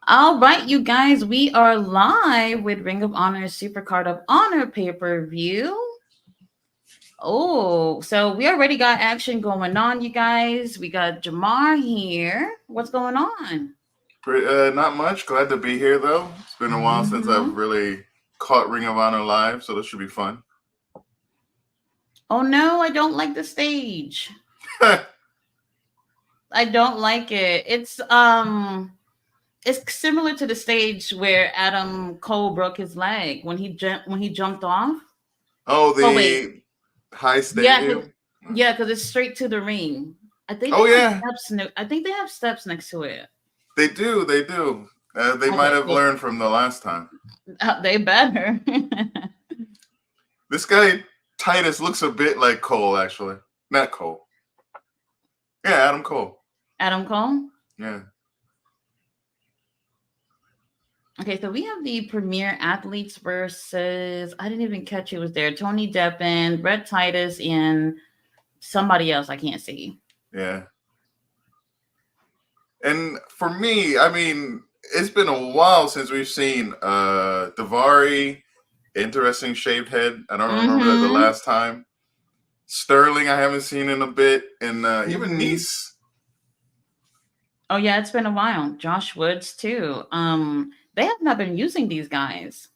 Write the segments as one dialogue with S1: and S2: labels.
S1: All right, you guys, we are live with Ring of Honor Supercard of Honor pay-per-view. Oh, so we already got action going on, you guys. We got Jamar here. What's going on?
S2: Not much. Glad to be here, though. It's been a while since
S1: Mm-hmm.
S2: I've really caught Ring of Honor live, so this should be fun.
S1: Oh no, I don't like the stage. I don't like it. It's similar to the stage where Adam Cole broke his leg when he jumped off.
S2: Oh,
S1: Oh wait,
S2: the high
S1: yeah,
S2: stadium.
S1: because it's straight to the ring. I think
S2: Oh
S1: they have
S2: yeah,
S1: steps. I think they have steps next to it.
S2: they do. They do. They might
S1: Okay,
S2: have
S1: cool.
S2: learned from the last time.
S1: They better.
S2: This guy Titus looks a bit like Cole, actually. Not Cole. Yeah, Adam Cole.
S1: Adam Cole.
S2: Yeah.
S1: Okay, so we have the premier athletes versus. I didn't even catch who was there. Tony Deppen, Brett Titus, and somebody else. I can't see.
S2: Yeah. And for me, I mean, it's been a while since we've seen Davari, interesting shaved head. I don't remember that the
S1: Mm-hmm.
S2: last time. Sterling, I haven't seen in a bit, and even
S1: Mm-hmm.
S2: Nice.
S1: Oh yeah, it's been a while. Josh Woods too. They have not been using these guys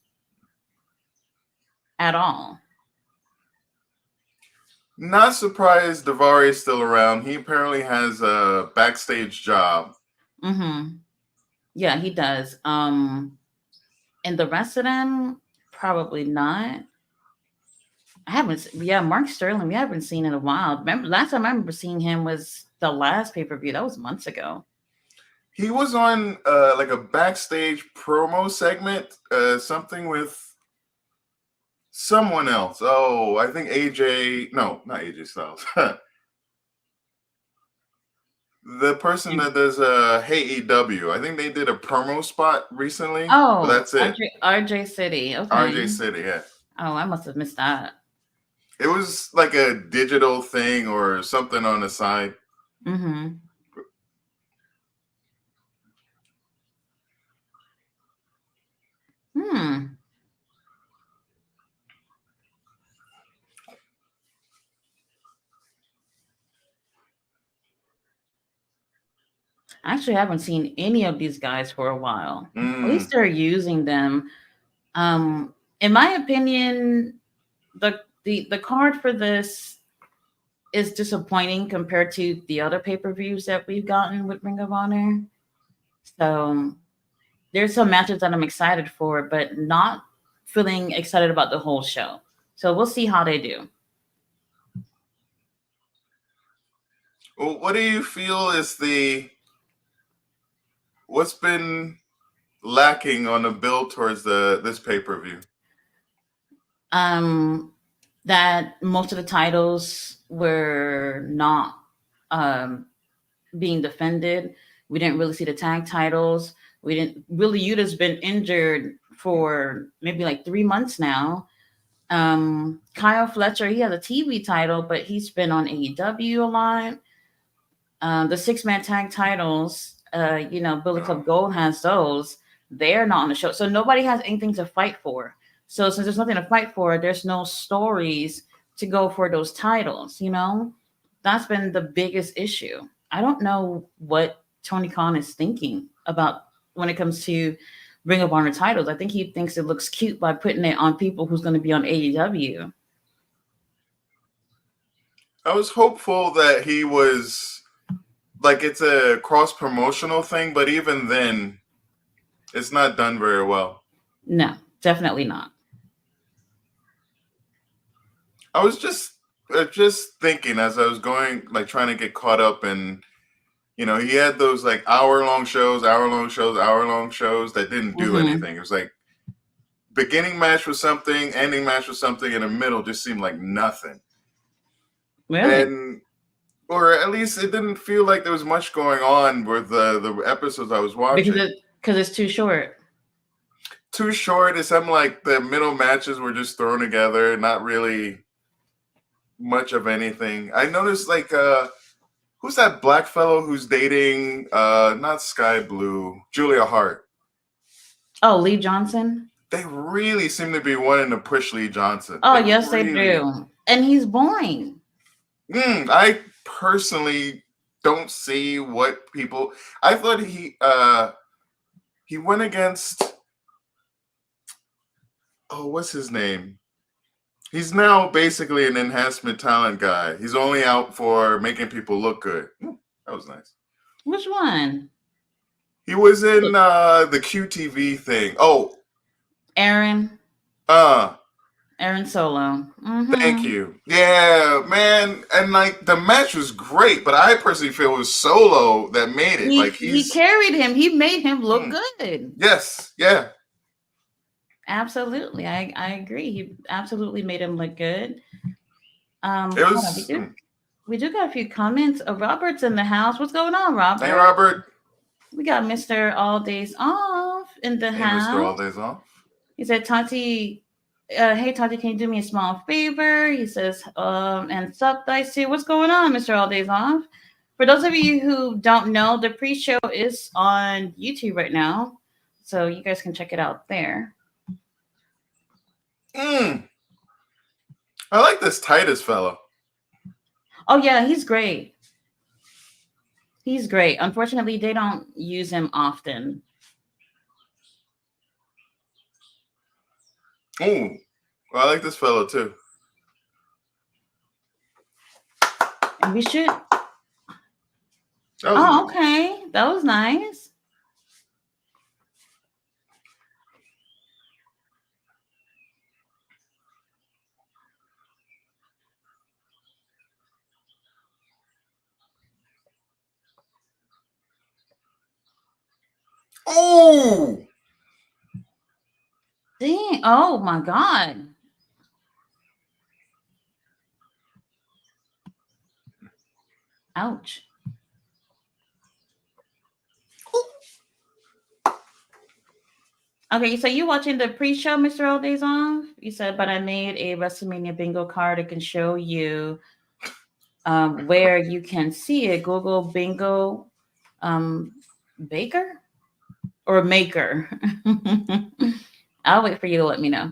S1: at all.
S2: Not surprised Davari is still around. He apparently has a backstage job.
S1: Mm-hmm. Yeah, he does. And the rest of them, probably not. I haven't. Yeah, Mark Sterling, we haven't seen in a while. Remember, last time I remember seeing him was the last pay per view. That was months ago.
S2: He was on like a backstage promo segment, something with someone else. Oh, I think AJ. No, not AJ Styles. The person
S1: And
S2: that does Hey EW. I think they did a promo spot recently, but
S1: oh,
S2: that's it.
S1: RJ City. Okay.
S2: RJ City, yeah.
S1: Oh, I must have missed that.
S2: It was like a digital thing or something on the side.
S1: Mm-hmm. Hmm. I actually haven't seen any of these guys for a while. At
S2: Mm.
S1: least they're using them. In my opinion, the card for this is disappointing compared to the other pay-per-views that we've gotten with Ring of Honor. So there's some matches that I'm excited for, but not feeling excited about the whole show. So we'll see how they do.
S2: Well, what do you feel is what's been lacking on the build towards this pay per view?
S1: Um, that most of the titles were not um, being defended. We didn't really see the tag titles. We didn't really. Yuta's been injured for maybe like 3 months now. Kyle Fletcher, he has a TV title, but he's been on AEW a lot. The six-man tag titles, Bullet Club Gold has those. They're not on the show, so nobody has anything to fight for. So since there's nothing to fight for, there's no stories to go for those titles. That's been the biggest issue. I don't know what Tony Khan is thinking about when it comes to Ring of Honor titles. I think he thinks it looks cute by putting it on people who's going to be on AEW.
S2: I was hopeful that he was like it's a cross promotional thing, but even then, it's not done very well.
S1: No, definitely not.
S2: I was just thinking as I was going, like trying to get caught up, and he had those like hour long shows, hour long shows that didn't do
S1: Mm-hmm.
S2: anything. It was like beginning match was something, ending match was something, in the middle just seemed like nothing.
S1: Really?
S2: And or at least it didn't feel like there was much going on with the episodes I was
S1: Because
S2: watching.
S1: it's too short.
S2: Too short. It seemed like the middle matches were just thrown together, not really much of anything. I noticed like who's that black fellow who's dating not Sky Blue, Julia Hart.
S1: Oh, Lee Johnson.
S2: They really seem to be wanting to push Lee Johnson.
S1: Oh,
S2: They
S1: yes, they
S2: really.
S1: do. And he's boring.
S2: I personally don't see what people. I thought he went against. Oh, what's his name? He's now basically an enhancement talent guy. He's only out for making people look good. That was nice.
S1: Which one?
S2: He was in the QTV thing. Oh,
S1: Aaron.
S2: uh,
S1: Aaron Solo.
S2: thank
S1: Mm-hmm.
S2: you. Yeah, man. And like the match was great, but I personally feel it was Solo that made it. Like
S1: He
S2: he's
S1: carried him. He made him look
S2: mm,
S1: good.
S2: yes, yeah.
S1: Absolutely. I agree. He absolutely made him look good.
S2: It
S1: Hold on.
S2: was
S1: We do got a few comments. Robert's in the house. What's going on,
S2: hey
S1: Robert?
S2: Robert.
S1: We got Mr. All Days Off in the
S2: Hey Mr. All
S1: house.
S2: Days Off.
S1: He said, Tati, hey Tati, can you do me a small favor? He says, and sup Dicey. What's going on, Mr. All Days Off? For those of you who don't know, the pre-show is on YouTube right now. So you guys can check it out there.
S2: I like this Titus fellow.
S1: Oh yeah, he's great. He's great. Unfortunately, they don't use him often.
S2: Oh, well, I like this fellow too.
S1: And we should.
S2: That was
S1: Oh, okay. That was nice.
S2: Oh,
S1: Dang. Oh my God. Ouch. Okay, so you watching the pre-show, Mr. All Days Off? You said, but I made a WrestleMania bingo card. It can show you where you can see it. Google bingo baker or maker. I'll wait for you to let me know.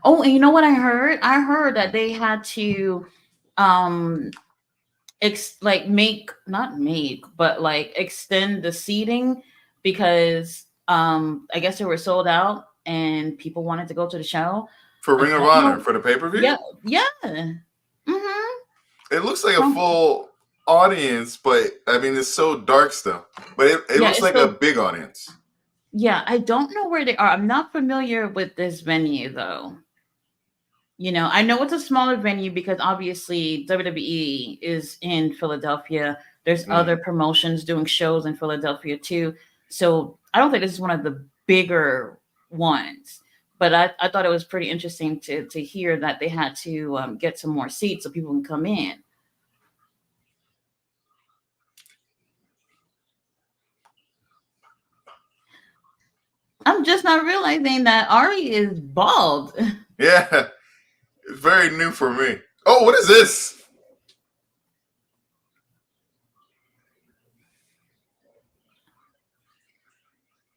S1: Oh, and you know what I heard? I heard that they had to um like make not make but like extend the seating because I guess they were sold out and people wanted to go to the show.
S2: for
S1: I
S2: Ring of
S1: don't
S2: Honor
S1: know.
S2: for the pay-per-view.
S1: Yeah. Mm-hmm.
S2: It looks like a full audience, but I mean it's so dark still. But it
S1: Yeah,
S2: looks
S1: it's
S2: like a
S1: still
S2: big audience.
S1: yeah, I don't know where they are. I'm not familiar with this venue though. I know it's a smaller venue because obviously WWE is in Philadelphia. There's other promotions doing shows in Philadelphia too. So I don't think this is one of the bigger ones. But I thought it was pretty interesting to hear that they had to get some more seats so people can come in. I'm just not realizing that Ari is bald.
S2: Yeah, it's very new for me. Oh, what is this?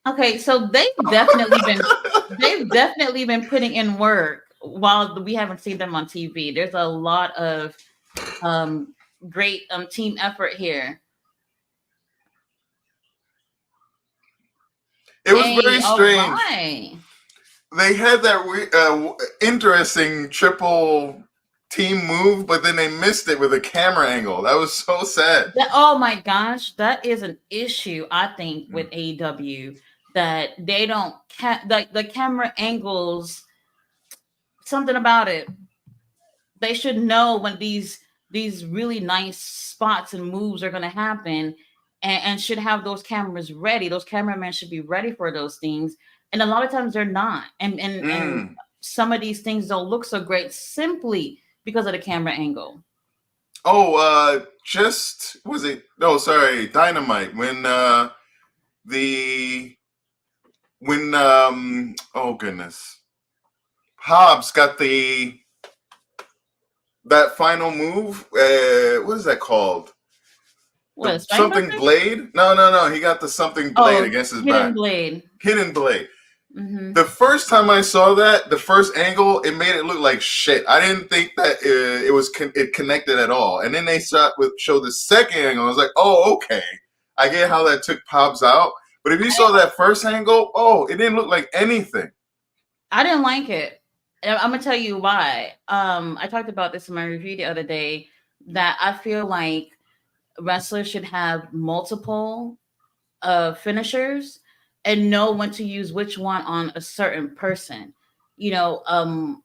S1: Okay, so they've definitely been putting in work while we haven't seen them on TV. There's a lot of um great team effort here.
S2: It was
S1: Hey,
S2: very
S1: all
S2: strange.
S1: right.
S2: They had that interesting triple team move, but then they missed it with a camera angle. That was so sad.
S1: Oh my gosh, that is an issue I think with AEW that they don't like the camera angles. Something about it. They should know when these really nice spots and moves are going to happen and should have those cameras ready. Those cameramen should be ready for those things. And a lot of times they're not. And some of these things don't look so great simply because of the camera angle.
S2: Oh, just was it? No, sorry, Dynamite. Oh goodness, Hobbs got that final move. What is that called?
S1: What,
S2: something
S1: Spinebuster?
S2: blade. No. He got the something blade
S1: Oh,
S2: against his
S1: Hidden
S2: back.
S1: Blade.
S2: Hidden blade.
S1: Mm-hmm.
S2: The first time I saw that, the first angle, it made it look like shit. I didn't think that it connected at all. And then they show the second angle. I was like, oh, okay. I get how that took Pops out. But if you saw that first angle, it didn't look like anything.
S1: I didn't like it. I'm gonna tell you why. I talked about this in my review the other day that I feel like wrestlers should have multiple finishers and know when to use which one on a certain person. You know,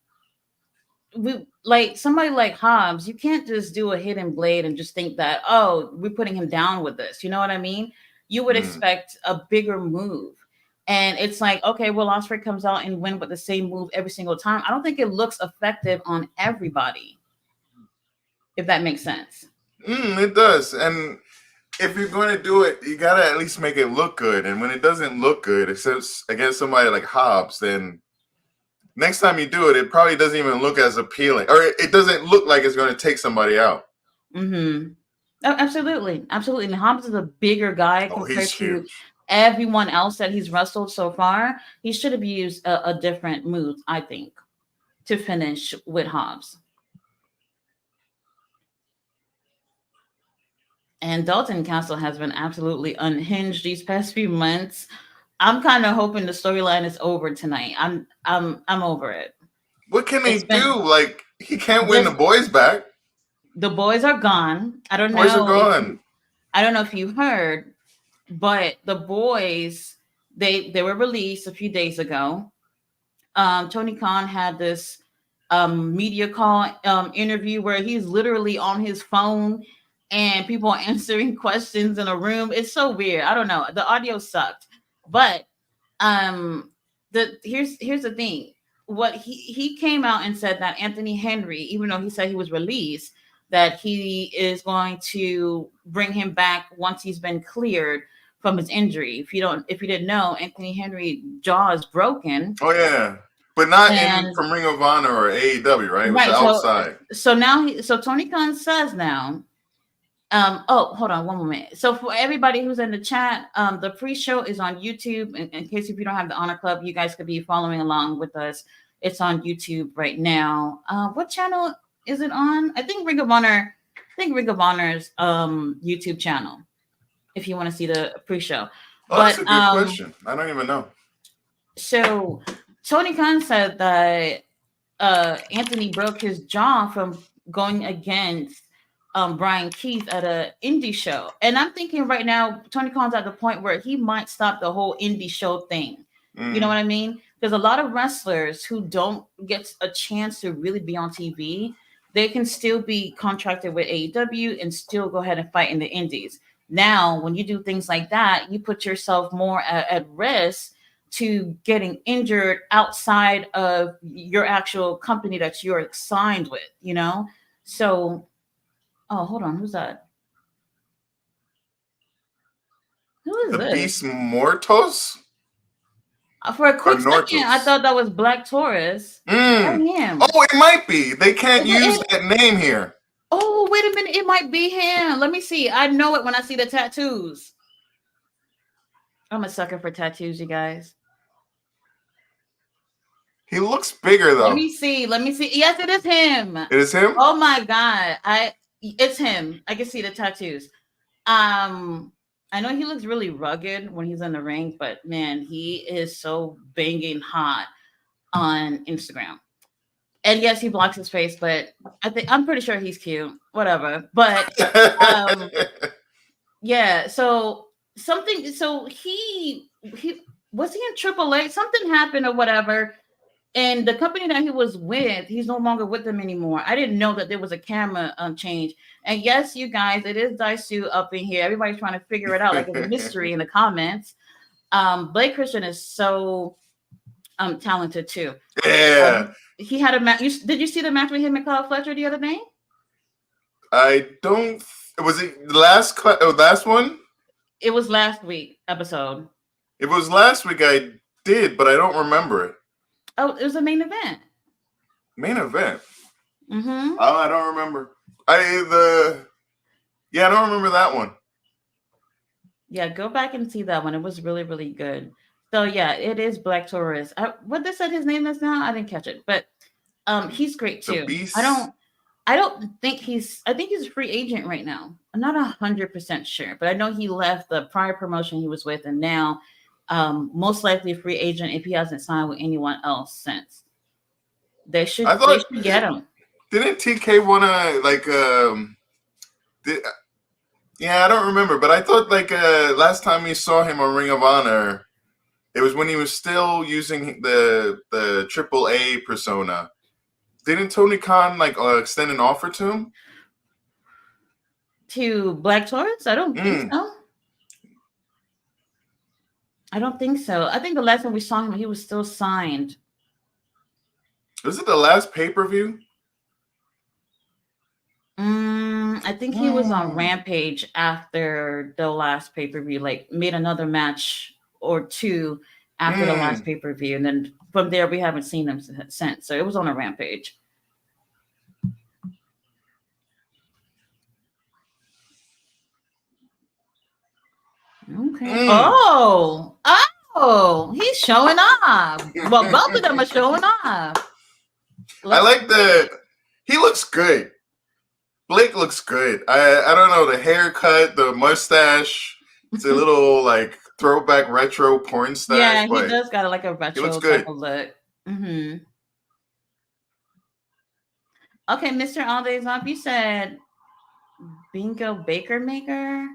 S1: we like somebody like Hobbs, you can't just do a hidden blade and just think that, oh, we're putting him down with this. You know what I mean? You would expect a bigger move. And it's like, okay, well, Osprey comes out and win with the same move every single time. I don't think it looks effective on everybody, if that makes sense.
S2: It does. And if you're going to do it, you got to at least make it look good. And when it doesn't look good, except against somebody like Hobbs, then next time you do it, it probably doesn't even look as appealing. Or it doesn't look like it's going to take somebody out.
S1: Mm-hmm. Oh, absolutely. Absolutely. And Hobbs is a bigger guy compared to everyone else that he's wrestled so far. He should have used a different move, I think, to finish with Hobbs. And Dalton Castle has been absolutely unhinged these past few months. I'm kind of hoping the storyline is over tonight. I'm over it.
S2: What can they do? Like, he can't win the boys back.
S1: The boys are gone. I don't know.
S2: Boys are gone.
S1: I don't know if you heard, but the boys they were released a few days ago. Tony Khan had this media call interview where he's literally on his phone and people answering questions in a room. It's so weird. I don't know. The audio sucked, but here's the thing. What he came out and said that Anthony Henry, even though he said he was released, that he is going to bring him back once he's been cleared from his injury. If you didn't know, Anthony Henry jaw is broken.
S2: Oh yeah. But not from Ring of Honor or AEW, right? It was outside.
S1: So now Tony Khan says now, hold on one moment. So for everybody who's in the chat, the pre-show is on YouTube. In case if you don't have the Honor Club, you guys could be following along with us. It's on YouTube right now. What channel is it on? I think Ring of Honor's YouTube channel. If you want to see the pre-show.
S2: That's a good question. I don't even know.
S1: So Tony Khan said that Anthony broke his jaw from going against Brian Keith at an indie show. And I'm thinking right now, Tony Khan's at the point where he might stop the whole indie show thing. You know what I mean? There's a lot of wrestlers who don't get a chance to really be on TV. They can still be contracted with AEW and still go ahead and fight in the indies. Now, when you do things like that, you put yourself more at risk to getting injured outside of your actual company that you're signed with, you know? So, hold on. Who's that? Who is this?
S2: Beast Mortos?
S1: For a quick second, I thought that was Black Taurus. Him.
S2: Oh, it might be. They can't use that name here.
S1: Oh, wait a minute. It might be him. Let me see. I know it when I see the tattoos. I'm a sucker for tattoos, you guys.
S2: He looks bigger, though.
S1: Let me see. Yes, it is him.
S2: It is him?
S1: Oh, my God. It's him. I can see the tattoos. I know he looks really rugged when he's in the ring, but, man, he is so banging hot on Instagram. And yes, he blocks his face, but I'm pretty sure he's cute. Whatever. But yeah, so he was he in AAA? Something happened or whatever. And the company that he was with, he's no longer with them anymore. I didn't know that there was a camera change. And yes, you guys, it is Daisu up in here. Everybody's trying to figure it out like it's a mystery in the comments. Blake Christian is so talented too.
S2: Yeah.
S1: He had a match. Did you see the match with him and Kyle Fletcher the other day?
S2: I don't. Was it the last one?
S1: It was last week episode.
S2: If it was last week, I did, but I don't remember it.
S1: Oh, it was a main event.
S2: Main event?
S1: Mm-hmm.
S2: Oh, I don't remember. I don't remember that one.
S1: Yeah, go back and see that one. It was really, really good. So yeah, it is Black Taurus. What they said his name is now, I didn't catch it, but he's great
S2: The
S1: too.
S2: Beast.
S1: I don't think I think he's a free agent right now. I'm not 100% sure, but I know he left the prior promotion he was with, and now most likely a free agent if he hasn't signed with anyone else since.
S2: I
S1: They
S2: thought
S1: should get him.
S2: didn't TK wanna like did, yeah, I don't remember, but I thought like last time we saw him on Ring of Honor, it was when he was still using the AAA persona. Didn't Tony Khan like extend an offer to him?
S1: To Black Taurus? I don't think
S2: Mm.
S1: so. I don't think so. I think the last time we saw him, he was still signed.
S2: Was it the last pay-per-view?
S1: I think he was on Rampage after the last pay per view, like made another match or two after the last pay per view, and then from there we haven't seen him since. So it was on a Rampage. Okay. Oh, he's showing off. Well, both of them are showing off.
S2: I like he looks good. Blake looks good. I don't know, the haircut, the mustache. It's a little like throwback retro porn stash.
S1: Yeah, he does got like a retro type of look. Okay, Mr. All Days Off, you said Bingo Baker Maker.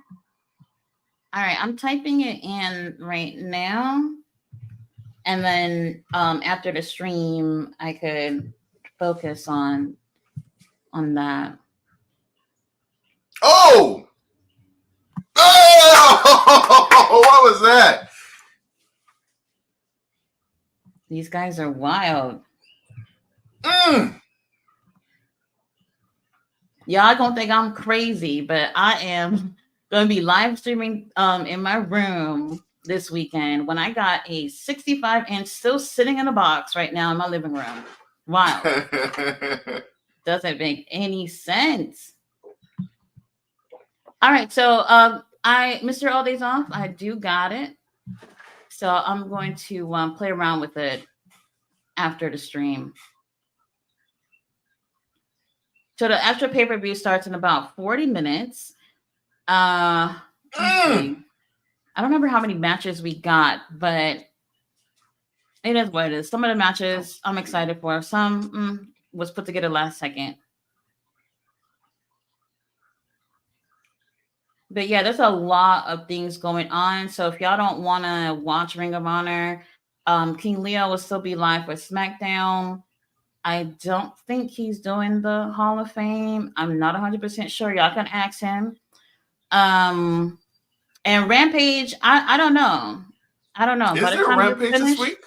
S1: All right, I'm typing it in right now. And then after the stream, I could focus on that.
S2: Oh! Oh! What was that?
S1: These guys are wild. Y'all gonna think I'm crazy, but I am gonna be live streaming in my room this weekend when I got a 65-inch still sitting in a box right now in my living room. Wow. Doesn't make any sense. All right, so Mr. All Days Off, I do got it. So I'm going to play around with it after the stream. So the actual pay-per-view starts in about 40 minutes. I don't remember how many matches we got, but it is what it is. Some of the matches I'm excited for. Some was put together last second. But yeah, there's a lot of things going on. So if y'all don't want to watch Ring of Honor, King Leo will still be live for SmackDown. I don't think he's doing the Hall of Fame. I'm not 100% sure. Y'all can ask him. And Rampage, I don't know. I don't know.
S2: Is there a Rampage this week?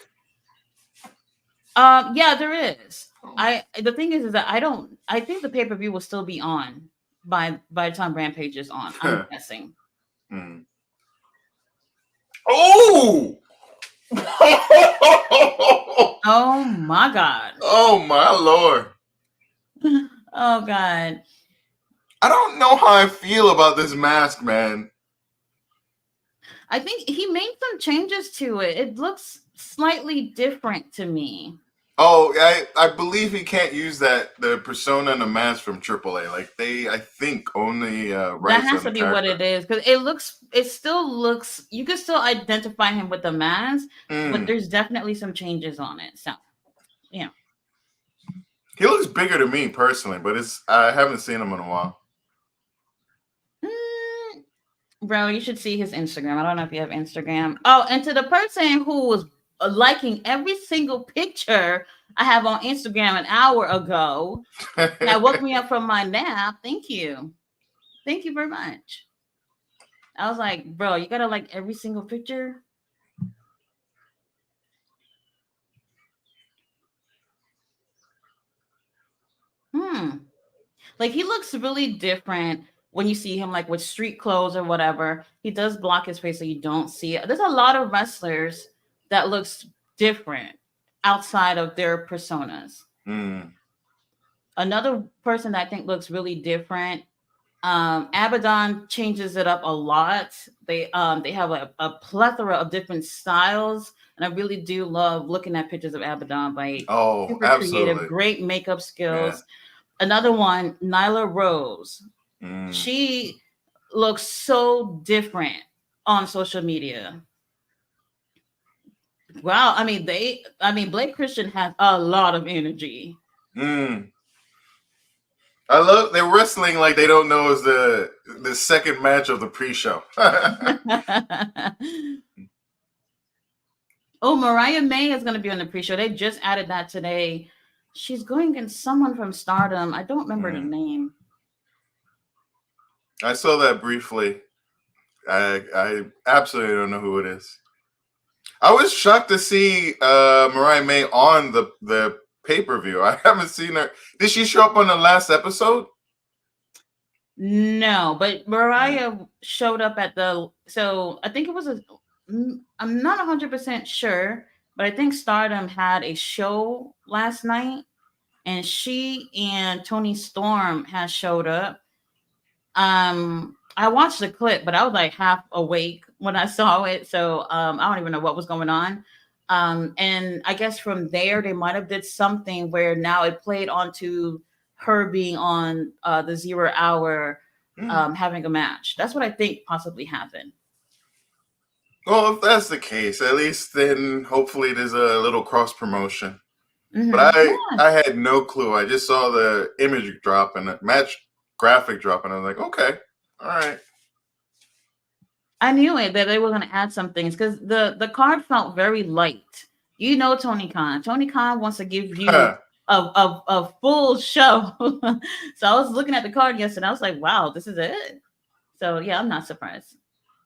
S1: Yeah, there is. The thing is that I think the pay-per-view will still be on by the time Rampage is on. I'm guessing.
S2: Oh!
S1: Oh my God.
S2: Oh my Lord.
S1: Oh God.
S2: I don't know how I feel about this mask, man.
S1: I think he made some changes to it. It looks slightly different to me.
S2: Oh, I believe he can't use the persona and the mask from AAA. Like I think only
S1: that has to be what it is, because it still looks. You can still identify him with the mask, but there's definitely some changes on it. So, yeah.
S2: He looks bigger to me personally, but I haven't seen him in a while.
S1: Bro, you should see his Instagram. I don't know if you have Instagram. Oh, and to the person who was liking every single picture I have on Instagram an hour ago, that woke me up from my nap. Thank you. Thank you very much. I was like, bro, you gotta like every single picture. Like he looks really different when you see him like with street clothes or whatever. He does block his face so you don't see it. There's a lot of wrestlers that looks different outside of their personas. Another person that I think looks really different Abaddon changes it up a lot. They have a plethora of different styles, and I really do love looking at pictures of Abaddon. By
S2: Oh,
S1: super creative,
S2: absolutely.
S1: great makeup
S2: Yeah.
S1: skills. Another one, Nyla Rose.
S2: Mm.
S1: She looks so different on social media. Wow, I mean, Blake Christian has a lot of energy.
S2: Mm. I love they're wrestling like they don't know is the second match of the pre-show.
S1: Oh, Mariah May is going to be on the pre-show. They just added that today. She's going against someone from Stardom. I don't remember the
S2: Mm.
S1: name.
S2: I saw that briefly. I absolutely don't know who it is. I was shocked to see Mariah May on the pay-per-view. I haven't seen her. Did she show up on the last episode?
S1: No, but
S2: Mm.
S1: Mariah showed up at the. So I think it was a. I'm not 100% sure, but I think Stardom had a show last night, and she and Tony Storm has showed up. I watched the clip, but I was like half awake when I saw it, so I don't even know what was going on. And I guess from there they might have did something where now it played onto her being on the 0 hour,
S2: Mm.
S1: having a match. That's what I think possibly happened.
S2: Well, if that's the case, at least then hopefully there's a little cross promotion. But
S1: Yeah,
S2: I had no clue. I just saw the image drop and the match graphic drop, and I was like, okay, all right.
S1: I knew it that they were going to add some things because the card felt very light. You know, Tony Khan. Tony Khan wants to give you a full show. So I was looking at the card yesterday. I was like, wow, this is it. So yeah, I'm not surprised.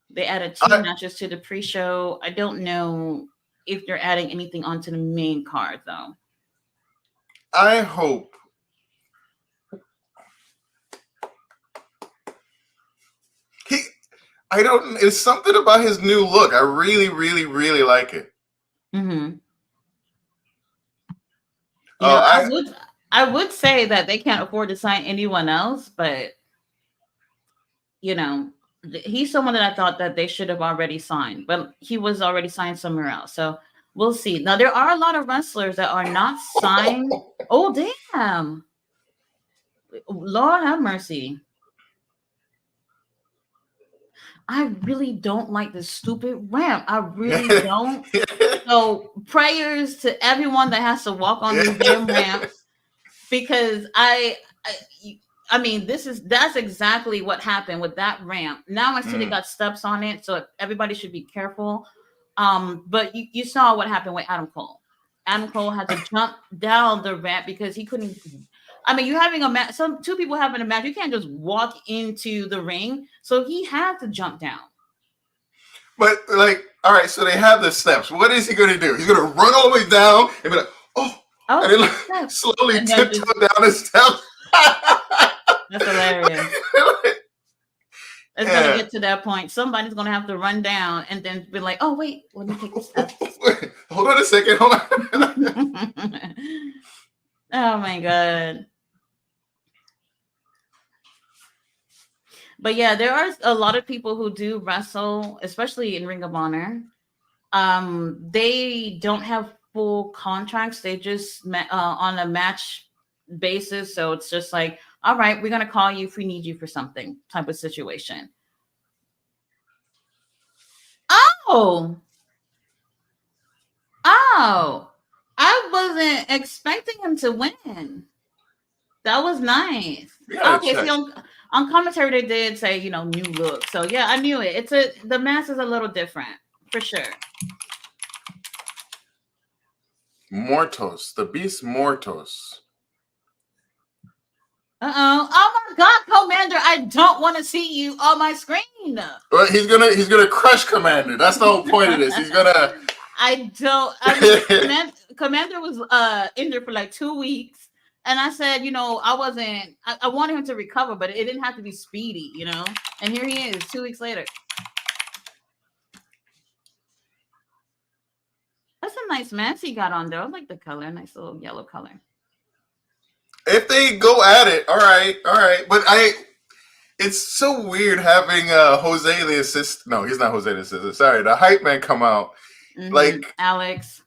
S1: They added two
S2: I
S1: matches to the pre-show. I don't know if they're adding anything onto the main card though.
S2: I hope he. I don't. It's something about his new look. I really, really, really like it.
S1: Hmm. You know,
S2: Oh,
S1: I would say that they can't afford to sign anyone else, but you know, he's someone that I thought that they should have already signed, but he was already signed somewhere else. So we'll see. Now there are a lot of wrestlers that are not signed. Oh damn! Lord have mercy. I really don't like this stupid ramp. I really
S2: I.
S1: don't. So prayers to everyone that has to walk on these damn ramps because I I mean, that's exactly what happened with that ramp. Now I see they
S2: Mm.
S1: got steps on it, so everybody should be careful. But you saw what happened with Adam Cole. Adam Cole had to jump down the ramp because he couldn't. I mean, you're having a match. Some two people having a match. You can't just walk into the ring. So he had to jump down.
S2: But like, all right, so they have the steps. What is he going to do? He's going to run all the way down and be like, oh, and
S1: Oh,
S2: then like,
S1: steps,
S2: slowly
S1: and then
S2: tiptoe
S1: just
S2: down the steps.
S1: that's hilarious. It's gonna
S2: Yeah.
S1: get to that point. Somebody's gonna have to run down and then be like, "Oh wait, let me take the steps."
S2: Hold on a second. Hold on.
S1: Oh my god! But yeah, there are a lot of people who do wrestle, especially in Ring of Honor. They don't have full contracts. They just on a match basis. So it's just like, all right, we're gonna call you if we need you for something type of situation. Oh, oh, I wasn't expecting him to win. That was nice.
S2: We got to
S1: Okay, see
S2: check.
S1: on commentary they did say, you know, new look. So yeah, I knew it. The mask is a little different for sure.
S2: Mortos, the Beast Mortos.
S1: Uh-oh. Oh my god, Commander, I don't want to see you on my screen.
S2: Well, he's gonna crush Commander. That's the whole point of this. He's gonna.
S1: I don't. I mean, Commander was in there for like 2 weeks, and I said, you know, I wasn't. I wanted him to recover, but it didn't have to be speedy, you know. And here he is, 2 weeks later. That's a nice mask he got on there. I like the color, nice little yellow color.
S2: If they go at it, all right, all right. But it's so weird having Jose the assist. No, he's not Jose the assistant. Sorry, the hype man come out. Like
S1: Alex.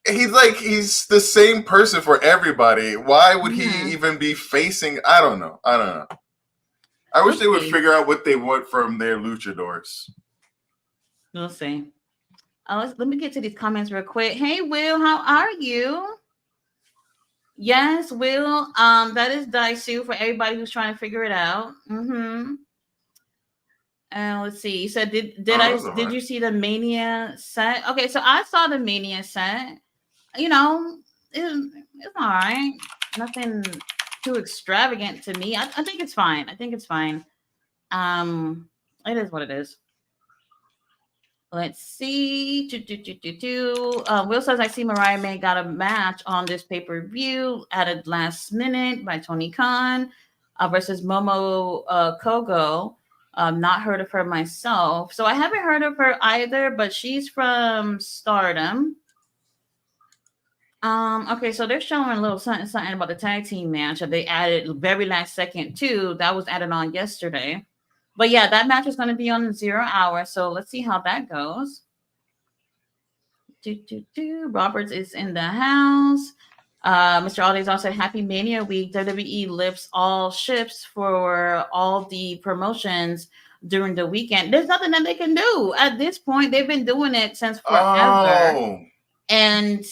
S2: he's the same person for everybody. Why would he
S1: Mm-hmm.
S2: even be facing? I don't know. I wish
S1: We'll
S2: they would
S1: see.
S2: figure out what they want from their luchadors.
S1: We'll see. Let me get to these comments real quick. Hey, Will, how are you? Yes, Will. That is Daisu for everybody who's trying to figure it out. Mm-hmm. And let's see. You said
S2: Oh, that's all
S1: did
S2: right.
S1: you see the Mania set? Okay, so I saw the Mania set. You know, it's all right. Nothing too extravagant to me. I think it's fine. I think it's fine. Um, it is what it is. Let's see. Will says, I see Mariah May got a match on this pay per view added last minute by Tony Khan versus Momo Kogo. Not heard of her myself. So I haven't heard of her either, but she's from Stardom. Okay, so they're showing a little something about the tag team match that they added very last second too. That was added on yesterday. But yeah, that match is going to be on 0 hour. So let's see how that goes. Roberts is in the house. Mr. Aldi's also said, Happy Mania Week. WWE lifts all ships for all the promotions during the weekend. There's nothing that they can do at this point. They've been doing it since forever.
S2: Oh,
S1: And,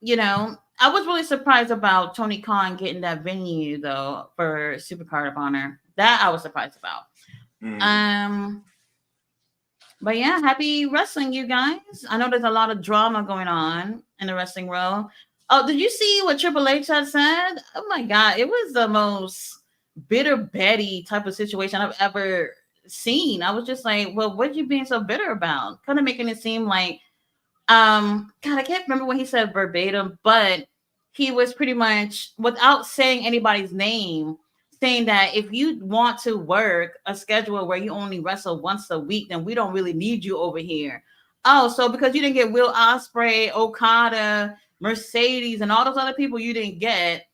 S1: I was really surprised about Tony Khan getting that venue, though, for Supercard of Honor. That I was surprised about. Um, but yeah, happy wrestling, you guys. I know there's a lot of drama going on in the wrestling world. Oh, did you see what Triple H had said? Oh my God, it was the most bitter Betty type of situation I've ever seen. I was just like, well, what are you being so bitter about? Kind of making it seem like, God, I can't remember what he said verbatim, but he was pretty much, without saying anybody's name, saying that if you want to work a schedule where you only wrestle once a week, then we don't really need you over here. Oh, so because you didn't get Will Ospreay, Okada, Mercedes, and all those other people you didn't get,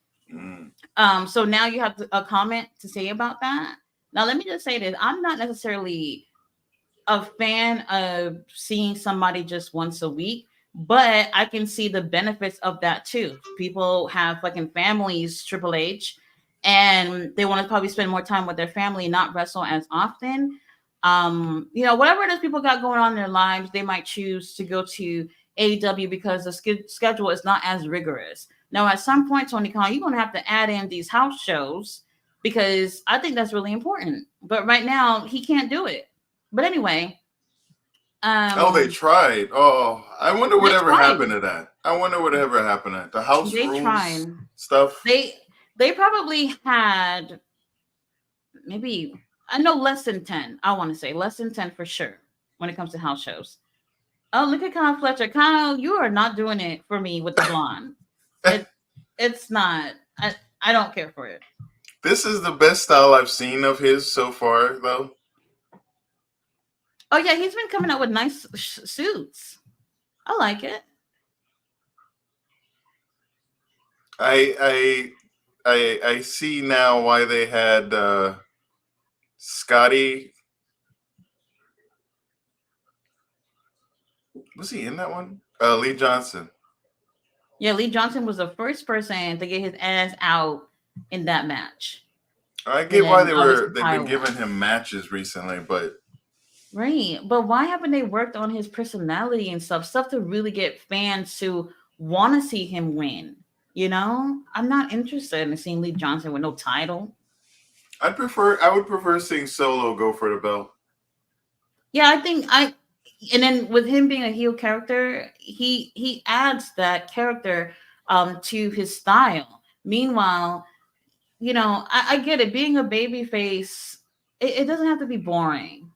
S1: so now you have a comment to say about that. Now, let me just say this: I'm not necessarily a fan of seeing somebody just once a week, but I can see the benefits of that too. People have fucking families, Triple H, and they want to probably spend more time with their family, not wrestle as often. Whatever it is people got going on in their lives, they might choose to go to AEW because the schedule is not as rigorous. Now, at some point, Tony Khan, you're going to have to add in these house shows because I think that's really important. But right now, he can't do it. But anyway,
S2: they tried. Oh, I wonder
S1: they
S2: whatever
S1: tried.
S2: happened to that. I wonder whatever happened to that. The house
S1: They
S2: rules
S1: tried.
S2: stuff.
S1: They probably had maybe, I know, less than 10. I want to say less than 10 for sure when it comes to house shows. Oh, look at Kyle Fletcher. Kyle, you are not doing it for me with the blonde. It's not. I don't care for it.
S2: This is the best style I've seen of his so far, though.
S1: Oh yeah, he's been coming out with nice suits. I like it.
S2: I see now why they had Scotty. Was he in that one? Lee Johnson.
S1: Yeah, Lee Johnson was the first person to get his ass out in that match.
S2: I get why they've been
S1: Kyle
S2: giving him matches recently, but
S1: right. But why haven't they worked on his personality and stuff to really get fans to want to see him win? I'm not interested in seeing Lee Johnson with no title.
S2: I would prefer seeing Solo go for the belt.
S1: Yeah, and then with him being a heel character, he adds that character to his style. Meanwhile, I get it. Being a baby face, it doesn't have to be boring.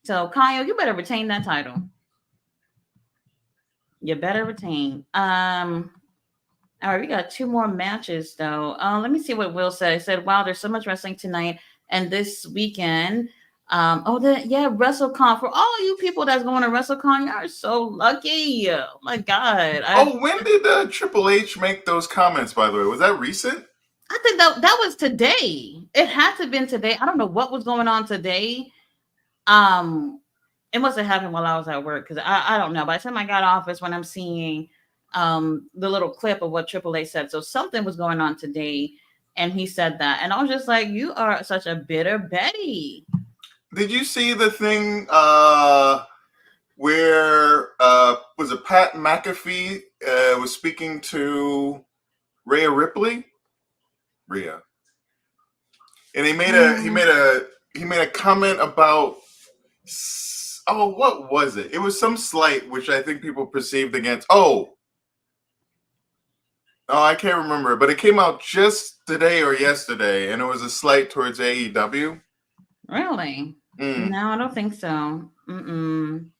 S1: So, Kyle, you better retain that title. You better retain. All right, we got 2 more matches though. Let me see what Will said. He said, "Wow, there's so much wrestling tonight and this weekend." WrestleCon, for all you people that's going to WrestleCon, you are so lucky. Oh my God.
S2: When did Triple H make those comments? By the way, was that recent?
S1: I think that was today. It had to have been today. I don't know what was going on today. Um, it must have happened while I was at work because I don't know. By the time I got off is when I'm seeing the little clip of what AAA said. So something was going on today, and he said that, and I was just like, "You are such a bitter Betty."
S2: Did you see the thing where was it Pat McAfee was speaking to Rhea Ripley? Rhea. And he made a comment about what was it? It was some slight which I think people perceived against I can't remember, but it came out just today or yesterday, and it was a slight towards AEW.
S1: Really? No, I don't think so. Mm-mm.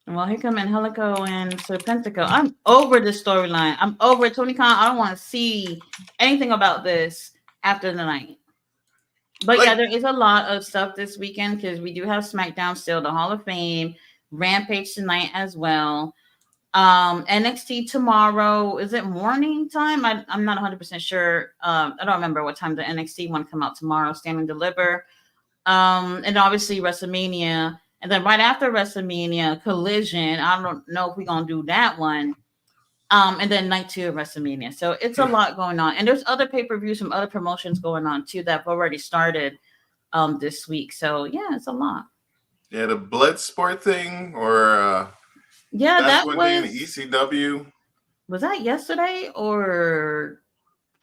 S1: Well, here come Angelico and Serpentico. I'm over this storyline. I'm over it. Tony Khan, I don't want to see anything about this after the night. But yeah, there is a lot of stuff this weekend because we do have SmackDown still, the Hall of Fame, Rampage tonight as well. NXT tomorrow. Is it morning time? I'm not 100% sure. I don't remember what time the NXT one come out tomorrow. Stand and Deliver. And obviously WrestleMania. And then right after WrestleMania, Collision. I don't know if we're gonna do that one. And then night 2 of WrestleMania. So it's a lot going on. And there's other pay-per-views from other promotions going on too that have already started this week. So yeah, it's a lot.
S2: Yeah, the Bloodsport thing or
S1: that was
S2: ECW.
S1: Was that yesterday or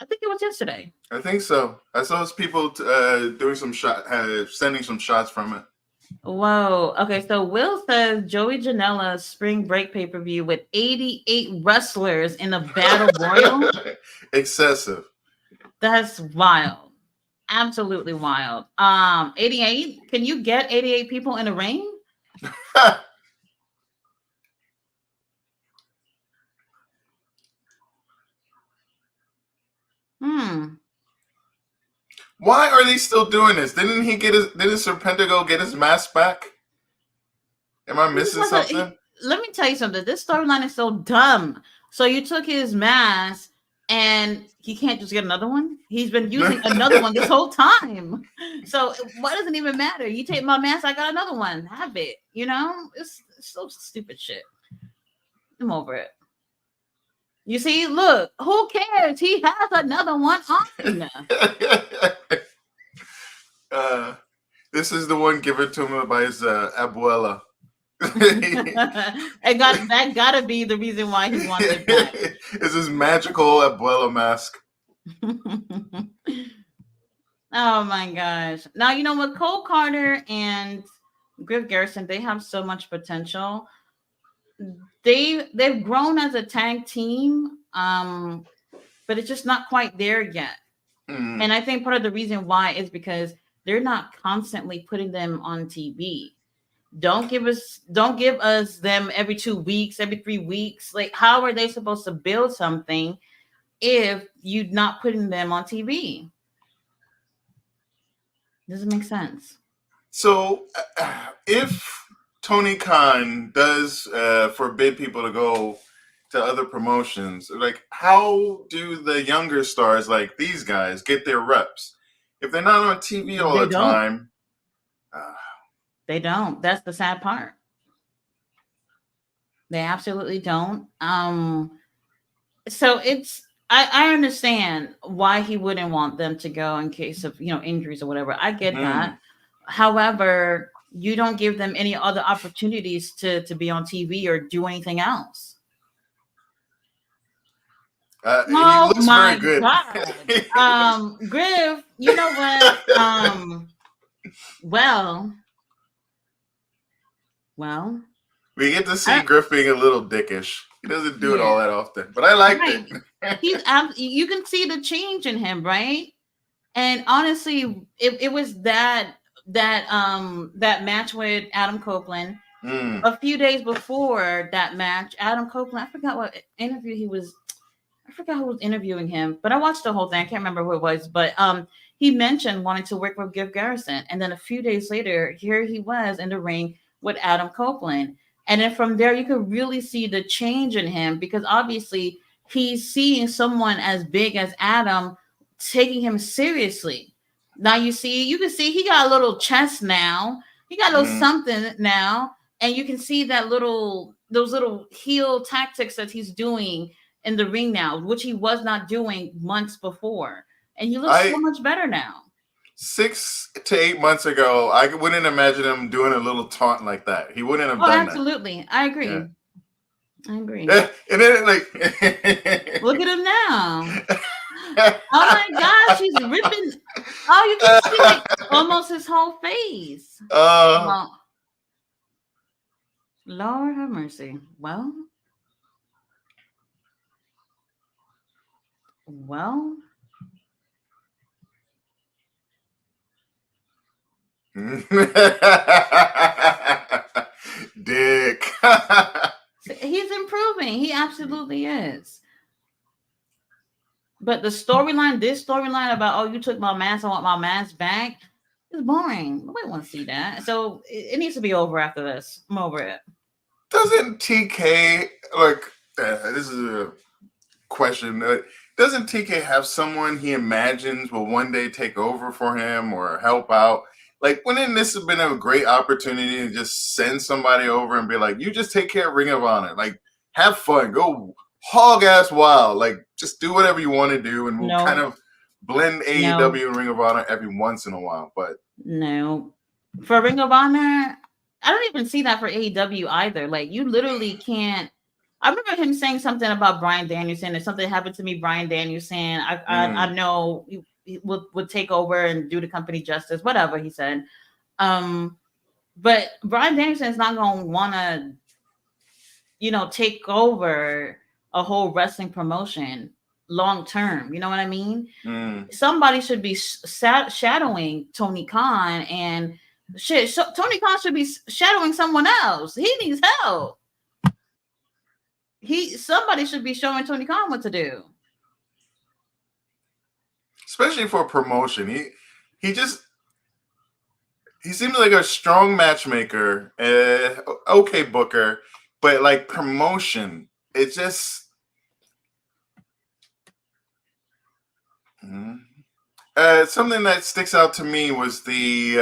S1: I think it was yesterday.
S2: I think so. I saw those people doing some sending some shots from it.
S1: Whoa. Okay, so Will says Joey Janela's spring break pay-per-view with 88 wrestlers in a battle royal.
S2: Excessive.
S1: That's wild. Absolutely wild. 88? Can you get 88 people in a ring?
S2: Why are they still doing this? Didn't Serpentico get his mask back? Am I missing something?
S1: Let me tell you something. This storyline is so dumb. So you took his mask and he can't just get another one? He's been using another one this whole time. So what doesn't even matter? You take my mask, I got another one. Have it. You know? It's so stupid shit. I'm over it. You see, look, who cares? He has another one on.
S2: This is the one given to him by his abuela.
S1: that gotta be the reason why he wants it back.
S2: It's his magical abuela mask.
S1: Oh my gosh. Now, you know what? Cole Carter and Griff Garrison, they have so much potential. They've grown as a tag team, but it's just not quite there yet. And I think part of the reason why is because they're not constantly putting them on TV. Don't give us them every 2 weeks, every 3 weeks. Like, how are they supposed to build something if you're not putting them on TV? Doesn't make sense.
S2: So, if Tony Khan does forbid people to go to other promotions, like, how do the younger stars like these guys get their reps if they're not on TV all the time?
S1: They don't. That's the sad part. They absolutely don't. So I understand why he wouldn't want them to go in case of, injuries or whatever. I get that. However, you don't give them any other opportunities to be on TV or do anything else.
S2: He looks very good.
S1: God. Griff, you know what? Well,
S2: we get to see Griff being a little dickish. He doesn't do it all that often, but I liked it.
S1: You can see the change in him, right? And honestly, it was that match with Adam Copeland. A few days before that match, Adam Copeland, I forgot what interview he was. I forgot who was interviewing him, but I watched the whole thing. I can't remember who it was, but he mentioned wanting to work with Griff Garrison, and then a few days later, here he was in the ring with Adam Copeland. And then from there, you could really see the change in him because obviously he's seeing someone as big as Adam taking him seriously. Now you can see he got a little chest now. He got a little
S2: Mhm.
S1: something now, and you can see those little heel tactics that he's doing in the ring now, which he was not doing months before. And he looks so
S2: I
S1: much better now.
S2: 6 to 8 months ago, I wouldn't imagine him doing a little taunt like that. He wouldn't have
S1: Oh,
S2: done that.
S1: absolutely. I
S2: Yeah.
S1: agree. I agree.
S2: And then
S1: Look at him now. Oh my gosh, he's ripping. Oh, you can see like almost his whole face. Well, Lord have mercy. Well.
S2: Dick.
S1: He's improving. He absolutely is. But this storyline about, oh, you took my mask, I want my mask back, is boring. Nobody want to see that. So it needs to be over after this. I'm over it.
S2: Doesn't TK, like, this is a question. Doesn't TK have someone he imagines will one day take over for him or help out? Like, wouldn't this have been a great opportunity to just send somebody over and be like, you just take care of Ring of Honor. Like, have fun. Go hog ass wild. Like, just do whatever you want to do, and we'll kind of blend AEW and Ring of Honor every once in a while. But
S1: no. For Ring of Honor, I don't even see that for AEW either. Like, you literally can't. I remember him saying something about Bryan Danielson. If something happened to me, Bryan Danielson, I know he would take over and do the company justice, whatever he said. But Bryan Danielson is not going to want to, take over a whole wrestling promotion long term. You know what I mean? Somebody should be shadowing Tony Khan, and Tony Khan should be shadowing someone else. He needs help. Somebody should be showing Tony Khan what to do.
S2: Especially for promotion. He seems like a strong matchmaker, okay booker, but like promotion, it just something that sticks out to me was the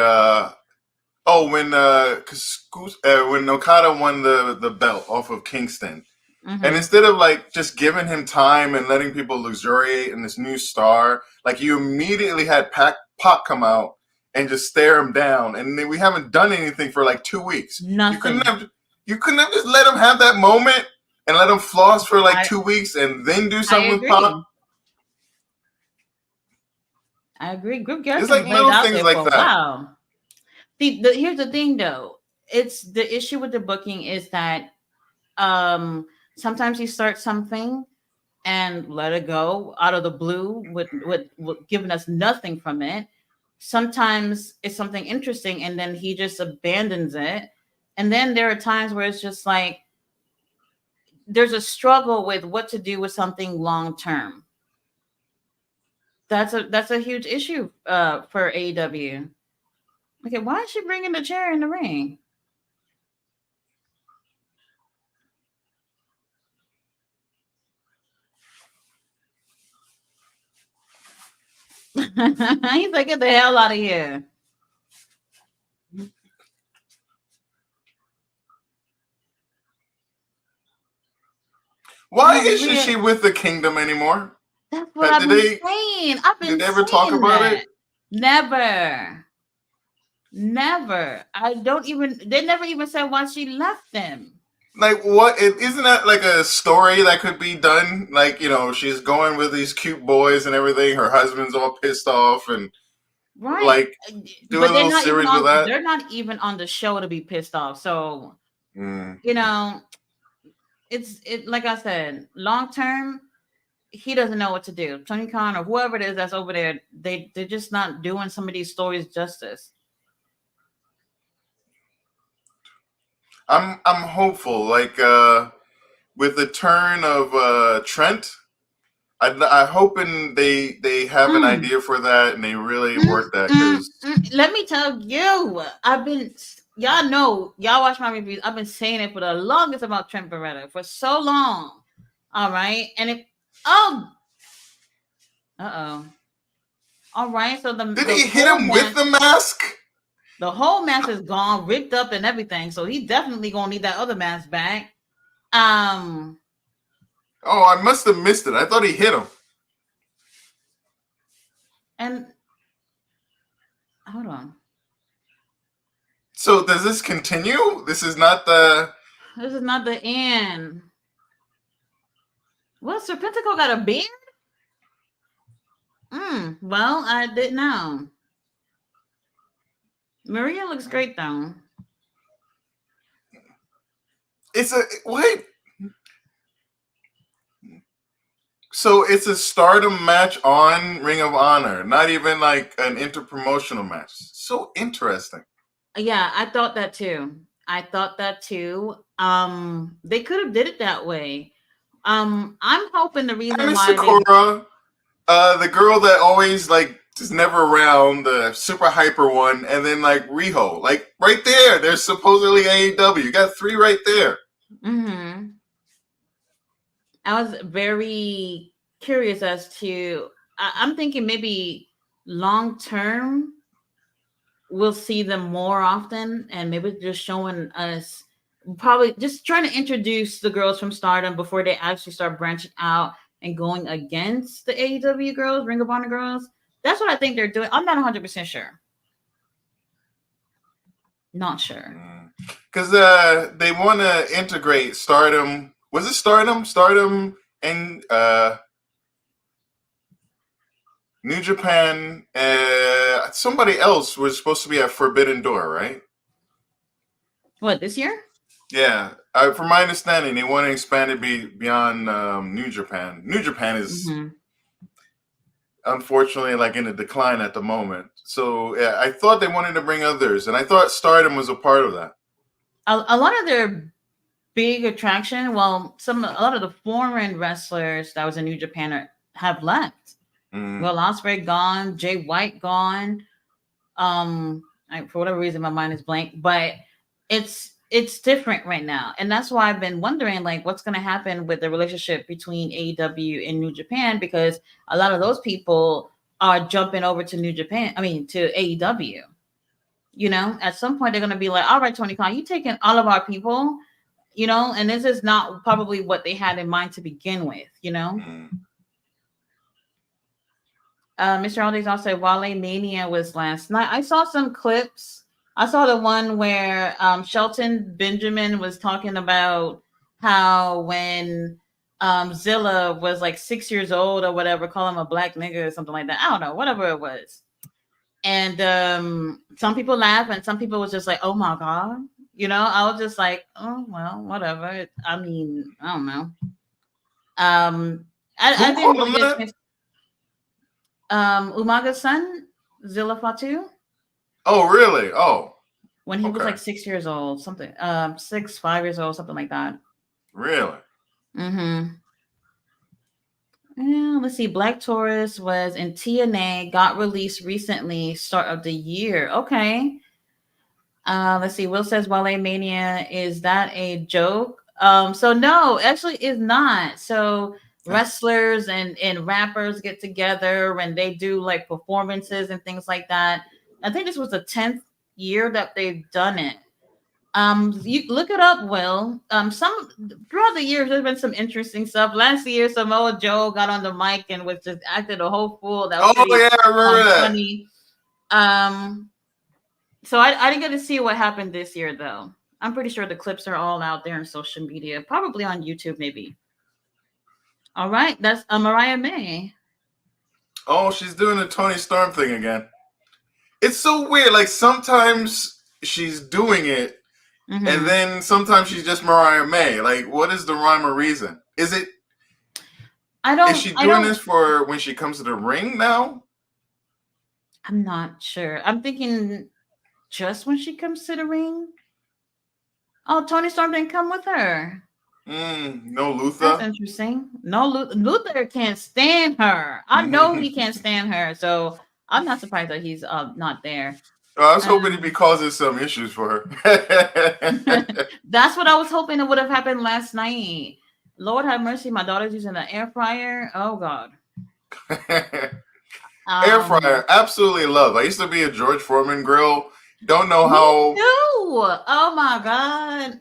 S2: when Okada won the belt off of Kingston. And instead of like just giving him time and letting people luxuriate in this new star, like you immediately had Pac come out and just stare him down, and then we haven't done anything for like 2 weeks.
S1: Nothing.
S2: You couldn't have just let him have that moment and let him floss for like 2 weeks and then do something with Pac.
S1: I agree. Group Garrison
S2: it's like little things like that.
S1: Wow. See, here's the thing, though. It's the issue with the booking is that sometimes you start something and let it go out of the blue with giving us nothing from it. Sometimes it's something interesting and then he just abandons it. And then there are times where it's just like there's a struggle with what to do with something long term. That's a huge issue for AEW. Okay, why is she bringing the chair in the ring? He's like, get the hell out of here.
S2: Why isn't she with the Kingdom anymore?
S1: That's what I've been saying.
S2: Did they ever talk about it?
S1: Never. They never even said why she left them.
S2: Like, what? Isn't that like a story that could be done? Like, she's going with these cute boys and everything. Her husband's all pissed off and like do a little series with that.
S1: They're not even on the show to be pissed off. So, it's like I said, long term, he doesn't know what to do. Tony Khan or whoever it is that's over there, they're just not doing some of these stories justice.
S2: I'm hopeful. Like with the turn of Trent, I'm hoping they have an idea for that and they really work that.
S1: Let me tell you, y'all watch my reviews. I've been saying it for the longest about Trent Beretta for so long. All right, and Oh, uh-oh. All right, so
S2: Did he hit him with the mask?
S1: The whole mask is gone, ripped up and everything. So he definitely gonna need that other mask back.
S2: Oh, I must have missed it. I thought he hit him.
S1: And hold on.
S2: So does this continue? This is not the
S1: end. What, Serpentico got a beard? Well, I didn't know. Maria looks great though.
S2: It's a wait. So it's a Stardom match on Ring of Honor, not even like an interpromotional match. So interesting.
S1: Yeah, I thought that too. They could have did it that way. I'm hoping the reason
S2: Miss
S1: why
S2: Sakura, the girl that always like is never around, the super hyper one, and then like Riho, like right there. There's supposedly AEW. You got 3 right there.
S1: Mm-hmm. I was very curious as to. I'm thinking maybe long term we'll see them more often, and maybe just showing us, probably just trying to introduce the girls from Stardom before they actually start branching out and going against the AEW girls, Ring of Honor girls. That's what I think they're doing. I'm not 100% sure. Not sure.
S2: Because they want to integrate Stardom. Was it Stardom? Stardom and New Japan. Somebody else was supposed to be at Forbidden Door, right?
S1: What, this year?
S2: Yeah. From my understanding, they want to expand it beyond New Japan. New Japan is unfortunately like in a decline at the moment. So yeah, I thought they wanted to bring others, and I thought Stardom was a part of that.
S1: A lot of their big attraction, well, a lot of the foreign wrestlers that was in New Japan have left. Will Ospreay gone, Jay White gone. For whatever reason, my mind is blank, but it's different right now, and that's why I've been wondering, like, what's going to happen with the relationship between AEW and New Japan, because a lot of those people are jumping over to New Japan. I mean, to AEW. You know, at some point they're going to be like, "All right, Tony Khan, you taking all of our people." You know, and this is not probably what they had in mind to begin with. You know. Mr. Aldi's also Wale Mania was last night. I saw some clips. I saw the one where Shelton Benjamin was talking about how when Zilla was like 6 years old or whatever, call him a black nigga or something like that. I don't know, whatever it was. And some people laugh and some people was just like, oh my God. You know, I was just like, oh, well, whatever. I mean, I don't know. I didn't really get a chance. Umaga's son, Zilla Fatu.
S2: Oh, really? Oh.
S1: When he was like 6 years old, something, 5 years old, something like that.
S2: Really?
S1: Mm-hmm. Yeah, let's see. Black Taurus was in TNA, got released recently, start of the year. Okay. Let's see. Will says Wale Mania, is that a joke? So no, actually is not. So wrestlers and rappers get together and they do like performances and things like that. I think this was the 10th year that they've done it. You look it up, Will. Some throughout the years there's been some interesting stuff. Last year, Samoa Joe got on the mic and was just acted a whole fool. That was
S2: I remember that.
S1: Funny. So I didn't get to see what happened this year though. I'm pretty sure the clips are all out there on social media, probably on YouTube, maybe. All right, that's Mariah May.
S2: Oh, she's doing the Tony Storm thing again. It's so weird. Like sometimes she's doing it, and then sometimes she's just Mariah May. Like, what is the rhyme or reason? Is it? Is she doing this for when she comes to the ring now?
S1: I'm not sure. I'm thinking just when she comes to the ring. Oh, Tony Storm didn't come with her.
S2: No Luther.
S1: That's interesting. No, Luther can't stand her. I know he can't stand her, so I'm not surprised that he's not there.
S2: I was hoping he'd be causing some issues for her.
S1: That's what I was hoping it would have happened last night. Lord have mercy, my daughter's using the air fryer. Oh God.
S2: Air fryer, absolutely love. I used to be a George Foreman grill. Don't know
S1: Me
S2: how.
S1: too. Oh my God.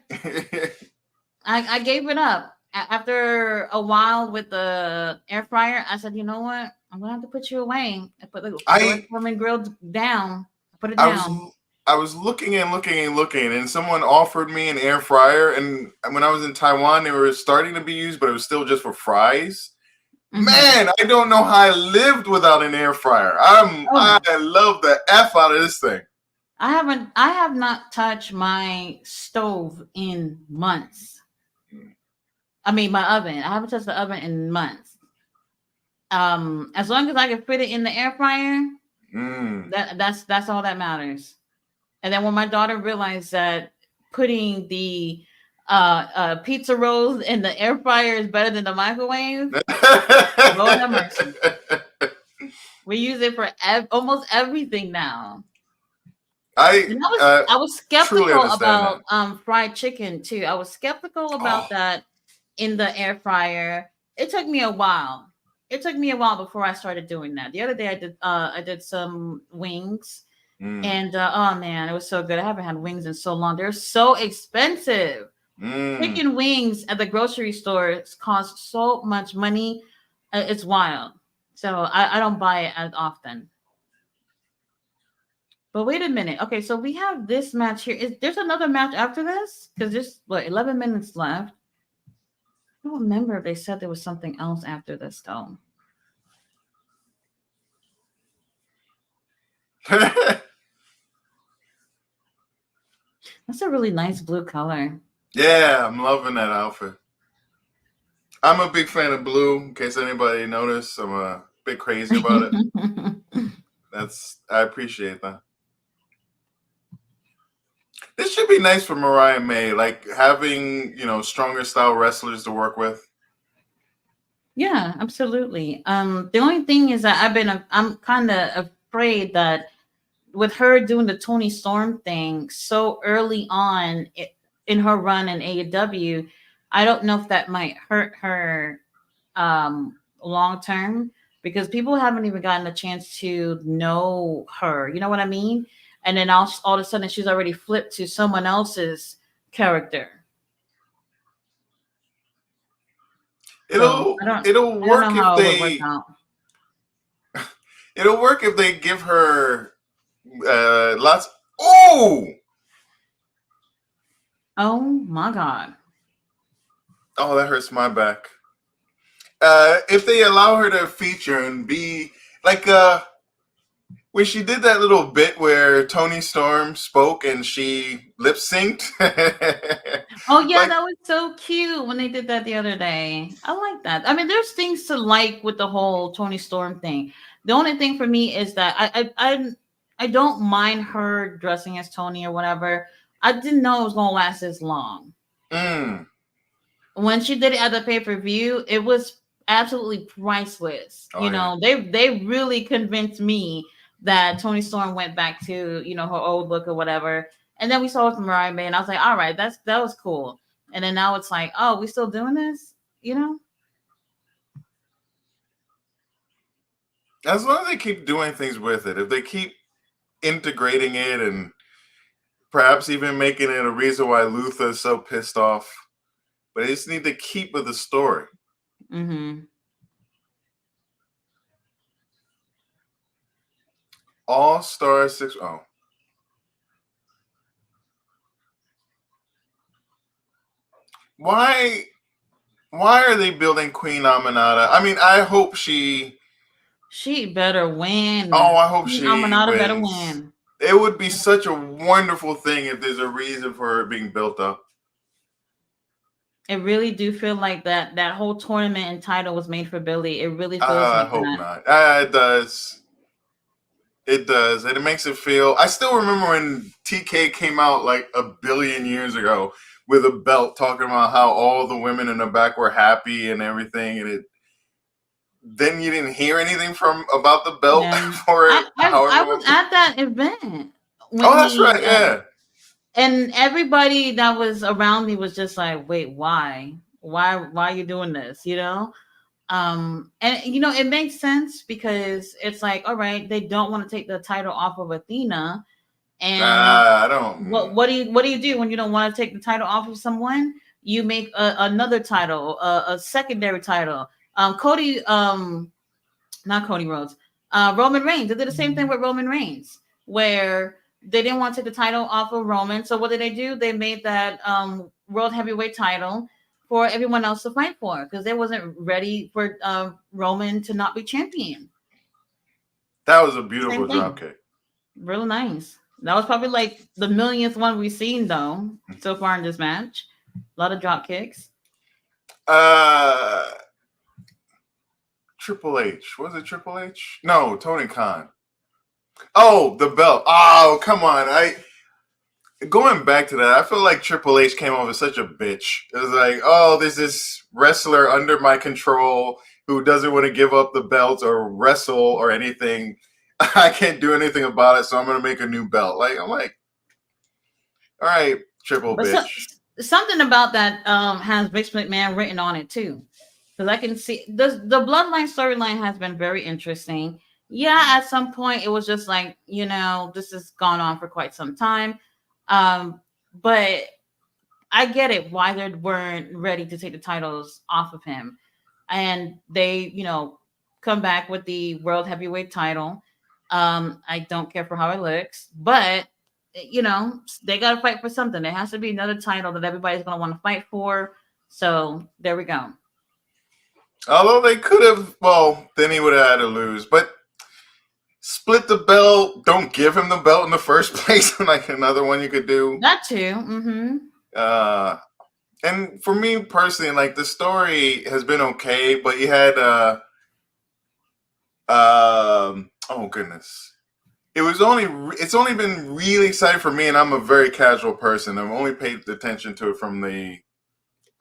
S1: I gave it up after a while with the air fryer. I said, you know what? I'm gonna have to put you away. I put the George
S2: I
S1: Foreman grill down. I put it
S2: I was
S1: down.
S2: I was looking and looking and looking, and someone offered me an air fryer. And when I was in Taiwan, they were starting to be used, but it was still just for fries.
S1: Mm-hmm.
S2: Man, I don't know how I lived without an air fryer.
S1: Oh
S2: I
S1: no.
S2: love the F out of this thing.
S1: I have not touched my stove in months. I mean my oven. I haven't touched the oven in months. As long as I can fit it in the air fryer,
S2: Mm.
S1: that's all that matters. And then when my daughter realized that putting the pizza rolls in the air fryer is better than the microwave, Lord have mercy. We use it for almost everything now.
S2: I
S1: And I was
S2: truly
S1: skeptical
S2: understand
S1: about
S2: that.
S1: fried chicken too. I was skeptical
S2: Oh,
S1: about that in the air fryer. It took me a while. It took me a while before I started doing that. The other day I did some wings.
S2: mm,
S1: And oh man, it was so good. I haven't had wings in so long. They're so expensive.
S2: mm.
S1: Chicken wings at the grocery stores cost so much money. It's wild. So I don't buy it as often. But wait a minute. Okay, so we have this match here. There's another match after this? Because there's what 11 minutes left. I don't remember if they said there was something else after this though. That's a really nice blue color.
S2: Yeah, I'm loving that outfit. I'm a big fan of blue. In case anybody noticed, I'm a bit crazy about it. I appreciate that. This should be nice for Mariah May, like having stronger style wrestlers to work with.
S1: Yeah, absolutely. The only thing is that I'm kind of afraid that with her doing the Tony Storm thing so early on in her run in AEW, I don't know if that might hurt her long term because people haven't even gotten a chance to know her. You know what I mean? And then all of a sudden she's already flipped to someone else's character. So
S2: It'll
S1: I don't know
S2: work if
S1: how it would work
S2: they
S1: out.
S2: it'll work if they give her lots. Oh,
S1: Oh my god.
S2: oh, that hurts my back. If they allow her to feature and be like when she did that little bit where Tony Storm spoke and she lip synced,
S1: Oh yeah,
S2: like
S1: that was so cute when they did that the other day. I like that. I mean, there's things to like with the whole Tony Storm thing. The only thing for me is that I don't mind her dressing as Tony or whatever. I didn't know it was gonna last this long.
S2: mm,
S1: When she did it at the pay-per-view, it was absolutely priceless.
S2: oh yeah.
S1: They really convinced me that Tony Storm went back to, her old look or whatever. And then we saw it from Mariah May, and I was like, all right, that was cool. And then now it's like, oh, we still doing this? You know?
S2: As long as they keep doing things with it, if they keep integrating it and perhaps even making it a reason why Luther is so pissed off, but they just need to keep with the story.
S1: Mm-hmm.
S2: All Star 6. Oh. Why are they building Queen Aminata? I mean, I hope she
S1: She better
S2: oh,
S1: win.
S2: I hope
S1: Queen
S2: she
S1: Amanada better
S2: wins.
S1: win.
S2: It would be such a wonderful thing if there's a reason for her being built up.
S1: It really do feel like that whole tournament and title was made for Billy. It really feels
S2: I
S1: like
S2: hope
S1: that.
S2: not. It does. It does. And it makes it feel. I still remember when TK came out like a billion years ago with a belt talking about how all the women in the back were happy and everything. And then you didn't hear anything from about the belt
S1: Yeah.
S2: for
S1: I, I
S2: however
S1: I
S2: long.
S1: was at that event when
S2: Oh, that's
S1: he
S2: right. Yeah.
S1: and everybody that was around me was just like, wait, why? Why are you doing this? And it makes sense because it's like, all right, they don't want to take the title off of Athena. And
S2: I don't.
S1: what do you do when you don't want to take the title off of someone? You make another title, a secondary title. Cody, not Cody Rhodes, Roman Reigns. They did the same thing with Roman Reigns, where they didn't want to take the title off of Roman. So what did they do? They made that world heavyweight title for everyone else to fight for because they wasn't ready for Roman to not be champion.
S2: That was a
S1: Same
S2: beautiful
S1: thing.
S2: dropkick.
S1: Really nice. That was probably like the millionth one we've seen though so far in this match. A lot of drop kicks.
S2: Triple H. Was it Triple H? No, Tony Khan. Oh, the belt. Oh, come on. Going back to that, I feel like Triple H came off as such a bitch. It was like, oh, there's this wrestler under my control who doesn't want to give up the belt or wrestle or anything. I can't do anything about it, so I'm going to make a new belt. I'm like, all right, triple
S1: But
S2: bitch.
S1: something about that has Vince McMahon written on it too. Because I can see the bloodline storyline has been very interesting. Yeah, at some point it was just like, this has gone on for quite some time. But I get it why they weren't ready to take the titles off of him. And they, come back with the world heavyweight title. I don't care for how it looks, but they got to fight for something. There has to be another title that everybody's going to want to fight for. So there we go.
S2: Although they could have, well, then he would have had to lose. But split the belt. Don't give him the belt in the first place. Like another one you could do.
S1: That too. Mm-hmm.
S2: And for me personally, like the story has been okay, but you had oh goodness. It's only been really exciting for me, and I'm a very casual person. I've only paid attention to it from the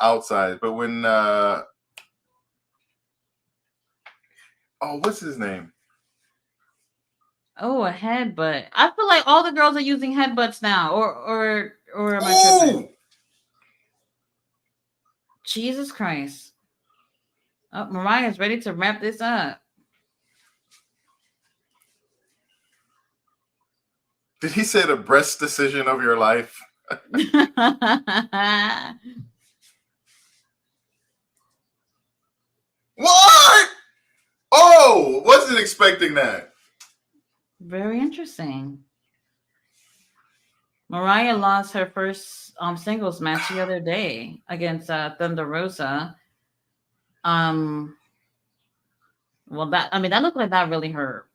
S2: outside. But when what's his name?
S1: Oh, a headbutt. I feel like all the girls are using headbutts now, or am I tripping? Jesus Christ! Oh, Mariah's ready to wrap this up.
S2: Did he say the breast decision of your life? What? Oh, wasn't expecting that.
S1: Very interesting. Mariah lost her first singles match the other day against Thunder Rosa. Well, that looked like that really hurt.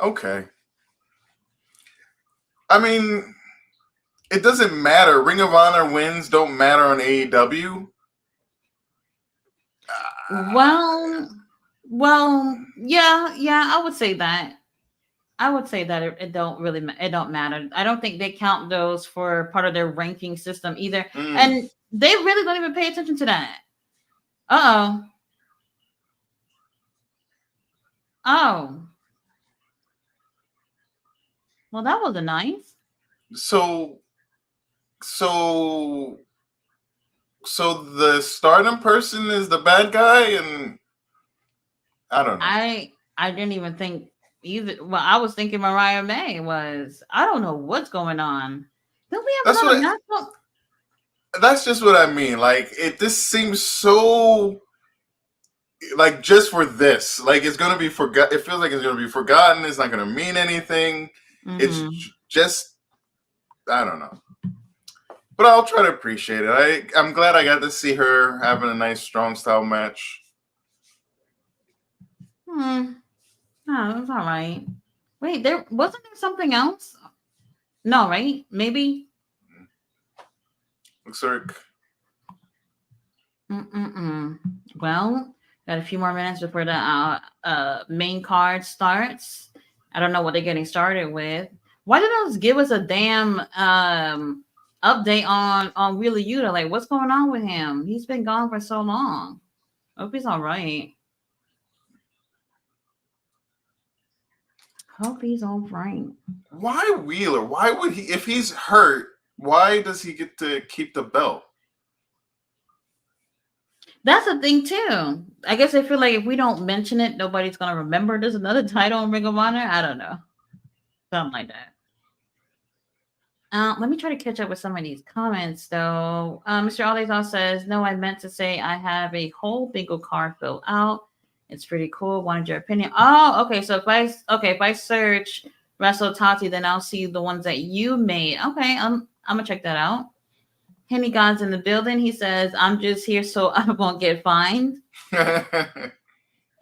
S2: Okay. I mean, it doesn't matter. Ring of Honor wins don't matter on AEW.
S1: Well, yeah, I would say that. I would say that it don't matter. I don't think they count those for part of their ranking system either. And they really don't even pay attention to that. Oh. Well, that was nice.
S2: So the Stardom person is the bad guy, and I don't know.
S1: I didn't even think either. Well, I was thinking Mariah May was. I don't know what's going on. Don't we have another national?
S2: That's just what I mean. Like this seems so. Like just for this, like it's gonna be forgot. It feels like it's gonna be forgotten. It's not gonna mean anything. Mm-hmm. It's just, I don't know. But I'll try to appreciate it. I'm glad I got to see her having a nice strong style match.
S1: Oh, that's all right. Wait, wasn't there something else? No, right? Maybe.
S2: Looks like.
S1: Well, got a few more minutes before the main card starts. I don't know what they're getting started with. Why did they give us a damn update on Wheeler Yuta? Like, what's going on with him? He's been gone for so long. Hope he's all right. Hope he's all right.
S2: Why Wheeler? Why would he? If he's hurt, why does he get to keep the belt?
S1: That's the thing too. I guess I feel like if we don't mention it, nobody's gonna remember there's another title in Ring of Honor. I don't know, something like that. Let me try to catch up with some of these comments though. Mr. Alezal says, "No, I meant to say I have a whole bingo card filled out. It's pretty cool. Wanted your opinion." Oh, okay. So if I search Wrestle Tati, then I'll see the ones that you made. Okay, I'm gonna check that out. Henny God's in the building. He says, "I'm just here so I won't get fined."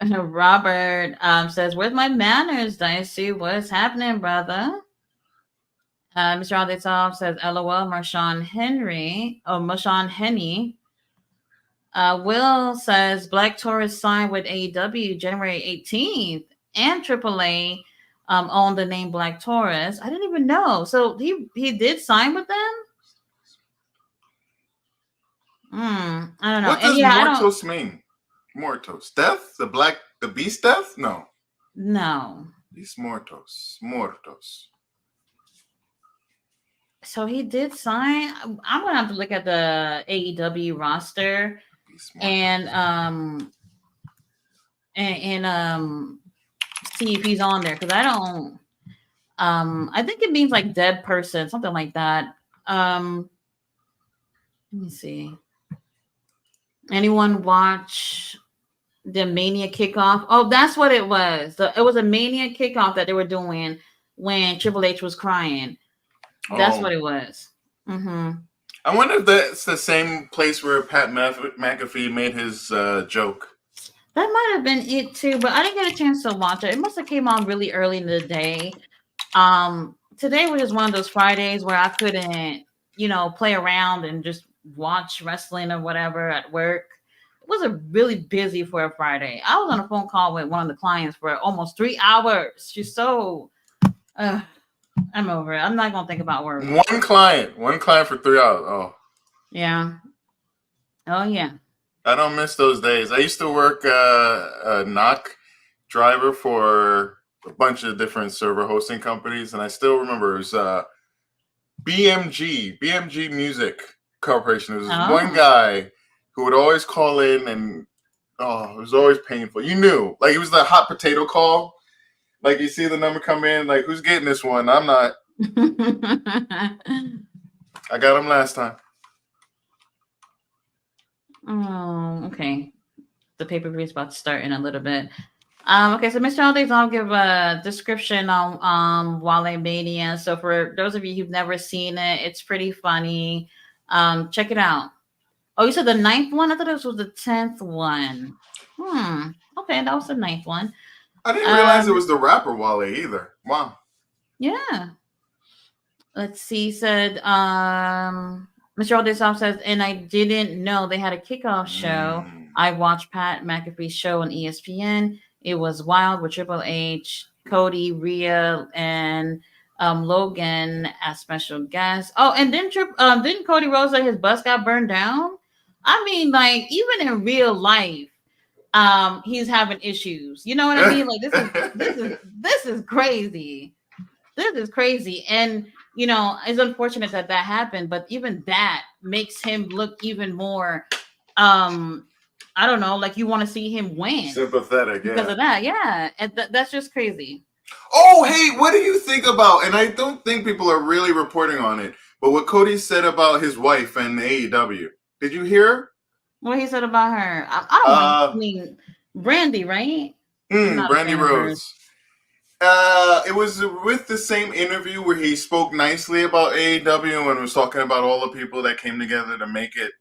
S1: Robert says, "Where's my manners, Dicey? What's happening, brother?" Mr. Alditov says, "LOL, Marshawn Henry." Oh, Marshawn Henny. Will says, "Black Taurus signed with AEW January 18th, and AAA owned the name Black Taurus." I didn't even know. So he did sign with them? I don't know.
S2: What does Mortos mean? Mortos. Death? The beast death? No.
S1: Beast
S2: Mortos.
S1: So he did sign. I'm gonna have to look at the AEW roster and see if he's on there, because I don't. I think it means like dead person, something like that. Let me see. Anyone watch the Mania kickoff? Oh, that's what it was. It was a Mania kickoff that they were doing when Triple H was crying. That's what it was. Mm-hmm.
S2: I wonder if that's the same place where Pat McAfee made his joke.
S1: That might have been it too, but I didn't get a chance to watch it. It must have came on really early in the day. Today was just one of those Fridays where I couldn't, play around and just watch wrestling or whatever at work. It was a really busy for a Friday. I was on a phone call with one of the clients for almost 3 hours. She's so I'm over it. I'm not gonna think about work.
S2: One client for 3 hours. Oh,
S1: yeah. Oh yeah.
S2: I don't miss those days. I used to work a knock driver for a bunch of different server hosting companies, and I still remember it was BMG Music Corporation. There was one guy who would always call in, and it was always painful. You knew, like, it was the hot potato call. Like, you see the number come in, like, who's getting this one? I'm not. I got him last time.
S1: Oh, okay. The pay-per-view is about to start in a little bit. Okay, so Mr. Aldays, I'll give a description on Wale Mania. So for those of you who've never seen it, it's pretty funny. Check it out. Oh, you said the 9th one? I thought this was the 10th one. Okay, that was the 9th one.
S2: I didn't realize it was the rapper Wale either. Wow.
S1: Yeah. Let's see. He said, Mr. Aldesoff says, "And I didn't know they had a kickoff show. I watched Pat McAfee's show on ESPN. It was wild with Triple H, Cody, Rhea, and Logan as special guests. Oh, and didn't Cody Rhodes say his bus got burned down? I mean, like, even in real life, he's having issues. You know what I mean? Like, this is crazy. This is crazy. And it's unfortunate that happened, but even that makes him look even more I don't know, like you want to see him win.
S2: Sympathetic,
S1: because of that. Yeah. And that's just crazy.
S2: Oh, hey, what do you think about, and I don't think people are really reporting on it, but what Cody said about his wife and AEW. Did you hear?
S1: What he said about her? I don't know. I mean, Brandy, right?
S2: Brandy Rose. It was with the same interview where he spoke nicely about AEW and was talking about all the people that came together to make it,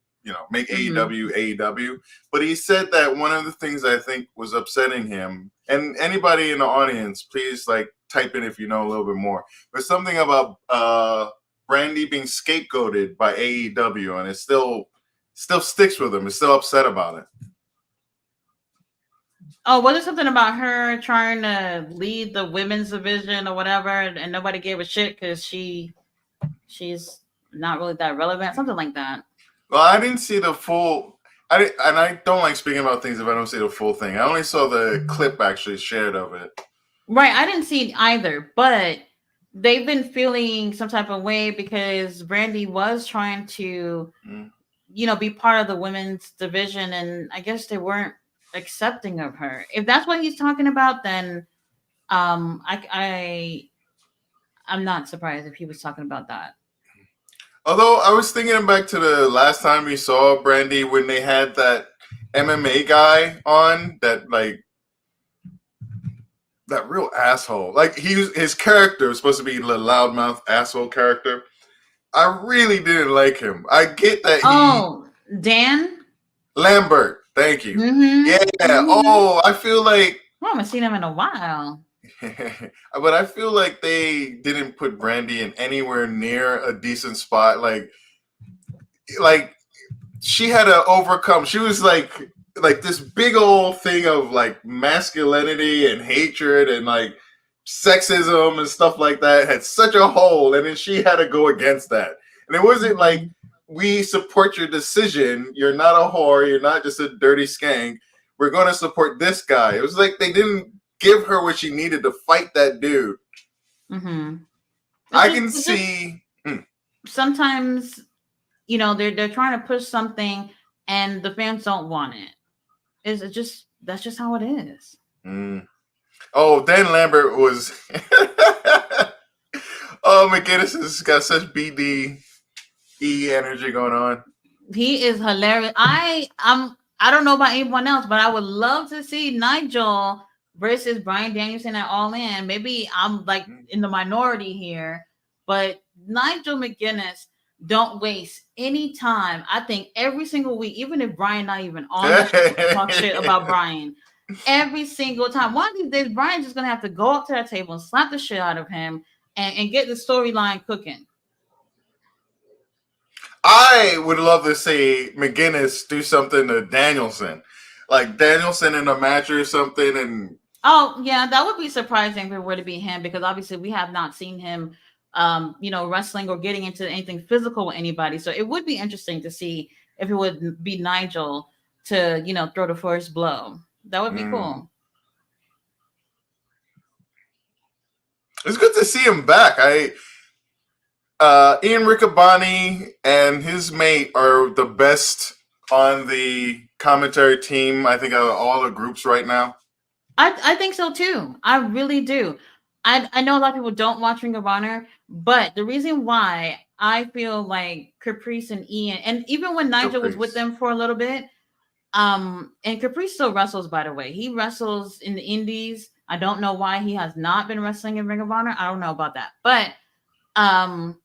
S2: make AEW. But he said that one of the things I think was upsetting him, and anybody in the audience, please type in if you know a little bit more, but something about Brandy being scapegoated by AEW, and it still sticks with him. He's still upset about it.
S1: Oh, was it something about her trying to lead the women's division or whatever, and nobody gave a shit because she's not really that relevant? Something like that.
S2: Well, I didn't see the full. I don't like speaking about things if I don't see the full thing. I only saw the clip actually shared of it.
S1: Right. I didn't see it either, but they've been feeling some type of way because Brandy was trying to,
S2: Mm.
S1: be part of the women's division, and I guess they weren't accepting of her. If that's what he's talking about, then I'm not surprised if he was talking about that.
S2: Although I was thinking back to the last time we saw Brandy when they had that MMA guy on that real asshole. Like his character was supposed to be the loudmouth asshole character. I really didn't like him. I get that
S1: Oh, Dan.
S2: Lambert. Thank you.
S1: Mm-hmm.
S2: Yeah.
S1: Mm-hmm.
S2: Oh, I feel like
S1: Well, I haven't seen him in a while.
S2: but I feel like they didn't put Brandy in anywhere near a decent spot. Like she had to overcome. She was like this big old thing of like masculinity and hatred and like sexism and stuff like that had such a hole, and then she had to go against that. And it wasn't like
S1: Mhm.
S2: we support your decision. You're not a whore. You're not just a dirty skank. We're going to support this guy. It was like they didn't give her what she needed to fight that dude.
S1: Mhm.
S2: I can
S1: It's just
S2: see.
S1: sometimes they're trying to push something and the fans don't want it. It's just that's just how it is.
S2: Mm. Oh, Dan Lambert was. Oh, McGinnis has got such BDE energy going on.
S1: He is hilarious. I don't know about anyone else, but I would love to see Nigel versus Brian Danielson at All In. Maybe I'm like in the minority here, but Nigel McGuinness don't waste any time. I think every single week, even if Brian not even on the show to talk shit about Brian, every single time. One of these days, Brian's just gonna have to go up to that table and slap the shit out of him and get the storyline cooking.
S2: I would love to see McGinnis do something to Danielson, like Danielson in a match or something, and
S1: Oh, yeah, that would be surprising if it were to be him because obviously we have not seen him wrestling or getting into anything physical with anybody. So it would be interesting to see if it would be Nigel to, throw the first blow. That would be
S2: mm,
S1: cool.
S2: it's good to see him back. Ian Riccaboni and his mate are the best on the commentary team. I think out of all the groups right now.
S1: I think so too. I really do. I know a lot of people don't watch Ring of Honor, but the reason why I feel like Caprice and Ian, and even when Nigel was with
S2: Caprice.
S1: them for a little bit, and Caprice still wrestles, by the way. He wrestles in the indies. I don't know why he has not been wrestling in Ring of Honor. I don't know about that. But um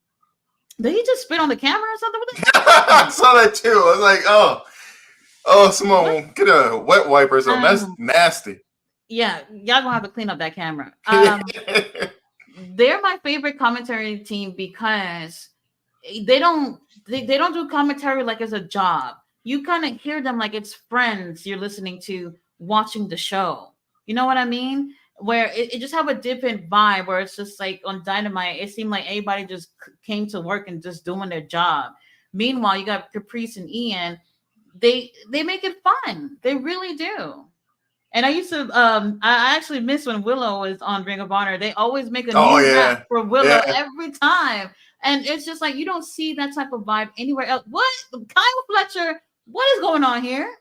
S1: did he just spit on the camera or something? What the fuck
S2: I
S1: happened?
S2: saw that too. I was like, oh,
S1: What?
S2: someone get a wet wipe or something. That's
S1: Um
S2: nasty.
S1: yeah, y'all gonna have to clean up that camera. They're my favorite commentary team because they don't they don't do commentary like it's a job. You kind of hear them like it's friends you're listening to watching the show. You know what I mean? Where it just have a different vibe where it's just like on Dynamite, it seemed like everybody just came to work and just doing their job. Meanwhile, you got Caprice and Ian. They make it fun. They really do. And I used to I actually miss when Willow was on Ring of Honor. They always make a
S2: Oh
S1: new rap
S2: yeah,
S1: for Willow
S2: yeah.
S1: every time. And it's just like you don't see that type of vibe anywhere else. What Kyle Fletcher, what is going on here?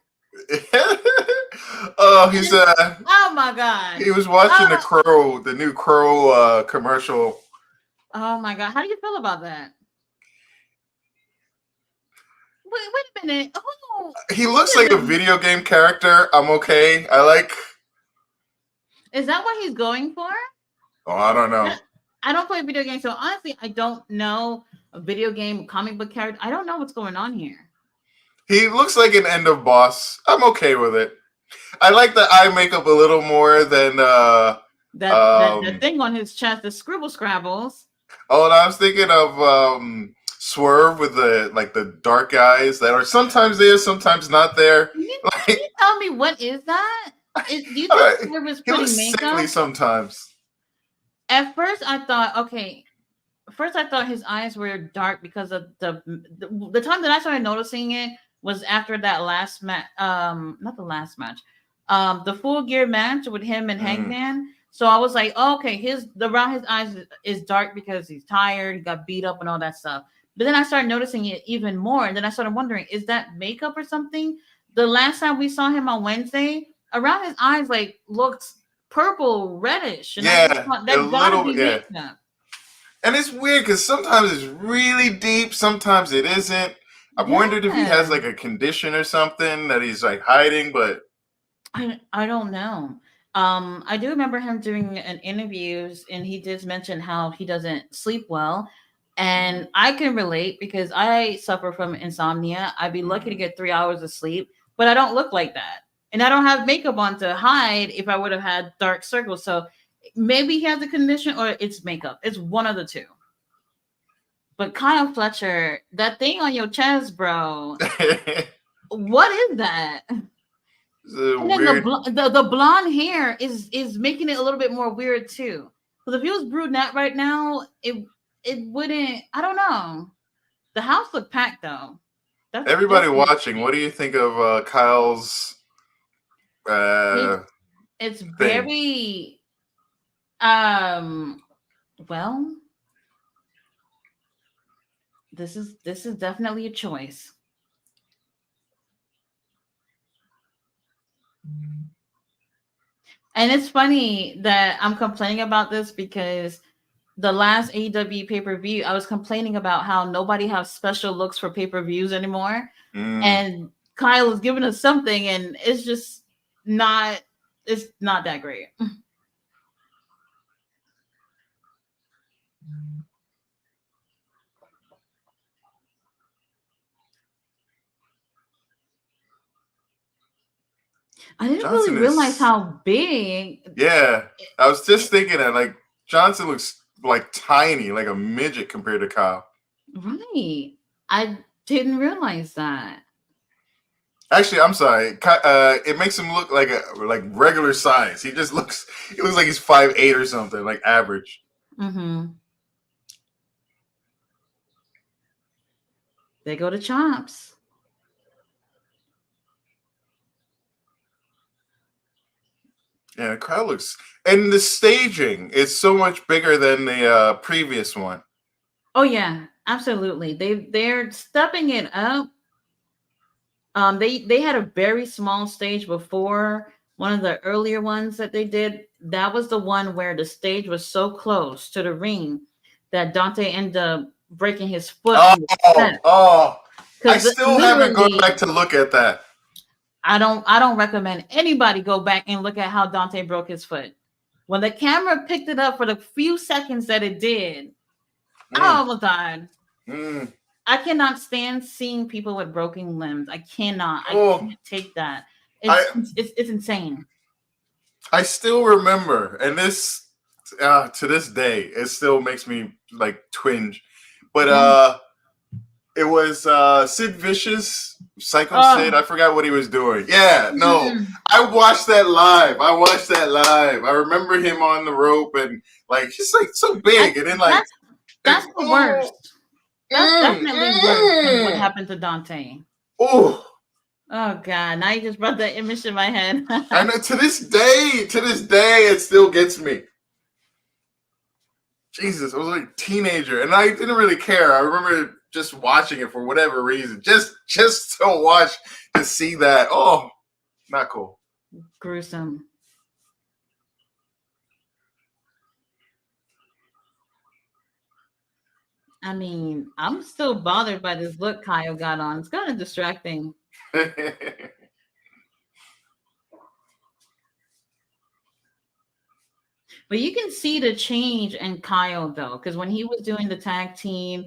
S2: Oh,
S1: And
S2: he's
S1: then, oh my god.
S2: he was watching
S1: Oh,
S2: the new Crow commercial.
S1: oh my god. How do you feel about that? Wait a minute. Oh,
S2: He
S1: who
S2: looks
S1: is
S2: like a
S1: it?
S2: video game character. I'm okay. I like.
S1: Is that what he's going for?
S2: Oh, I don't
S1: I
S2: know.
S1: I don't play video games, so honestly, I don't know a video game comic book character. I don't know what's going on here.
S2: He looks like an end of boss. I'm okay with it. I like the eye makeup a little more than
S1: That thing on his chest, the scribble scrabbles.
S2: oh, and I was thinking of Swerve with the like the dark eyes that are sometimes there, sometimes not there.
S1: Can you
S2: Like
S1: tell me what is that? Do you think
S2: uh,
S1: Swerve is
S2: he looks
S1: putting
S2: sickly
S1: makeup?
S2: sometimes.
S1: At first, I thought, okay. First, I thought his eyes were dark because of the time that I started noticing it was after that last match. Not the last match. The Full Gear match with him and
S2: Mm.
S1: Hangman. So I was like, oh, okay, around his eyes is dark because he's tired, he got beat up and all that stuff. But then I started noticing it even more, and then I started wondering, is that makeup or something? The last time we saw him on Wednesday, around his eyes like looked purple, reddish, and I just
S2: Yeah,
S1: thought
S2: a
S1: that gotta
S2: little.
S1: be
S2: Yeah,
S1: makeup.
S2: and it's weird because sometimes it's really deep, sometimes it isn't. I've wondered if he has
S1: Yeah.
S2: like a condition or something that he's like hiding, but
S1: I don't know. I do remember him doing an interviews, and he did mention how he doesn't sleep well, and I can relate because I suffer from insomnia. I'd be lucky to get 3 hours of sleep, but I don't look like that, and I don't have makeup on to hide if I would have had dark circles. So maybe he has a condition, or it's makeup. It's one of the two. But Kyle Fletcher, that thing on your chest, bro,
S2: it's
S1: what is that?
S2: a
S1: And then the,
S2: weird.
S1: the blonde hair is making it a little bit more weird too. Because if he was brunette right now, it wouldn't. I don't know. The house looked packed though. That's
S2: Everybody
S1: definitely
S2: watching, what do you think of Kyle's
S1: it.
S2: uh,
S1: It's
S2: thing?
S1: very um. Well, this is definitely a choice. And it's funny that I'm complaining about this because the last AEW pay per view, I was complaining about how nobody has special looks for pay per views anymore,
S2: Mm.
S1: and Kyle is giving us something, and it's just not. It's not that great. I didn't really
S2: Johnson
S1: realize
S2: is,
S1: how big.
S2: yeah. I was just thinking that like Johnson looks like tiny, like a midget compared to Kyle.
S1: Right, I didn't realize that.
S2: Actually, I'm sorry. It makes him look like a like regular size. He looks like he's 5'8" or something, like average.
S1: Mm-hmm. They go to chops.
S2: Yeah, the crowd looks, and the staging is so much bigger than the previous one.
S1: Oh yeah, absolutely. They're stepping it up. They had a very small stage before. One of the earlier ones that they did, that was the one where the stage was so close to the ring that Dante ended up breaking his foot on the
S2: Oh,
S1: step.
S2: oh! I
S1: Because
S2: still haven't gone
S1: literally,
S2: back to look at that.
S1: I don't recommend anybody go back and look at how Dante broke his foot. When the camera picked it up for the few seconds that it did, I
S2: Mm,
S1: almost died.
S2: mm.
S1: I cannot stand seeing people with broken limbs. I cannot. I
S2: Oh,
S1: can't take that.
S2: I
S1: It's insane.
S2: I still remember, and this to this day, it still makes me like twinge. But
S1: Yeah.
S2: it was Sid Vicious, Psycho Sid.
S1: Oh.
S2: I forgot what he was doing. Yeah, no,
S1: Mm,
S2: I watched that live. I watched that live. I remember him on the rope and like he's like so
S1: I,
S2: big, and then like,
S1: that's the
S2: oh,
S1: worst. That's definitely worse than what happened to Dante.
S2: oh.
S1: Oh God! Now you just brought that image in my head.
S2: I know to this day, it still gets me. Jesus, I was like a teenager, and I didn't really care. I remember just watching it for whatever reason, just to watch to see that. Oh, not cool.
S1: Gruesome. I mean, I'm still bothered by this look Kyle got on. It's kind of distracting. But you can see the change in Kyle though, because when he was doing the tag team,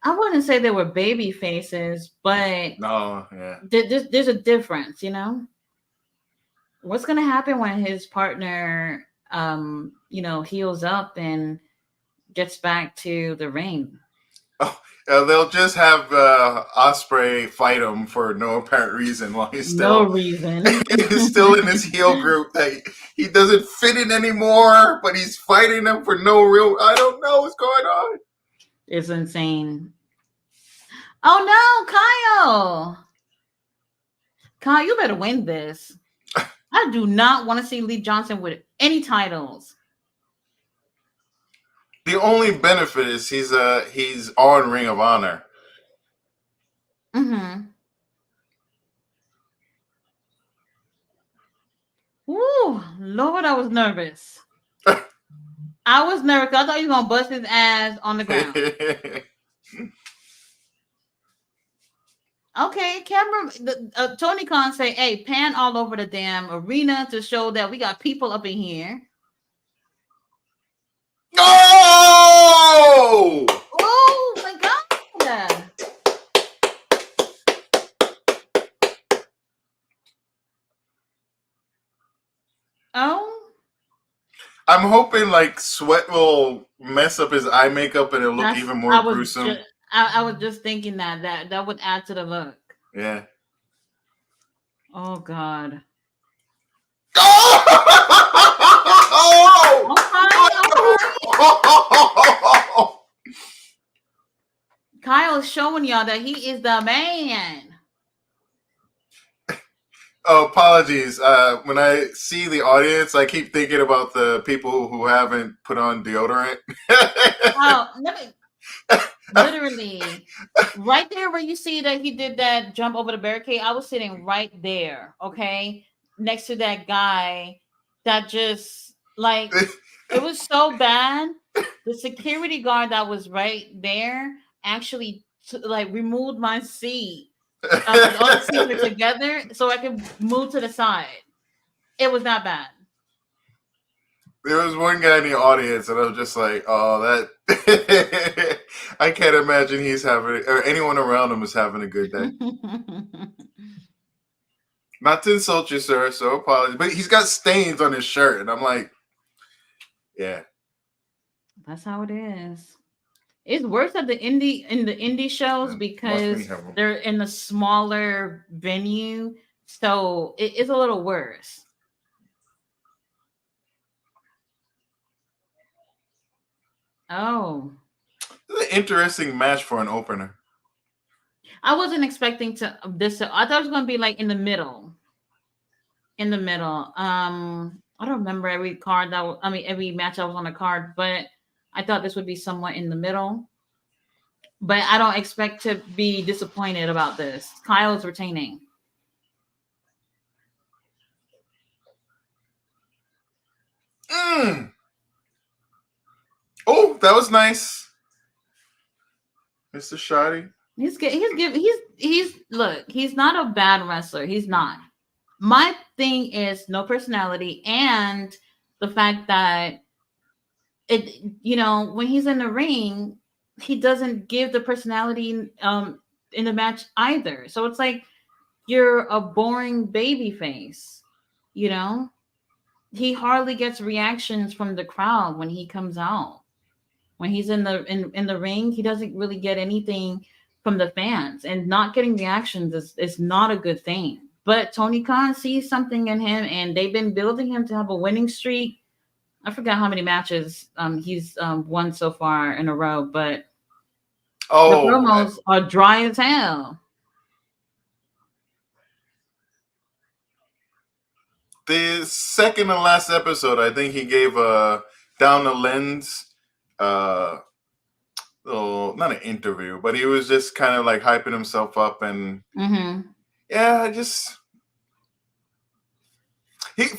S1: I wouldn't say they were baby faces, but
S2: No, yeah.
S1: there's a difference, you know. What's gonna happen when his partner, heals up and gets back to the ring?
S2: Oh, they'll just have Osprey fight him for no apparent reason while
S1: No reason.
S2: he's still in his heel group that he doesn't fit in anymore, but he's fighting them for no real. I don't know what's going on.
S1: It's insane. Oh no, Kyle! Kyle, you better win this. I do not want to see Lee Johnson with any titles.
S2: The only benefit is he's on Ring of Honor.
S1: Mm-hmm. Woo, Lord, I was nervous. I was nervous. I thought he was gonna bust his ass on the ground. Okay, camera. Tony Khan say, "Hey, pan all over the damn arena to show that we got people up in here."
S2: Oh!
S1: Oh my God! Oh,
S2: I'm hoping like sweat will mess up his eye makeup and it'll look even more gruesome.
S1: I was just thinking that would add to the look.
S2: Yeah.
S1: Oh God.
S2: Oh!
S1: Kyle's showing y'all that he is the man.
S2: Oh, apologies. When I see the audience, I keep thinking about the people who haven't put on deodorant.
S1: Oh, literally, right there where you see that he did that jump over the barricade, I was sitting right there, okay, next to that guy that just like it was so bad. The security guard that was right there actually like removed my seat. All the seats were together so I could move to the side. It was not bad.
S2: There was one guy in the audience, and I was just like, "Oh, that." I can't imagine he's having, or anyone around him is having a good day. Not to insult you, sir. So apologies, but he's got stains on his shirt, and I'm like, "Yeah."
S1: That's how it is. It's worse at the indie shows because they're in a smaller venue, so it's a little worse. Oh,
S2: It's an interesting match for an opener.
S1: I wasn't expecting this. I thought it was going to be like in the middle. In the middle. I don't remember every card every match that was on the card, but I thought this would be somewhat in the middle. But I don't expect to be disappointed about this. Kyle's retaining.
S2: Oh, that was nice, Mr. Shoddy.
S1: Look, he's not a bad wrestler. He's not. My thing is no personality and the fact that when he's in the ring, he doesn't give the personality in the match either. So it's like you're a boring baby face, He hardly gets reactions from the crowd when he comes out. When he's in the ring, he doesn't really get anything from the fans, and not getting reactions is not a good thing. But Tony Khan sees something in him, and they've been building him to have a winning streak. I forgot how many matches he's won so far in a row, but the promos are dry as hell.
S2: The second and last episode, I think he gave Down the Lens not an interview, but he was just kind of like hyping himself up, and yeah,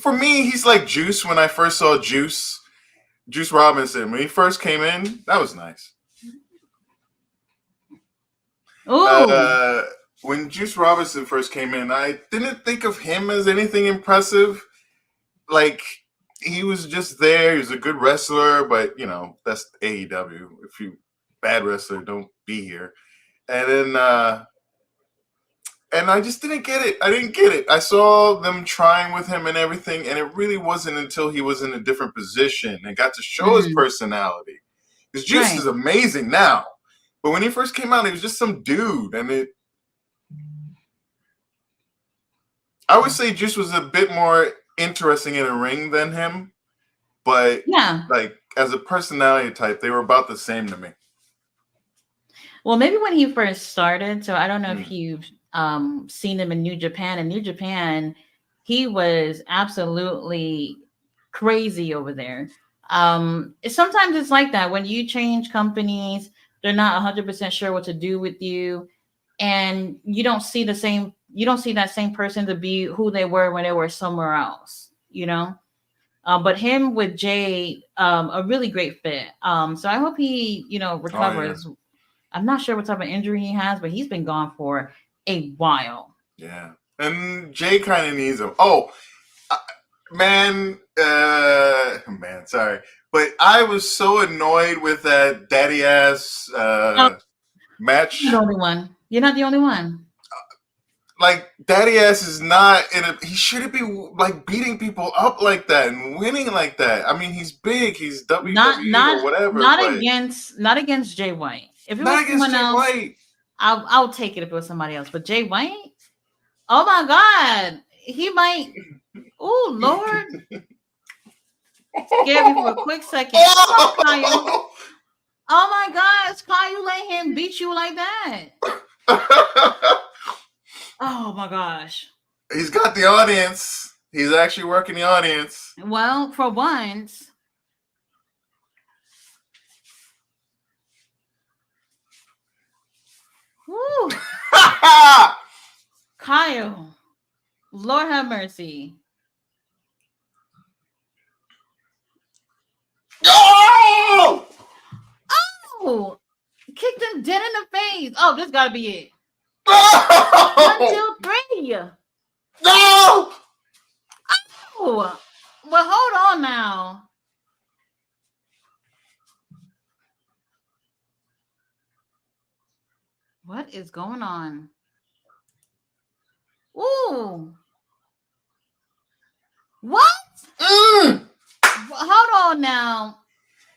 S2: for me, he's like Juice. When I first saw Juice Robinson, when he first came in, that was nice. When Juice Robinson first came in, I didn't think of him as anything impressive. Like, he was just there. He was a good wrestler, but that's AEW. If you bad wrestler, don't be here. And then and I just didn't get it. I didn't get it. I saw them trying with him and everything, and it really wasn't until he was in a different position and got to show his personality. Because Juice is amazing now. But when he first came out, he was just some dude, and I would say Juice was a bit more interesting in a ring than him, but like as a personality type, they were about the same to me.
S1: Well, maybe when he first started, so I don't know if you've seen him in New Japan. In New Japan, he was absolutely crazy over there. Sometimes it's like that when you change companies, they're not 100% sure what to do with you, and you don't see that same person to be who they were when they were somewhere else, you know. But him with Jay, a really great fit. So I hope he,
S2: Oh yeah,
S1: recovers. I'm not sure what type of injury he has, but he's been gone for a while.
S2: yeah. And Jay kind of needs him. Oh, man, man, sorry, but I was so annoyed with that daddy ass
S1: Oh, you're the
S2: match.
S1: only one. You're not the only one.
S2: Like daddy ass is not in a. He shouldn't be like beating people up like that and winning like that. I mean, he's big. He's
S1: Not
S2: WWE or
S1: not
S2: whatever,
S1: not
S2: but
S1: against Jay White. If it was
S2: not against
S1: someone
S2: Jay
S1: else,
S2: White.
S1: I'll take it if it was somebody else. But Jay White, oh my God, he might. Oh Lord, scared me for a quick second. Come on, Kyle. Oh my gosh, Kyle, you let him beat you like that. Oh my gosh.
S2: He's got the audience. He's actually working the audience.
S1: Well, for once. Woo. Kyle. Lord have mercy.
S2: No!
S1: Oh, kicked him dead in the face. Oh, this gotta be it.
S2: No!
S1: 1, 2, 3.
S2: No!
S1: Oh, well, hold on now. What is going on? Ooh. What? Hold on now.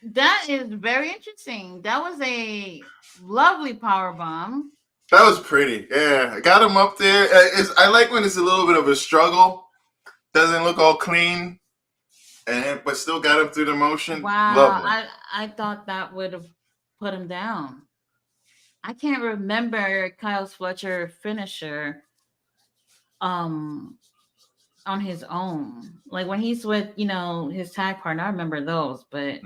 S1: That is very interesting. That was a lovely power bomb.
S2: That was pretty. Yeah, I got him up there. I like when it's a little bit of a struggle. Doesn't look all clean, but still got him through the motion.
S1: Wow,
S2: Lovely.
S1: I thought that would have put him down. I can't remember Kyle Fletcher finisher um on his own. Like when he's with, his tag partner, I remember those, but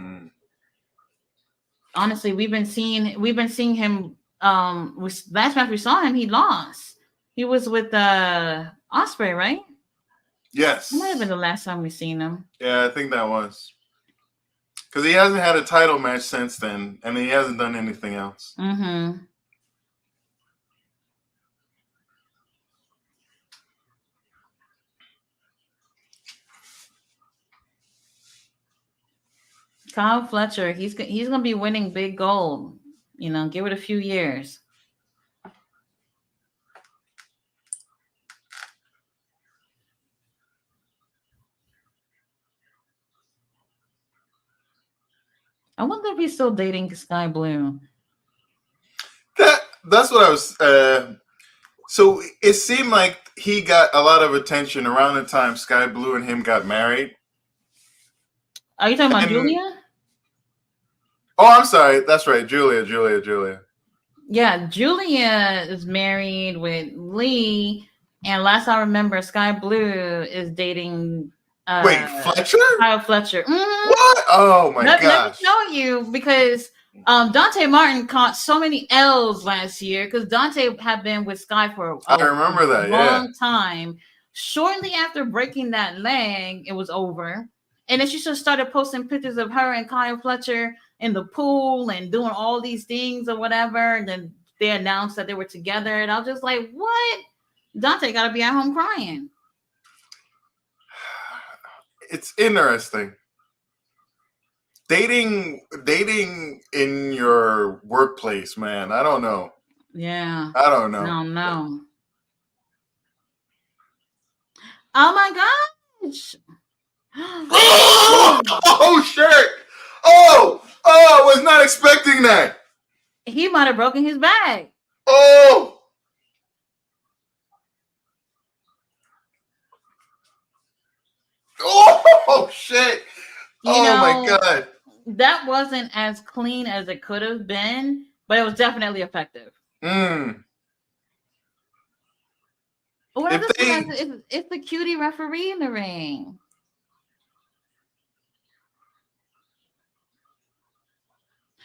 S1: honestly, we've been seeing him last match we saw him, he lost. He was with Osprey, right?
S2: Yes.
S1: That might have been the last time we seen him.
S2: Yeah, I think that was. Because he hasn't had a title match since then, and he hasn't done anything else.
S1: Mm-hmm. Kyle Fletcher, he's gonna be winning big gold. Give it a few years. I wonder if he's still dating Sky Blue.
S2: That's what I was. So it seemed like he got a lot of attention around the time Sky Blue and him got married.
S1: Are you talking about Julia?
S2: Oh, I'm sorry. That's right, Julia.
S1: Yeah, Julia is married with Lee, and last I remember, Sky Blue is dating.
S2: Wait, Fletcher?
S1: Kyle Fletcher. Mm-hmm.
S2: What? Oh my
S1: Let
S2: gosh!
S1: me show you because Dante Martin caught so many L's last year because Dante had been with Sky for
S2: I remember that.
S1: long time. Shortly after breaking that leg, it was over, and then she just started posting pictures of her and Kyle Fletcher in the pool and doing all these things or whatever. And then they announced that they were together, and I was just like, "What? Dante got to be at home crying."
S2: It's interesting. Dating in your workplace, man. I don't know.
S1: Yeah.
S2: I don't know.
S1: No. Oh my gosh.
S2: Oh shit! Oh, I was not expecting that.
S1: He might have broken his back.
S2: Oh shit! My god!
S1: That wasn't as clean as it could have been, but it was definitely effective. What I
S2: If
S1: just
S2: they,
S1: realized is it's the cutie referee in the ring.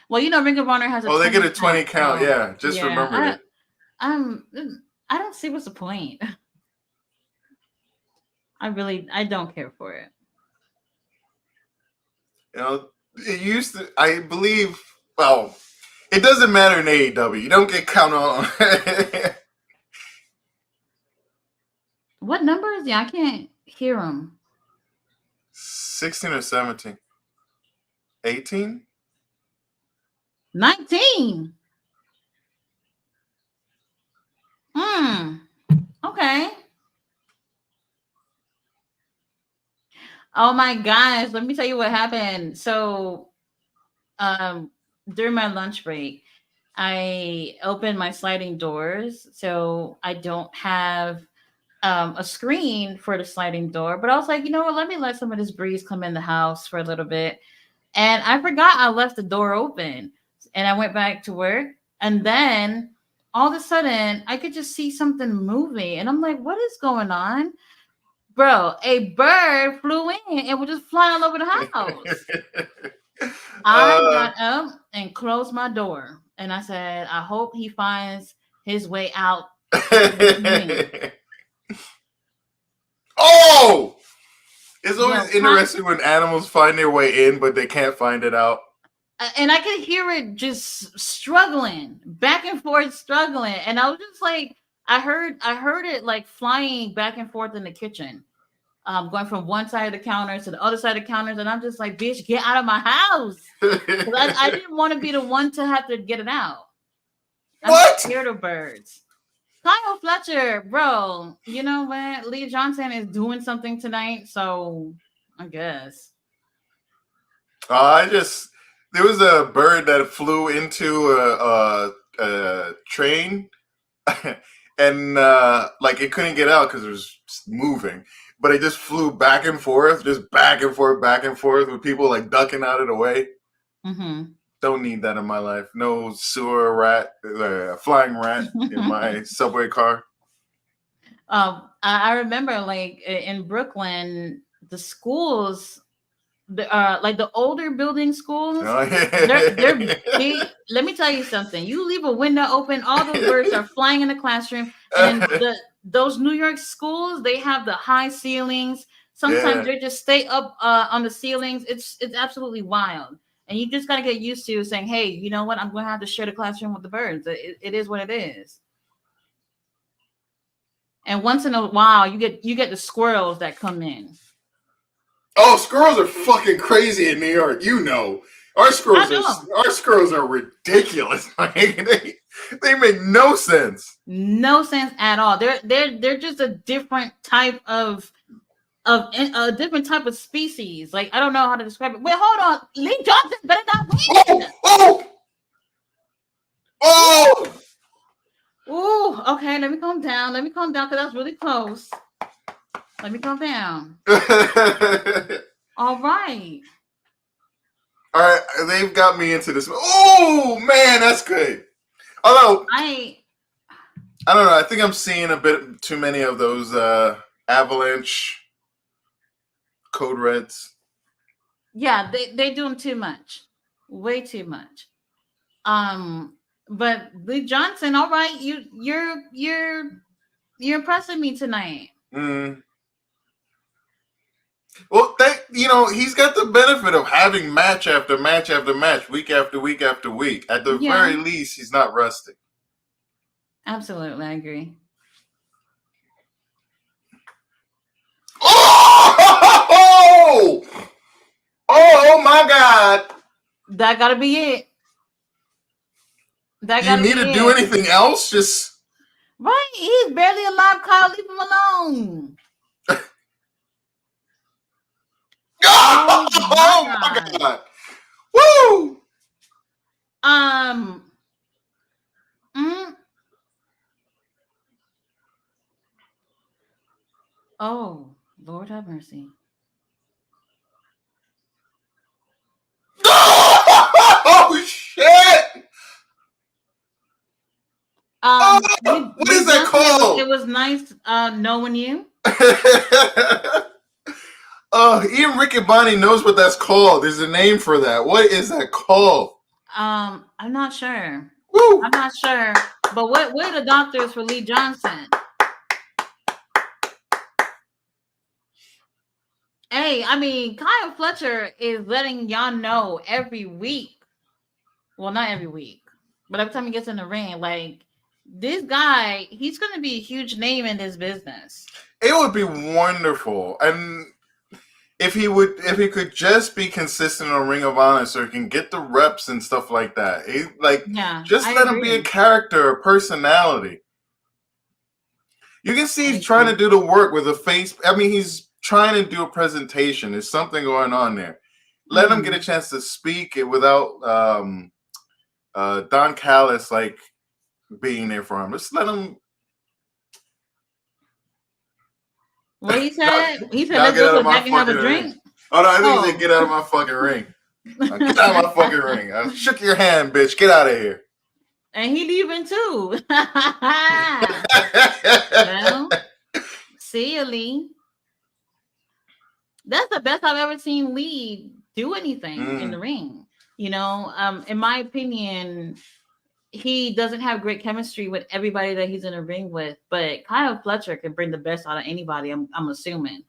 S1: Well, Ring of Honor has a
S2: they get
S1: 20
S2: a 20
S1: count,
S2: count.
S1: so
S2: Yeah, just remembered
S1: yeah,
S2: it.
S1: I'm I don't see what's the point. I don't care for it.
S2: It used to. I believe. Well, it doesn't matter in AEW. You don't get counted on.
S1: What number is he? I can't hear him.
S2: 16 or 17. 18?
S1: 19. Okay. Oh my gosh, let me tell you what happened. So, during my lunch break, I opened my sliding doors, so I don't have a screen for the sliding door. But I was like, you know what? Let me let some of this breeze come in the house for a little bit. And I forgot I left the door open, and I went back to work. And then all of a sudden, I could just see something moving, and I'm like, what is going on? Bro, a bird flew in and was just flying all over the house. I got up and closed my door, and I said, I hope he finds his way out.
S2: Oh! It's always
S1: Yeah,
S2: interesting when animals find their way in, but they can't find it out.
S1: and I could hear it just struggling back and forth, struggling, and I was just like, I heard it like flying back and forth in the kitchen, going from one side of the counter to the other side of the counters, and I'm just like, bitch, get out of my house. I didn't want to be the one to have to get it out. I'm scared of birds. Kyle Fletcher, bro, you know what? Lee Johnson is doing something tonight, so I guess.
S2: There was a bird that flew into a train, and like it couldn't get out because it was moving, but it just flew back and forth, just back and forth, back and forth, with people like ducking out of the way.
S1: Mm-hmm.
S2: Don't need that in my life. No sewer rat, flying rat in my subway car.
S1: I remember like in Brooklyn, the schools, like the older building schools, they're big. Let me tell you something. You leave a window open, all those birds are flying in the classroom. And those New York schools, they have the high ceilings. Sometimes they just stay up on the ceilings. It's absolutely wild. And you just gotta get used to saying, hey, you know what? I'm gonna have to share the classroom with the birds. It is what it is. And once in a while, you get the squirrels that come in.
S2: Oh, squirrels are fucking crazy in New York. Our squirrels are ridiculous. They make no sense.
S1: No sense at all. They're just a different type of a different type of species. Like I don't know how to describe it. Wait, hold on. Lee Johnson better not win.
S2: Oh!
S1: Ooh, okay. Let me calm down because that's really close. Let me calm down. All right.
S2: All right, they've got me into this. Oh man, that's good. Although I don't know. I think I'm seeing a bit too many of those Avalanche Code Reds.
S1: Yeah, they do them too much, way too much. But Lee Johnson, all right, you're impressing me tonight.
S2: Well, he's got the benefit of having match after match after match, week after week after week. At the very least, he's not rusty.
S1: Absolutely, I agree.
S2: Oh! Oh my God!
S1: That gotta be it.
S2: Do you need to do anything else? Just
S1: right. He's barely alive, Kyle. Leave him alone.
S2: Oh my God! Woo!
S1: Oh, Lord have mercy.
S2: Oh shit!
S1: What
S2: is that called?
S1: it was nice knowing you.
S2: Even Ricky Bonnie knows what that's called. There's a name for that. What is that called?
S1: I'm not sure.
S2: Woo!
S1: I'm not sure. But what are the doctors for Lee Johnson? Hey, I mean, Kyle Fletcher is letting y'all know every week. Well, not every week, but every time he gets in the ring, like this guy, he's going to be a huge name in this business.
S2: It would be wonderful, and if he could just be consistent on Ring of Honor, so he can get the reps and stuff like that. Just let him be a character, a personality. You can see he's trying to do the work with a face. I mean, he's trying to do a presentation. There's something going on there. Let him get a chance to speak it without Don Callis like being there for him. Just let him.
S1: What he said? He said, "Let's go back and have a drink."
S2: Ring. Oh no, I think he said, "Get out of my fucking ring." Get out of my fucking ring. I shook your hand, bitch. Get out of here.
S1: And he leaving too. Well, see you, Lee. That's the best I've ever seen Lee do anything in the ring. You know, in my opinion, he doesn't have great chemistry with everybody that he's in a ring with, but Kyle Fletcher can bring the best out of anybody. I'm assuming.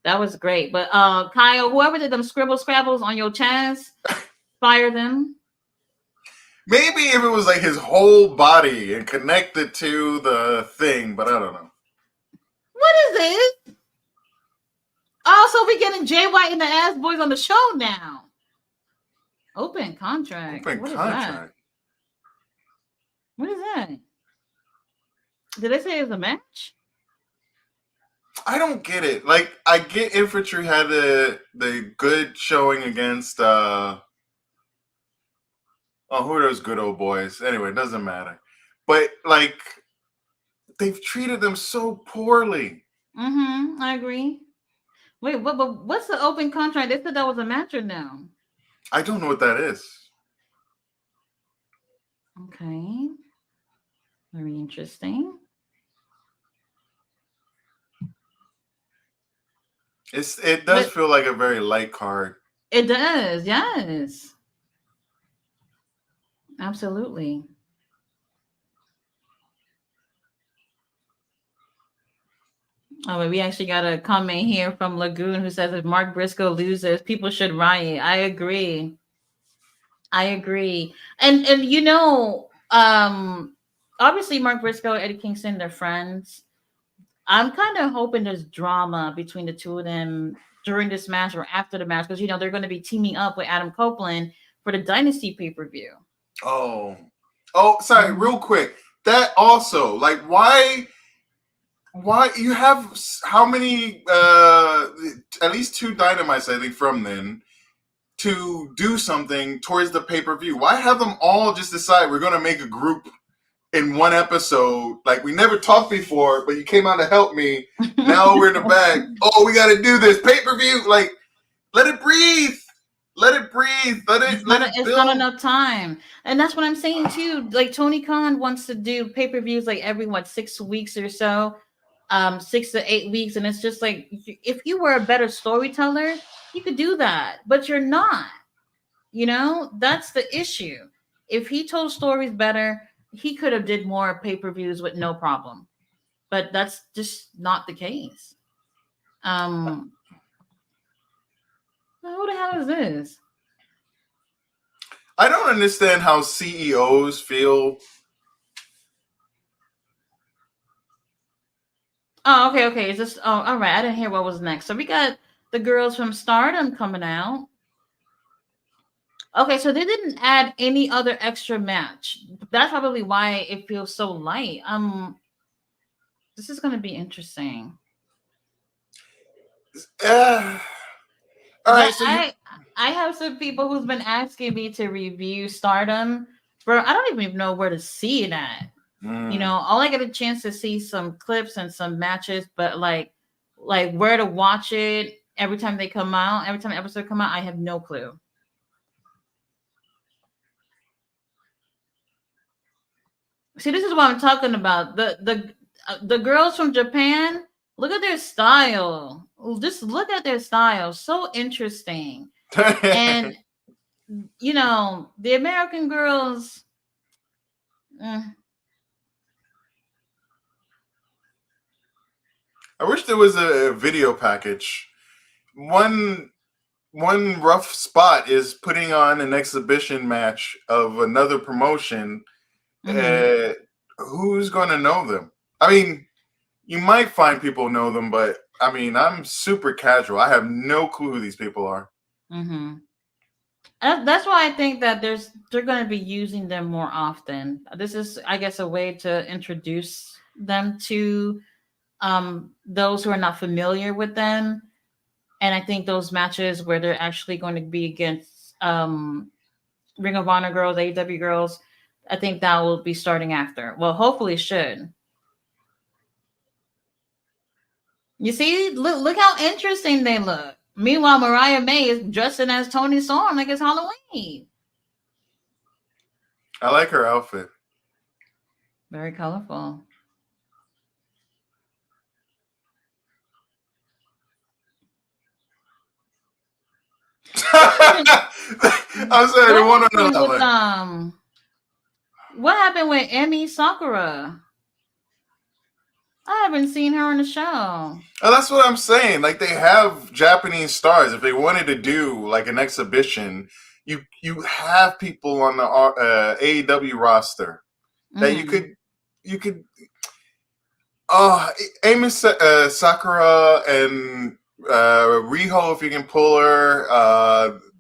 S1: That was great. But Kyle, whoever did them scrabbles on your chest, fire them.
S2: Maybe if it was like his whole body and connected to the thing, but I don't know.
S1: What is this? Oh, so we're getting Jay White and the Ass Boys on the show now. Open contract. What is that? What is that? Did they say it's a match?
S2: I don't get it. Like, I get Infantry had the good showing against who are those good old boys? Anyway, it doesn't matter. But like, they've treated them so poorly.
S1: I agree. Wait, but what's the open contract? They said that was a match or no?
S2: I don't know what that is.
S1: Okay. Very interesting.
S2: It does feel like a very light card.
S1: It does, yes. Absolutely. Oh, but we actually got a comment here from Lagoon who says if Mark Briscoe loses, people should riot. I agree. And you know, obviously Mark Briscoe, Eddie Kingston, they're friends. I'm kind of hoping there's drama between the two of them during this match or after the match, because you know they're going to be teaming up with Adam Copeland for the Dynasty pay-per-view.
S2: Oh, sorry, real quick. That also, like, why you have how many at least 2 Dynamites, I think, from then to do something towards the pay-per-view? Why have them all just decide we're going to make a group in one episode? Like, we never talked before, but you came out to help me. Now we're in the bag. Oh, we got to do this pay-per-view. Like, let it breathe. It's
S1: not enough time. And that's what I'm saying too. Like, Tony Khan wants to do pay-per-views like every 6 weeks or so, 6 to 8 weeks. And it's just like, if you were a better storyteller, you could do that, but you're not. You know, that's the issue. If he told stories better, he could have did more pay-per-views with no problem. But that's just not the case. Who the hell is this?
S2: I don't understand how CEOs feel.
S1: Oh, okay. Is this? Oh, all right. I didn't hear what was next. So we got the girls from Stardom coming out. Okay, so they didn't add any other extra match. That's probably why it feels so light. This is going to be interesting.
S2: All right, so
S1: I have some people who's been asking me to review Stardom, bro. I don't even know where to see it at. You know, all I get a chance to see some clips and some matches, but like where to watch it every time they come out, every time an episode come out, I have no clue. See, this is what I'm talking about. The girls from Japan, look at their style. Just look at their style. So interesting. And the American girls. eh,
S2: I wish there was a video package. One rough spot is putting on an exhibition match of another promotion.
S1: mhm.
S2: Who's going to know them? I mean, you might find people know them, but I mean, I'm super casual. I have no clue who these people are.
S1: Mhm. That's why I think that they're going to be using them more often. This is, I guess, a way to introduce them to those who are not familiar with them. And I think those matches where they're actually going to be against Ring of Honor girls, AEW girls, I think that will be starting after. Well, hopefully, should. You see, look how interesting they look. Meanwhile, Mariah May is dressing as Tony Storm like it's Halloween.
S2: I like her outfit.
S1: Very colorful.
S2: I'm sorry, the
S1: What
S2: one on the
S1: happened
S2: left.
S1: with What happened with Emi Sakura? I haven't seen her on the show.
S2: Oh, that's what I'm saying. Like they have Japanese stars. If they wanted to do like an exhibition, you have people on the AEW roster that
S1: Mm-hmm.
S2: you could. Oh, Amy Sakura and Riho, if you can pull her.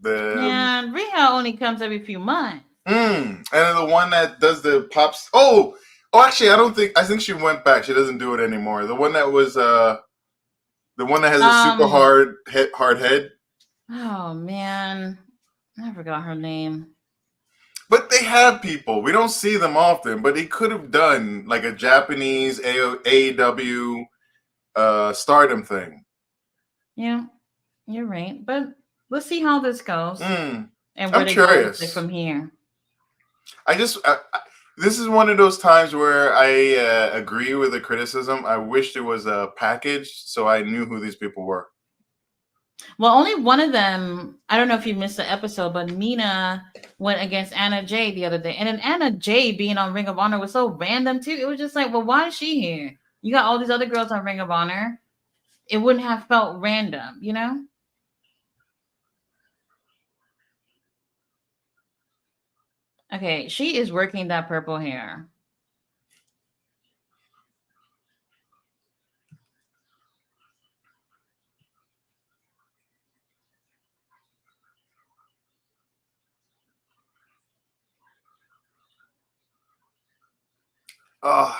S2: The
S1: And Riha only comes every few months.
S2: and then the one that does the pops. Oh, actually, I don't think. I think she went back. She doesn't do it anymore. The one that was the one that has a super
S1: Um.
S2: hard head.
S1: Oh man, I forgot her name.
S2: But they have people. We don't see them often, but they could have done like a Japanese AEW stardom thing.
S1: Yeah, you're right. But let's see how this goes and where
S2: I'm
S1: they go like,
S2: curious.
S1: from here.
S2: This is one of those times where I agree with the criticism. I wish there was a package so I knew who these people were.
S1: Well, only one of them. I don't know if you missed the episode, but Mina went against Anna Jay the other day, and then Anna Jay being on Ring of Honor was so random too. It was just like, well, why is she here? You got all these other girls on Ring of Honor. It wouldn't have felt random, you know? Okay, she is working that purple hair.
S2: Oh,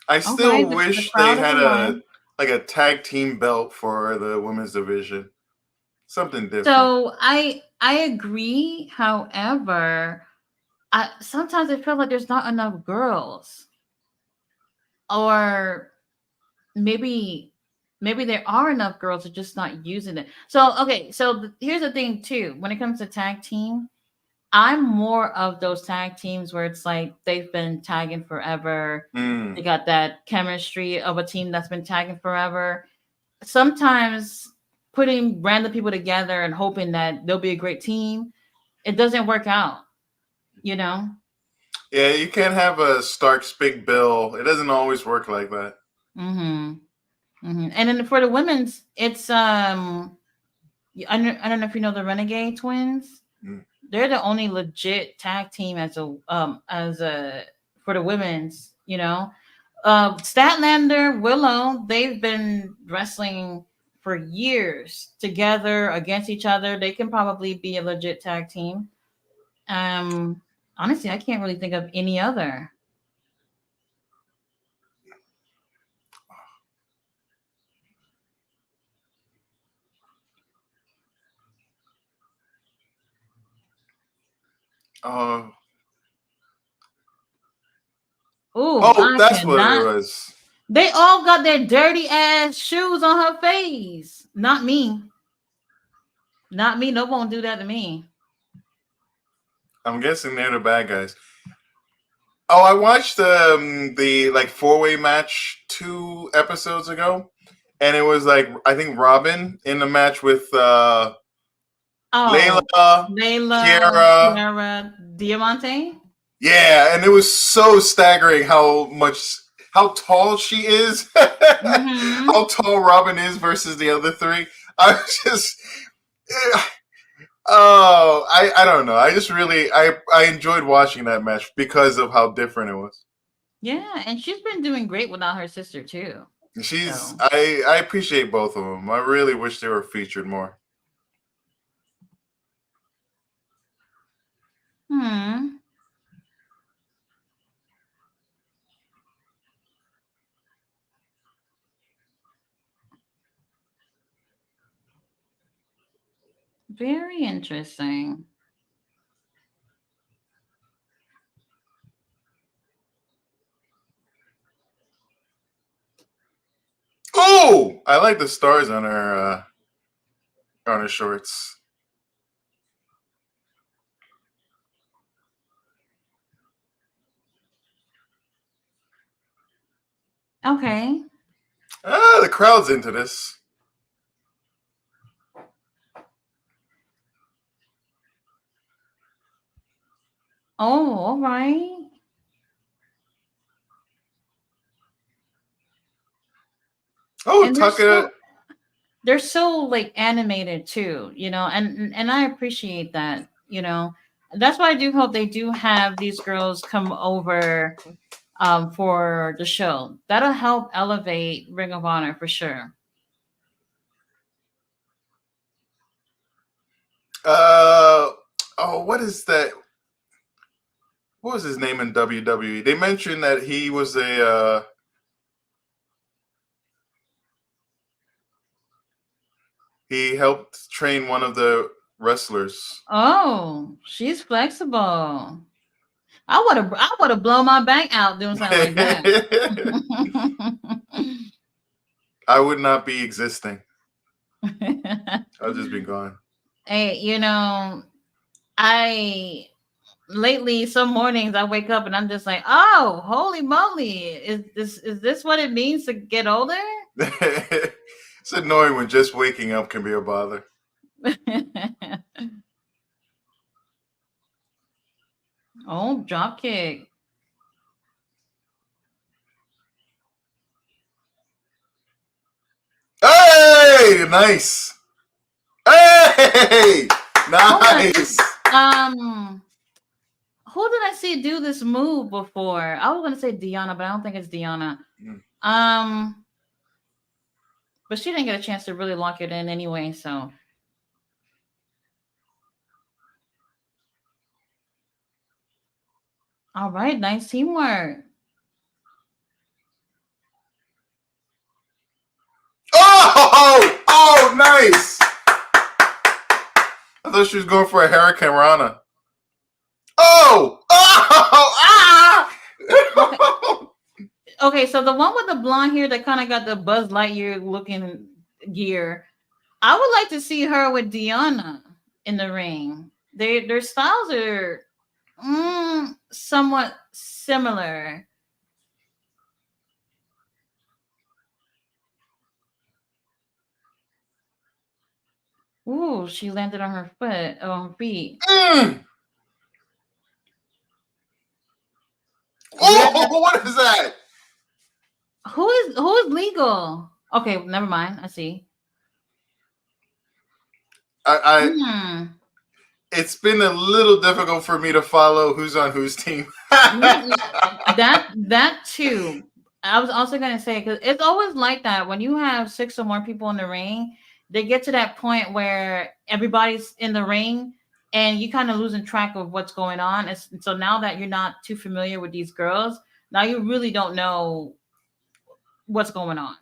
S2: I
S1: All right,
S2: still
S1: the
S2: wish they
S1: crowd is
S2: had
S1: alive.
S2: a tag team belt for the women's division. Something different.
S1: So I agree. However, I sometimes I feel like there's not enough girls, or maybe there are enough girls, are just not using it. So okay, so here's the thing too. When it comes to tag team, I'm more of those tag teams where it's like they've been tagging forever. They
S2: Mm.
S1: got that chemistry of a team that's been tagging forever. Sometimes putting random people together and hoping that they'll be a great team, it doesn't work out, you know?
S2: Yeah, you can't have a Stark's Big Bill. It doesn't always work like that.
S1: Mm-hmm. Mm-hmm. And then for the women's, it's I don't know if you know the Renegade Twins.
S2: Mm.
S1: They're the only legit tag team as a for the women's, you know. Statlander, Willow, they've been wrestling for years together against each other. They can probably be a legit tag team. Um, Honestly, I can't really think of any other.
S2: Uh,
S1: Oh,
S2: oh,
S1: I
S2: that's what it
S1: cannot.
S2: was.
S1: They all got their dirty ass shoes on her face. Not me. Not me. No one do that to me.
S2: I'm guessing they're the bad guys. Oh, I watched the like 4-way match 2 episodes ago, and it was like I think Robin in the match with
S1: Oh,
S2: Layla,
S1: Layla,
S2: Kiara.
S1: Kiara, Diamante.
S2: Yeah, and it was so staggering how tall she is, how
S1: Mm-hmm.
S2: tall Robin is versus the other three. I was just, eh, oh, I don't know. I just really I enjoyed watching that match because of how different it was.
S1: Yeah, and she's been doing great without her sister too.
S2: She's
S1: So,
S2: I appreciate both of them. I really wish they were featured more.
S1: hmm, very interesting.
S2: Oh, I like the stars on her shorts.
S1: Okay.
S2: Ah, the crowd's into this.
S1: Oh, all right.
S2: Oh,
S1: And
S2: Tucker.
S1: they're so like animated too, and I appreciate that. That's why I do hope they do have these girls come over for the show. That'll help elevate Ring of Honor for sure.
S2: Uh oh, what is that? What was his name in WWE? They mentioned that he was a he helped train one of the wrestlers.
S1: Oh, she's flexible. I would have blown my bank out doing something like that.
S2: I would not be existing. I've just been gone.
S1: Hey, I lately some mornings I wake up and I'm just like, oh, holy moly, is this what it means to get older?
S2: It's annoying when just waking up can be a bother.
S1: Oh, drop kick.
S2: Hey, nice. Hey,
S1: Hold on.
S2: nice.
S1: Um, who did I see do this move before? I was gonna say Deanna, but I don't think it's Deanna. Um, but she didn't get a chance to really lock it in anyway. So, all right, nice teamwork.
S2: Oh, oh, nice. I thought she was going for a Hurricane Rana. Oh, oh,
S1: Okay,
S2: ah.
S1: okay. So the one with the blonde hair that kind of got the Buzz Lightyear looking gear. I would like to see her with Deanna in the ring. Their styles are somewhat similar. Ooh, she landed on her foot, on her feet.
S2: Mm.
S1: Where
S2: Oh, what is that?
S1: who is legal? Okay, never mind. I see.
S2: I
S1: Hmm.
S2: it's been a little difficult for me to follow who's on whose team.
S1: That too. I was also gonna say because it's always like that when you have six or more people in the ring, they get to that point where everybody's in the ring and you kind of losing track of what's going on. So now that you're not too familiar with these girls, now you really don't know what's going on.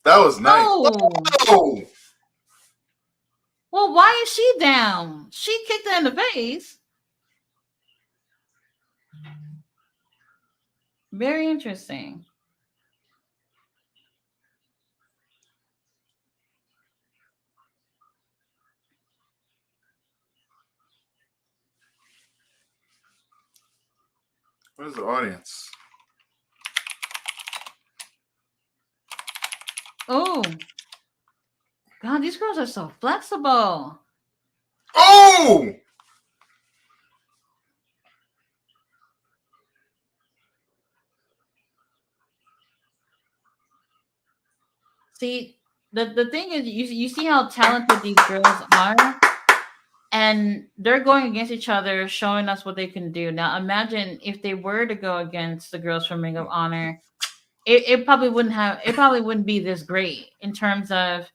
S2: That was nice.
S1: Oh,
S2: Oh,
S1: well, why is she down? She kicked her in the face. Very interesting.
S2: Where's the audience?
S1: Oh, God, these girls are so flexible.
S2: Oh!
S1: See, the thing is, you see how talented these girls are, and they're going against each other, showing us what they can do. Now, imagine if they were to go against the girls from Ring of Honor, it probably wouldn't have, it probably wouldn't be this great in terms of,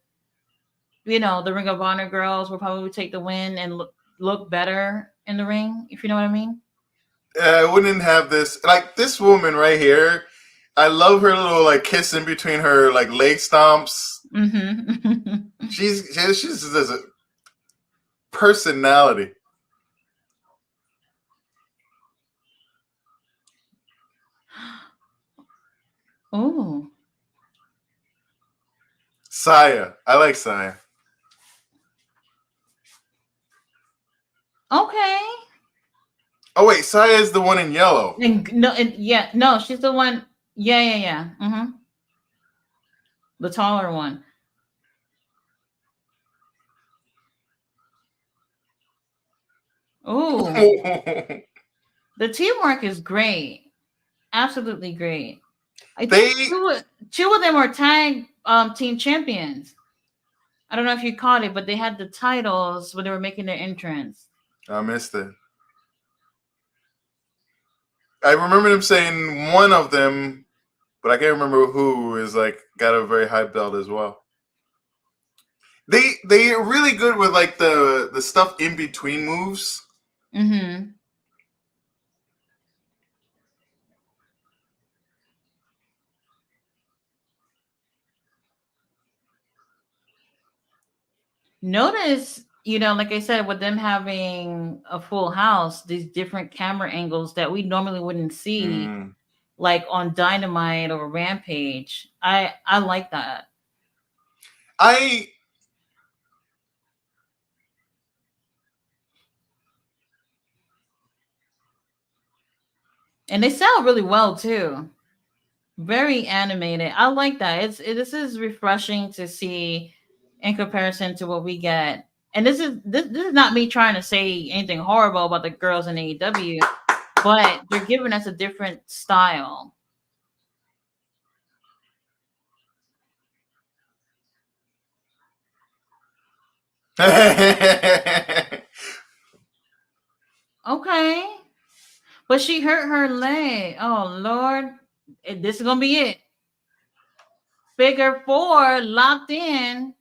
S1: the Ring of Honor girls will probably take the win and look better in the ring, if you know what I mean.
S2: I wouldn't have this like this woman right here. I love her little like kiss in between her like leg stomps.
S1: Mm-hmm.
S2: She's just a personality.
S1: Oh,
S2: Saya, I like Saya.
S1: okay.
S2: Oh wait, Saya is the one in yellow.
S1: And no, and yeah, no, she's the one. Yeah, yeah, yeah. Mm-hmm. The taller one. Oh, the teamwork is great. Absolutely great. I think
S2: They,
S1: two of them are tag team champions. I don't know if you caught it, but they had the titles when they were making their entrance.
S2: I missed it. I remember them saying one of them, but I can't remember who is like got a very high belt as well. They are really good with like the stuff in between moves.
S1: Mm-hmm. Notice, like I said, with them having a full house, these different camera angles that we normally wouldn't see,
S2: Mm.
S1: like on Dynamite or Rampage. I like that.
S2: I
S1: And they sell really well too. Very animated. I like that. This is refreshing to see in comparison to what we get. And this is not me trying to say anything horrible about the girls in AEW, but they're giving us a different style. Okay. But she hurt her leg. Oh Lord. This is gonna be it. Figure four locked in.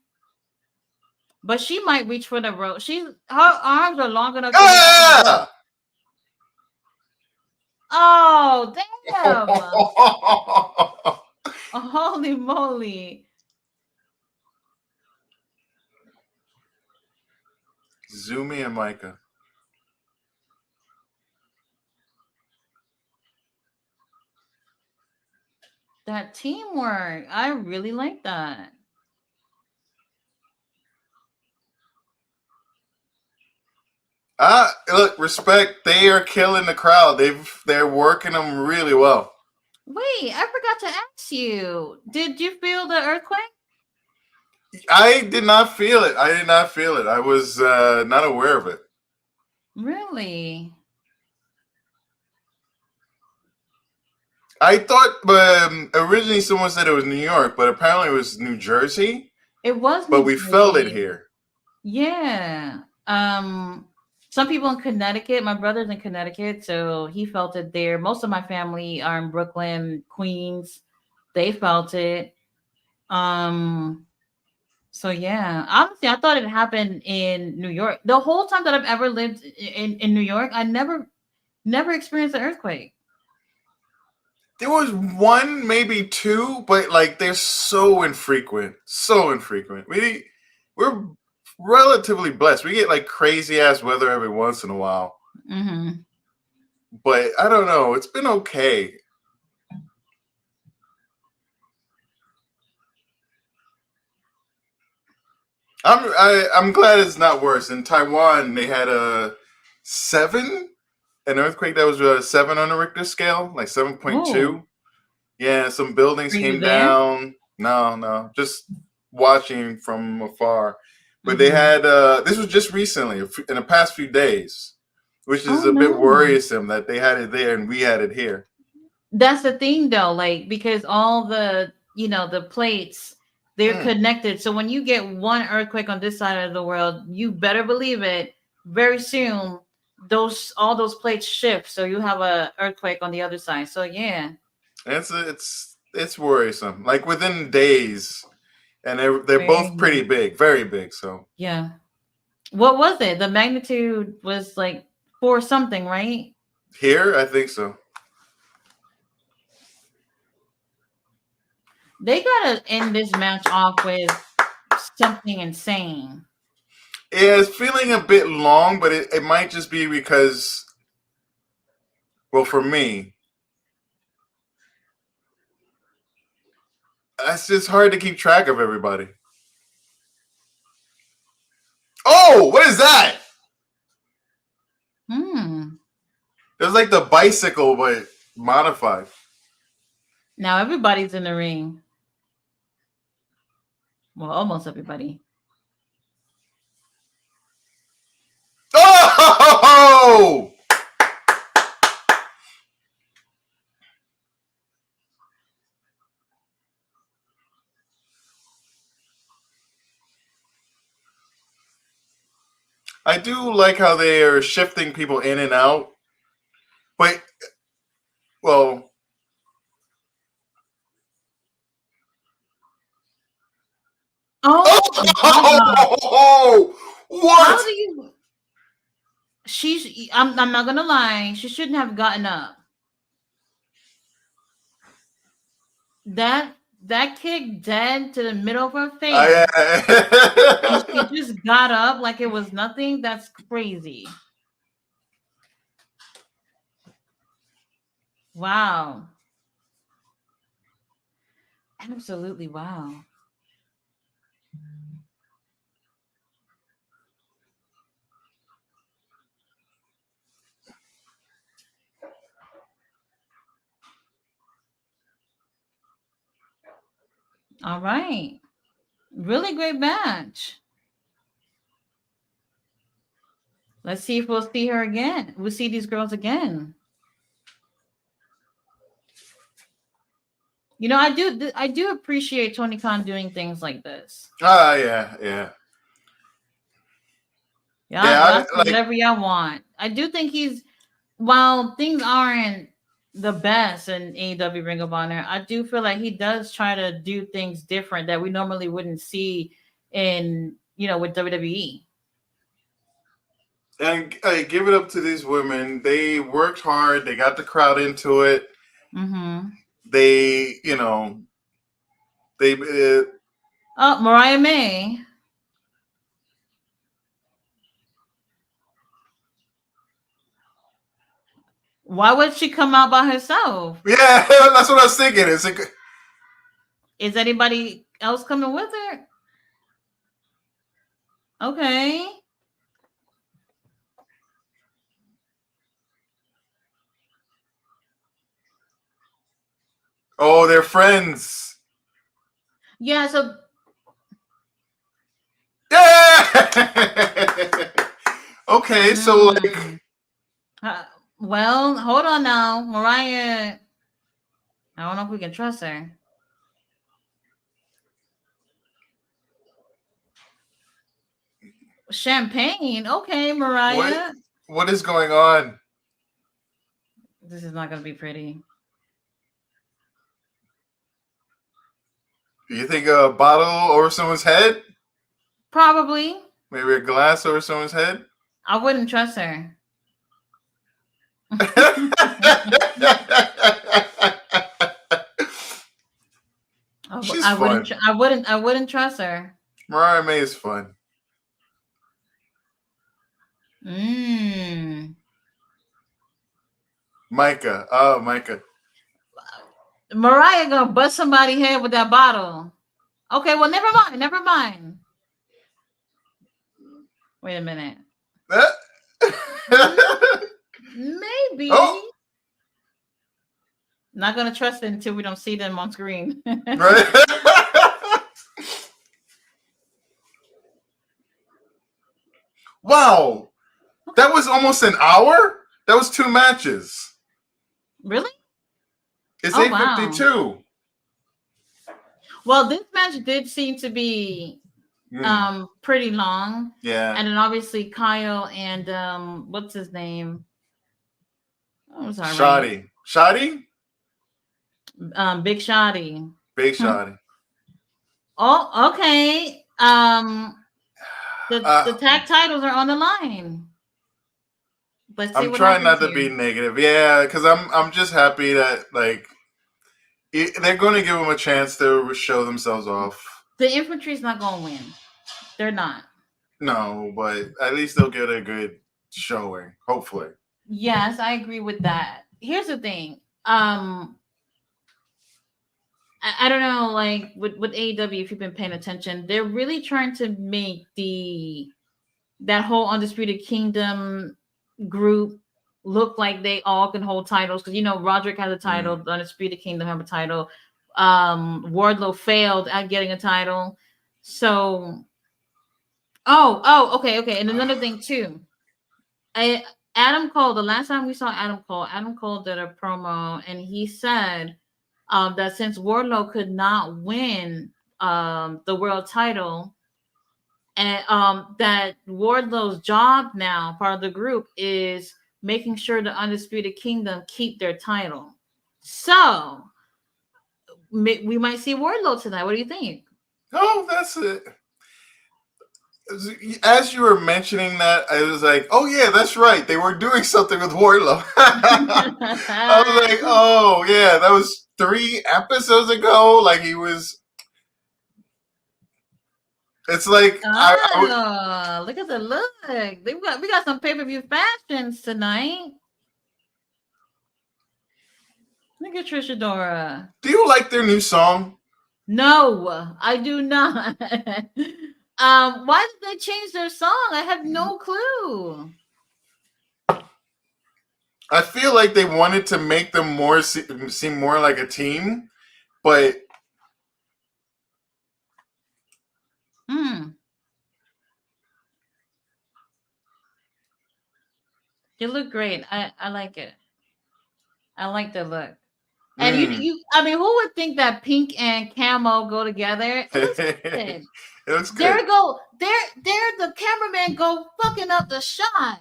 S1: But she might reach for the rope. Her arms are long enough to reach for the rope.
S2: ah!
S1: Oh damn! Holy moly!
S2: Zumi and Micah.
S1: That teamwork. I really like that.
S2: Look, respect. They are killing the crowd. They're working them really well.
S1: Wait, I forgot to ask you. Did you feel the earthquake?
S2: I did not feel it. I did not feel it. I was not aware of it.
S1: Really?
S2: I thought originally someone said it was New York, but apparently it was New Jersey.
S1: It was
S2: But
S1: New
S2: we felt it
S1: Jersey.
S2: here.
S1: Yeah. Some people in Connecticut, my brother's in Connecticut, so he felt it there. Most of my family are in Brooklyn, Queens. They felt it. Um, so yeah. Honestly, I thought it happened in New York. The whole time that I've ever lived in New York, I never experienced an earthquake.
S2: There was one, maybe two, but like they're so infrequent. So infrequent. We're relatively blessed. We get like crazy ass weather every once in a while.
S1: Mm-hmm.
S2: But I don't know. It's been okay. I'm glad it's not worse. In Taiwan, they had a 7 an earthquake that was 7 on the Richter scale, like
S1: Oh,
S2: 7.2. Yeah, some buildings
S1: were you
S2: came
S1: there?
S2: down. No, just watching from afar. But they
S1: Mm-hmm.
S2: had this was just recently in the past few days, which is
S1: Oh
S2: a bit
S1: no.
S2: worrisome that they had it there and we had it here.
S1: That's the thing though, like because all the the plates they're
S2: Mm.
S1: connected. So when you get one earthquake on this side of the world, you better believe it. Very soon, those all those plates shift, so you have a earthquake on the other side. So yeah,
S2: It's worrisome. Like within days, and they're both pretty
S1: very
S2: big, very big. So
S1: yeah. What was it? The magnitude was like four something, right?
S2: here, I think so.
S1: They gotta end this match off with something insane.
S2: Yeah, it's feeling a bit long, but it might just be because, well, for me, it's just hard to keep track of everybody. Oh, what is that?
S1: Hmm.
S2: It was like the bicycle, but modified.
S1: Now everybody's in the ring. Well, almost everybody.
S2: Oh! I do like how they are shifting people in and out, but well,
S1: Oh my god!
S2: oh,
S1: How
S2: what?
S1: do you? She's. I'm not gonna lie. She shouldn't have gotten up. That that kick dead to the middle of her face, and she
S2: I,
S1: just got up like it was nothing. That's crazy. Wow. Absolutely wow. All right. Really great match. Let's see if we'll see her again. We'll see these girls again. I do appreciate Tony Khan doing things like this.
S2: yeah.
S1: Y'all say
S2: Like
S1: whatever y'all want. I do think he's while things aren't the best in AEW Ring of Honor, I do feel like he does try to do things different that we normally wouldn't see in with WWE.
S2: and I give it up to these women. They worked hard. They got the crowd into it.
S1: Mm-hmm.
S2: They, they
S1: Oh, Mariah May. Why would she come out by herself?
S2: yeah, that's what I was thinking. It's like,
S1: Is anybody else coming with her? Okay.
S2: oh, they're friends.
S1: Yeah, so
S2: Yeah. Okay, so like,
S1: mm, well, hold on now. Mariah, I don't know if we can trust her. Champagne. Okay,
S2: what
S1: Mariah.
S2: what is going on?
S1: This is not going to be pretty.
S2: Do you think a bottle over someone's head?
S1: Probably.
S2: Maybe a glass over someone's head?
S1: I wouldn't trust her.
S2: She's
S1: I wouldn't.
S2: fun.
S1: I wouldn't trust her.
S2: Mariah May is fun.
S1: Mm.
S2: Micah. Oh, Micah.
S1: Mariah gonna bust somebody's head with that bottle. Okay, well, never mind. Never mind. Wait a minute. Maybe.
S2: Oh,
S1: Not gonna trust it until we don't see them on screen.
S2: right. Wow, that was almost an hour. That was 2 matches.
S1: Really?
S2: It's
S1: Oh
S2: eight
S1: wow.
S2: 52.
S1: Well, this match did seem to be pretty long.
S2: Yeah.
S1: And then obviously Kyle and what's his name? Oh, it was all right.
S2: Shoddy. Shoddy?
S1: Big Shotty.
S2: Big
S1: Hmm.
S2: Shoddy.
S1: Oh, okay. The tag titles are on the line. Let's see
S2: I'm
S1: what
S2: trying
S1: happens
S2: not to be
S1: here.
S2: negative. Yeah, because I'm just happy that like they're going to give them a chance to show themselves off.
S1: The infantry's not gonna win. They're not.
S2: No, but at least they'll get a good showing. Hopefully.
S1: Yes, I agree with that. Here's the thing. I don't know, like with AEW, if you've been paying attention, they're really trying to make that whole Undisputed Kingdom group look like they all can hold titles. Because Roderick has a title, the Undisputed Kingdom have a title. Wardlow failed at getting a title. So okay. And another thing too. Adam Cole, the last time we saw Adam Cole did a promo and he said that since Wardlow could not win the world title, and that Wardlow's job now, part of the group, is making sure the Undisputed Kingdom keep their title. So we might see Wardlow tonight. What do you think?
S2: Oh, that's it. As you were mentioning that, I was like, "Oh yeah, that's right. They were doing something with Wardlow." I was like, "Oh yeah, that was 3 episodes ago." Like he was. It's like
S1: Oh, look at the look. We got some pay-per-view fashions tonight. Look at Trisha Dora.
S2: Do you like their new song?
S1: No, I do not. Why did they change their song? I have no clue.
S2: I feel like they wanted to make them more seem more like a team, but
S1: You look great. I like it. I like the look. And I mean, who would think that pink and camo go together? It looks good.
S2: it looks
S1: There
S2: good.
S1: we go. There the cameraman go fucking up the shot.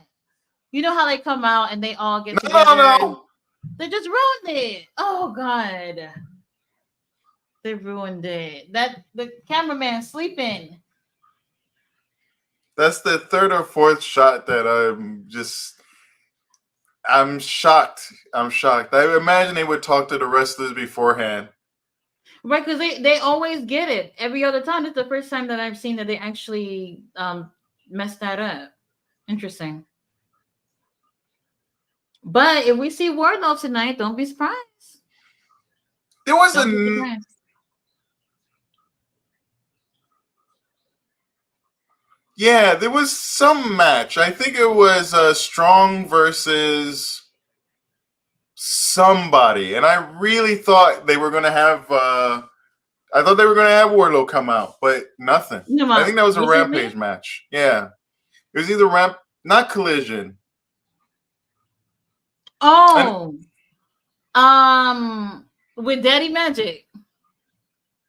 S1: You know how they come out and they all get together.
S2: No.
S1: They just ruined it. Oh God. They ruined it. That the cameraman sleeping.
S2: That's the third or fourth shot that I'm shocked. I'm shocked. I imagine they would talk to the wrestlers beforehand.
S1: Right, because they always get it. Every other time. It's the first time that I've seen that they actually messed that up. Interesting. But if we see Wardlow tonight, don't be surprised.
S2: There was
S1: Don't be surprised.
S2: Yeah, there was some match. I think it was Strong versus somebody, and I really thought they were going to have. I thought they were going to have Wardlow come out, but nothing. I think that was a Rampage match. Yeah, it was either not Collision.
S1: Oh, with Daddy Magic.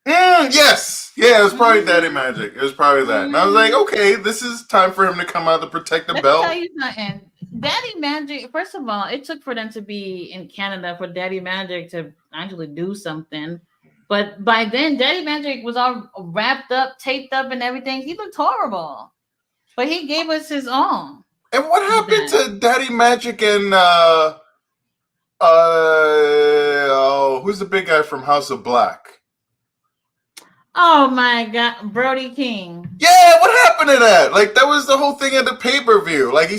S2: Yes. Yeah, it was probably Daddy Magic. It was probably that. And I was like, okay, this is time for him to come out to protect the belt.
S1: Let me tell you something. Daddy Magic, first of all, it took for them to be in Canada for Daddy Magic to actually do something. But by then, Daddy Magic was all wrapped up, taped up, and everything. He looked horrible. But he gave us his own.
S2: And what happened to Daddy Magic and who's the big guy from House of Black?
S1: Oh my God, Brody King.
S2: Yeah, what happened to that? Like that was the whole thing at the pay-per-view. Like he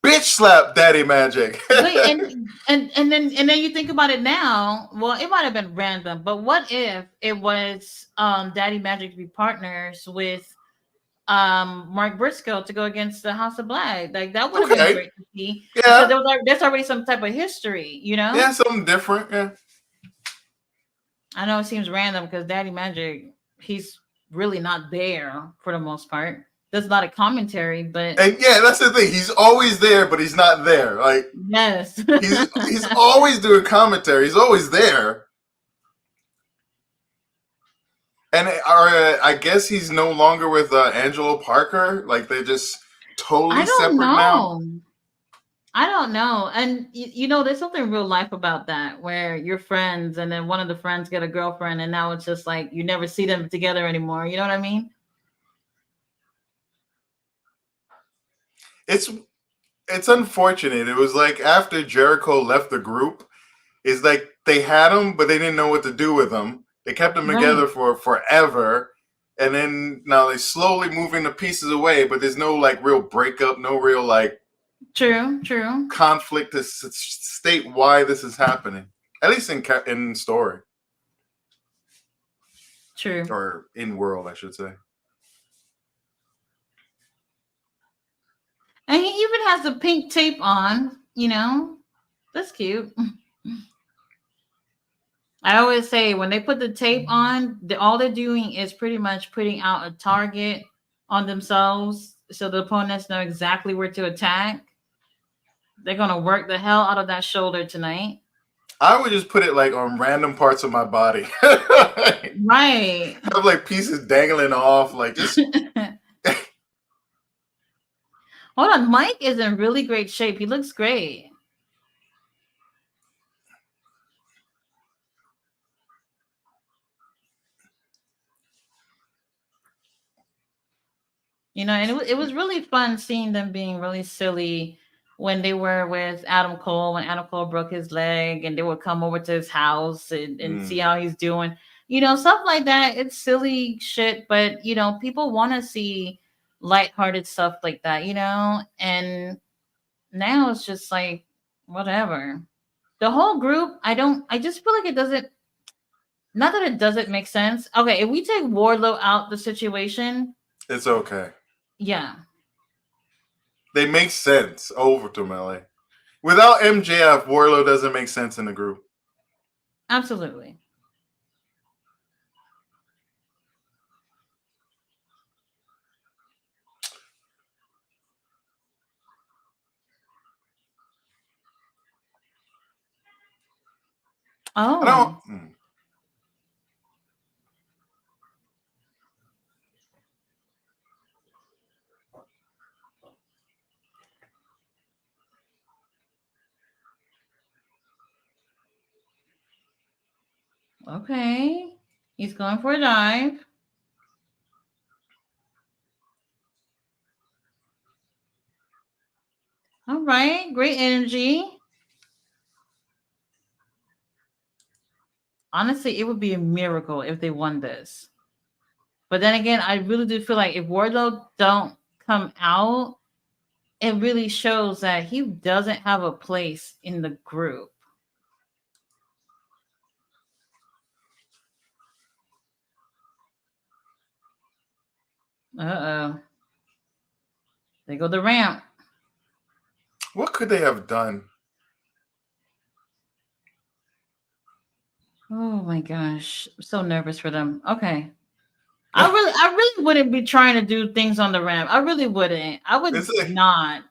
S2: bitch slapped Daddy Magic.
S1: Wait, and then you think about it now. Well, it might have been random, but what if it was Daddy Magic to be partners with Mark Briscoe to go against the House of Black. Like that would have been
S2: Okay.
S1: great to see because
S2: Yeah.
S1: there's already some type of history, you
S2: Yeah,
S1: know.
S2: something different. Yeah.
S1: I know it seems random because Daddy Magic, he's really not there for the most part. There's a lot of commentary, but
S2: And yeah, that's the thing. He's always there, but he's not there. Like
S1: yes.
S2: he's always doing commentary. He's always there. And I guess he's no longer with Angelo Parker. Like they're just totally
S1: I don't
S2: separate now.
S1: know. I don't know. And you know, there's something real life about that where you're friends and then one of the friends get a girlfriend and now it's just like you never see them together anymore. You know what I mean?
S2: It's it's unfortunate. It was like after Jericho left the group, it's like they had him, but they didn't know what to do with him. They kept them
S1: Right.
S2: together for forever, and then now they slowly moving the pieces away. But there's no like real breakup, no real like
S1: True, true,
S2: conflict to state why this is happening. At least in story
S1: true.
S2: or in world, I should say.
S1: And he even has the pink tape on, you know? That's cute. I always say when they put the tape on, all they're doing is pretty much putting out a target on themselves so the opponents know exactly where to attack. They're going to work the hell out of that shoulder tonight.
S2: I would just put it like on random parts of my body. Have
S1: Right.
S2: like pieces dangling off, like just
S1: Hold on. Mike is in really great shape. He looks great. You know, and it was really fun seeing them being really silly when they were with Adam Cole, when Adam Cole broke his leg and they would come over to his house and see how he's doing. You know, stuff like that. It's silly shit, but you know, people want to see lighthearted stuff like that, you know? And now it's just like whatever. The whole group, I just feel like it doesn't not that it doesn't make sense. Okay, if we take Wardlow out the situation,
S2: it's okay.
S1: yeah,
S2: They make sense ultimately. Without MJF, Warlow doesn't make sense in the group.
S1: absolutely.
S2: I don't.
S1: Oh, okay. He's going for a dive. All right, great energy. Honestly, it would be a miracle if they won this. But then again, I really do feel like if Wardlow don't come out, it really shows that he doesn't have a place in the group. Uh-oh. They go the ramp.
S2: What could they have done?
S1: Oh my gosh. I'm so nervous for them. Okay. I really wouldn't be trying to do things on the ramp. I really wouldn't. I would
S2: It's like
S1: not.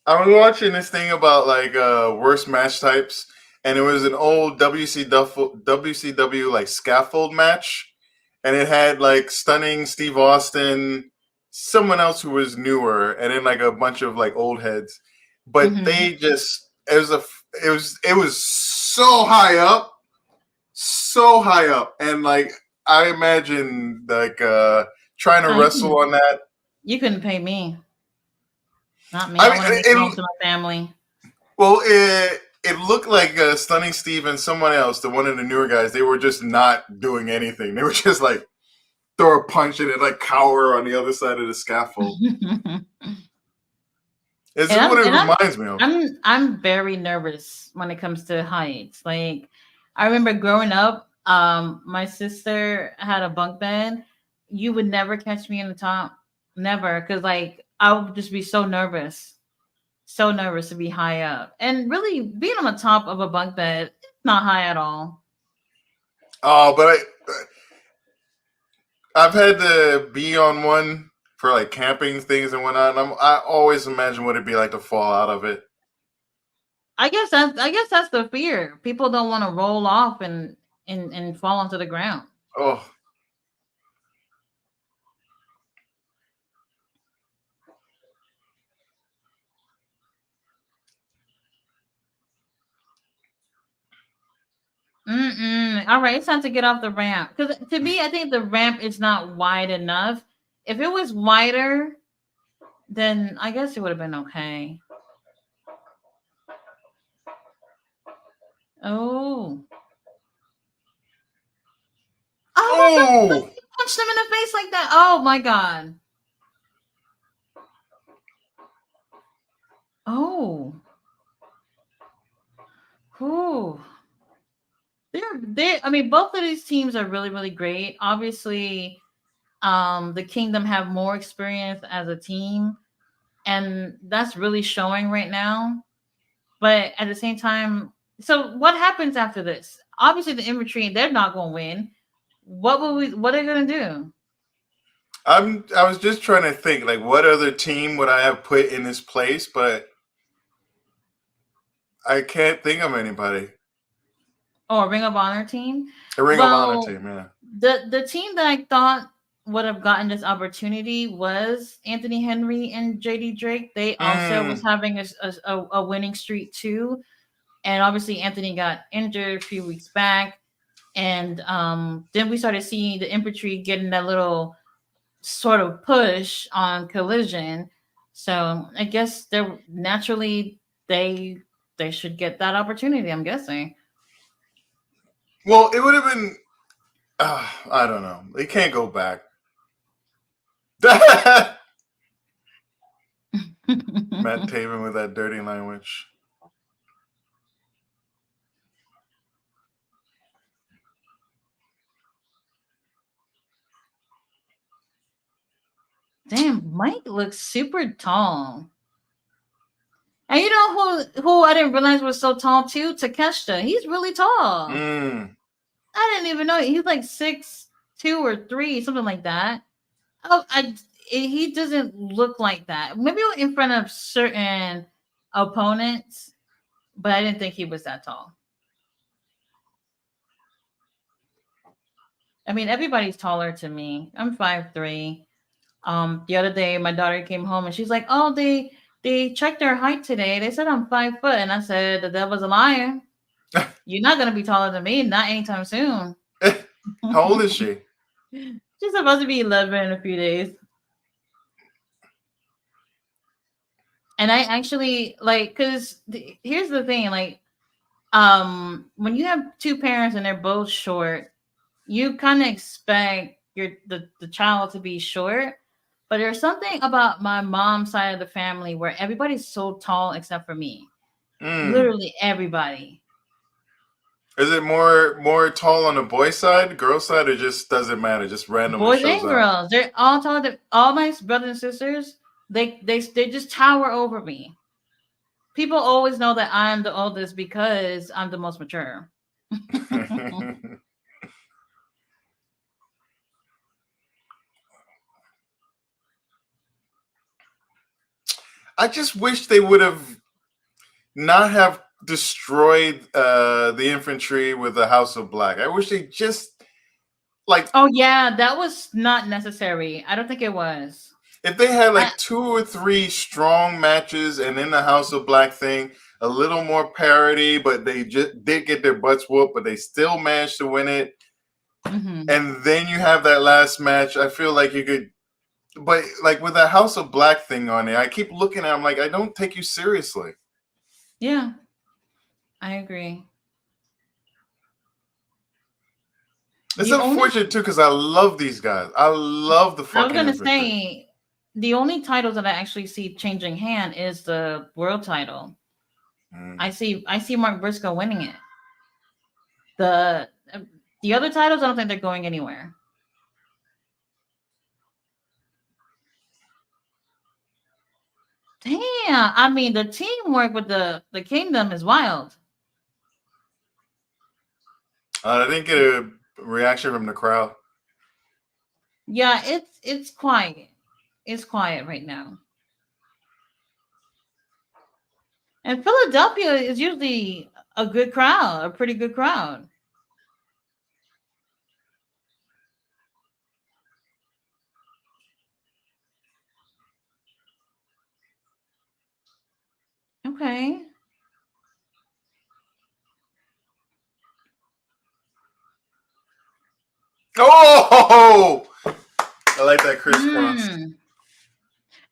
S2: I was watching this thing about like worst match types, and it was an old WCW like scaffold match, and it had like stunning Steve Austin, someone else who was newer, and then like a bunch of like old heads. But
S1: Hmm.
S2: they just it was so high up, and like I imagine like trying to
S1: Oh,
S2: wrestle on that.
S1: you couldn't pay me. Not me.
S2: I
S1: I
S2: mean,
S1: want to make it home to my family.
S2: well, it looked like Stunning Steve and someone else, the one of the newer guys. They were just not doing anything. They were just like throw a punch and like cower on the other side of the scaffold.
S1: and
S2: This is
S1: I'm
S2: what it
S1: and I'm
S2: reminds me of.
S1: I'm very nervous when it comes to heights. Like I remember growing up, my sister had a bunk bed. You would never catch me in the top. never, because like I would just be so nervous to be high up, and really being on the top of a bunk bed, it's not high at all.
S2: Oh, but I've had to be on one for like camping things and whatnot, and I always imagine what it'd be like to fall out of it.
S1: I guess that's the fear. People don't want to roll off and fall onto the ground.
S2: Oh,
S1: Mm-mm. All right, it's time to get off the ramp. Because to me, I think the ramp is not wide enough. If it was wider, then I guess it would have been okay. Oh, oh,
S2: oh,
S1: he punched him in the face like that. Oh my god. Oh, whew. They're. I mean, both of these teams are really, really great. Obviously, the Kingdom have more experience as a team, and that's really showing right now. But at the same time, so what happens after this? Obviously, the infantry they're not going to win. What will we? What are they going to do?
S2: I was just trying to think like what other team would I have put in this place, but I can't think of anybody.
S1: Oh, a Ring of Honor team.
S2: A Ring of Honor
S1: Well,
S2: team, yeah.
S1: the team that I thought would have gotten this opportunity was Anthony Henry and JD Drake. They also was
S2: Mm,
S1: having a winning streak too, and obviously Anthony got injured a few weeks back, and then we started seeing the infantry getting that little sort of push on Collision. So I guess they're naturally they they should get that opportunity. I'm guessing.
S2: well, it would have been. I don't know. They can't go back. Matt Taven with that dirty language.
S1: Damn, Mike looks super tall. And you know who I didn't realize was so tall too? Takeshita. He's really tall.
S2: Mm.
S1: I didn't even know he's like 6'2" or 6'3", something like that. Oh, he doesn't look like that. Maybe in front of certain opponents, but I didn't think he was that tall. I mean, everybody's taller to me. I'm 5'3". The other day my daughter came home and she's like, "Oh, they checked their height today. They said I'm 5 foot," and I said, "The devil's a liar. You're not gonna be taller than me, not anytime soon."
S2: How old is she?
S1: She's supposed to be 11 in a few days. And I actually like, cause here's the thing, like, when you have two parents and they're both short, you kind of expect the child to be short. But there's something about my mom's side of the family where everybody's so tall except for me.
S2: Mm.
S1: Literally everybody.
S2: Is it more tall on the boy side, girl side, or just doesn't matter? Just randomly
S1: Boys
S2: shows
S1: and
S2: up.
S1: girls. They're all tall. All my brothers and sisters, they just tower over me. People always know that I'm the oldest because I'm the most mature.
S2: I just wish they would have not have destroyed the infantry with the House of Black. I wish they just like
S1: Oh yeah, that was not necessary. I don't think it was.
S2: if they had
S1: I,
S2: like two or three strong matches and in the House of Black thing, a little more parity, but they just did get their butts whooped, but they still managed to win it.
S1: mhm.
S2: And then you have that last match. I feel like you could, but like with that House of Black thing on it, I keep looking at. I'm like, I don't take you seriously.
S1: Yeah, I agree.
S2: It's
S1: The only
S2: unfortunate too because I love these guys. I love the
S1: I was
S2: fucking
S1: gonna
S2: infantry.
S1: say the only titles that I actually see changing hand is the world title.
S2: Mm.
S1: I see Mark Briscoe winning it. The the other titles, I don't think they're going anywhere. Damn. I mean, the teamwork with the kingdom is wild.
S2: I didn't get a reaction from the crowd.
S1: Yeah, it's quiet. It's quiet right now. And Philadelphia is usually a good crowd, a pretty good crowd. Okay.
S2: Oh, I like that crisscross.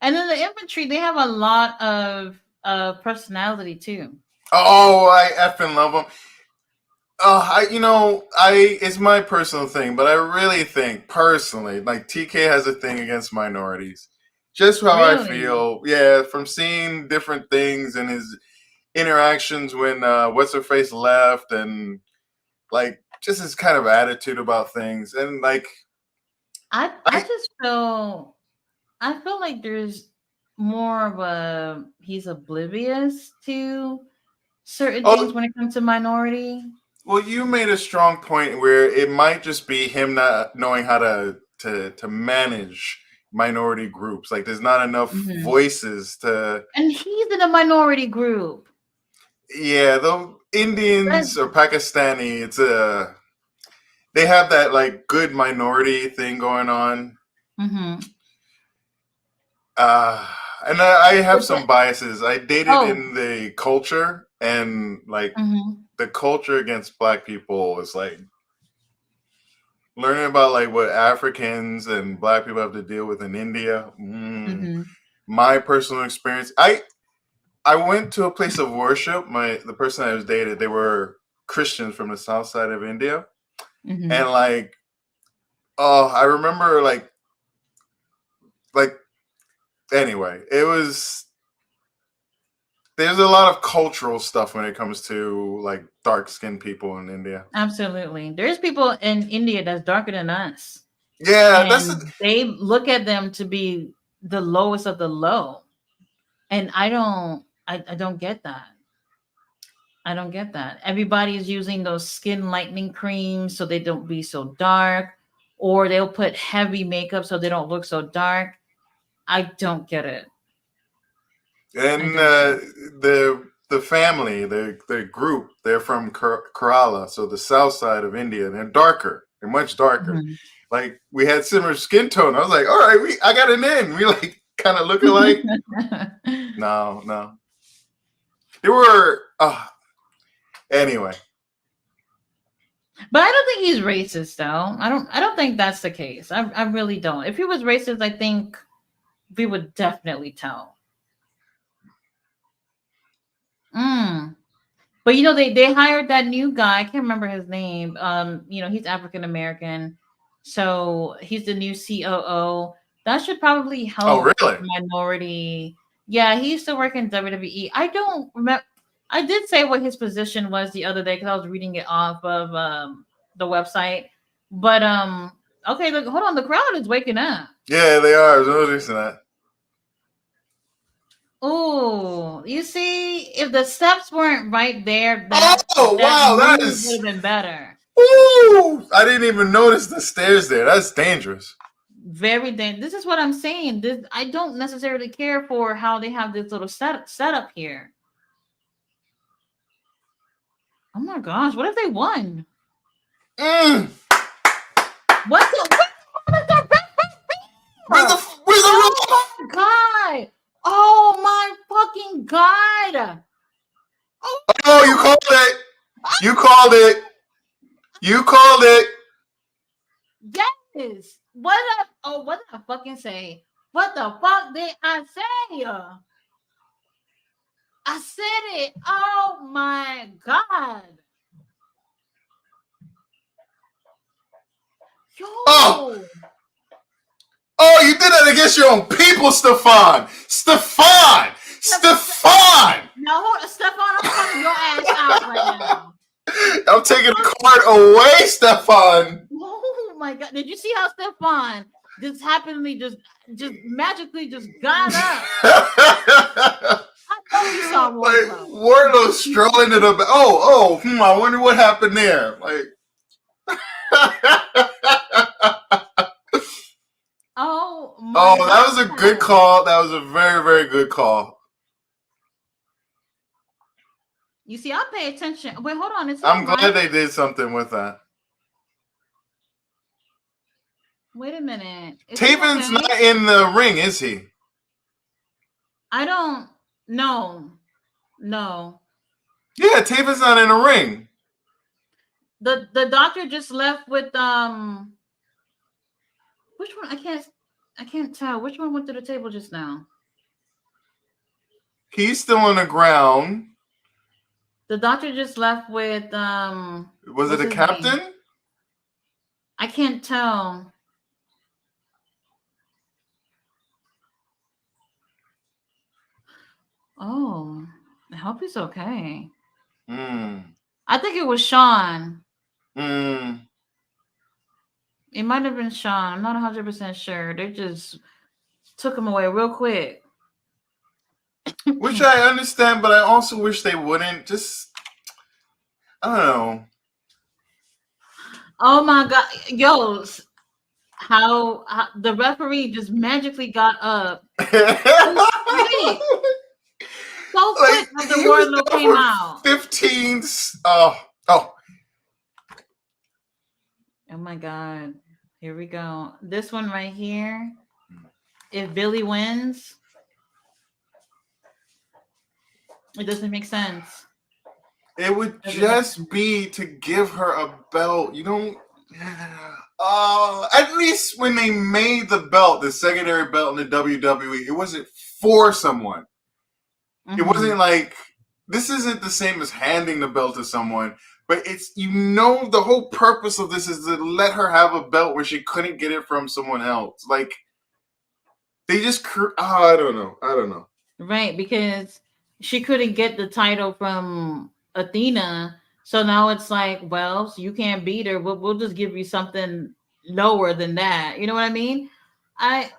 S1: And then the infantry, they have a lot of personality too.
S2: Oh, I effing love them. It's my personal thing, but I really think personally, like TK has a thing against minorities. Just how I
S1: Really?
S2: feel, yeah, from seeing different things and his interactions when what's her face left, and like just his kind of attitude about things, and like
S1: I
S2: I
S1: just feel I feel like there's more of a he's oblivious to certain things
S2: oh
S1: when it comes to minority.
S2: well, you made a strong point where it might just be him not knowing how to manage minority groups. Like there's not enough
S1: Hmm.
S2: voices to.
S1: And he's in a minority group.
S2: Yeah, the
S1: That,
S2: Indians or Pakistani, it's a they have that like good minority thing going on.
S1: hmm.
S2: Uh and I have
S1: But
S2: some biases. I dated
S1: oh,
S2: in the culture, and like
S1: hmm.
S2: the culture against black people is like learning about like what Africans and black people have to deal with in India.
S1: Hmm.
S2: My personal experience. I went to a place of worship. The person I was dated, they were Christians from the south side of India. And
S1: Hmm.
S2: like, oh, I remember like anyway, it was there's a lot of cultural stuff when it comes to like dark skinned people in India.
S1: Absolutely. There's people in India that's darker than us,
S2: Yeah,
S1: and they look at them to be the lowest of the low. And I don't get that. I don't get that. Everybody is using those skin lightening creams so they don't be so dark, or they'll put heavy makeup so they don't look so dark. I don't get it. I
S2: and
S1: don't get it.
S2: the family, the group, they're from Kerala, so the south side of India. They're darker. They're much darker.
S1: Mhm.
S2: Like we had similar skin tone. I was like, all right, I got an in. We like kind of look alike. No, no. There were anyway.
S1: But I don't think he's racist though. I don't think that's the case. I really don't. If he was racist, I think we would definitely tell. Mm. But they hired that new guy. I can't remember his name. He's African American, so he's the new COO. That should probably
S2: Oh,
S1: help
S2: really?
S1: minority. Yeah, he used to work in WWE. I don't remember. I did say what his position was the other day because I was reading it off of the website. But okay, look, hold on. The crowd is waking up.
S2: Yeah, they are. I was noticing that.
S1: Oh, you see, if the steps weren't right there,
S2: Oh,
S1: that
S2: wow, that
S1: move would
S2: is.
S1: have been better.
S2: Ooh, I didn't even notice the stairs there. That's dangerous.
S1: Very dangerous. This is what I'm saying. This I don't necessarily care for how they have this little setup here. Oh my gosh, what if they won?
S2: Mm.
S1: What the
S2: Where's the where's the
S1: oh my god! Oh my fucking god!
S2: Oh, you called it. You called it. You called it.
S1: Yes. What did I fucking say? What the fuck did I say? I said it. Oh my god.
S2: Oh,
S1: Yo.
S2: oh, you did that against your own people, Stefan. Stefan. Stefan.
S1: No, Stefan, I'm calling your ass out right now.
S2: I'm taking the card away, Stefan.
S1: Oh my god! Did you see how Stefan just happenly just magically just got up? know you saw
S2: Like
S1: Wardlow.
S2: Wardlow strolling to the I wonder what happened there. Like
S1: Oh my
S2: oh, that was a good
S1: God.
S2: call. That was a very, very good call.
S1: You see, I pay attention. Wait, hold on. Is he
S2: I'm glad
S1: right?
S2: they did something with that.
S1: Wait a minute. Is he
S2: Taven's
S1: okay?
S2: not in the ring, is he?
S1: I don't know. No.
S2: Yeah, Taven's not in the ring.
S1: The doctor just left with which one? I can't tell. Which one went to the table just now?
S2: He's still on the ground.
S1: The doctor just left with
S2: Was it
S1: what's
S2: a
S1: his name?
S2: captain?
S1: I can't tell. Oh, I hope he's okay.
S2: Hmm.
S1: I think it was Sean.
S2: Hmm.
S1: It might have been Sean. I'm not 100% sure. They just took him away real quick.
S2: Which I understand, but I also wish they wouldn't. Just I don't know.
S1: Oh my God. Yo, how the referee just magically got up so quick. So
S2: Like
S1: quick after
S2: he was
S1: Wardlow
S2: there
S1: came
S2: for
S1: out.
S2: 15. Oh.
S1: Oh my God. Here we go. This one right here. If Billy wins, it doesn't make sense.
S2: It would
S1: Doesn't make
S2: just be to give her a belt. You don't. At least when they made the belt, the secondary belt in the WWE, it wasn't for someone. It wasn't like this isn't the same as handing the belt to someone, but it's the whole purpose of this is to let her have a belt where she couldn't get it from someone else. Like they just I don't know.
S1: Right, because she couldn't get the title from Athena. So now it's like, well, so you can't beat her. We'll just give you something lower than that. You know what I mean? I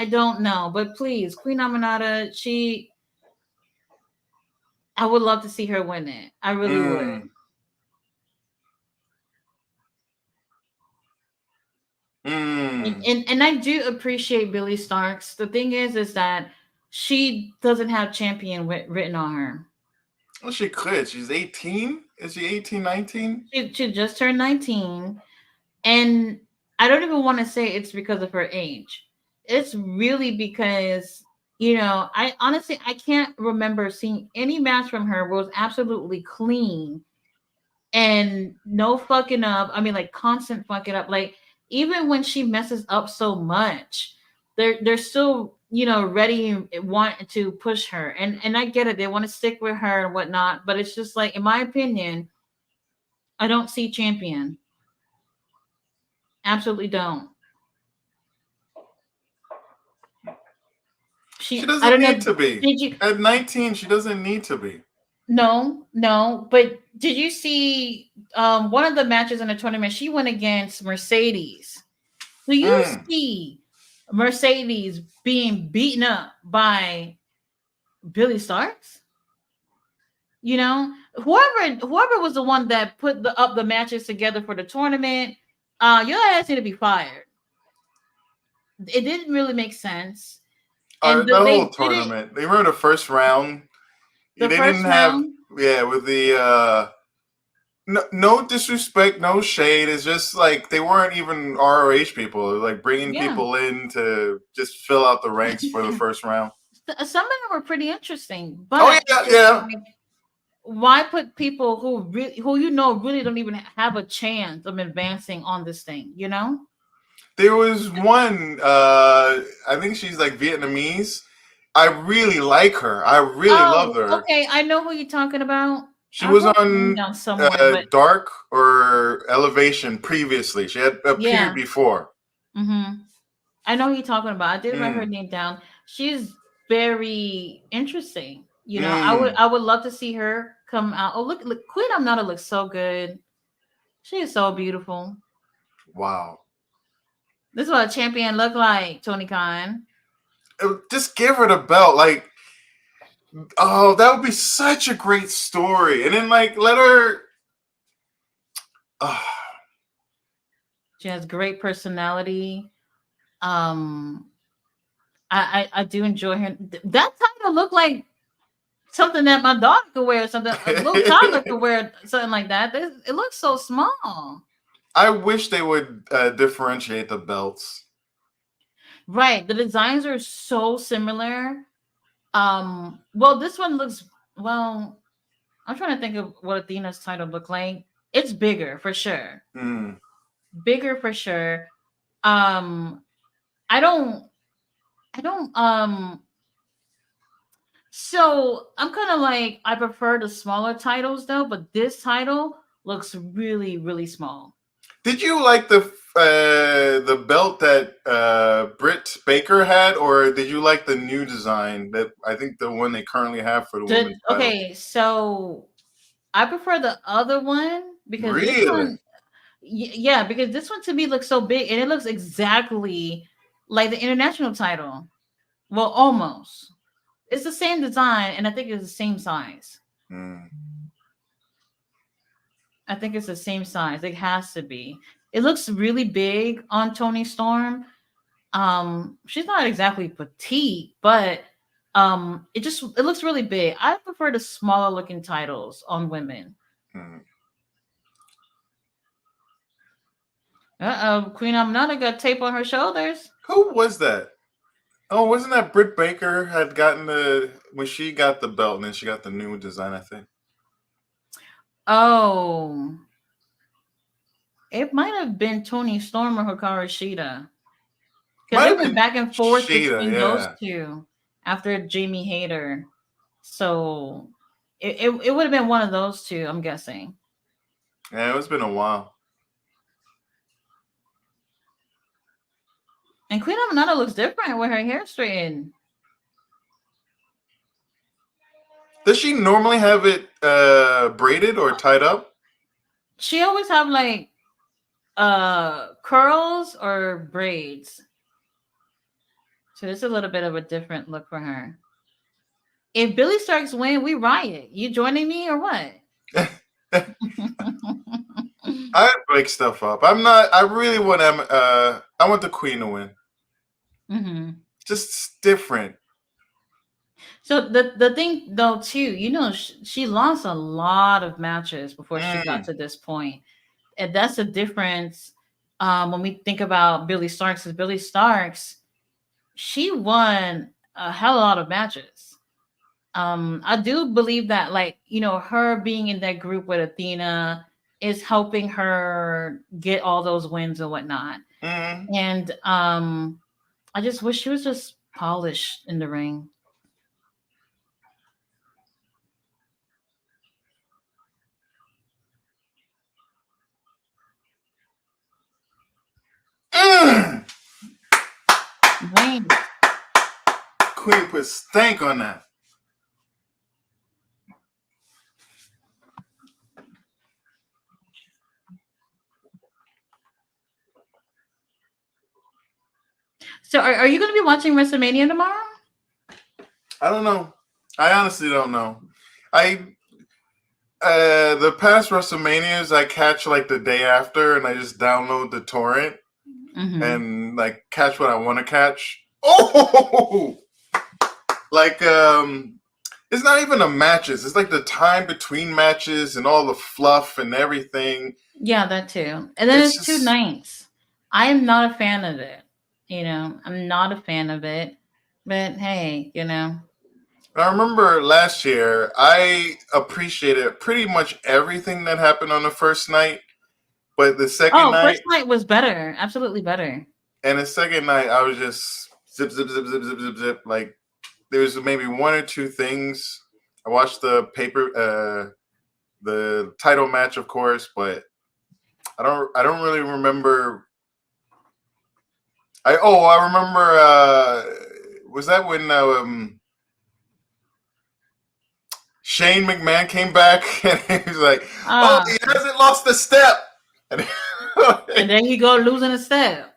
S1: don't know, but please, Queen Aminata, I would love to see her win it. I really would.
S2: Mm, mm.
S1: And I do appreciate Billy Starks. The thing is that she doesn't have champion written on her.
S2: Well, she could. She's 18. Is she 18, 19?
S1: She just turned 19, and I don't even want to say it's because of her age. It's really because I honestly I can't remember seeing any match from her where it was absolutely clean and no fucking up. I mean, like constant fucking up. Like even when she messes up so much, they're still ready and want to push her. And I get it. They want to stick with her and whatnot. But it's just like, in my opinion, I don't see champion. Absolutely don't.
S2: She
S1: I
S2: doesn't
S1: don't
S2: need
S1: know.
S2: to be.
S1: Did you?
S2: At 19, she doesn't need to be.
S1: No, no. But did you see one of the matches in the tournament? She went against Mercedes. Do you
S2: Mm.
S1: see Mercedes being beaten up by Billy Starks? Whoever was the one that put the matches together for the tournament, your ass need to be fired. It didn't really make sense, and
S2: The
S1: they
S2: whole
S1: did it
S2: tournament. They were in the first round. They
S1: the
S2: didn't
S1: first
S2: have,
S1: round.
S2: with the, no disrespect, no shade. It's just like they weren't even ROH people. It was like bringing
S1: Yeah,
S2: people in to just fill out the ranks for the first round.
S1: some of them were pretty interesting,
S2: Oh,
S1: but
S2: yeah,
S1: it's
S2: yeah.
S1: like, why put people who really don't even have a chance of advancing on this thing?
S2: There was one, I think she's like Vietnamese. I really like her. I really love
S1: Oh,
S2: her.
S1: okay. I know who you're talking about.
S2: She
S1: I
S2: was
S1: wrote her name
S2: on
S1: down somewhere, but
S2: Dark or Elevation previously. She had appeared
S1: yeah.
S2: before.
S1: I know who you're talking about. I did write her
S2: Mm.
S1: name down. She's very interesting.
S2: Mm.
S1: I would love to see her come out. Oh, look, Queen Amnata looks so good. She is so beautiful.
S2: Wow.
S1: This is what a champion look like, Tony Khan.
S2: Just give her the belt. Like Oh, that would be such a great story. And then like let her. Uh,
S1: She has great personality. Um, I do enjoy her. That title looked like something that my daughter could wear, something a little toddler could wear, something like that. It looks so small.
S2: I wish they would differentiate the belts.
S1: Right, the designs are so similar. Well, this one looks well. I'm trying to think of what Athena's title looked like. It's bigger for sure.
S2: Mm,
S1: Bigger for sure. Um, I don't. I don't. So I'm kind of like I prefer the smaller titles though, but this title looks really, really small.
S2: Did you like the belt that Britt Baker had, or did you like the new design that I think the one they currently have for the women's title?
S1: Okay, so I prefer the other one because this
S2: Really?
S1: one, yeah, because this one to me looks so big and it looks exactly like the international title. Well, almost. It's the same design and I think it's the same size.
S2: Mm,
S1: I think it's the same size. It has to be. It looks really big on Tony Storm. She's not exactly petite, but it looks really big. I prefer the smaller looking titles on women.
S2: mm.
S1: Queen Amnata got tape on her shoulders.
S2: Who was that? Oh, wasn't that Britt Baker had gotten the when she got the belt and then she got the new design? I think.
S1: Oh, it might have been Tony Storm or Hikaru Shida. Because
S2: Might
S1: they
S2: have
S1: went
S2: been
S1: back and forth
S2: Shida.
S1: between those
S2: Yeah,
S1: two after Jamie Hayter. So it would have been one of those two, I'm guessing.
S2: yeah. It's been a while.
S1: And Queen Aminata looks different with her hair straightened.
S2: Does she normally have it braided or tied up?
S1: She always have like curls or braids. So this is a little bit of a different look for her. If Billy Starks win, we riot. You joining me or what?
S2: I break stuff up. I'm not. I really want. I want the queen to win.
S1: Hmm.
S2: Just different.
S1: So the thing though too, she lost a lot of matches before she got
S2: Mm,
S1: to this point, and that's the difference. When we think about Billy Starks, because Billy Starks, she won a hell of a lot of matches. I do believe that, like, her being in that group with Athena is helping her get all those wins and whatnot.
S2: mm,
S1: And I just wish she was just polished in the ring.
S2: mm.
S1: Right.
S2: Queen put stank on that.
S1: So are you going to be watching WrestleMania tomorrow?
S2: I don't know. I honestly don't know. I the past WrestleManias I catch like the day after, and I just download the torrent
S1: Mm-hmm.
S2: and like catch what I want to catch. Oh, like it's not even the matches. It's like the time between matches and all the fluff and everything.
S1: Yeah, that too. And then
S2: It's
S1: it's two
S2: just
S1: nights. I am not a fan of it. I'm not a fan of it. But hey.
S2: I remember last year I appreciated pretty much everything that happened on the first night, but the second
S1: Oh,
S2: night
S1: first night was better. Absolutely better.
S2: and the second night I was just zip zip zip zip zip zip zip. Like there was maybe one or two things. I watched the title match, of course, but I don't really remember. I remember. Was that when Shane McMahon came back and he was like, "Oh,
S1: Ah,
S2: he hasn't lost a step." And
S1: and there you go losing a step.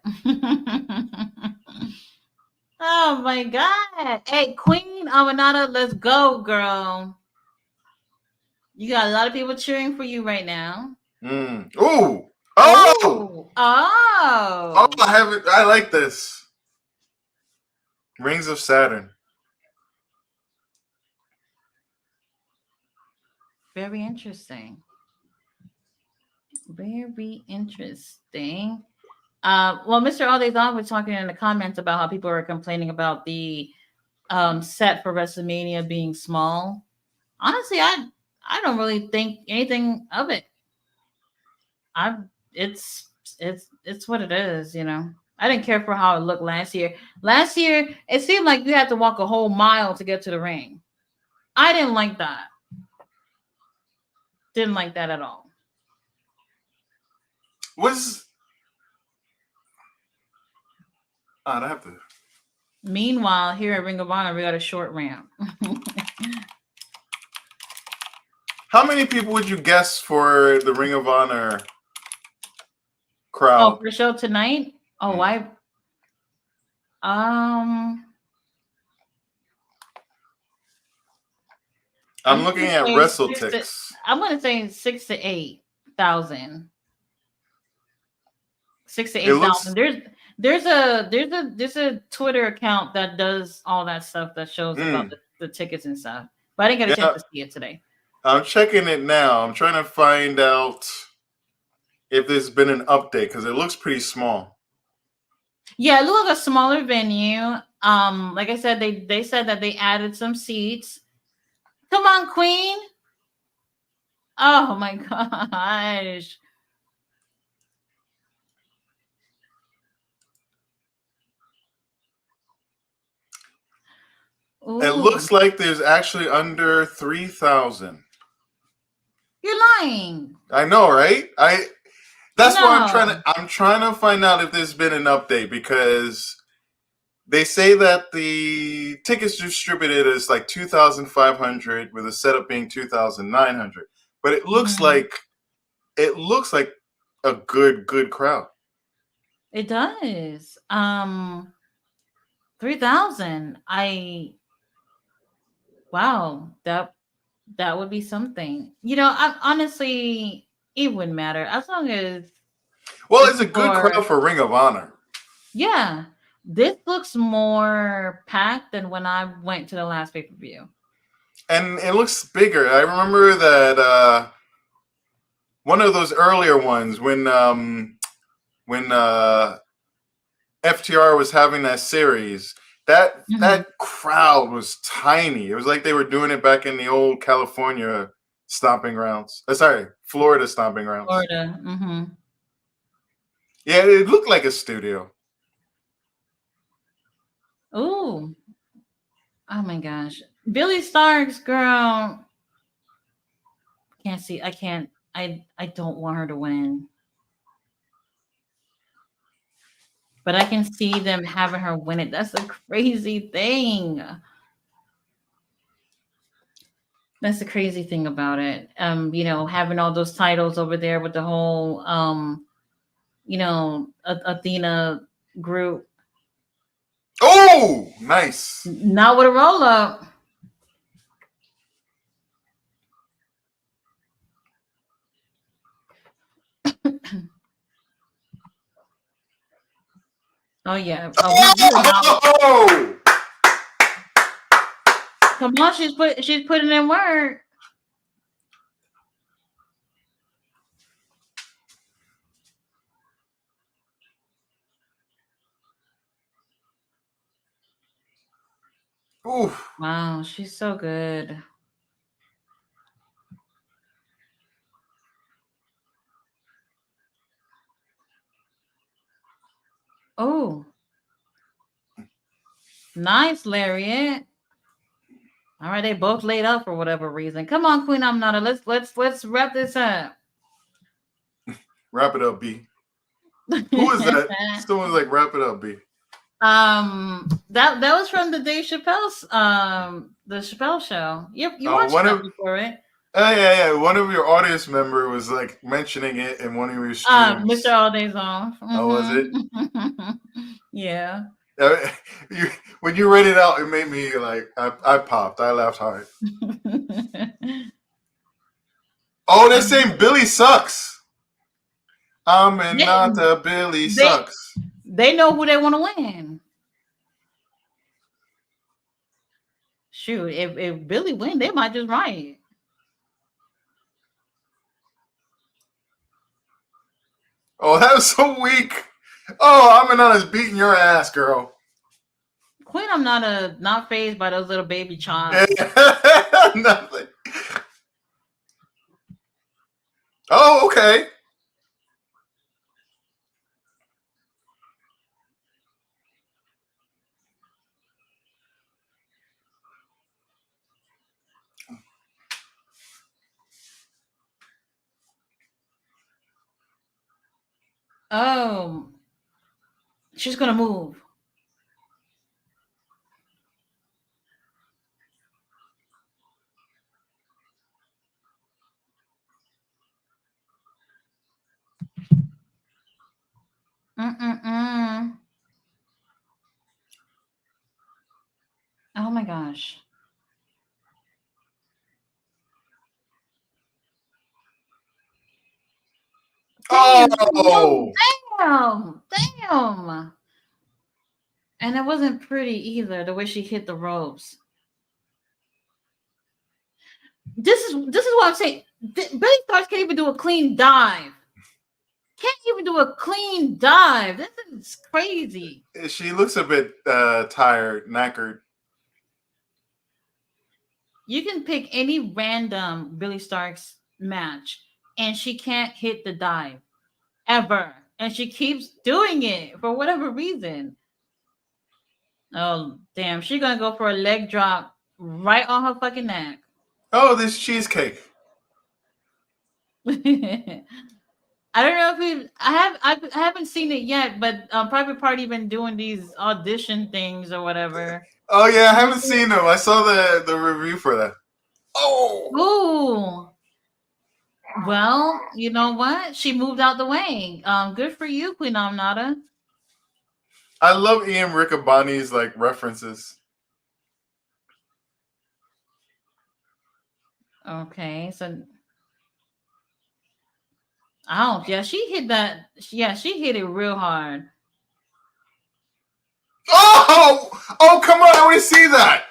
S1: Oh my God. Hey, Queen Amanada, let's go, girl. You got a lot of people cheering for you right now.
S2: Ooh. Oh.
S1: Oh,
S2: Oh,
S1: oh,
S2: I have it. I like this. Rings of Saturn.
S1: very interesting. Very interesting. Well, Mr. All Day Long was talking in the comments about how people are complaining about the set for WrestleMania being small. Honestly, I don't really think anything of it. I it's what it is, you know. I didn't care for how it looked last year. Last year, it seemed like you had to walk a whole mile to get to the ring. I didn't like that. Didn't like that at all.
S2: Was I have to.
S1: Meanwhile, here at Ring of Honor, we got a short ramp.
S2: How many people would you guess for the Ring of Honor
S1: Oh,
S2: crowd?
S1: for show tonight? Oh, um
S2: I'm
S1: I'm
S2: looking
S1: gonna
S2: at
S1: say
S2: WrestleTix.
S1: I'm gonna say 6 to 8 thousand. 6 to
S2: It
S1: eight thousand.
S2: looks.
S1: There's a Twitter account that does all that stuff that shows about the tickets and stuff. But I didn't get a chance
S2: Yeah,
S1: to see it today.
S2: I'm checking it now. I'm trying to find out if there's been an update because it looks pretty small.
S1: Yeah, it looked like a smaller venue. Like I said, they said that they added some seats. Come on, Queen. Oh my gosh.
S2: It
S1: Ooh,
S2: looks like there's actually under 3,000.
S1: you're lying.
S2: I know, right? That's why
S1: No.
S2: I'm trying to find out if there's been an update because they say that the tickets distributed is like 2,500 with the setup being 2,900. But
S1: Mhm.
S2: it looks like a good crowd.
S1: It does. 3,000. Wow, that would be something. You know, I honestly it wouldn't matter as long as
S2: Well,
S1: the
S2: it's a
S1: people
S2: good crowd
S1: are.
S2: for Ring of Honor.
S1: Yeah, this looks more packed than when I went to the last pay-per-view.
S2: And it looks bigger. I remember that one of those earlier ones when FTR was having that series,
S1: Mhm.
S2: that crowd was tiny. It was like they were doing it back in the old California stomping grounds. Sorry, Florida stomping grounds.
S1: Florida. Mhm.
S2: Yeah, it looked like a studio.
S1: Ooh. Oh my gosh. Billy Starks, girl. Can't see. I can't. I don't want her to win. But I can see them having her win it. That's a crazy thing. That's the crazy thing about it. You know, having all those titles over there with the whole Athena group.
S2: Oh, nice.
S1: Not with a roll up. Oh yeah. Oh, we were not.
S2: Oh!
S1: Come on, she's putting in work.
S2: Oof.
S1: Wow, she's so good. Oh, nice, Lariat. All right, they both laid up for whatever reason. Come on, Queen Amnata. Let's wrap this up.
S2: Wrap it up, B. Who is that? Someone's like, wrap it up, B.
S1: That was from the Dave Chappelle's the Chappelle show. You
S2: Oh,
S1: watched
S2: one
S1: that
S2: of
S1: before, right?
S2: yeah. One of your audience member was like mentioning it in one of your
S1: Mr.
S2: streams.
S1: All Days Off.
S2: Oh, was it?
S1: Yeah.
S2: Uh, you, you read it out, it made me like I popped. I laughed hard. Oh, they're saying Billy sucks. I'm and not the Billy
S1: they
S2: sucks.
S1: they know who they want to win. Shoot, if Billy win, they might just riot.
S2: Oh, that was so weak. Oh, I'm not as beating your ass, girl.
S1: Queen, I'm not phased by those little baby chops.
S2: Nothing. Oh, okay.
S1: Oh, she's gonna move. Mm-mm-mm. Oh my gosh. Damn, no,
S2: Oh,
S1: damn. And it wasn't pretty either, the way she hit the ropes. This is what I'm saying. Billy Starks can't even do a clean dive. Can't even do a clean dive. This is crazy.
S2: she looks a bit tired, knackered.
S1: You can pick any random Billy Starks match, and she can't hit the dive ever. And she keeps doing it for whatever reason. Oh, damn. She's going to go for a leg drop right on her fucking neck.
S2: Oh, this cheesecake.
S1: I don't know if I haven't seen it yet, but Private Party been doing these audition things or whatever.
S2: Oh yeah, I haven't seen them. I saw the review for that. Oh.
S1: Ooh. Well, you know what? She moved out the way. Good for you, Queen Amnata.
S2: I love Ian Riccaboni's like references.
S1: Okay, so oh yeah, she hit that. Yeah, she hit it real hard.
S2: Oh, come on! I want to see that.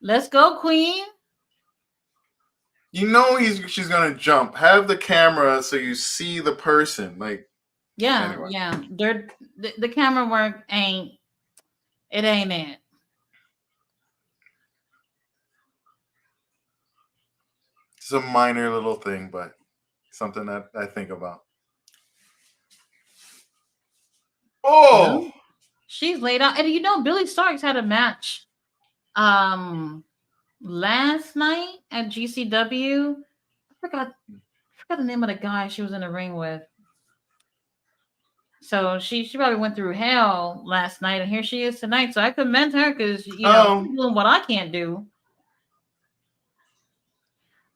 S1: Let's go, Queen.
S2: You know she's gonna jump. Have the camera so you see the person. Like
S1: Yeah,
S2: anyway.
S1: yeah. The camera work ain't it.
S2: It's a minor little thing, but something that I think about. Oh,
S1: Well, she's laid out, and you know Billy Starks had a match, last night at GCW. I forgot the name of the guy she was in the ring with. So she probably went through hell last night, and here she is tonight. So I commend her because she's doing what I can't do.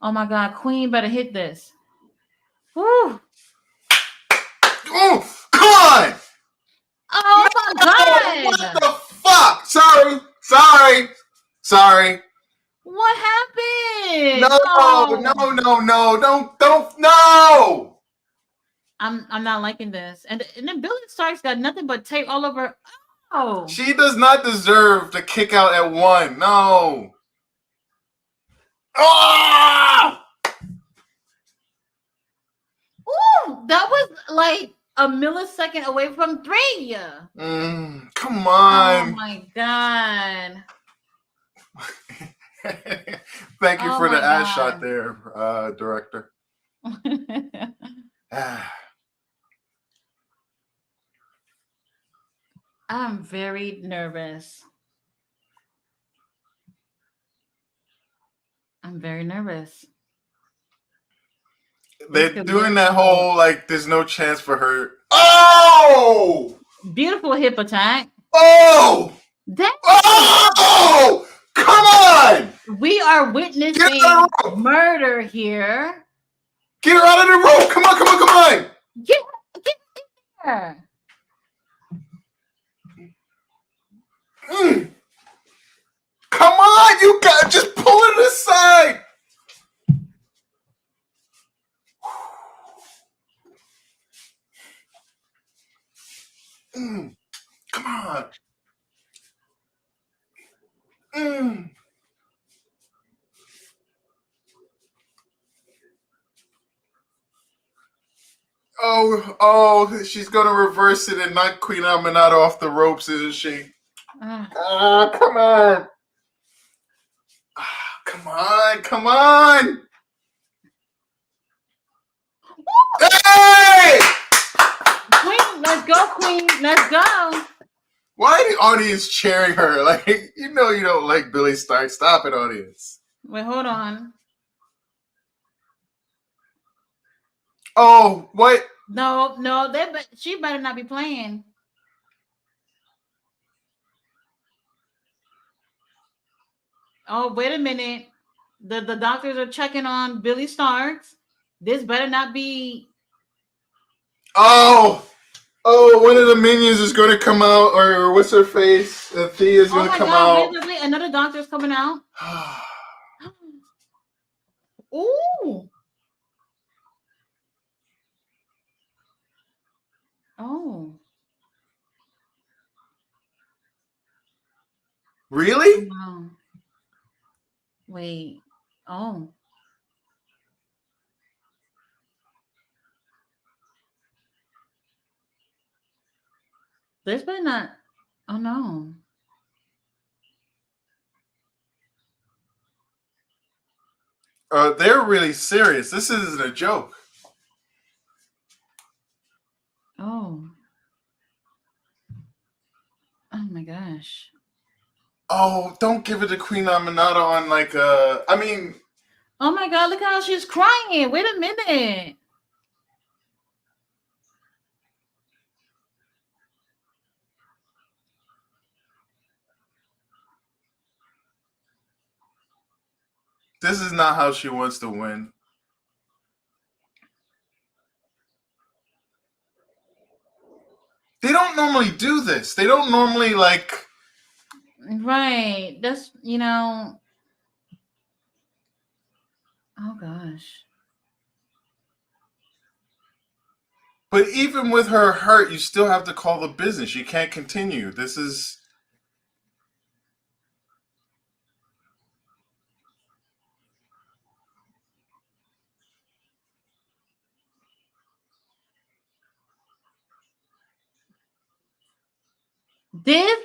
S1: Oh my God, Queen better hit this. Woo!
S2: oh, come on!
S1: Oh my God!
S2: What the fuck? Sorry.
S1: What happened?
S2: No, don't, no.
S1: I'm not liking this. And then Billy Starks got nothing but tape all over. Oh,
S2: She does not deserve to kick out at one. No. Oh!
S1: ooh, that was like a millisecond away from 3.
S2: Come
S1: Oh
S2: on.
S1: my God.
S2: Thank you
S1: Oh
S2: for the
S1: my
S2: ad
S1: God.
S2: shot there, director.
S1: I'm very nervous. I'm very nervous.
S2: They're doing that whole like there's no chance for her. Oh!
S1: Beautiful hip attack.
S2: Oh!
S1: That
S2: Oh! Come on!
S1: we are witnessing murder here.
S2: Get her out of the rope! Come on!
S1: Get her.
S2: You got just pull it aside. Come on. Oh, she's gonna reverse it and knock Queen Aminata off the ropes, isn't she? Come on. Come on. Hey!
S1: Queen, let's go, Queen. Let's go.
S2: Why are the audience cheering her? Like, you know you don't like Billy Stark. Stop it, audience.
S1: Wait, hold on.
S2: Oh, what?
S1: No, she better not be playing. Oh, wait a minute. The doctors are checking on Billy Starks. This better not be.
S2: Oh, one of the minions is going to come out, or what's her face? Thea's going to come out.
S1: Wait, another doctor's coming out. Ooh. Oh.
S2: Really?
S1: Wow. Wait. Oh. This better not. Oh no.
S2: They're really serious. This isn't a joke.
S1: Oh. Oh my gosh.
S2: Oh, don't give it to Queen Aminata on like I mean.
S1: Oh my god, look how she's crying. Wait a minute.
S2: This is not how she wants to win. They don't normally do this. They don't normally like.
S1: Right. That's, oh gosh.
S2: But even with her hurt, you still have to call the business. You can't continue. This is.
S1: This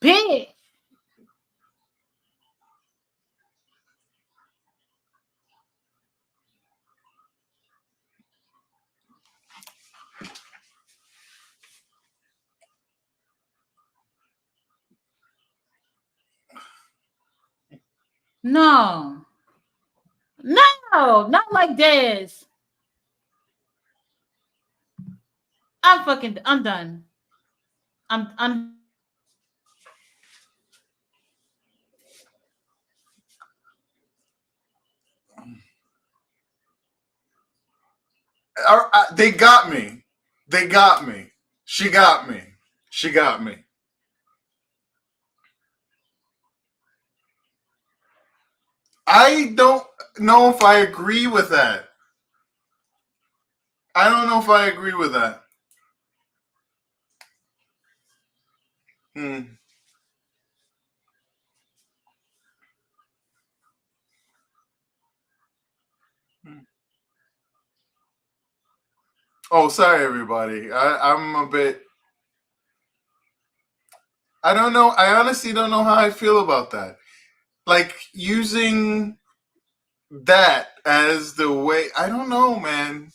S1: bitch. No. No, not like this. I'm done. I'm
S2: They got me. They got me. She got me. She got me. I don't know if I agree with that. I don't know if I agree with that. Hmm. Oh, sorry, everybody. I'm a bit. I don't know. I honestly don't know how I feel about that. Like using that as the way. I don't know, man.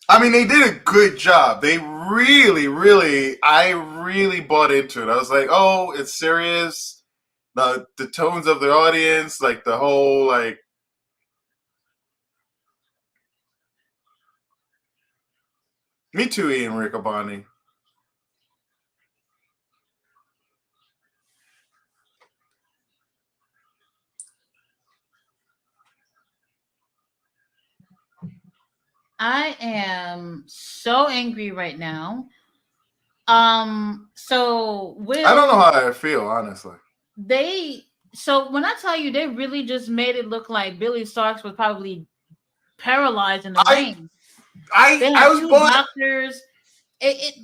S2: I mean, they did a good job. They really, really, I really bought into it. I was like, oh, it's serious. The tones of the audience, like the whole like. Me too, Ian Riccaboni.
S1: I am so angry right now. So
S2: I don't know
S1: Will,
S2: how I feel, honestly.
S1: they so when I tell you they really just made it look like Billy Starks was probably paralyzed in the
S2: I
S1: ring.
S2: I
S1: They
S2: I
S1: had
S2: was
S1: two
S2: bought.
S1: doctors.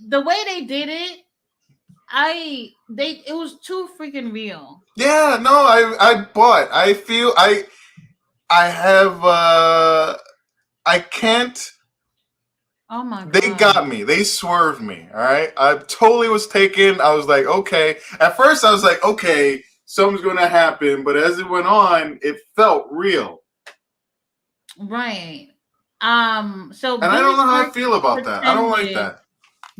S1: The way they did it, it was too freaking real.
S2: Yeah, no, I bought. I feel I have I can't.
S1: Oh my
S2: They
S1: god.
S2: got me. They swerved me. All right. I totally was taken. I was like, okay. At first, I was like, okay, something's going to happen. But as it went on, it felt real.
S1: Right. So
S2: And I don't know how I feel about that. I don't like that.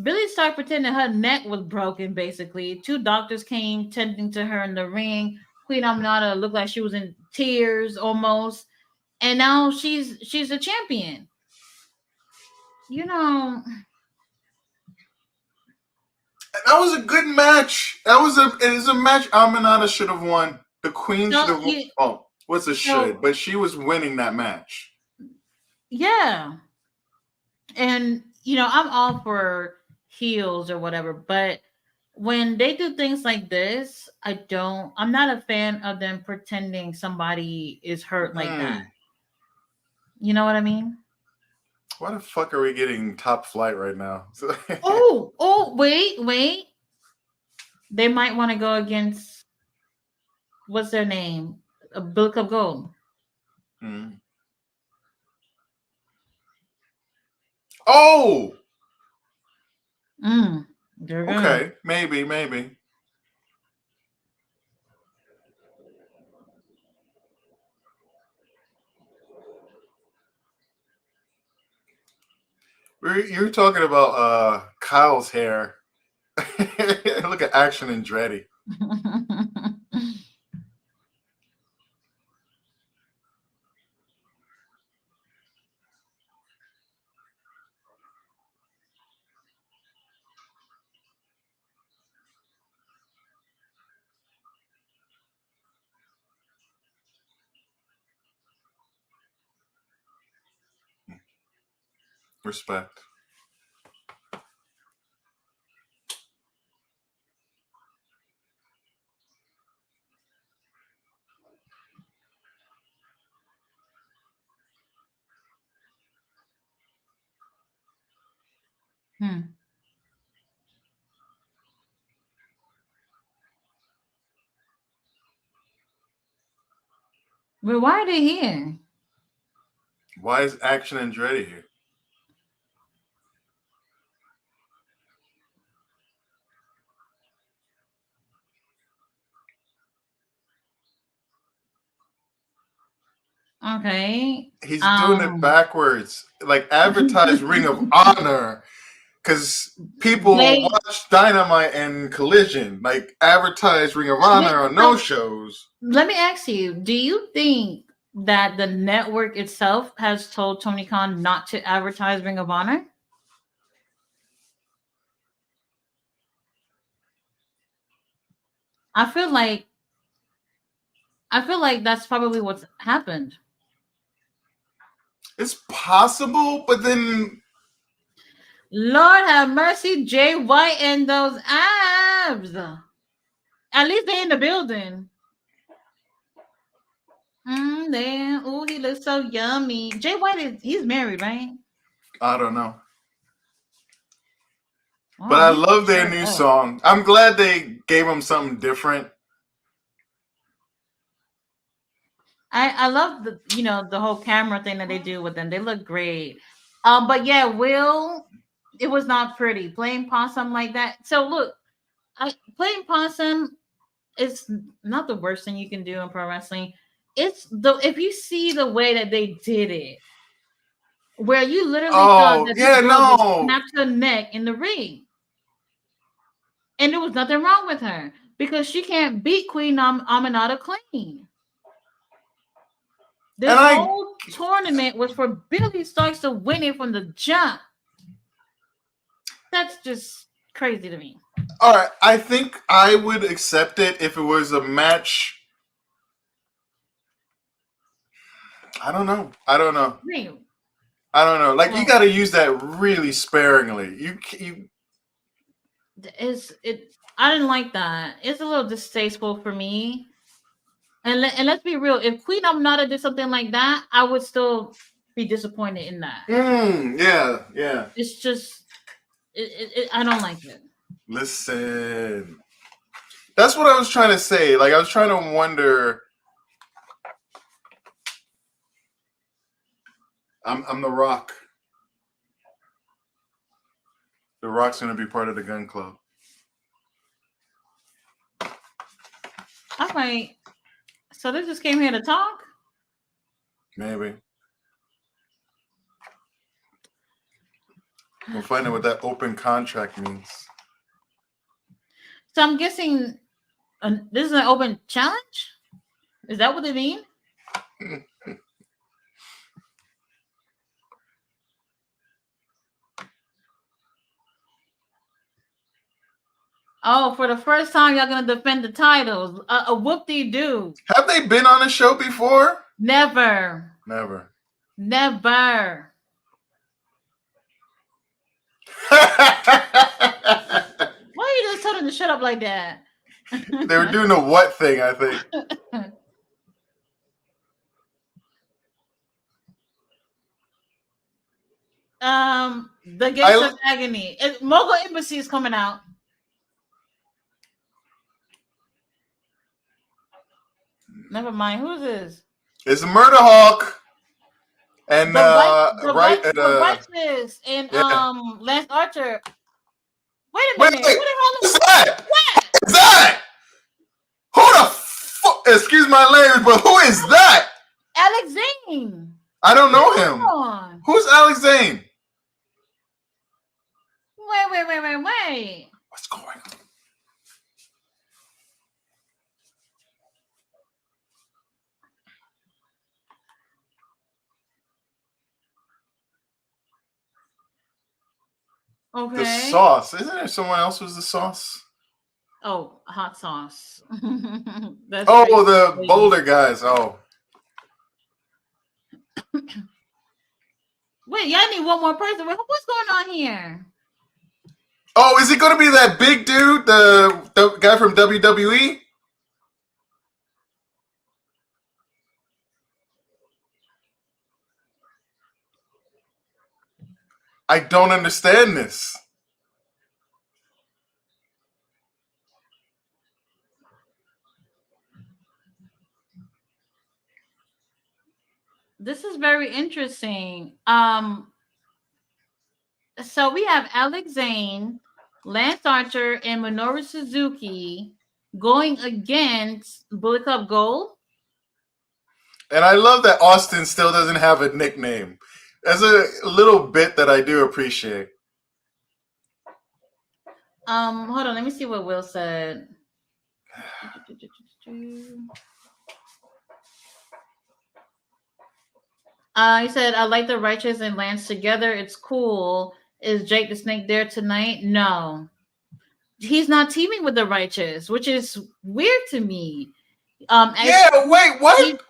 S1: Billy Stark pretended her neck was broken, basically. Two doctors came tending to her in the ring. Queen Aminata looked like she was in tears almost. And now she's a champion. You know,
S2: That was a good match. It is a match Aminata should have won. The Queen should
S1: so
S2: have won. Oh, what's a should?
S1: so
S2: But she was winning that match.
S1: yeah. And I'm all for heels or whatever, but when they do things like this, I'm not a fan of them pretending somebody is hurt like that.
S2: Mm.
S1: You know what I mean?
S2: Why the fuck are we getting top flight right now?
S1: Wait. They might want to go against what's their name? A Book of Gold.
S2: Mm. Oh,
S1: They're good.
S2: okay. Maybe. You're talking about Kyle's hair. Look at Action Andretti. Respect.
S1: Hmm. But why are they here?
S2: Why is Action Andretti here?
S1: Okay.
S2: He's doing it backwards. Like advertise Ring of Honor because people
S1: they
S2: watch Dynamite and Collision. Like advertise Ring of Honor on no
S1: so
S2: shows.
S1: let me ask you, do you think that the network itself has told Tony Khan not to advertise Ring of Honor? I feel like that's probably what's happened.
S2: It's possible, but then
S1: Lord have mercy, Jay White and those abs. At least they in the building. Damn. Oh, he looks so yummy. Jay White he's married, right?
S2: I don't know. But
S1: Oh,
S2: I
S1: he's
S2: love their
S1: shut
S2: new
S1: up.
S2: song. I'm glad they gave him something different.
S1: I love the whole camera thing that they do with them. They look great. But yeah, Will, it was not pretty playing possum like that. So look, playing possum is not the worst thing you can do in pro wrestling. It's the if you see the way that they did it, where you literally thought
S2: Oh
S1: that this
S2: yeah,
S1: girl just
S2: no.
S1: snapped her neck in the ring, and there was nothing wrong with her because she can't beat Queen Aminata clean.
S2: And
S1: This
S2: I
S1: whole tournament was for Billy Starks to win it from the jump. That's just crazy to me.
S2: all right. I think I would accept it if it was a match. I don't know.
S1: Real.
S2: Like you got
S1: Well,
S2: to use that really sparingly. You
S1: is it? I didn't like that. It's a little distasteful for me. And let's be real. If Queen Amnata did something like that, I would still be disappointed in that.
S2: Yeah, yeah.
S1: It's just, I don't like it.
S2: Listen, that's what I was trying to say. Like, I was trying to wonder. I'm The Rock. The Rock's gonna be part of the gun club.
S1: All right. So they just came here to talk?
S2: Maybe. We'll find out what that open contract means.
S1: So I'm guessing this is an open challenge? Is that what they mean? Oh, for the first time, y'all gonna defend the titles. A whoop-de-doo.
S2: Have they been on a show before?
S1: Never.
S2: Never.
S1: Never. Why are you just telling them to shut up like that?
S2: They were doing the what thing, I think.
S1: The Gates of Agony. Mogul Embassy is coming out. Never mind. Who's this?
S2: It's Murder Hawk and
S1: the
S2: Righteous
S1: and
S2: yeah.
S1: Lance Archer. Wait a minute.
S2: Wait,
S1: what the hell
S2: is that?
S1: What
S2: is that? Who the fuck? Excuse my language, but who is that?
S1: Alex Zane.
S2: I don't know him. Who's Alex Zane?
S1: Wait.
S2: What's going on?
S1: Okay.
S2: The sauce. Isn't there someone else who's the sauce?
S1: Oh, hot sauce.
S2: That's the Boulder guys. Oh.
S1: Wait, y'all need one more person. What's going on here?
S2: Oh, is it going to be that big dude, the guy from WWE? I don't understand this.
S1: This is very interesting. So we have Alex Zane, Lance Archer, and Minoru Suzuki going against Bullet Club Gold.
S2: And I love that Austin still doesn't have a nickname. That's a little bit that I do appreciate.
S1: Hold on, let me see what Will said. He said, I like the Righteous and Lance together. It's cool. Is Jake the Snake there tonight? No. He's not teaming with the Righteous, which is weird to me.
S2: Wait, what?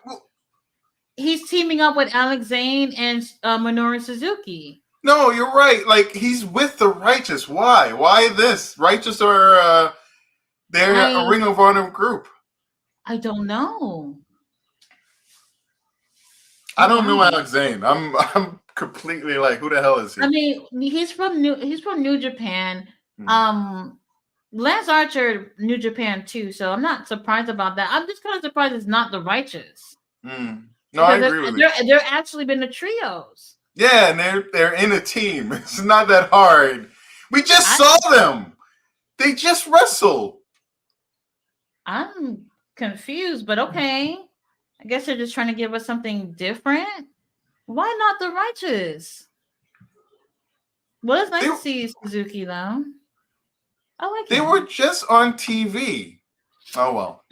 S1: He's teaming up with Alex Zane and Minoru Suzuki.
S2: No, you're right. Like, he's with the Righteous. Why? Why this? Righteous are they're a Ring of Honor group.
S1: I don't know.
S2: I don't know Alex Zane. I'm completely like, who the hell is he?
S1: I mean, he's from New Japan. Lance Archer, New Japan too. So I'm not surprised about that. I'm just kind of surprised it's not the Righteous.
S2: No, I agree with you.
S1: They're actually been the trios.
S2: Yeah, and they're in a team. It's not that hard. We just saw them. They just wrestled.
S1: I'm confused, but okay. I guess they're just trying to give us something different. Why not the Righteous? Well, it's nice to see Suzuki, though. I like
S2: They were just on TV. Oh, well.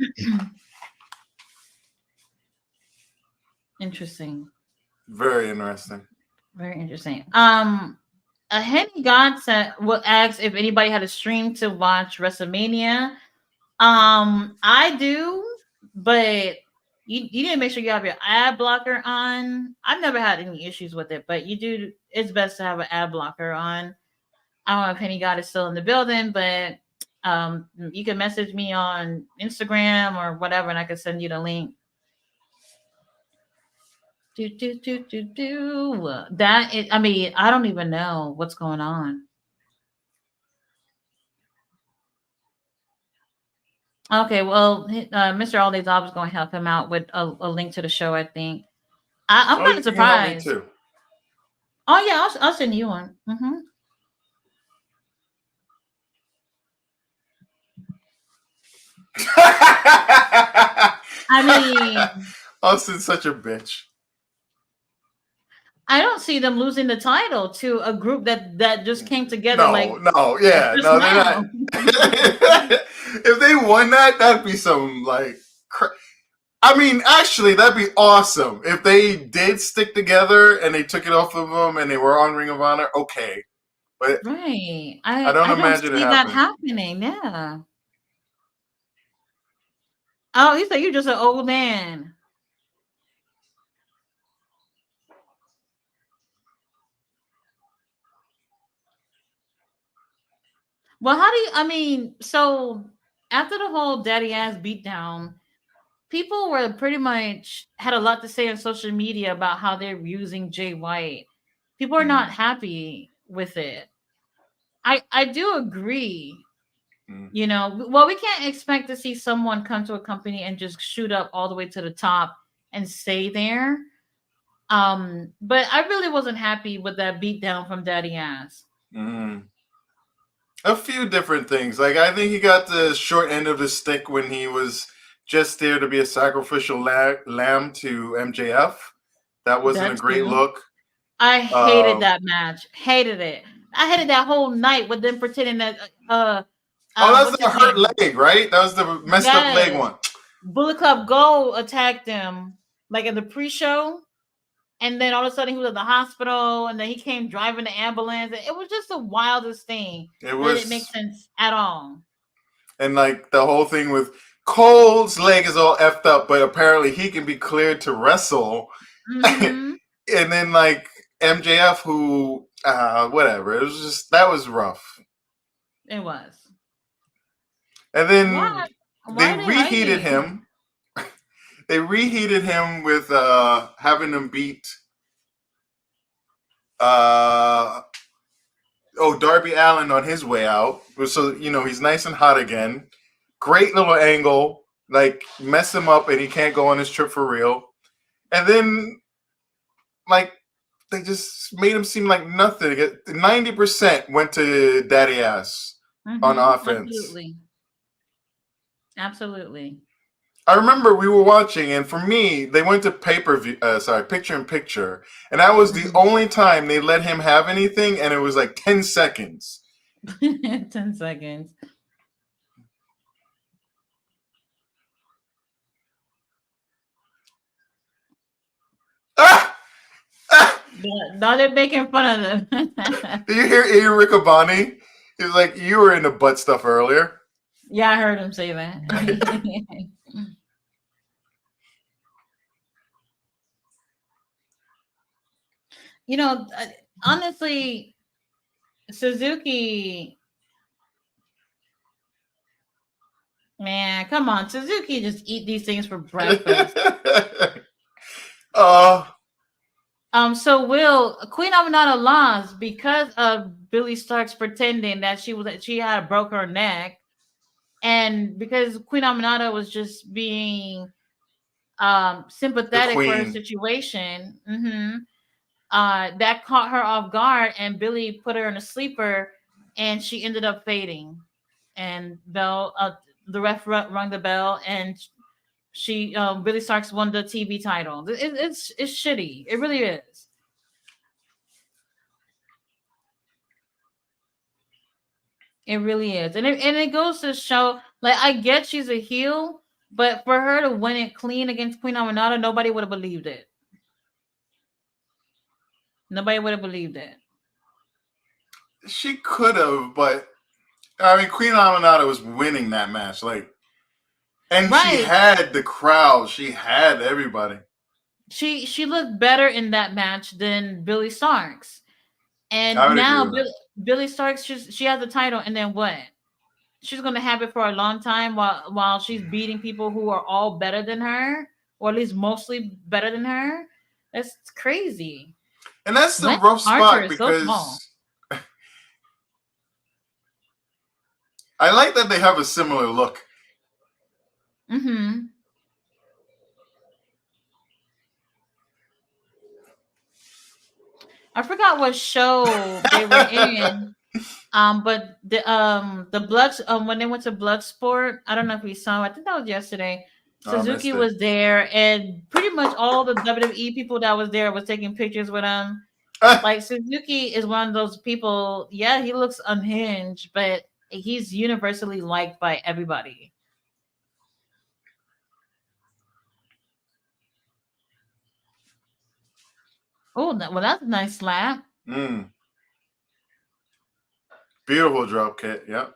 S1: Interesting.
S2: Very interesting.
S1: Very interesting. A Henny God said, "Will ask if anybody had a stream to watch WrestleMania. I do, but you need to make sure you have your ad blocker on. I've never had any issues with it, but you do. It's best to have an ad blocker on. I don't know if Henny God is still in the building, but You can message me on Instagram or whatever, and I can send you the link. That is, I mean, I don't even know what's going on. Okay, well, Mr. All Days Off is going to help him out with a link to the show. I think I'm
S2: Oh,
S1: kind
S2: you
S1: of
S2: can help me
S1: surprised.
S2: too.
S1: Oh yeah, I'll send you one. I mean,
S2: Austin's such a bitch.
S1: I don't see them losing the title to a group that just came together
S2: No,
S1: like
S2: no, yeah,
S1: just
S2: no, they're not.
S1: now.
S2: If they won that, that'd be some like. I mean, actually, that'd be awesome if they did stick together and they took it off of them and they were on Ring of Honor. Okay, but
S1: Right.
S2: I don't
S1: I don't
S2: imagine it
S1: see that
S2: happening.
S1: happening. Yeah. Oh, you say you're just an old man. Well, how do you? I mean, so after the whole daddy ass beatdown, people were pretty much had a lot to say on social media about how they're using Jay White. People are
S2: Mm,
S1: not happy with it. I do agree.
S2: mm,
S1: You know, well, we can't expect to see someone come to a company and just shoot up all the way to the top and stay there. But I really wasn't happy with that beatdown from Daddy Ass.
S2: mm. A few different things. Like I think he got the short end of the stick when he was just there to be a sacrificial lamb to MJF. That wasn't a
S1: That
S2: great
S1: too.
S2: look.
S1: I hated
S2: Um,
S1: that match. Hated it. I hated that whole night with them pretending that
S2: oh, that's
S1: what's
S2: the
S1: his
S2: hurt
S1: name?
S2: leg, right? That was the messed up leg
S1: Yes.
S2: one.
S1: Bullet Club Gold attacked him like in the pre-show. And then all of a sudden he was at the hospital and then he came driving the ambulance. It was just the wildest thing
S2: It
S1: that didn't make
S2: was,
S1: sense at all.
S2: and like the whole thing with Cole's leg is all effed up, but apparently he can be cleared to wrestle. And
S1: Mm-hmm.
S2: then like MJF, who whatever, it was just that was rough.
S1: It was.
S2: And
S1: Why?
S2: then
S1: Why
S2: they
S1: are they
S2: reheated
S1: hiding?
S2: him. They reheated him with having him beat uh Darby Allin on his way out. So he's nice and hot again. Great little angle. Like mess him up and he can't go on his trip for real. And then like they just made him seem like nothing. 90% went to Daddy Ass on
S1: Mm-hmm.
S2: offense.
S1: Absolutely. Absolutely.
S2: I remember we were watching, and for me, they went to picture in picture, and that was the
S1: Mhm.
S2: only time they let him have anything, and it was like 10 seconds.
S1: 10 seconds.
S2: Ah! Ah!
S1: Now they're making fun of them.
S2: Did you hear Ian Riccaboni? He was like, "You were into butt stuff earlier."
S1: Yeah, I heard him say that. you know, uh, honestly, Suzuki, man, come on. Suzuki just eat these things for breakfast.
S2: uh,
S1: So Will Queen Aminata lost because of Billy Starks pretending that she had broke her neck, and because Queen Aminata was just being
S2: the
S1: sympathetic for her
S2: queen.
S1: situation. That caught her off guard, and Billy put her in a sleeper, and she ended up fading. And the ref rung the bell, and she Billy Starks won the TV title. It's shitty. It really is. It really is, and it goes to show. Like I get she's a heel, but for her to win it clean against Queen Aminata, nobody would have believed it. Nobody would have believed it.
S2: She could have, but I mean, Queen Aminata was winning that match, like, and she
S1: Right.
S2: had the crowd. She had everybody.
S1: She looked better in that match than Billy Starks.
S2: I
S1: And
S2: would agree
S1: now
S2: with that.
S1: Billy Starks, she has the title, and then what? she's gonna have it for a long time while she's beating people who are all better than her, or at least mostly better than her. That's crazy.
S2: And that's the
S1: Lance
S2: rough
S1: Archer
S2: spot
S1: is so small.
S2: because I like that they have a similar look.
S1: Mm-hmm. I forgot what show they were in. But the blood when they went to Bloodsport, I don't know if we saw. I think that was yesterday.
S2: Oh, I
S1: Suzuki
S2: missed it.
S1: was there, and pretty much all the WWE people that was there was taking pictures with him. Like Suzuki is one of those people. Yeah, he looks unhinged, but he's universally liked by everybody. Oh, well, that's a nice slap.
S2: Mm, beautiful drop kick. Yep.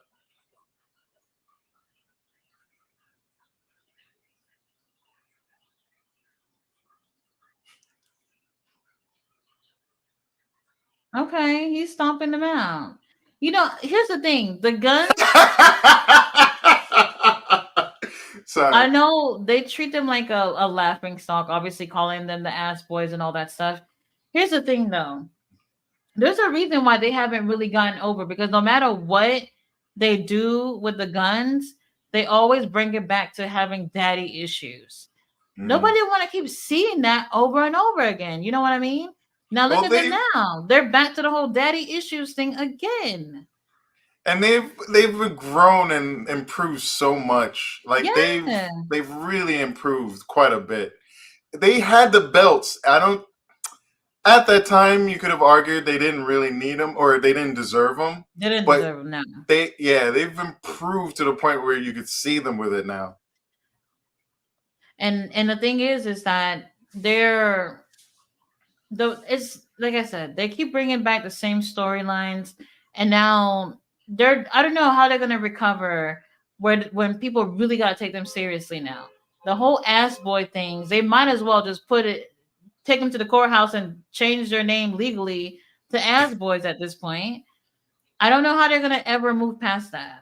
S1: Okay, he's stomping them out. Here's the thing: the guns.
S2: Sorry.
S1: I know they treat them like a laughing stock, obviously calling them the ass boys and all that stuff. Here's the thing though. There's a reason why they haven't really gotten over, because no matter what they do with the guns, they always bring it back to having daddy issues.
S2: Mm.
S1: Nobody want to keep seeing that over and over again. You know what I mean? Now look
S2: Well,
S1: at them now. They're back to the whole daddy issues thing again.
S2: they've grown and improved so much. Like
S1: Yeah.
S2: they've really improved quite a bit. They had the belts. I don't. At that time, you could have argued they didn't really need them or they didn't deserve them.
S1: They didn't
S2: But
S1: deserve them now.
S2: they've improved to the point where you could see them with it now.
S1: And the thing is that they're it's like I said, they keep bringing back the same storylines, and now I don't know how they're gonna recover when people really gotta take them seriously now. The whole ass boy things, they might as well just take them to the courthouse and change their name legally to ass boys at this point. I don't know how they're gonna ever move past that.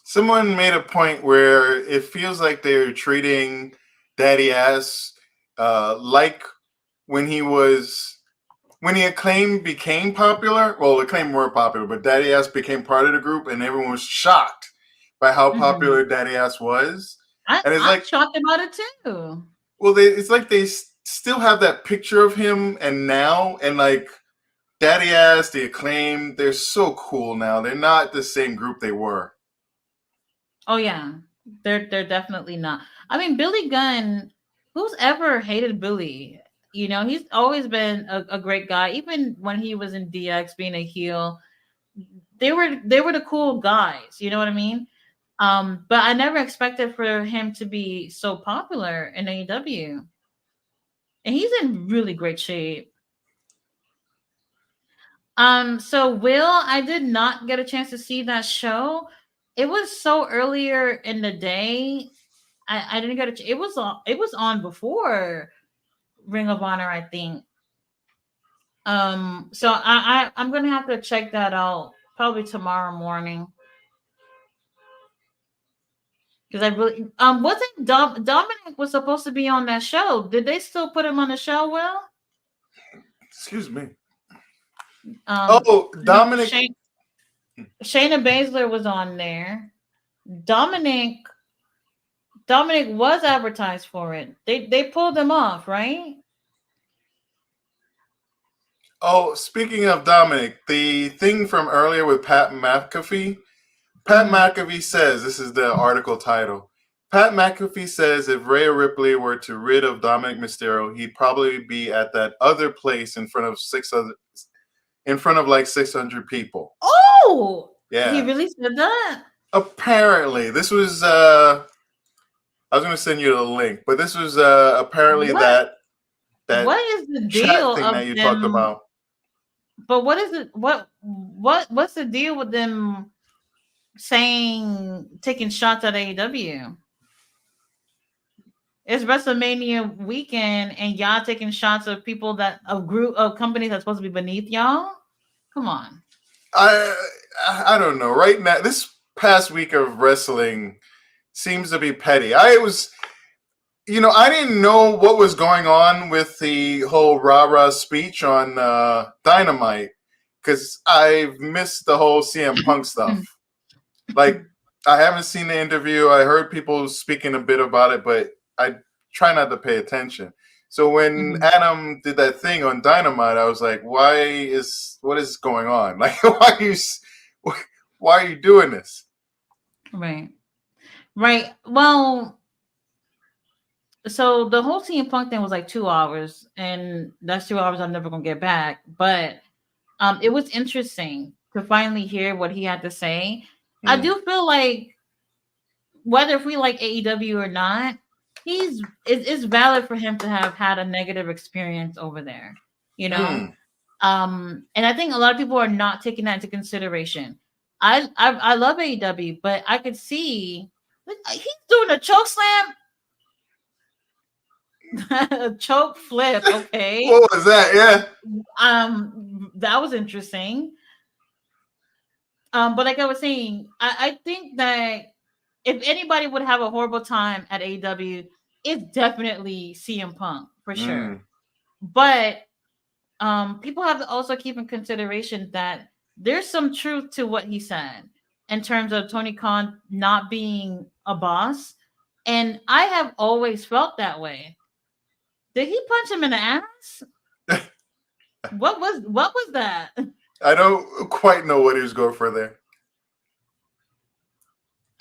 S2: Someone made a point where it feels like they're treating Daddy Ass like when he was when the Acclaim became popular. Well, Acclaim weren't popular, but Daddy Ass became part of the group, and everyone was shocked by how
S1: Mhm.
S2: popular Daddy Ass was. And it's
S1: I'm
S2: like,
S1: shocked about it too.
S2: well, it's like they still have that picture of him, and now, and like Daddy Ass, the Acclaim, they're so cool now. They're not the same group they were.
S1: Oh yeah, they're definitely not. I mean, Billy Gunn. Who's ever hated Billy? He's always been a great guy. Even when he was in DX, being a heel, they were the cool guys. You know what I mean? But I never expected for him to be so popular in AEW, and he's in really great shape. So Will, I did not get a chance to see that show. It was so earlier in the day. I didn't get it. It was on before Ring of Honor, I think. So I'm gonna have to check that out probably tomorrow morning, because I really wasn't Dominic was supposed to be on that show. Did they still put him on the show? Will
S2: Excuse me.
S1: um
S2: Oh, Dominic.
S1: Shane, Shayna Baszler was on there. Dominic Dominic was advertised for it. They pulled him off, right?
S2: Oh, speaking of Dominic, the thing from earlier with Pat McAfee. Pat
S1: Mm-hmm.
S2: McAfee says, this is the article title. Pat McAfee says if Rhea Ripley were to rid of Dominic Mysterio, he'd probably be at that other place in front of like 600 people.
S1: Oh, he
S2: Yeah.
S1: really said that.
S2: Apparently, this was I was going to send you the link, but this was apparently
S1: What
S2: that
S1: what is the
S2: chat
S1: deal
S2: thing that
S1: of
S2: you talked
S1: them?
S2: about.
S1: But what is it? What's the deal with them saying taking shots at AEW? It's WrestleMania weekend, and y'all taking shots of people that a group of companies that's supposed to be beneath y'all. Come on.
S2: I I don't know. Right now, this past week of wrestling seems to be petty. I didn't know what was going on with the whole rah rah speech on Dynamite because I've missed the whole CM Punk stuff. Like, I haven't seen the interview. I heard people speaking a bit about it, but I try not to pay attention. So when
S1: Mhm.
S2: Adam did that thing on Dynamite, I was like, what is going on? Like, why are you doing this?
S1: Right. Right. Well, so the whole CM Punk thing was like 2 hours, and that's 2 hours I'm never gonna get back. But it was interesting to finally hear what he had to say. I
S2: Mm.
S1: do feel like whether if we like AEW or not, it's valid for him to have had a negative experience over there, you know.
S2: Mm.
S1: And I think a lot of people are not taking that into consideration. I love AEW, but I could see he's doing a choke slam, a choke flip. Okay,
S2: What was that? Yeah.
S1: that was interesting. But like I was saying, I think that if anybody would have a horrible time at AEW, it's definitely CM Punk for sure.
S2: Mm.
S1: But people have to also keep in consideration that there's some truth to what he said in terms of Tony Khan not being a boss. And I have always felt that way. Did he punch him in the ass? What was that?
S2: I don't quite know what he was going for there.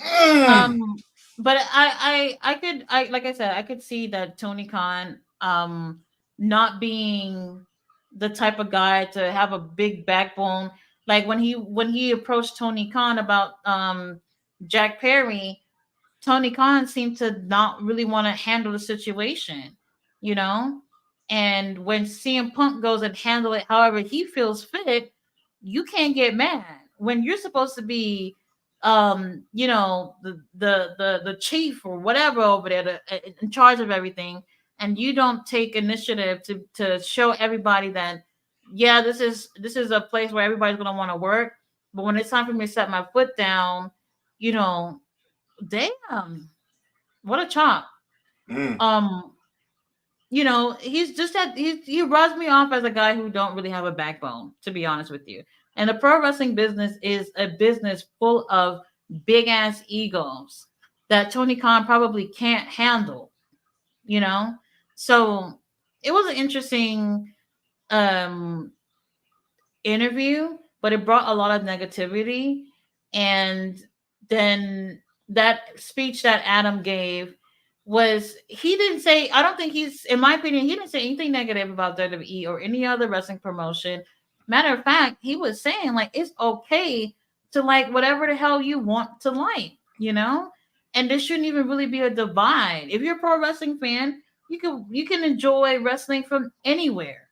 S2: Mm.
S1: Um, but I like I said, I could see that Tony Khan not being the type of guy to have a big backbone. Like when he approached Tony Khan about Jack Perry, Tony Khan seemed to not really want to handle the situation, you know? And when CM Punk goes and handle it however he feels fit, you can't get mad. When you're supposed to be the chief or whatever over there, in charge of everything, and you don't take initiative to show everybody that yeah, this is a place where everybody's gonna want to work. But when it's time for me to set my foot down, you know, damn, what a chop.
S2: Mm.
S1: Um, he's just that he rubs me off as a guy who don't really have a backbone, to be honest with you. And the pro wrestling business is a business full of big ass egos that Tony Khan probably can't handle, you know? So it was an interesting um interview, but it brought a lot of negativity. And then that speech that Adam gave was he didn't say, I don't think he's, in my opinion, he didn't say anything negative about WWE or any other wrestling promotion. Matter of fact, he was saying like it's okay to like whatever the hell you want to like, you know? And there shouldn't even really be a divide. If you're a pro wrestling fan, you can enjoy wrestling from anywhere.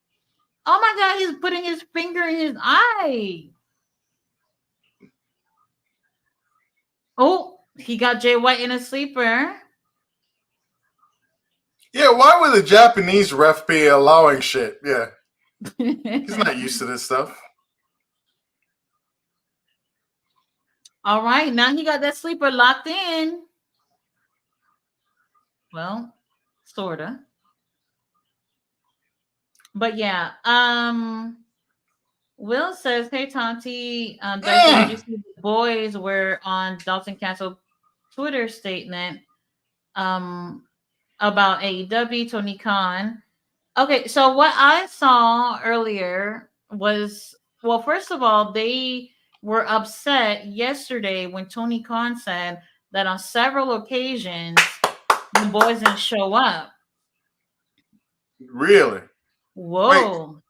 S1: Oh my god, he's putting his finger in his eye. Oh, he got Jay White in a sleeper.
S2: Yeah, why would the Japanese ref be allowing shit? Yeah, he's not used to this stuff.
S1: All right, now he got that sleeper locked in. Well, sorta. But yeah, Will says, "Hey Tonti, Dyson, did you
S2: Mm.
S1: see the boys were on Dalton Castle Twitter statement um about AEW Tony Khan?" Okay, so what I saw earlier was, well, first of all, they were upset yesterday when Tony Khan said that on several occasions the boys didn't show up.
S2: Really? Wait,
S1: Whoa.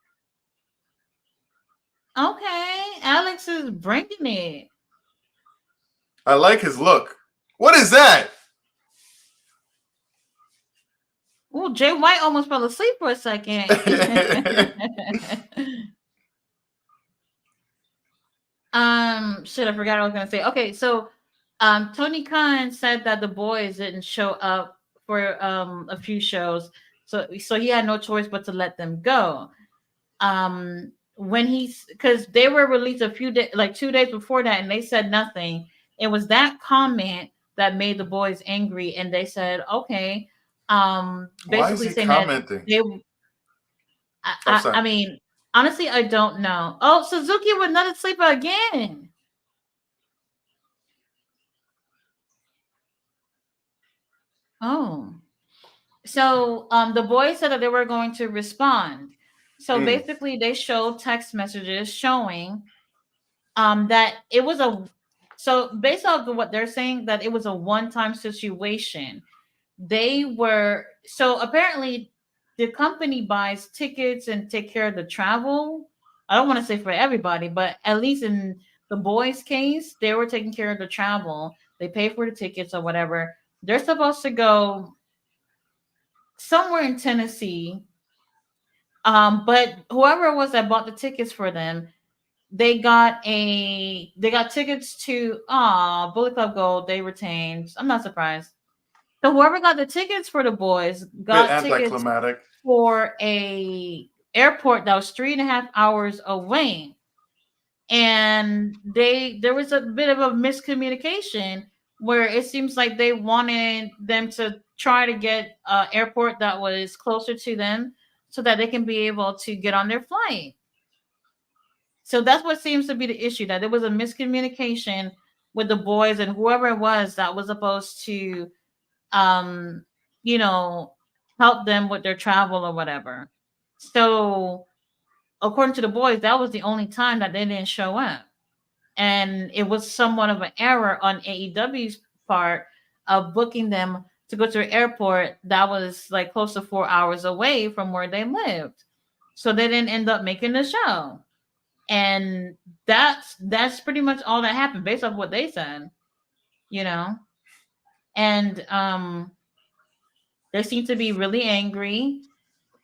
S1: Okay, Alex is bringing it.
S2: I like his look. What is that?
S1: Oh, Jay White almost fell asleep for a second. Shit, I forgot what I was gonna say. Okay, so Tony Khan said that the boys didn't show up for a few shows, so he had no choice but to let them go. when he's because they were released a few days, like 2 days before that, and they said nothing. It was that comment that made the boys angry, and they said, "Okay,"
S2: Why is
S1: basically
S2: he
S1: saying that
S2: commenting?
S1: they.
S2: I'm sorry.
S1: I mean, honestly, I don't know. Oh, Suzuki with another sleeper again. Oh, so the boys said that they were going to respond. So
S2: Mm.
S1: basically, they showed text messages showing that it was a so based off of what they're saying that it was a one-time situation. They were so apparently the company buys tickets and take care of the travel. I don't want to say for everybody, but at least in the boys case, they were taking care of the travel. They pay for the tickets or whatever. They're supposed to go somewhere in Tennessee. But whoever it was that bought the tickets for them, they got tickets to Bullet Club Gold. They retained. I'm not surprised. So whoever got the tickets for the boys
S2: Bit
S1: got tickets
S2: anticlimactic.
S1: for a airport that was 3.5 hours away. And there was a bit of a miscommunication where it seems like they wanted them to try to get an airport that was closer to them so that they can be able to get on their flight. So that's what seems to be the issue, that there was a miscommunication with the boys and whoever it was that was supposed to um you know help them with their travel or whatever. So according to the boys, that was the only time that they didn't show up, and it was somewhat of an error on AEW's part of booking them to go to an airport that was like close to 4 hours away from where they lived, so they didn't end up making the show. And that's pretty much all that happened based off what they said, you know. And they seem to be really angry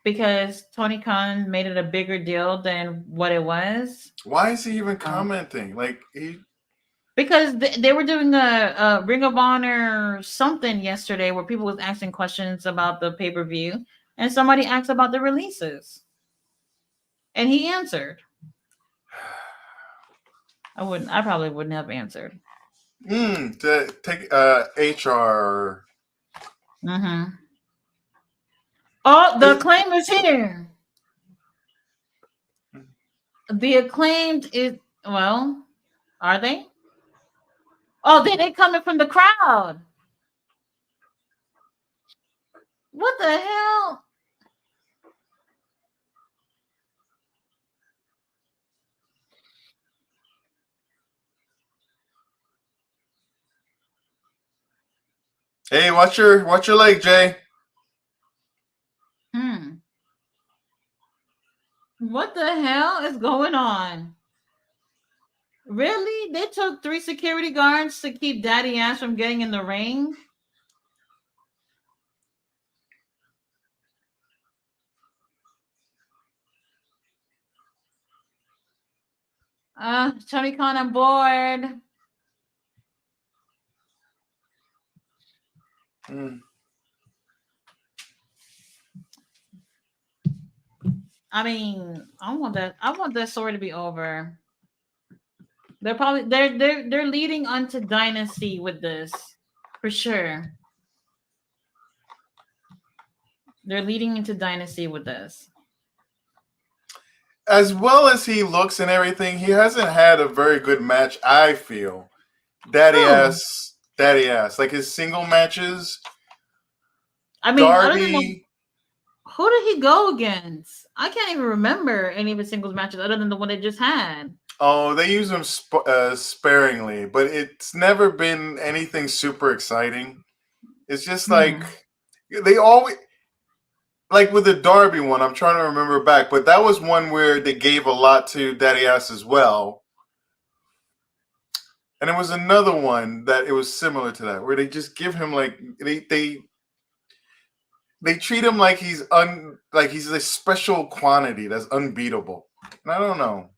S1: because Tony Khan made it a bigger deal than what it was.
S2: Why is he even
S1: Um,
S2: commenting? Like he.
S1: because they were doing a Ring of Honor something yesterday where people was asking questions about the pay per view, and somebody asked about the releases, and he answered. I probably wouldn't have answered.
S2: To take HR.
S1: Mm-hmm. Oh, the acclaim is here. The acclaimed is well. Are they? Oh, they coming from the crowd. What the hell?
S2: Hey, watch your leg, Jay.
S1: Hmm. What the hell is going on? Really? They took 3 security guards to keep Daddy Ass from getting in the ring? Tony Khan on board.
S2: Mm.
S1: I mean, I want that story to be over. They're leading onto Dynasty with this. For sure. They're leading into Dynasty with this.
S2: As well as he looks and everything, he hasn't had a very good match. I feel.
S1: Who?
S2: Daddy ass. Like his single matches,
S1: I mean, other than the
S2: Darby.
S1: who did he go against? I can't even remember any of his singles matches other than the one they just had.
S2: Oh, they use him sparingly, but it's never been anything super exciting. It's just like
S1: Hmm.
S2: they always like with the Darby one. I'm trying to remember back, but that was one where they gave a lot to Daddy Ass as well. And it was another one that it was similar to that, where they just give him like they treat him like he's a special quantity that's unbeatable. And I don't know.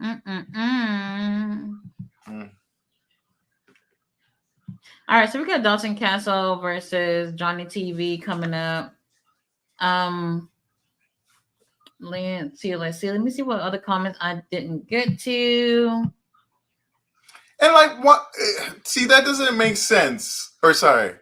S1: Mm-mm-mm.
S2: Mm.
S1: All right, so we got Dalton Castle versus Johnny TV coming up. Um, Let's see. Let me see what other comments I didn't get to.
S2: And like what? See, that doesn't make sense. Or sorry,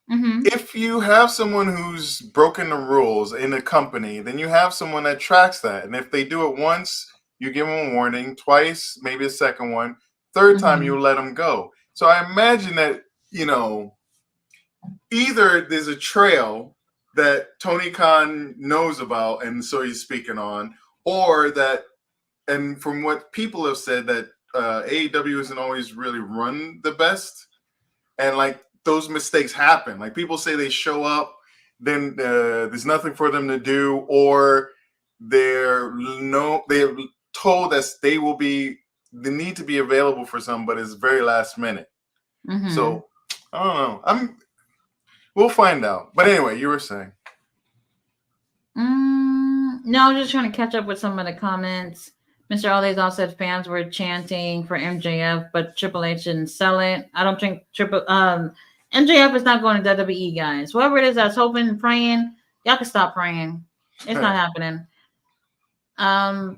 S2: if you have someone who's broken the rules in a company, then you have someone that tracks that. And if they do it once, you give them a warning. Twice, maybe a second one. Third time, you let them go. So I imagine that, either there's a trail that Tony Khan knows about, and so he's speaking on, or that, and from what people have said, that AEW isn't always really run the best, and like those mistakes happen. Like people say they show up, then there's nothing for them to do, or they're told that they need to be available for some, but it's very last minute. So I don't know. We'll find out. But anyway, you were saying.
S1: No, I'm just trying to catch up with some of the comments. Mr. Aldazal said fans were chanting for MJF, but Triple H didn't sell it. I don't think MJF is not going to WWE, guys. Whoever it is that's hoping and praying, y'all can stop praying. It's not happening.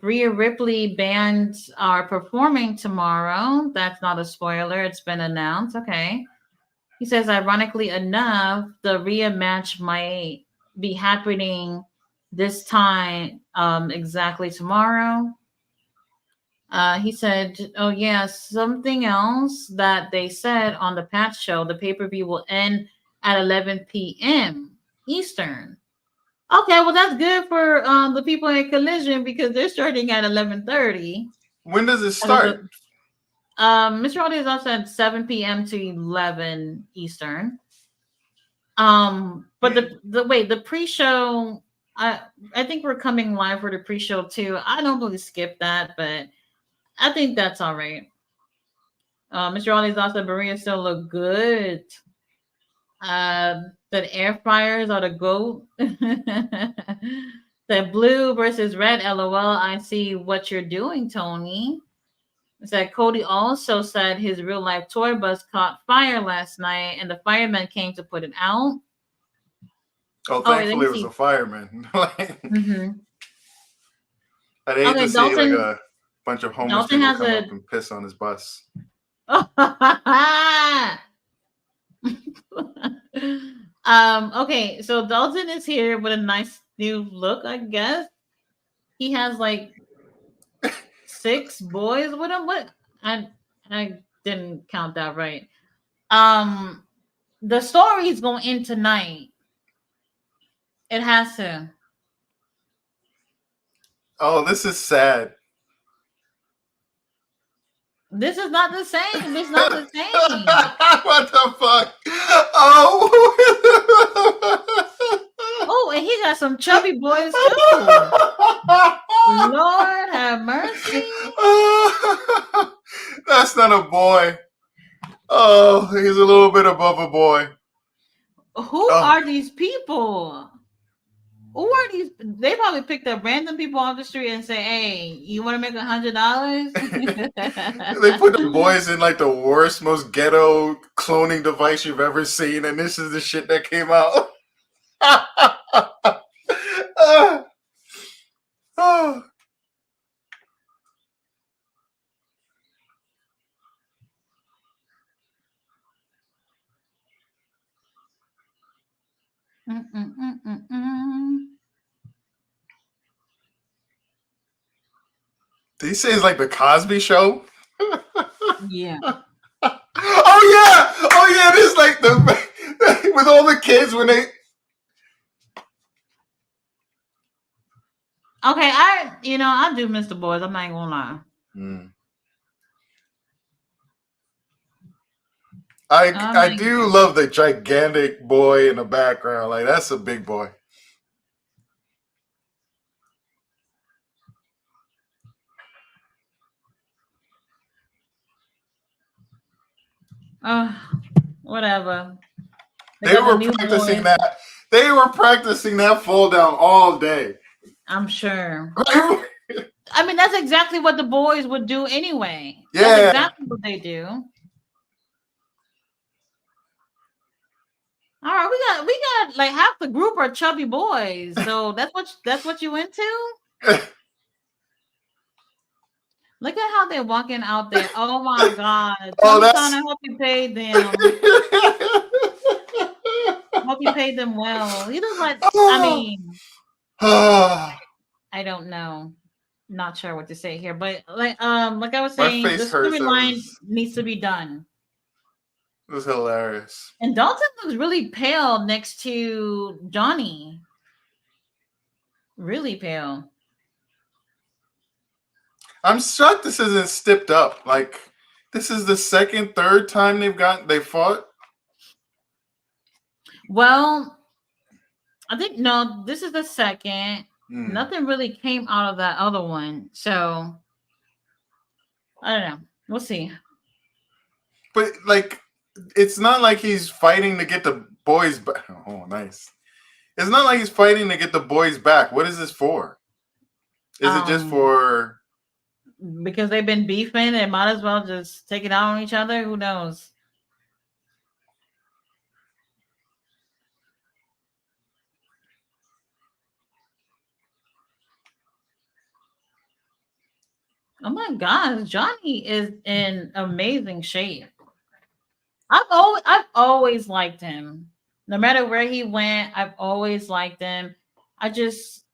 S1: Rhea Ripley bands are performing tomorrow. That's not a spoiler. It's been announced. Okay. He says, ironically enough, the Rhea match might be happening this time exactly tomorrow. He said, oh, yeah, something else that they said on the Patch show, the pay-per-view will end at 11 p.m. Eastern. Okay, well, that's good for the people in Collision because they're starting at 11:30.
S2: When does it start?
S1: Mr. Roddy is also at 7 p.m. to 11 Eastern. But the pre-show, I think we're coming live for the pre-show too. I don't really skip that, but I think that's all right. Mr. Roddy is also Maria still look good. The air fryers are the GOAT. The blue versus red, LOL. I see what you're doing, Tony. It's that Cody also said his real life tour bus caught fire last night and the firemen came to put it out.
S2: Oh, thankfully it was a fireman. I hate to see like a bunch of homeless people come up and piss on his bus.
S1: Okay, so Dalton is here with a nice new look, I guess. He has like 6 boys with him. What? I didn't count that right. The story's going in tonight. It has to.
S2: Oh, this is sad.
S1: This is not the same. It's not the same.
S2: What the fuck? Oh.
S1: Oh, and he got some chubby boys too. Lord have mercy.
S2: That's not a boy. Oh, he's a little bit above a boy.
S1: Who are these people? Who are these? They probably picked up random people off the street and say, "Hey, you want to make $100?"
S2: They put the boys in like the worst, most ghetto cloning device you've ever seen, and this is the shit that came out. Did he say it's like the Cosby Show?
S1: Yeah.
S2: Oh yeah, this is like the with all the kids when they.
S1: Okay, I do miss the boys. I'm not gonna lie.
S2: I do love the gigantic boy in the background. Like that's a big boy.
S1: Whatever.
S2: They were practicing that. They were practicing that fall down all day.
S1: I'm sure. I mean, that's exactly what the boys would do anyway.
S2: Yeah.
S1: That's exactly what they do. All right, we got like half the group are chubby boys, so that's what you into. Look at how they're walking out there. Oh my God! Tell
S2: Oh,
S1: me, son, I
S2: that's.
S1: hope you paid them. Hope you paid them well. You know what? I mean, I don't know. Not sure what to say here, but like I was
S2: My
S1: saying, the
S2: face hurts. That
S1: storyline
S2: was
S1: needs to be done.
S2: hilarious.
S1: And Dalton looks really pale next to Johnny. Really pale.
S2: I'm shocked this isn't stepped up. Like this is the second, third time they fought.
S1: Well, I think no, this is the second.
S2: Hmm.
S1: Nothing really came out of that other one. So I don't know. We'll see.
S2: But like, it's not like he's fighting to get the boys back. Oh, nice. It's not like he's fighting to get the boys back. What is this for? Is it just
S1: Um
S2: for?
S1: because they've been beefing, they might as well just take it out on each other. Who knows? Oh my gosh, Johnny is in amazing shape. I've always liked him. No matter where he went, I've always liked him. I just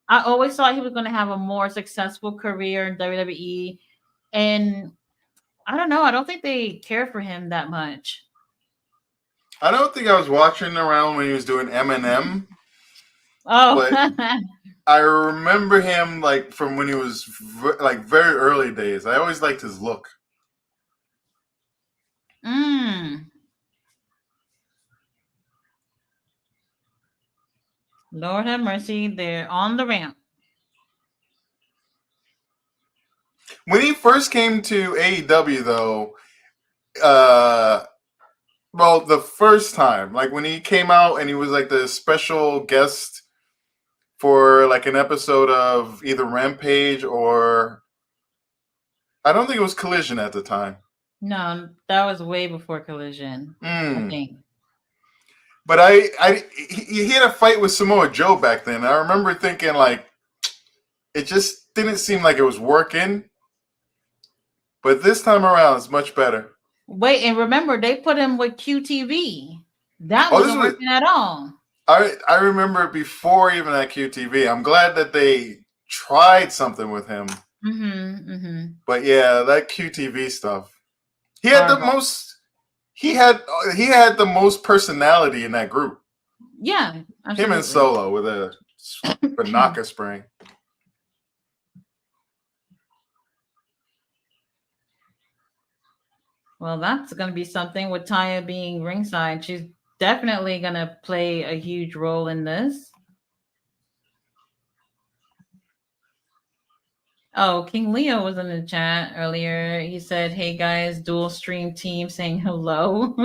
S1: I always thought he was going to have a more successful career in WWE, and I don't know. I don't think they care for him that much.
S2: I don't think I was watching around when he was doing Eminem,
S1: Oh,
S2: but I remember him like from when he was like very early days. I always liked his look.
S1: mm. Lord have mercy. They're on the ramp.
S2: When he first came to AEW, though, uh, well, the first time, like when he came out and he was like the special guest for like an episode of either Rampage or I don't think it was Collision at the time.
S1: No, that was way before Collision, I
S2: Mm.
S1: think.
S2: But he had a fight with Samoa Joe back then. I remember thinking like it just didn't seem like it was working. But this time around, it's much better.
S1: Wait, and remember they put him with QTV. That
S2: Oh, this
S1: wasn't
S2: was
S1: working at all.
S2: I remember before even at QTV. I'm glad that they tried something with him.
S1: Mm-hmm. Mm-hmm.
S2: But yeah, that QTV stuff. He had the
S1: Horrible.
S2: most. He had the most personality in that group.
S1: Yeah,
S2: Him and
S1: absolutely.
S2: Solo with a Banaka spring.
S1: Well, that's going to be something with Taya being ringside. She's definitely going to play a huge role in this. Oh, King Leo was in the chat earlier. He said, "Hey guys, dual stream team saying hello."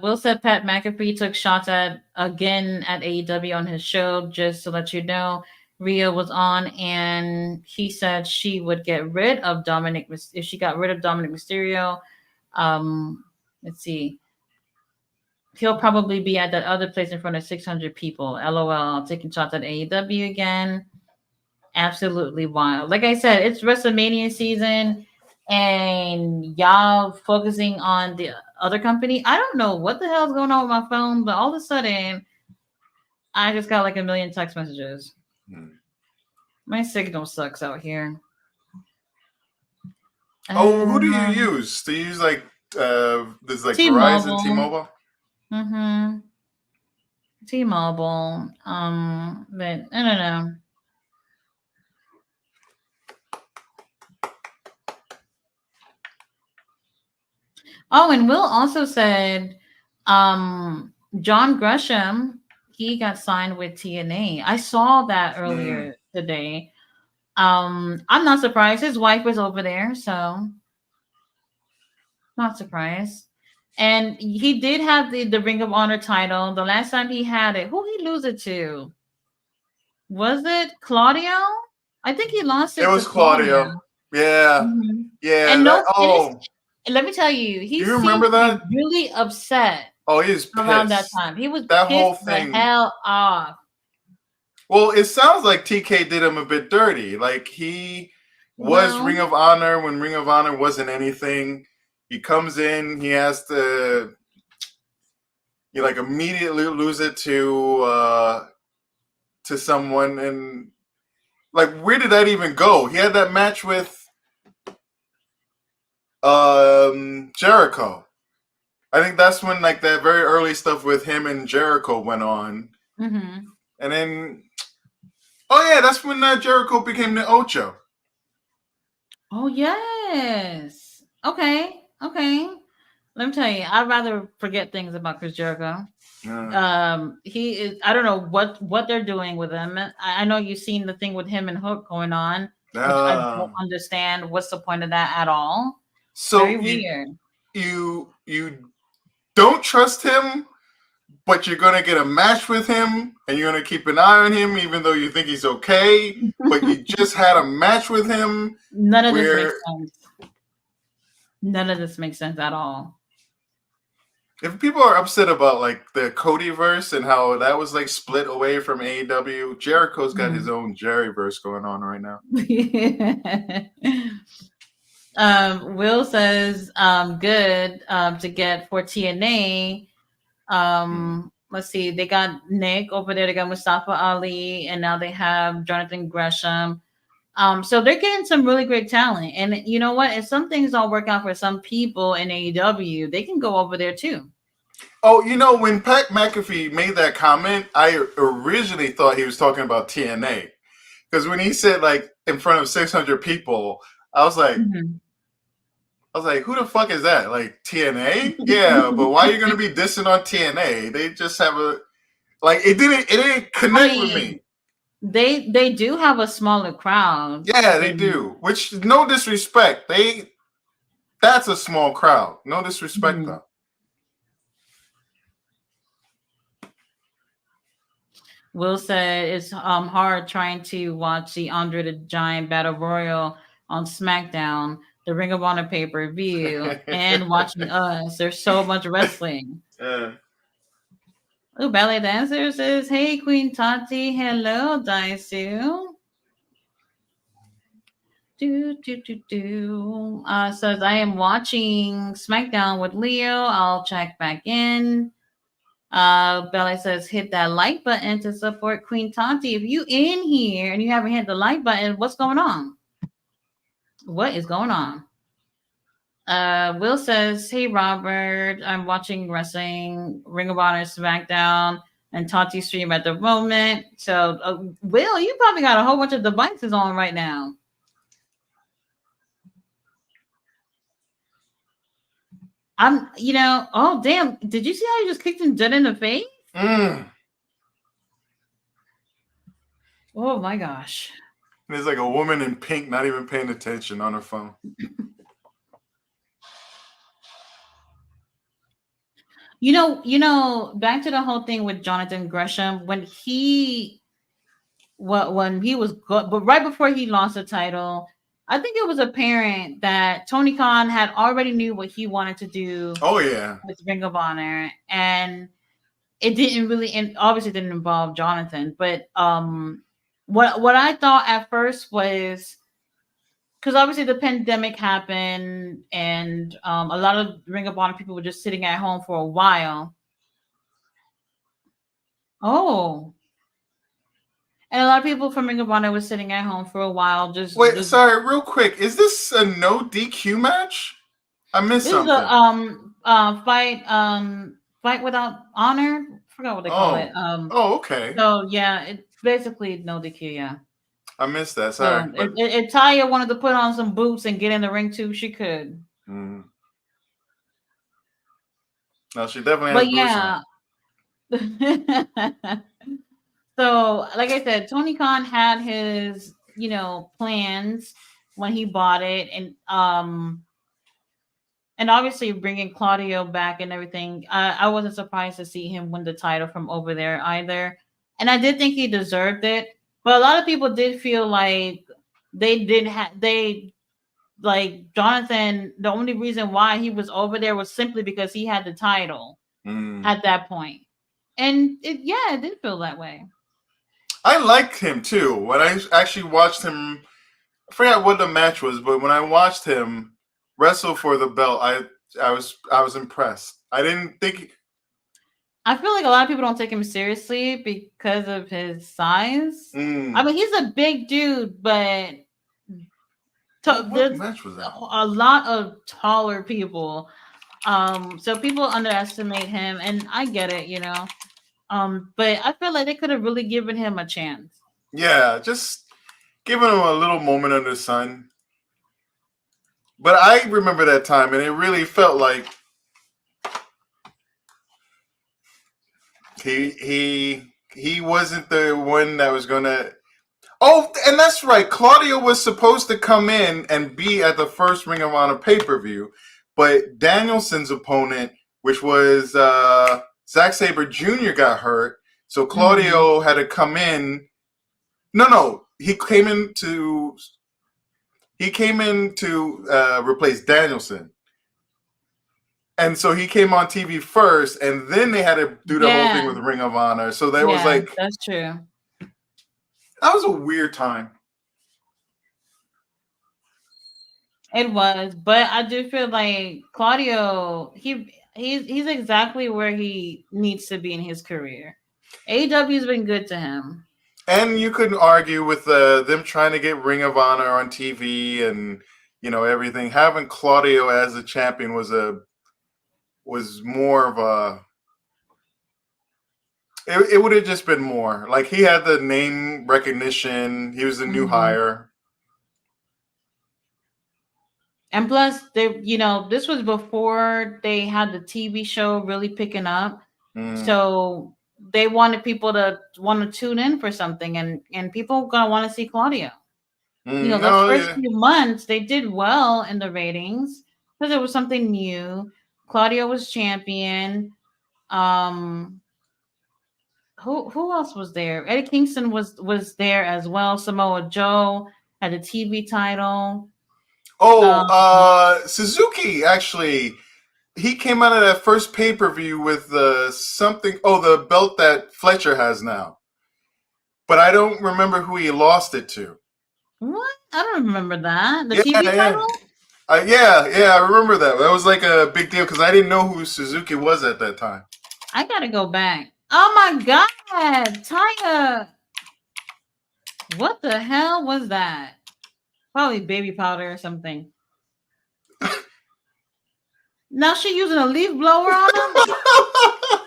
S1: Will said Pat McAfee took shots at again at AEW on his show. Just to let you know, Rhea was on, and he said she would get rid of Dominic if she got rid of Dominic Mysterio. Let's see. He'll probably be at that other place in front of 600 people. LOL. Taking shots at AEW again. Absolutely wild. Like I said, it's WrestleMania season, and y'all focusing on the other company. I don't know what the hell's going on with my phone, but all of a sudden, I just got like a million text messages. My signal sucks out here.
S2: Oh, who do you use? Do you use like there's like Verizon,
S1: T-Mobile.
S2: T-Mobile?
S1: Mm-hmm. T-Mobile. But I don't know. Oh, and Will also said, John Gresham, he got signed with TNA. I saw that earlier today. I'm not surprised. His wife was over there, so not surprised. And he did have the Ring of Honor title. The last time he had it, who he lose it to? Was it Claudio? I think he lost
S2: It
S1: it to
S2: was
S1: Claudio.
S2: Claudio. Yeah,
S1: Mhm.
S2: yeah.
S1: And
S2: That.
S1: no, and
S2: Oh,
S1: let me tell you,
S2: Do
S1: he
S2: you
S1: seemed
S2: remember
S1: to be
S2: that?
S1: really upset
S2: Oh, he was
S1: around that
S2: pissed.
S1: time. He was
S2: That
S1: pissed
S2: whole
S1: the
S2: thing.
S1: hell off.
S2: Well, it sounds like TK did him a bit dirty. Like he was
S1: Well,
S2: Ring of Honor when Ring of Honor wasn't anything. He comes in, he has to you like immediately lose it to someone, and like where did that even go? He had that match with Jericho. I think that's when like that very early stuff with him and Jericho went on.
S1: mm-hmm.
S2: And then oh yeah, that's when Jericho became the Ocho.
S1: Oh yes. Okay. Okay. Let me tell you, I'd rather forget things about Chris Jericho. He is. I don't know what they're doing with him. I know you've seen the thing with him and Hook going on, which I
S2: Uh,
S1: don't understand. What's the point of that at all? Very
S2: so
S1: weird.
S2: you don't trust him, but you're gonna get a match with him, and you're gonna keep an eye on him, even though you think he's okay. But you just had a match with him
S1: None of this makes
S2: where
S1: sense. None of this makes sense at all.
S2: if people are upset about like the Cody verse and how that was like split away from AEW, Jericho's got his own Jerry verse going on right now.
S1: Will says, good to get for TNA. Let's see, they got Nick over there, they got Mustafa Ali, and now they have Jonathan Gresham. So they're getting some really great talent. And you know what? If some things don't work out for some people in AEW, they can go over there too.
S2: Oh, you know, when Pat McAfee made that comment, I originally thought he was talking about TNA. Because when he said like in front of 600 people, I was like,
S1: Mhm.
S2: who the fuck is that? Like TNA? Yeah, but why are you gonna be dissing on TNA? They just have a like it didn't
S1: I
S2: connect with
S1: mean,
S2: me.
S1: they do have a smaller crowd.
S2: Yeah, they
S1: And
S2: do. Which no disrespect. That's a small crowd. No disrespect
S1: mhm.
S2: though.
S1: Will said it's hard trying to watch the Andre the Giant Battle Royal on SmackDown, the Ring of Honor pay per view, and watching us. There's so much wrestling.
S2: Yeah.
S1: Oh, ballet dancer says, "Hey, Queen Tati, hello, Daisu." Says I am watching SmackDown with Leo. I'll check back in. Bella says hit that like button to support Queen Tati. If you in here and you haven't hit the like button, what's going on? What is going on? Will says, "Hey Robert, I'm watching wrestling, Ring of Honor, SmackDown, and Tati stream at the moment." So, Will, you probably got a whole bunch of devices on right now. Oh damn! Did you see how you just kicked him dead in the face?
S2: Mm.
S1: Oh my gosh!
S2: There's like a woman in pink not even paying attention on her phone.
S1: Back to the whole thing with Jonathan Gresham when he was good, but right before he lost the title, I think it was apparent that Tony Khan had already knew what he wanted to do
S2: Oh yeah.
S1: with Ring of Honor, and it didn't really, and obviously didn't involve Jonathan. But what I thought at first was because obviously the pandemic happened, and a lot of Ring of Honor people were just sitting at home for a while. Oh, and a lot of people from Ring of Honor was sitting at home for a while.
S2: Wait, sorry, real quick. Is this a no DQ match? I missed
S1: This is
S2: something.
S1: a fight without honor. Forgot what they call it.
S2: Oh. Oh, okay.
S1: So yeah, it's basically no DQ. Yeah.
S2: I missed that. Sorry,
S1: So
S2: but
S1: if Taya wanted to put on some boots and get in the ring too, she could.
S2: no, she definitely has
S1: But
S2: boots on.
S1: yeah. So, like I said, Tony Khan had his, plans when he bought it, and obviously bringing Claudio back and everything. I wasn't surprised to see him win the title from over there either, and I did think he deserved it. But a lot of people did feel like they didn't have they. like Jonathan, the only reason why he was over there was simply because he had the title at that point. And it did feel that way.
S2: I liked him too. When I actually watched him, I forgot what the match was, but when I watched him wrestle for the belt, I was impressed. I didn't think.
S1: I feel like a lot of people don't take him seriously because of his size. I mean, he's a big dude, but
S2: What
S1: there's
S2: match was that?
S1: a lot of taller people. So people underestimate him, and I get it, you know. But I feel like they could have really given him a chance.
S2: Yeah, just giving him a little moment under the sun. But I remember that time, and it really felt like he wasn't the one that was gonna. Oh, and that's right. Claudio was supposed to come in and be at the first Ring of Honor pay-per-view, but Danielson's opponent, which was Zack Sabre Jr., got hurt, so Claudio had to come in. No, he came in to replace Danielson. And so he came on TV first, and then they had to do the whole thing with Ring of Honor. So that was like,
S1: that's true.
S2: That was a weird time.
S1: It was, but I do feel like Claudio, he's exactly where he needs to be in his career. AEW's been good to him.
S2: And you couldn't argue with them trying to get Ring of Honor on TV and everything. Having Claudio as a champion was more of a. It would have just been more like he had the name recognition. He was a new hire.
S1: And plus, this was before they had the TV show really picking up. So they wanted people to want to tune in for something, and people gonna want to see Claudio. The first few months they did well in the ratings because it was something new. Claudio was champion. Who else was there? Eddie Kingston was there as well. Samoa Joe had a TV title.
S2: Suzuki actually. He came out of that first pay-per-view with the belt that Fletcher has now. But I don't remember who he lost it to.
S1: What? I don't remember that. The TV title?
S2: I remember that. That was like a big deal because I didn't know who Suzuki was at that time.
S1: I gotta go back. Oh my God, Taya. What the hell was that? Probably baby powder or something. Now she using a leaf blower on him?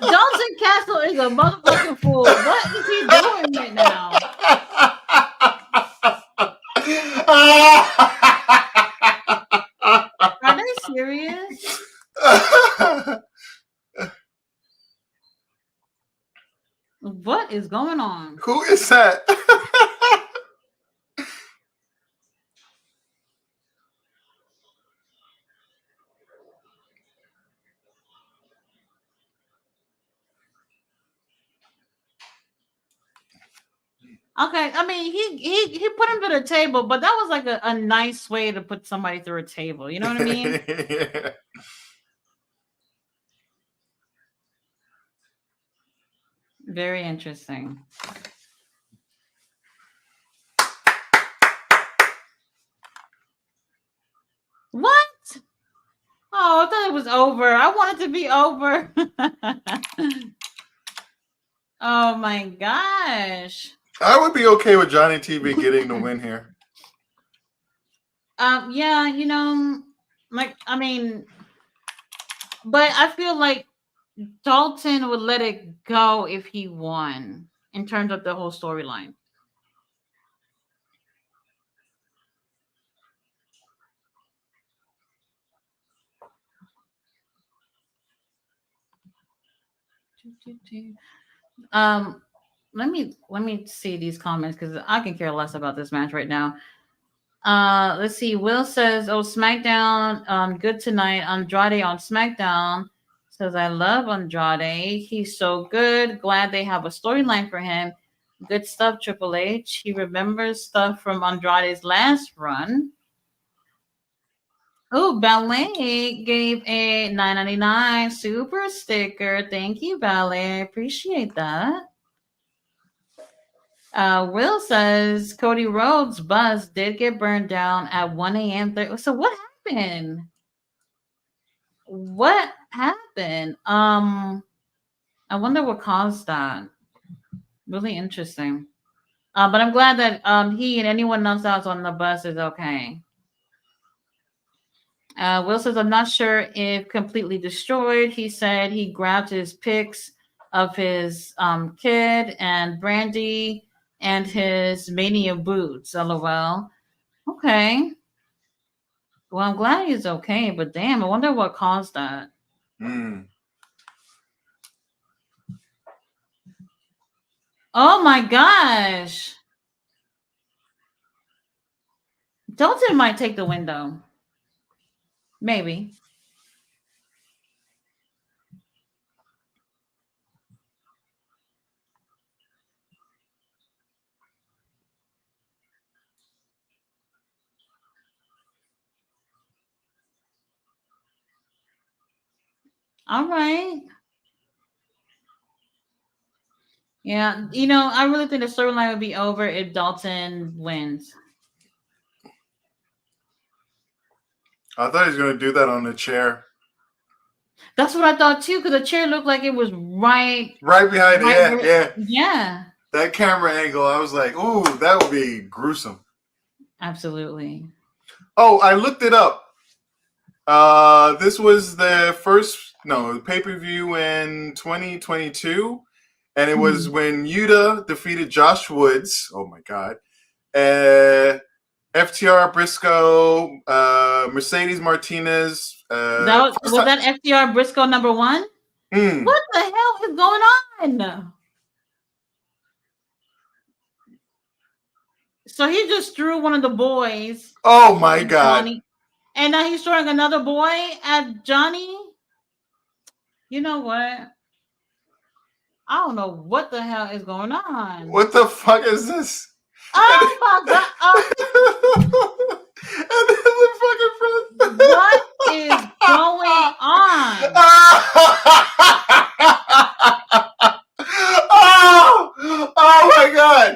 S1: Johnson Castle is a motherfucking fool. What is he doing right now? Are they serious? What is going on?
S2: Who is that?
S1: Okay, I mean he put him to the table, but that was like a nice way to put somebody through a table. You know what I mean?
S2: Yeah.
S1: Very interesting. What? Oh, I thought it was over. I want it to be over. Oh my gosh.
S2: I would be okay with Johnny TV getting the win here.
S1: Yeah, but I feel like Dalton would let it go if he won in terms of the whole storyline. Let me see these comments because I can care less about this match right now. Let's see. Will says, "Oh, SmackDown, good tonight. Andrade on SmackDown says, I love Andrade. He's so good. Glad they have a storyline for him. Good stuff, Triple H. He remembers stuff from Andrade's last run. Oh, Ballet gave a 9.99 super sticker. Thank you, Ballet. I appreciate that. Will says Cody Rhodes' bus did get burned down at 1 a.m. So what happened? What happened? I wonder what caused that. Really interesting. But I'm glad that he and anyone else that's on the bus is okay. Will says, I'm not sure if completely destroyed. He said he grabbed his pics of his kid and Brandy and his Mania boots. LOL. Okay. Well, I'm glad he's okay, but damn, I wonder what caused that.
S2: Mm.
S1: Oh my gosh. Dalton might take the window. Maybe. All right. Yeah, I really think the storyline would be over if Dalton wins.
S2: I thought he was going to do that on the chair.
S1: That's what I thought too, because the chair looked like it was right
S2: behind it. Yeah.
S1: Yeah.
S2: That camera angle, I was like, ooh, that would be gruesome.
S1: Absolutely.
S2: Oh, I looked it up. This was the pay-per-view in 2022, and it was when Yuta defeated Josh Woods. Oh my God. FTR Briscoe, Mercedes Martinez.
S1: Was that FTR Briscoe number 1? What the hell is going on? So he just threw one of the boys.
S2: Oh my God.
S1: Johnny, and now he's throwing another boy at Johnny. You know what? I don't know what the hell is going on.
S2: What the fuck is this?
S1: Oh my God.
S2: And then the fucking
S1: what is going on?
S2: Oh my God.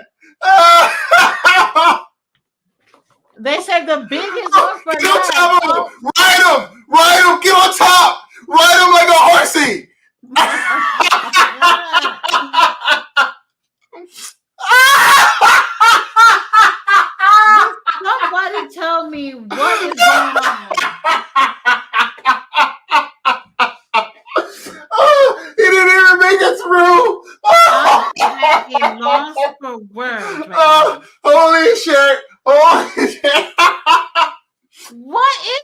S1: They said the biggest one for
S2: Get on top of him. Ride him. Get on top. Ride him like a horsey.
S1: Somebody tell me what is going on.
S2: He didn't even make it through.
S1: I'm lost for words. Right
S2: holy shit.
S1: What is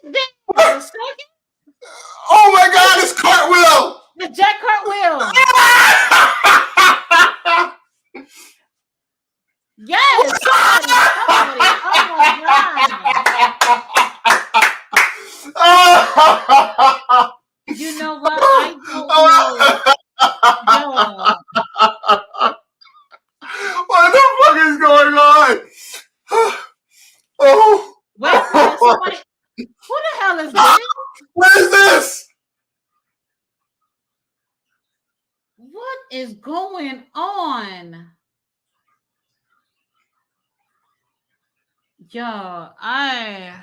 S1: this? A second?
S2: Oh my God, it's cartwheel.
S1: The Jack Cartwheel. Yes, somebody. Oh my God. You know what? I don't know.
S2: What the fuck is going on? Oh.
S1: Wait, somebody. Who the hell is this?
S2: What is this?
S1: What is going on? Yo, I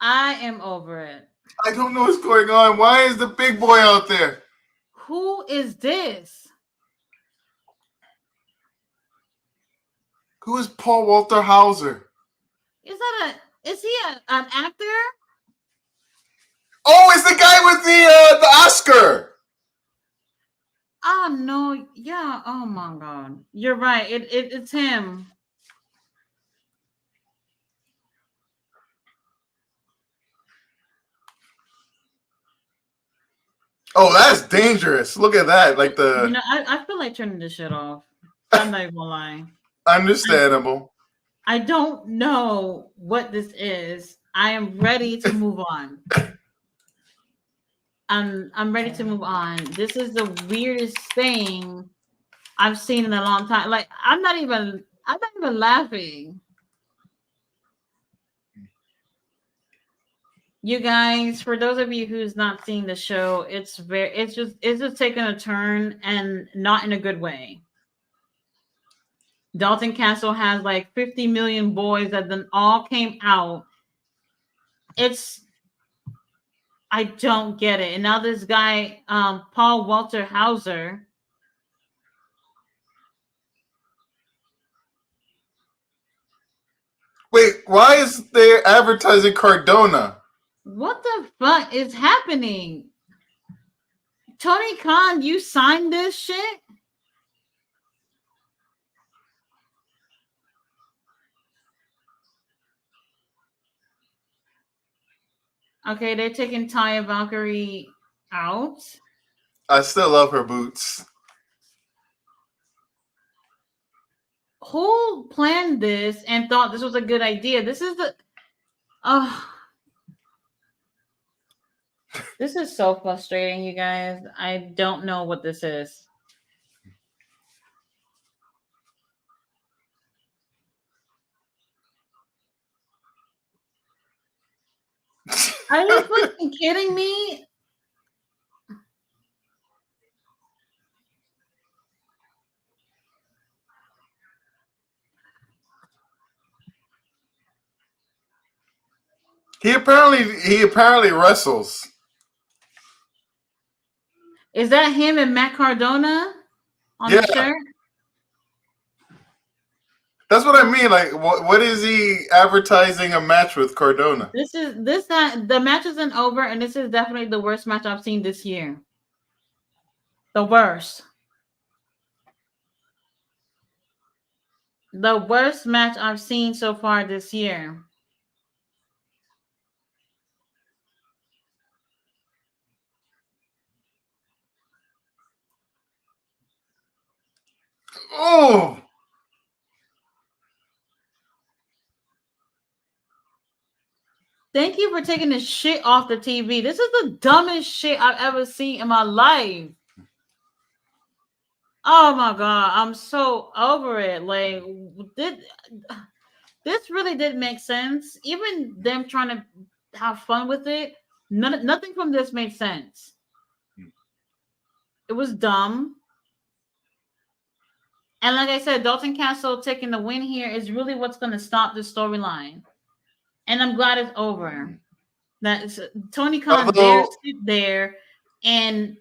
S1: am over it.
S2: I don't know what's going on. Why is the big boy out there?
S1: Who is this?
S2: Who is Paul Walter Hauser?
S1: Is he an actor?
S2: Oh, it's the guy with the Oscar.
S1: Oh no, yeah. Oh my God, you're right. It's him.
S2: Oh, that's dangerous. Look at that. Like
S1: I feel like turning this shit off. I'm not even gonna lie.
S2: Understandable.
S1: I don't know what this is. I am ready to move on. I'm ready to move on. This is the weirdest thing I've seen in a long time. Like I'm not even laughing. You guys, for those of you who's not seeing the show, it's just taking a turn and not in a good way. Dalton Castle has like 50 million boys that then all came out. It's I don't get it. And now this guy, Paul Walter Hauser.
S2: Wait, why is there advertising Cardona?
S1: What the fuck is happening? Tony Khan, you signed this shit? Okay, they're taking Taya Valkyrie out.
S2: I still love her boots.
S1: Who planned this and thought this was a good idea? This is the this is so frustrating, you guys. I don't know what this is. Are you fucking kidding me?
S2: He apparently wrestles.
S1: Is that him and Matt Cardona on the shirt?
S2: That's what I mean. Like, what is he advertising a match with Cardona?
S1: The match isn't over, and this is definitely the worst match I've seen this year. The worst. The worst match I've seen so far this year.
S2: Oh!
S1: Thank you for taking this shit off the TV. This is the dumbest shit I've ever seen in my life. Oh my god, I'm so over it. Like, this really did make sense. Even them trying to have fun with it, nothing from this made sense. It was dumb. And like I said, Dalton Castle taking the win here is really what's going to stop this storyline. And I'm glad it's over. That Tony Khan dare sit there and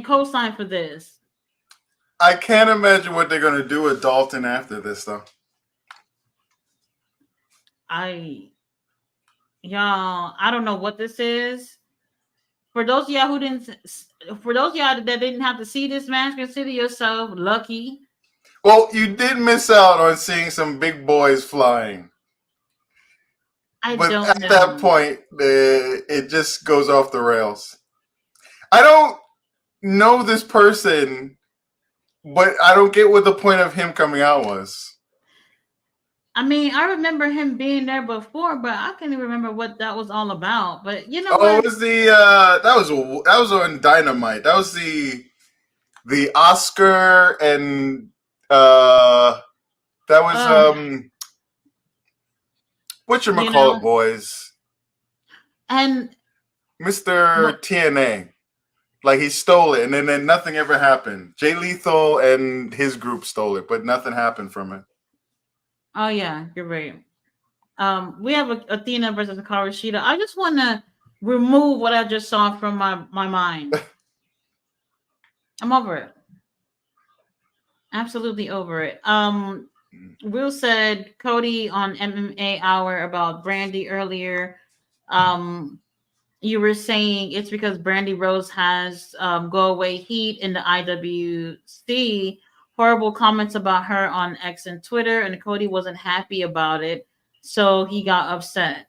S1: co-sign for this.
S2: I can't imagine what they're going to do with Dalton after this, though.
S1: I don't know what this is. For those of y'all that didn't have to see this match, consider yourself lucky.
S2: Well, you did miss out on seeing some big boys flying. But at that point, it just goes off the rails. I don't know this person, but I don't get what the point of him coming out was.
S1: I mean, I remember him being there before, but I can't even remember what that was all about. But you know
S2: what? It was that was on Dynamite. That was the Oscar and that was whatchamacallit, boys.
S1: And
S2: Mr. TNA. Like, he stole it, and then nothing ever happened. Jay Lethal and his group stole it, but nothing happened from it.
S1: Oh yeah, you're right. We have Athena versus Hikaru Shida. I just want to remove what I just saw from my mind. I'm over it. Absolutely over it. Will said Cody on MMA Hour about Brandy earlier. You were saying it's because Brandy Rose has go away heat in the IWC. Horrible comments about her on X and Twitter, and Cody wasn't happy about it, so he got upset.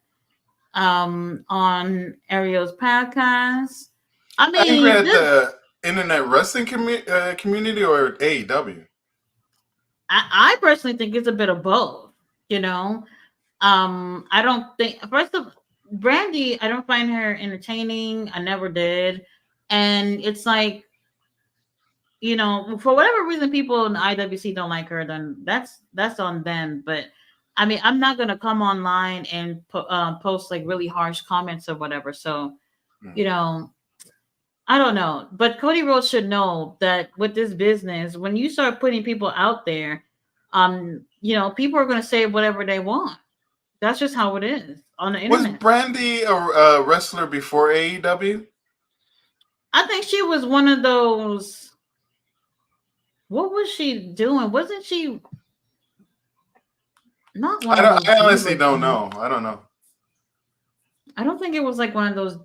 S1: On Ariel's podcast, I mean,
S2: at the internet wrestling community or AEW.
S1: I personally think it's a bit of both. You know, I don't think Brandy, I don't find her entertaining. I never did, and it's like, for whatever reason, people in the IWC don't like her, then that's on them. But I mean, I'm not gonna come online and post like really harsh comments or whatever. So,
S2: Mm.
S1: you know, I don't know, but Cody Rhodes should know that with this business, when you start putting people out there, people are gonna say whatever they want. That's just how it is on the
S2: Was
S1: internet.
S2: Brandy a wrestler before AEW?
S1: I think she was one of those. What was she doing? Wasn't she not one
S2: I
S1: of
S2: don't.
S1: those
S2: I honestly
S1: divas
S2: don't
S1: though?
S2: know. I don't know.
S1: I don't think it was like one of those.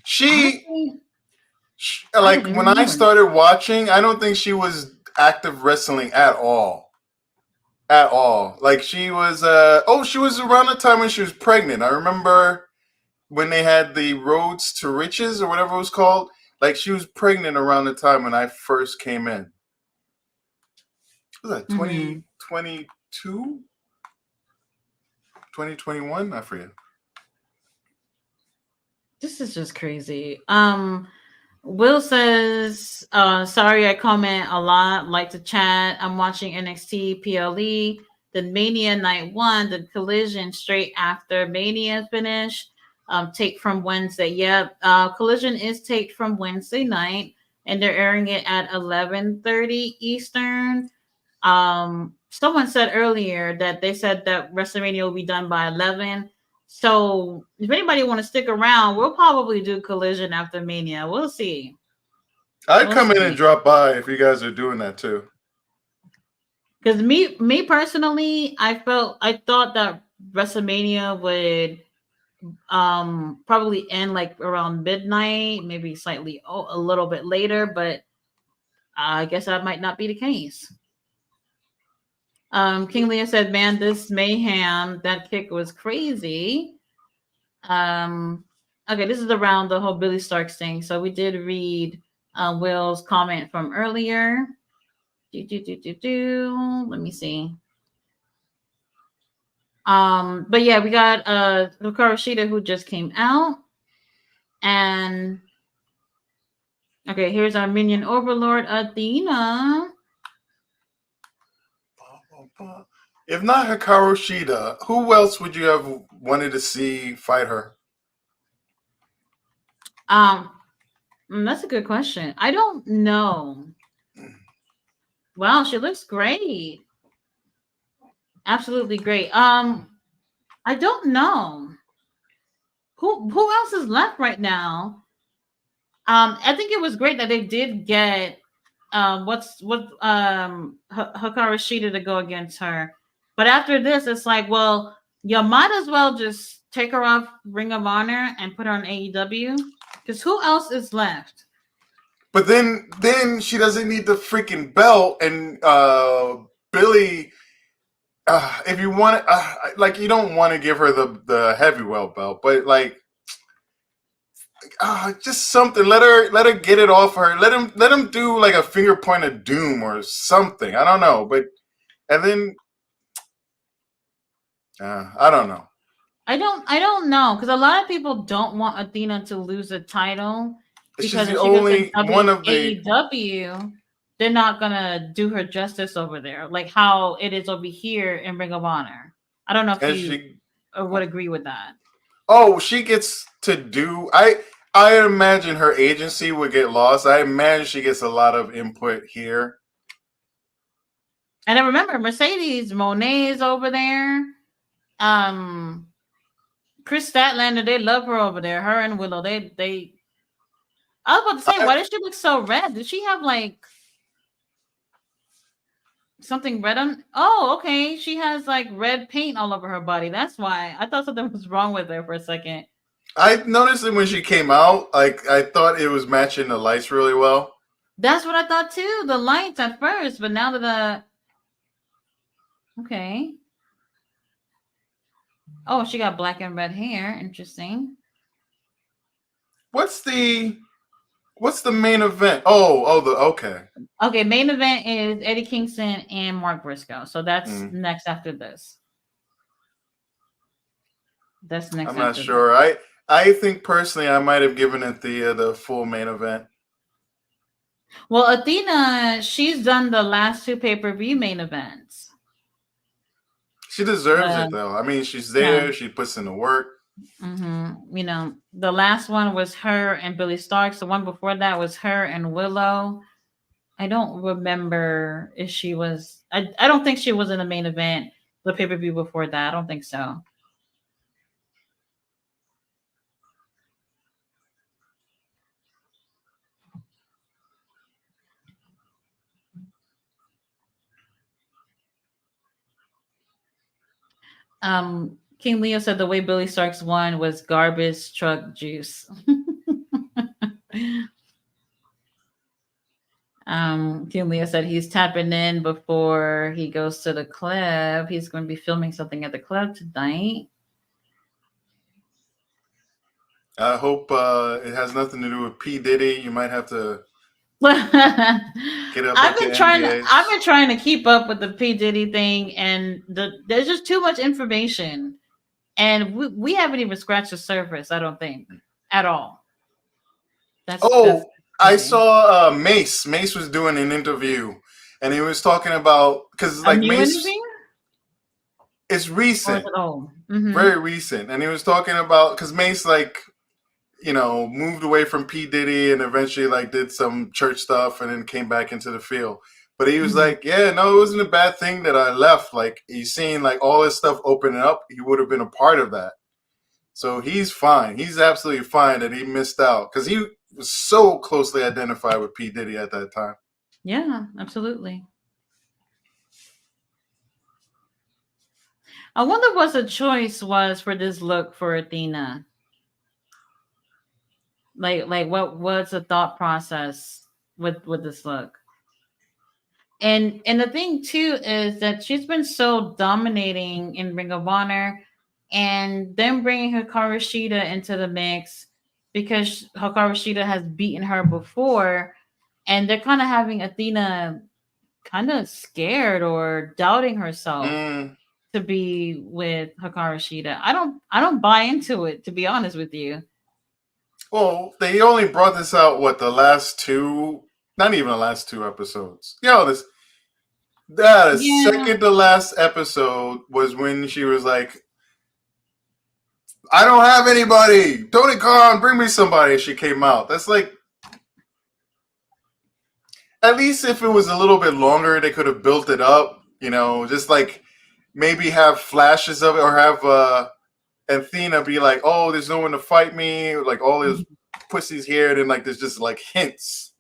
S2: She,
S1: Honestly, I don't
S2: like
S1: even
S2: when I
S1: remember.
S2: started watching, I don't think she was active wrestling at all. At all. Like she was. She was around the time when she was pregnant. I remember when they had the Roads to Riches or whatever it was called. Like she was pregnant around the time when I first came in. Was that
S1: Hmm.
S2: 2022? 2021? I forget.
S1: This is just crazy. Will says, sorry I comment a lot, like to chat. I'm watching NXT PLE, the Mania Night 1, the Collision straight after Mania finish. Take from Wednesday. Yep. Collision is taped from Wednesday night, and they're airing it at 11:30 Eastern. Someone said earlier that they said that WrestleMania will be done by 11. So if anybody want to stick around, we'll probably do Collision after Mania. We'll see.
S2: I'd
S1: We'll
S2: come in and
S1: see.
S2: drop by if you guys are doing that too.
S1: Because me personally, I thought that WrestleMania would probably end like around midnight, maybe slightly a little bit later, but I guess that might not be the case. King Leah said, "Man, this mayhem, that kick was crazy." Um, okay, this is around the whole Billy Starks thing. So we did read Will's comment from earlier. Let me see. But yeah, we got Hikaru Shida who just came out, and okay, here's our minion overlord Athena.
S2: If not Hikaru Shida, who else would you have wanted to see fight her?
S1: Um, that's a good question. I don't know. Wow, she looks great. Absolutely great. I don't know who else is left right now. I think it was great that they did get Hikaru Shida to go against her. But after this, it's like, well, you might as well just take her off Ring of Honor and put her on AEW. Because who else is left?
S2: But then she doesn't need the freaking belt, and Billy. If you want, like you don't want to give her the heavyweight belt, but like just something. Let her get it off her. Let him do like a finger point of doom or something. I don't know, but and then I don't know.
S1: I don't know because a lot of people don't want Athena to lose a title
S2: She's
S1: because
S2: the
S1: if she goes to
S2: only one of the.
S1: AEW, they're not gonna do her justice over there, like how it is over here in Ring of Honor. I don't know if
S2: And
S1: you
S2: she.
S1: would agree with that.
S2: Oh, she gets to do. I imagine her agency would get lost. I imagine she gets a lot of input here.
S1: And I remember Mercedes Monet is over there. Um, Chris Statlander, they love her over there. Her and Willow, they. I was about to say,
S2: I,
S1: why does she look so red? Did she have like something red on? Oh, okay. She has like red paint all over her body. That's why I thought something was wrong with her for a second.
S2: I noticed it when she came out. Like I thought it was matching the lights really well.
S1: That's what I thought too. The lights at first, but now that okay. Oh, she got black and red hair. Interesting.
S2: What's the main event? The okay.
S1: Okay, main event is Eddie Kingston and Mark Briscoe. So that's
S2: Mm,
S1: next after this. That's next
S2: I'm not
S1: after this.
S2: sure. I think personally I might have given Anthea the full main event.
S1: Well, Athena, she's done the last two pay-per-view main events.
S2: She deserves
S1: But
S2: it though. I mean, she's
S1: yeah.
S2: there. She puts in the work.
S1: You know, the last one was her and Billy Starks. The one before that was her and Willow. I don't remember if she was. I don't think she was in the main event. The pay per view before that. I don't think so. King Leo said the way Billy Starks won was garbage truck juice. King Leo said he's tapping in before he goes to the club. He's going to be filming something at the club tonight.
S2: I hope it has nothing to do with P Diddy. You might have to get a
S1: I've
S2: bunch of
S1: been trying to I've
S2: NDAs.
S1: been trying to keep up with the P Diddy thing, and there's just too much information, and we haven't even scratched the surface. I don't think at all. That's
S2: Oh, I
S1: crazy.
S2: saw Mace. Mace was doing an interview, and he was talking about because
S1: A
S2: like
S1: new
S2: Mace
S1: anything
S2: is
S1: or is
S2: recent,
S1: it old? Mm-hmm.
S2: very recent, and he was talking about because Mace like moved away from P Diddy and eventually like did some church stuff and then came back into the field. But he was
S1: Mm-hmm.
S2: like, yeah, no, it wasn't a bad thing that I left. Like he's seeing like all this stuff opening up. He would have been a part of that. So he's fine. He's absolutely fine that he missed out because he was so closely identified with P Diddy at that time.
S1: Yeah, absolutely. I wonder what the choice was for this look for Athena. Like what was the thought process with this look? And the thing too is that she's been so dominating in Ring of Honor, and then bringing Hikaru Shida into the mix because Hikaru Shida has beaten her before, and they're kind of having Athena kind of scared or doubting herself
S2: Mm.
S1: to be with Hikaru Shida. I don't buy into it, to be honest with you.
S2: Well, they only brought this out the last two, not even the last two episodes. This the
S1: Yeah.
S2: second to last episode was when she was like, I don't have anybody. Tony Khan, bring me somebody. She came out. That's like, at least if it was a little bit longer, they could have built it up. Just like maybe have flashes of it or have Athena be like, oh, there's no one to fight me. Like all this pussies here. And then like there's just like hints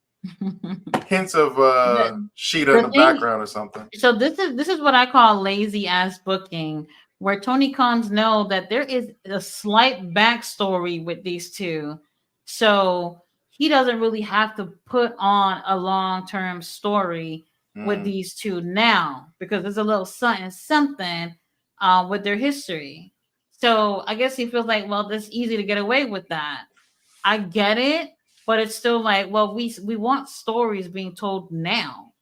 S2: of
S1: the,
S2: Sheeta in
S1: the
S2: the
S1: thing
S2: background or something.
S1: so this is what I call lazy ass booking, where Tony Khans know that there is a slight backstory with these two, so he doesn't really have to put on a long term story with
S2: Mm.
S1: these two now because there's a little something with their history. So I guess he feels like, well, it's easy to get away with that. I get it, but it's still like, well, we want stories being told now.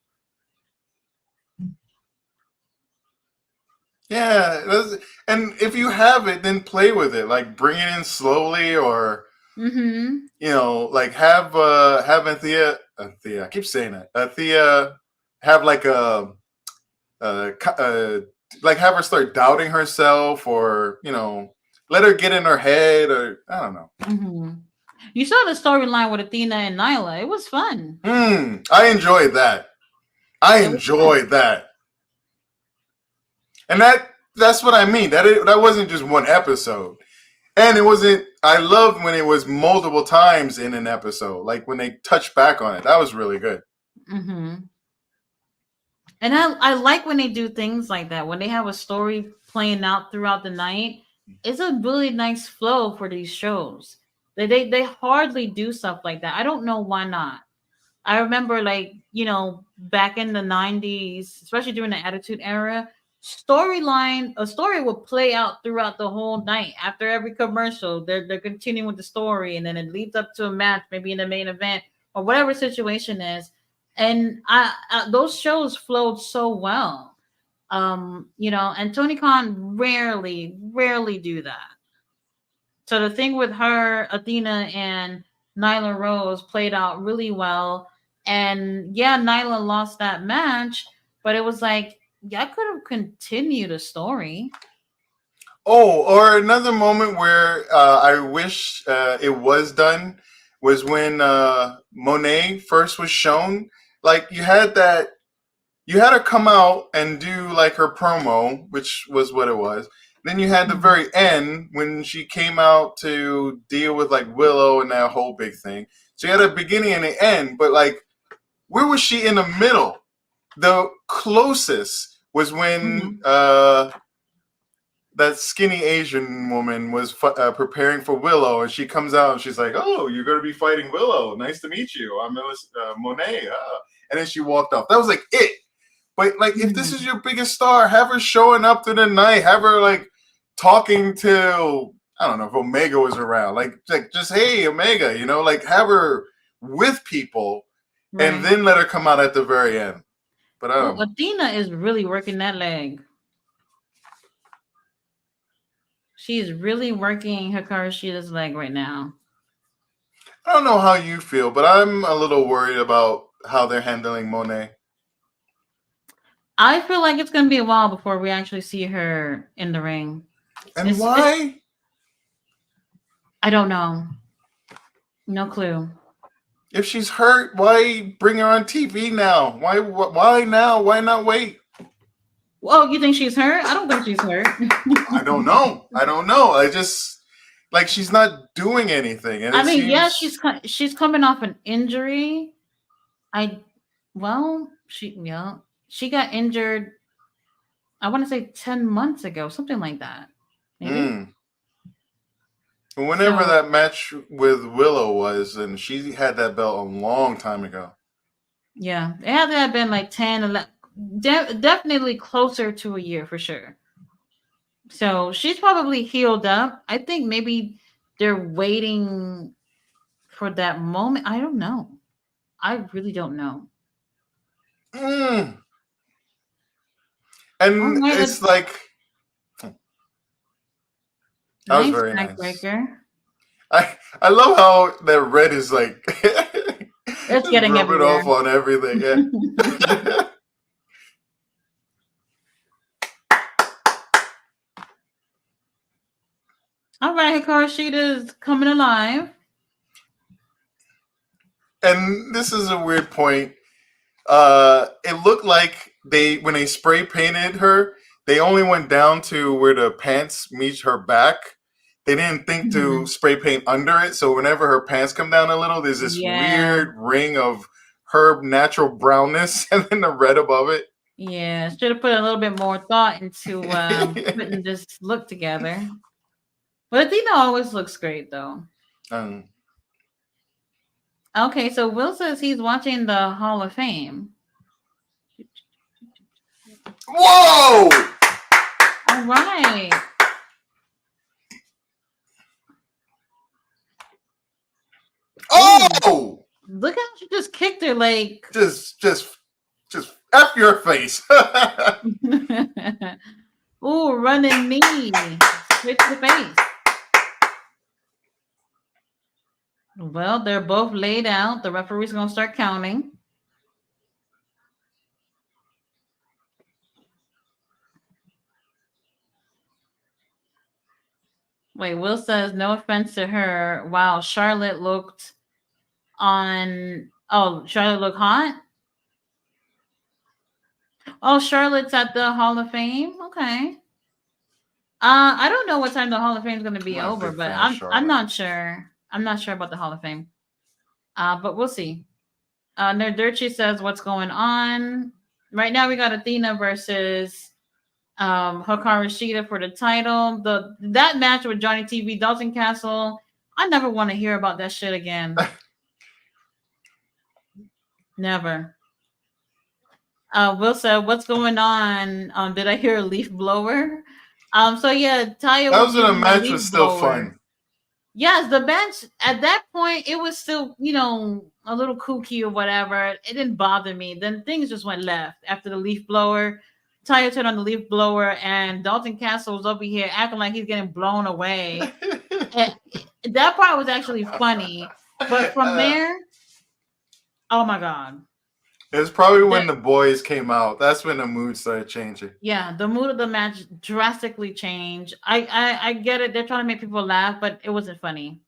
S2: Yeah, and if you have it, then play with it. Like bring it in slowly, or
S1: Mm-hmm.
S2: like have Anthea. I keep saying that. Anthea have like uh, uh like have her start doubting herself, or let her get in her head, or I don't know.
S1: Mm-hmm. You saw the storyline with Athena and Nyla. It was fun.
S2: I enjoyed that. I
S1: It was fun.
S2: enjoyed that, and that's what I mean. That wasn't just one episode. And it wasn't. I loved when it was multiple times in an episode, like when they touched back on it. That was really good.
S1: Mm-hmm. And I like when they do things like that. When they have a story playing out throughout the night, it's a really nice flow for these shows. They hardly do stuff like that. I don't know why not. I remember, like, back in the 90s, especially during the Attitude Era, a story would play out throughout the whole night. After every commercial, they're continuing with the story, and then it leads up to a match, maybe in the main event or whatever situation is. And those shows flowed so well. And Tony Khan rarely do that. So the thing with her, Athena, and Nyla Rose played out really well. And yeah, Nyla lost that match, but it was like Yeah, I could have continued the story.
S2: Oh, or another moment where I wish it was done was when Monet first was shown. Like you had her come out and do like her promo, which was what it was. Then you had the
S1: Mhm.
S2: very end when she came out to deal with like Willow and that whole big thing. So you had a beginning and an end, but like where was she in the middle? The closest was when
S1: Mhm.
S2: that skinny Asian woman was preparing for Willow, and she comes out and she's like, "Oh, you're going to be fighting Willow. Nice to meet you. I'm Monet." And then she walked off. That was like it. But like, if this is
S1: Mhm.
S2: your biggest star, have her showing up through the night. Have her like talking to I don't know if Omega was around. Like just hey Omega, you know, like have her with people, and
S1: Right.
S2: then let her come out at the very end. But
S1: Oh, Athena is really working that leg. She's really working Hikaru Shida's leg right now.
S2: I don't know how you feel, but I'm a little worried about how they're handling Monet.
S1: I feel like it's gonna be a while before we actually see her in the ring.
S2: And
S1: It's
S2: why?
S1: I don't know. No clue.
S2: If she's hurt, why bring her on TV now? Why now? Why not wait?
S1: Well, you think she's hurt? I don't think she's hurt.
S2: I don't know. I don't know. I just like she's not doing anything, and
S1: I
S2: it
S1: mean, yeah,
S2: seems
S1: she's coming off an injury. I well, she got injured. I want to say 10 months ago, something like that, maybe.
S2: mm. Whenever
S1: So
S2: that match with Willow was, and she had that belt a long time ago.
S1: yeah, it had to have been like 10, 11, definitely closer to a year for sure. So she's probably healed up. I think maybe they're waiting for that moment. I don't know. I really don't know.
S2: Mm.
S1: All
S2: And
S1: right,
S2: it's like that was
S1: nice
S2: very nice.
S1: backbreaker.
S2: I love how that red is like
S1: It's
S2: just
S1: getting
S2: rubbing
S1: everywhere.
S2: off on everything. Yeah.
S1: All right, Hikaru Shida's coming alive.
S2: And this is a weird point. It looked like they when they spray painted her, they only went down to where the pants meet her back. They didn't think to
S1: Mhm.
S2: spray paint under it, so whenever her pants come down a little, there's this
S1: Yeah,
S2: weird ring of her natural brownness and then the red above
S1: yeah. Should have put a little bit more thought into
S2: it.
S1: putting this look together. But Athena always looks great, though.
S2: um,
S1: Okay, so Will says he's watching the Hall of Fame.
S2: whoa!
S1: All right. Ooh,
S2: Oh!
S1: look how she just kicked her like.
S2: Just f your face.
S1: Ooh, running knee. Straight to the face. Well, they're both laid out. The referee's going to start counting. Wait, Will says no offense to her. Wow, Charlotte looked on. Oh, Charlotte looked hot. Oh, Charlotte's at the Hall of Fame. Okay. I don't know what time the Hall of Fame is going to
S2: I'm
S1: be
S2: not a
S1: over,
S2: big
S1: but
S2: fan of
S1: I'm
S2: Charlotte.
S1: not sure. I'm not sure about the Hall of Fame. But we'll see. Nerdirchi says what's going on. Right now we got Athena versus Hikaru Shida for the title. That match with Johnny TV, Dalton Castle. I never want to hear about that shit again. Never. Will said, "What's going on? Did I hear a leaf blower?" So yeah, Taya
S2: That
S1: was
S2: was in a
S1: using the
S2: match
S1: leaf
S2: was still
S1: blower.
S2: fun.
S1: Yes, the bench at that point it was still, a little kooky or whatever. It didn't bother me. Then things just went left after the leaf blower. Taya turned on the leaf blower, and Dalton Castle was over here acting like he's getting blown away. And that part was actually funny, but from there, oh my god,
S2: It was probably when
S1: The,
S2: the boys came out. That's when the mood started changing.
S1: yeah, the mood of the match drastically changed. I get it. They're trying to make people laugh, but it wasn't funny.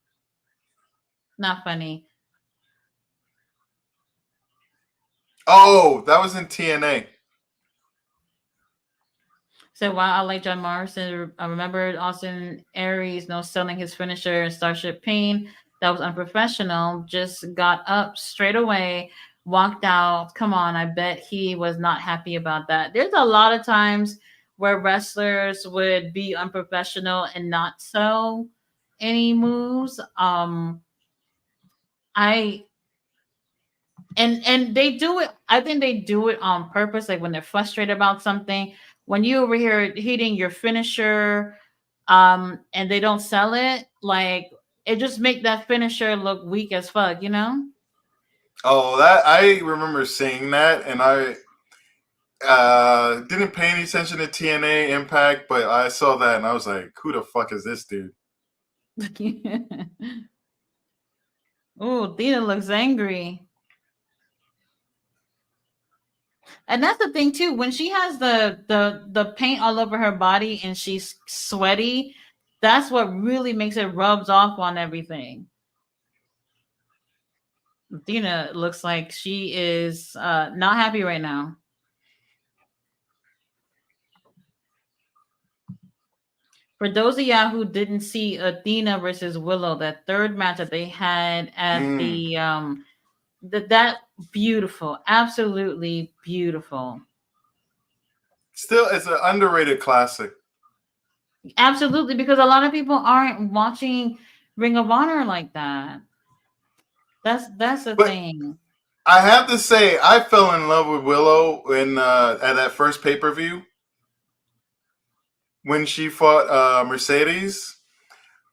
S1: Not funny.
S2: Oh, that was in TNA.
S1: So while I like John Morrison, I remember Austin Aries, selling his finisher and Starship Pain. That was unprofessional. Just got up straight away, walked out. Come on, I bet he was not happy about that. There's a lot of times where wrestlers would be unprofessional and not sell any moves. I and they do it. I think they do it on purpose, like when they're frustrated about something. When you over here hitting your finisher, and they don't sell it, like it just make that finisher look weak as fuck,
S2: Oh, that I remember seeing that, and I didn't pay any attention to TNA Impact, but I saw that and I was like, "Who the fuck is this dude?"
S1: Oh, Dina looks angry. And that's the thing too. When she has the paint all over her body and she's sweaty, that's what really makes it rubs off on everything. Dina looks like she is not happy right now. For those of y'all who didn't see Athena versus Willow, that third match that they had at
S2: Mm.
S1: the that beautiful, absolutely beautiful.
S2: Still, it's an underrated classic.
S1: Absolutely, because a lot of people aren't watching Ring of Honor like that. That's the
S2: But
S1: thing.
S2: I have to say, I fell in love with Willow in at that first pay per view when she fought Mercedes.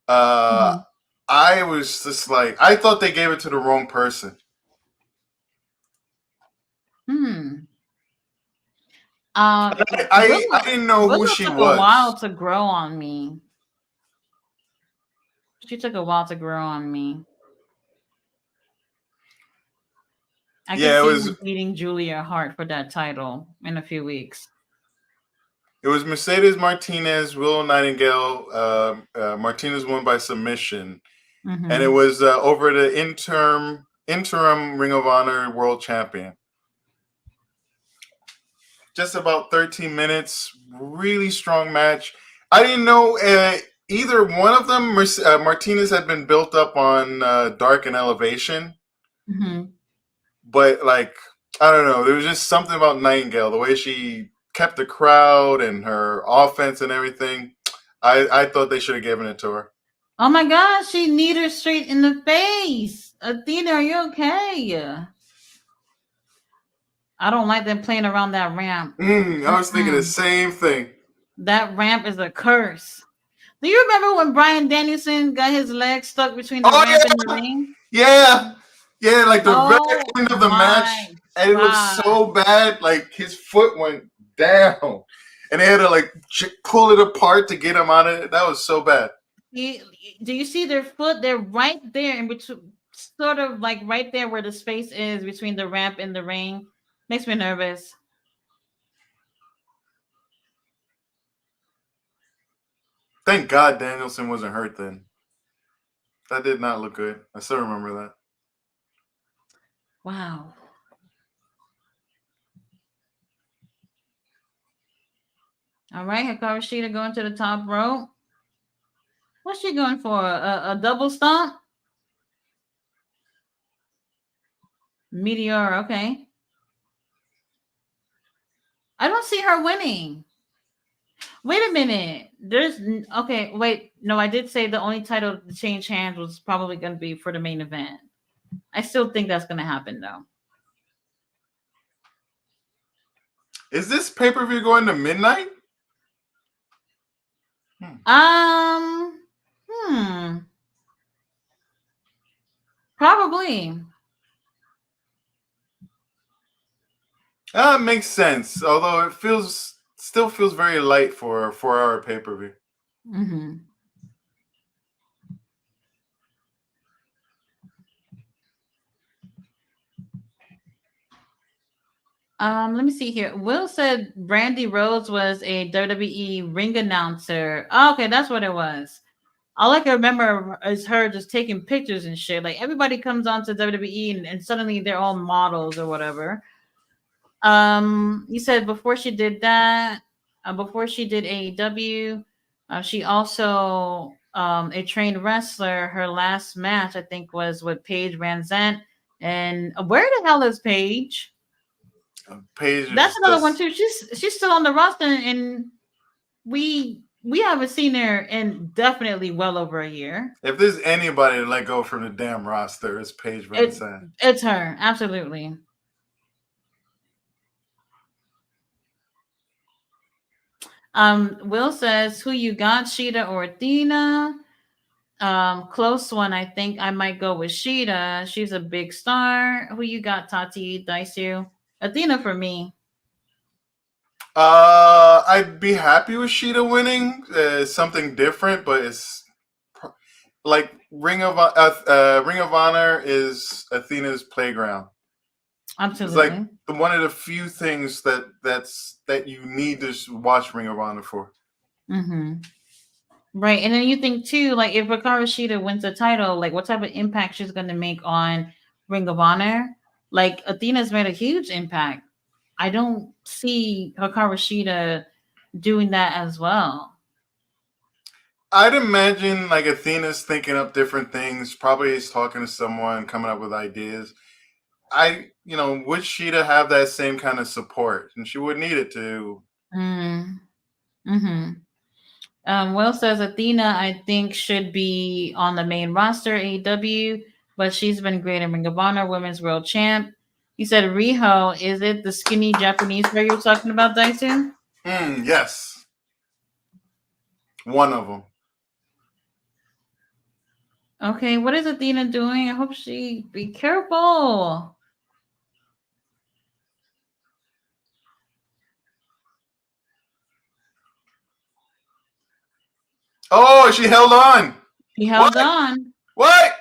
S2: Uh,
S1: Mhm.
S2: I was just like, I thought they gave it to the wrong person.
S1: Hmm.
S2: I
S1: Willow
S2: didn't know who
S1: Willow
S2: she
S1: took a while
S2: was.
S1: to grow on me. She took a while to grow on me. I could
S2: Yeah,
S1: see her beating Julia Hart for that title in a few weeks.
S2: it was Mercedes Martinez, Willow Nightingale. Martinez won by submission, and it
S1: Hmm.
S2: was over the interim Ring of Honor World Champion. Just about 13 minutes, really strong match. I didn't know either one of them. Martinez had been built up on Dark and Elevation,
S1: Hmm.
S2: but like I don't know, there was just something about Nightingale, the way she kept the crowd and her offense and everything. I thought they should have given it to her.
S1: Oh my gosh, she kneed her straight in the face. Athena, are you okay? I don't like them playing around that ramp.
S2: I was thinking the
S1: Mm-mm.
S2: same thing.
S1: That ramp is a curse. Do you remember when Brian Danielson got his leg stuck between the
S2: Oh
S1: ramp and the
S2: yeah,
S1: ring?
S2: yeah, yeah. Like the very
S1: Oh
S2: end of the
S1: my
S2: match, and it looked
S1: god.
S2: so bad. Like his foot went down, and they had to like pull it apart to get him out of it. That was so bad.
S1: You, do you see their foot? They're right there in between, sort of like right there where the space is between the ramp and the ring. Makes me nervous.
S2: Thank God Danielson wasn't hurt then. That did not look good. I still remember that.
S1: Wow. All right, Hikaru Shida going to the top rope. What's she going for? A double stomp? Meteor, okay. I don't see her winning. Wait a minute. Okay, wait. No, I did say the only title to change hands was probably going to be for the main event. I still think that's going to happen though.
S2: Is this pay per view going to midnight?
S1: Um, hmm, probably.
S2: Makes sense. Although it still feels very light for a 4 hour pay per view.
S1: Hmm. Let me see here. Will said Brandy Rhodes was a WWE ring announcer. Oh, okay, that's what it was. All I can remember is her just taking pictures and shit. Like everybody comes onto WWE and suddenly they're all models or whatever. You said before she did that, before she did AEW, she also a trained wrestler. Her last match, I think, was with Paige Van Zant. And where the hell is Paige?
S2: Paige
S1: That's
S2: is
S1: another one
S2: just.
S1: too. She's still on the roster, and we haven't seen her in definitely well over a year.
S2: If there's anybody to let go from the damn roster, it's Paige Van
S1: It
S2: Zandt.
S1: it's her, absolutely. Will says who you got, Sheeta or Athena? Close one. I think I might go with Sheeta. She's a big star. Who you got, Tati, Daisu? Athena for me.
S2: I'd be happy with Sheeta winning. Something different, but it's like Ring of Honor is Athena's playground. It's like
S1: Absolutely.
S2: one of the few things that you need to watch Ring of Honor for.
S1: Mm-hmm. Right. And then you think too, like if Hikaru Shida wins the title, like what type of impact she's gonna make on Ring of Honor? Like Athena's made a huge impact. I don't see Hikaru Shida doing that as well.
S2: I'd imagine like Athena's thinking up different things. Probably is talking to someone, coming up with ideas. Would Sheeta have that same kind of support? And she would need it to.
S1: Mm. Mm-hmm. Will says Athena, I think, should be on the main roster, AEW, but she's been great in Ring of Honor, Women's World Champ. He said Riho, is it the skinny Japanese girl you're talking about, Dyson?
S2: Yes. One of them.
S1: Okay, what is Athena doing? I hope she be careful.
S2: Oh, she held on.
S1: He
S2: What?
S1: held on.
S2: What?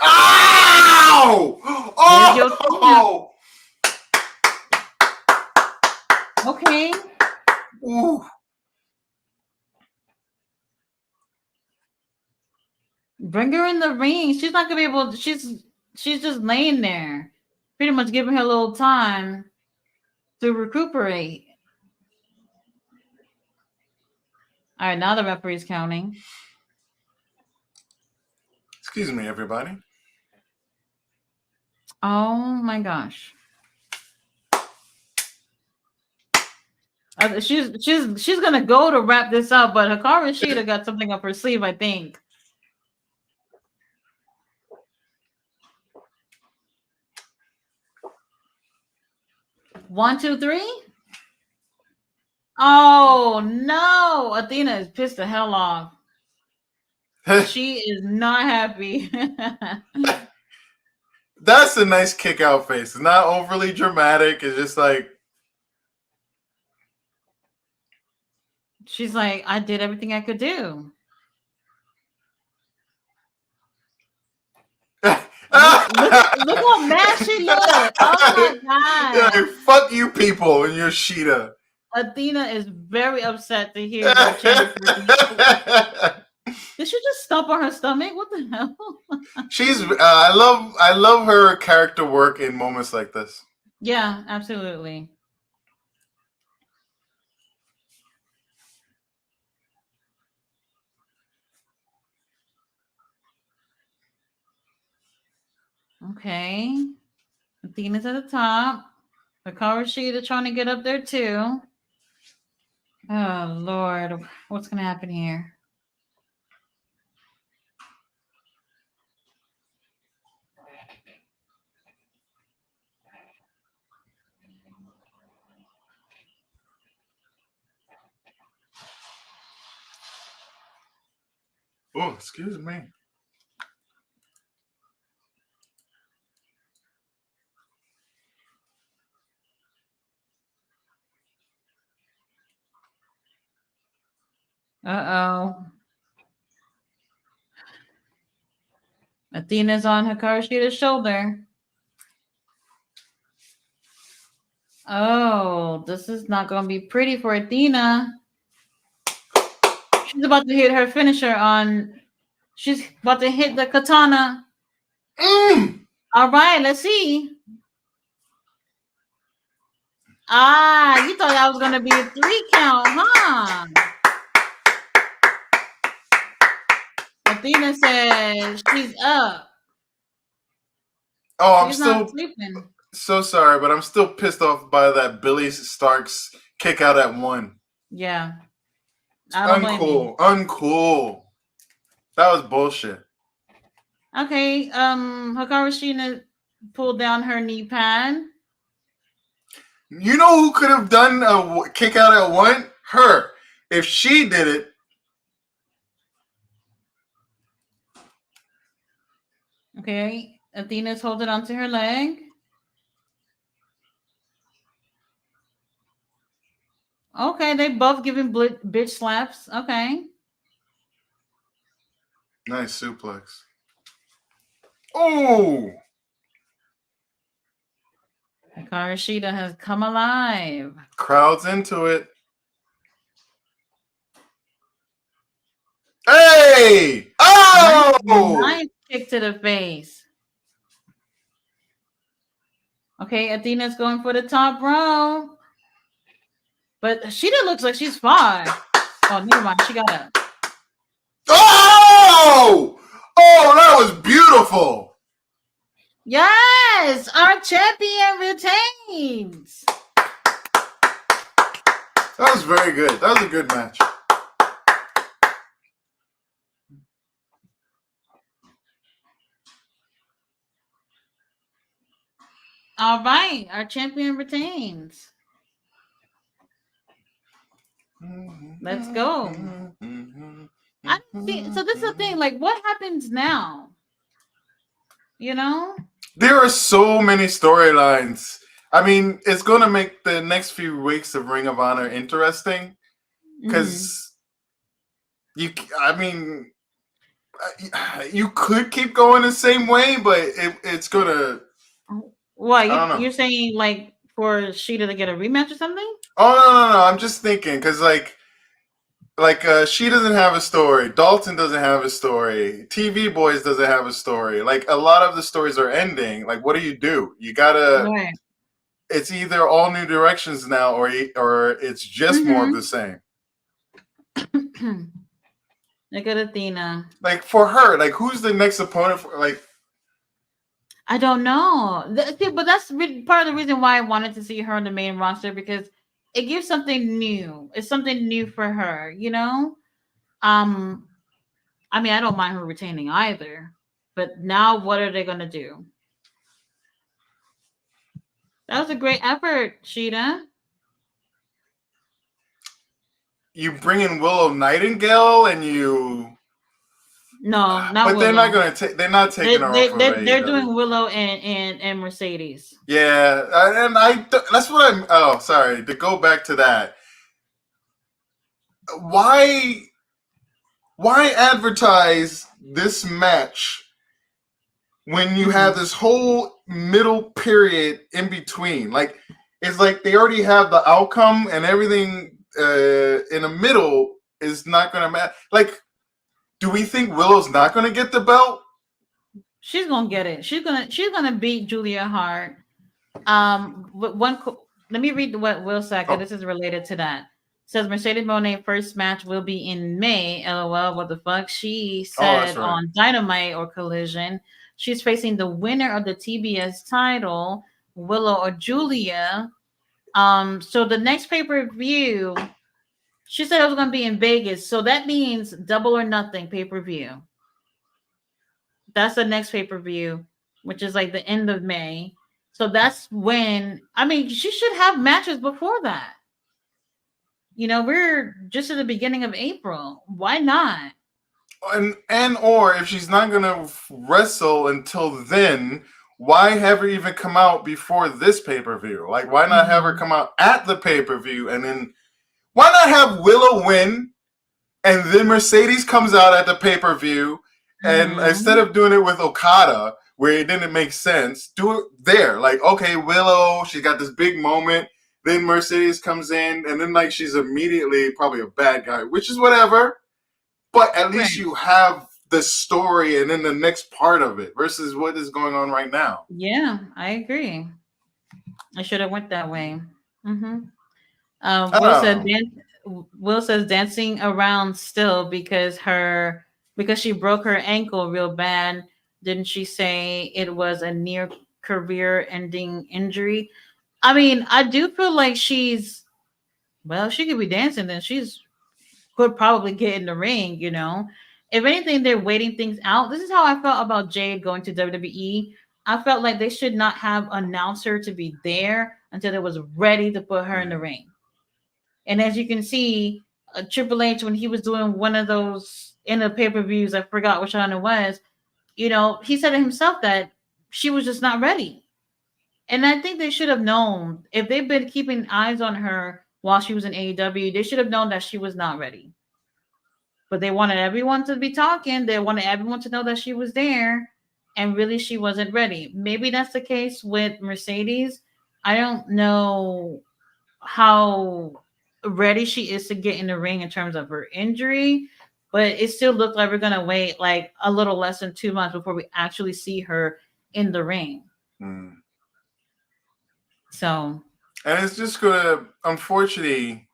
S2: Ow!
S1: There's your Athena.
S2: Oh!
S1: Okay.
S2: Ooh.
S1: Bring her in the ring. She's not gonna be able to, she's just laying there. Pretty much giving her a little time to recuperate. All right, now the referee's counting.
S2: Excuse me, everybody.
S1: Oh my gosh. She's gonna go to wrap this up, but Hikaru Shida got something up her sleeve, I think. 1, 2, 3. Oh no! Athena is pissed the hell off. She is not happy.
S2: That's a nice kick out face. It's not overly dramatic. It's just like
S1: She's like, I did everything I could do. Look how mad she looked. Oh my god.
S2: like, fuck you people and your Sheeta.
S1: Athena is very upset to hear the championship. Did she just stomp on her stomach? What the hell?
S2: She's I love her character work in moments like this.
S1: Yeah, absolutely. Okay. Athena's at the top. Hikaru Shida trying to get up there too. Oh Lord, what's gonna happen here?
S2: Oh, excuse me.
S1: Uh-oh. Athena's on Hikaru Shida's shoulder. Oh, this is not going to be pretty for Athena. She's about to hit her finisher on. She's about to hit the katana. All right, let's see. Ah, you thought that was going to be a 3 count, huh? Athena says she's up.
S2: Oh, I'm
S1: She's not
S2: still
S1: sleeping.
S2: so sorry, but I'm still pissed off by that Billy Starks kick out at 1.
S1: Yeah. I don't blame you.
S2: Uncool. That was bullshit.
S1: Okay, Hikaru Shina pulled down her knee pad.
S2: You know who could have done a kick out at 1? Her. If she did it.
S1: Okay, Athena's holding onto her leg. Okay, they both giving bitch slaps. Okay.
S2: Nice suplex. Oh!
S1: Hikaru Shida has come alive.
S2: Crowd's into it. Hey! Oh!
S1: Nice kick to the face. Okay, Athena's going for the top row. But Shida looks like she's fine. Oh, never mind. She got up.
S2: Oh! Oh, that was beautiful.
S1: Yes! Our champion retains.
S2: That was very good. That was a good match.
S1: All right. Our champion retains. Let's go. I don't see. So this is the thing. Like, what happens now? You know?
S2: There are so many storylines. I mean, it's going to make the next few weeks of Ring of Honor interesting. Because, you could keep going the same way, but it's going to...
S1: What? You're saying, like, for Shida to get a rematch or something?
S2: Oh, no. I'm just thinking, because, she doesn't have a story. Dalton doesn't have a story. TV Boys doesn't have a story. Like, a lot of the stories are ending. Like, what do? You gotta... Right. It's either all new directions now, or it's just more of the same.
S1: Look at Athena.
S2: Like, for her, like, who's the next opponent for, like...
S1: I don't know. But that's part of the reason why I wanted to see her on the main roster, because it gives something new. It's something new for her, you know? I mean, I don't mind her retaining either. But now what are they going to do? That was a great effort, Shida.
S2: You bring in Willow Nightingale and you...
S1: No, not
S2: but
S1: Willow.
S2: They're not going to take... They're not taking her off.
S1: They're doing Willow and Mercedes.
S2: Yeah, and that's what I'm... Oh, sorry. To go back to that. Why advertise this match when you have this whole middle period in between? Like, it's like they already have the outcome, and everything in the middle is not going to matter. Like, do we think Willow's not going to get the belt?
S1: She's going to get it. She's gonna beat Julia Hart. Let me read what Will said, because this is related to that. It says Mercedes Moné first match will be in May. LOL. What the fuck? She said on Dynamite or Collision, she's facing the winner of the TBS title, Willow or Julia. So the next pay-per-view, she said it was going to be in Vegas. So that means Double or Nothing pay-per-view. That's the next pay-per-view, which is like the end of May. So that's when, I mean, she should have matches before that. You know, we're just at the beginning of April. Why not?
S2: Or if she's not going to wrestle until then, why have her even come out before this pay-per-view? Like, why not have her come out at the pay-per-view, and then why not have Willow win, and then Mercedes comes out at the pay-per-view, and instead of doing it with Okada, where it didn't make sense, do it there. Like, okay, Willow, she got this big moment. Then Mercedes comes in, and then like she's immediately probably a bad guy, which is whatever. But at least
S1: Right.
S2: you have the story and then the next part of it versus what is going on right now.
S1: Yeah, I agree. I should have went that way. Hmm.
S2: I
S1: Will
S2: don't
S1: said
S2: know.
S1: Will says dancing around still because she broke her ankle real bad. Didn't she say it was a near career ending injury? I mean, I do feel like she could be dancing, then she's could probably get in the ring, you know. If anything, they're waiting things out. This is how I felt about Jade going to WWE. I felt like they should not have announced her to be there until they was ready to put her in the
S2: Mm.
S1: ring. And as you can see, Triple H, when he was doing one of those in the pay-per-views, I forgot which one it was, you know, he said it himself that she was just not ready. And I think they should have known if they've been keeping eyes on her while she was in AEW, they should have known that she was not ready. But they wanted everyone to be talking. They wanted everyone to know that she was there, and really she wasn't ready. Maybe that's the case with Mercedes. I don't know how ready she is to get in the ring in terms of her injury, but it still looked like we're gonna wait like a little less than 2 months before we actually see her in the ring.
S2: Mm.
S1: So,
S2: And it's just gonna, unfortunately,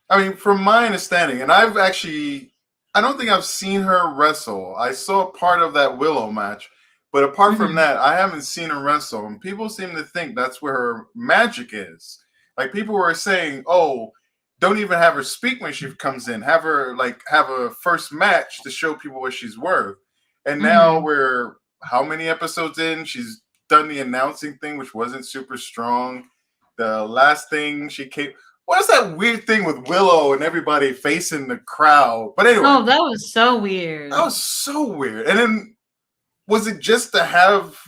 S2: I mean, from my understanding, and I don't think I've seen her wrestle. I saw part of that Willow match, but apart from
S1: mhm.
S2: that, I haven't seen her wrestle. And people seem to think that's where her magic is. Like people were saying, "Oh, don't even have her speak when she comes in. Have her like have a first match to show people what she's worth." And now
S1: Mhm.
S2: we're how many episodes in? She's done the announcing thing, which wasn't super strong. The last thing she came, what is that weird thing with Willow and everybody facing the crowd? But anyway,
S1: Oh, that was so
S2: that
S1: weird.
S2: was so weird. And then was it just to have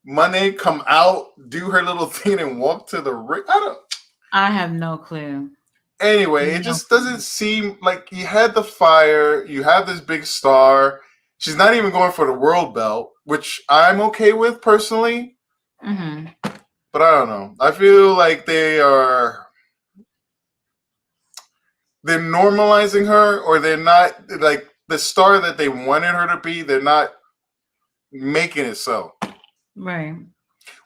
S2: Money come out, do her little thing, and walk to the ring? I don't.
S1: I have no clue.
S2: Anyway, it
S1: No
S2: just doesn't seem like you had the fire. You have this big star. She's not even going for the world belt, which I'm okay with personally.
S1: clue. Mhm.
S2: But I don't know. I feel like they're normalizing her, or they're not like the star that they wanted her to be. They're not making it so.
S1: Right.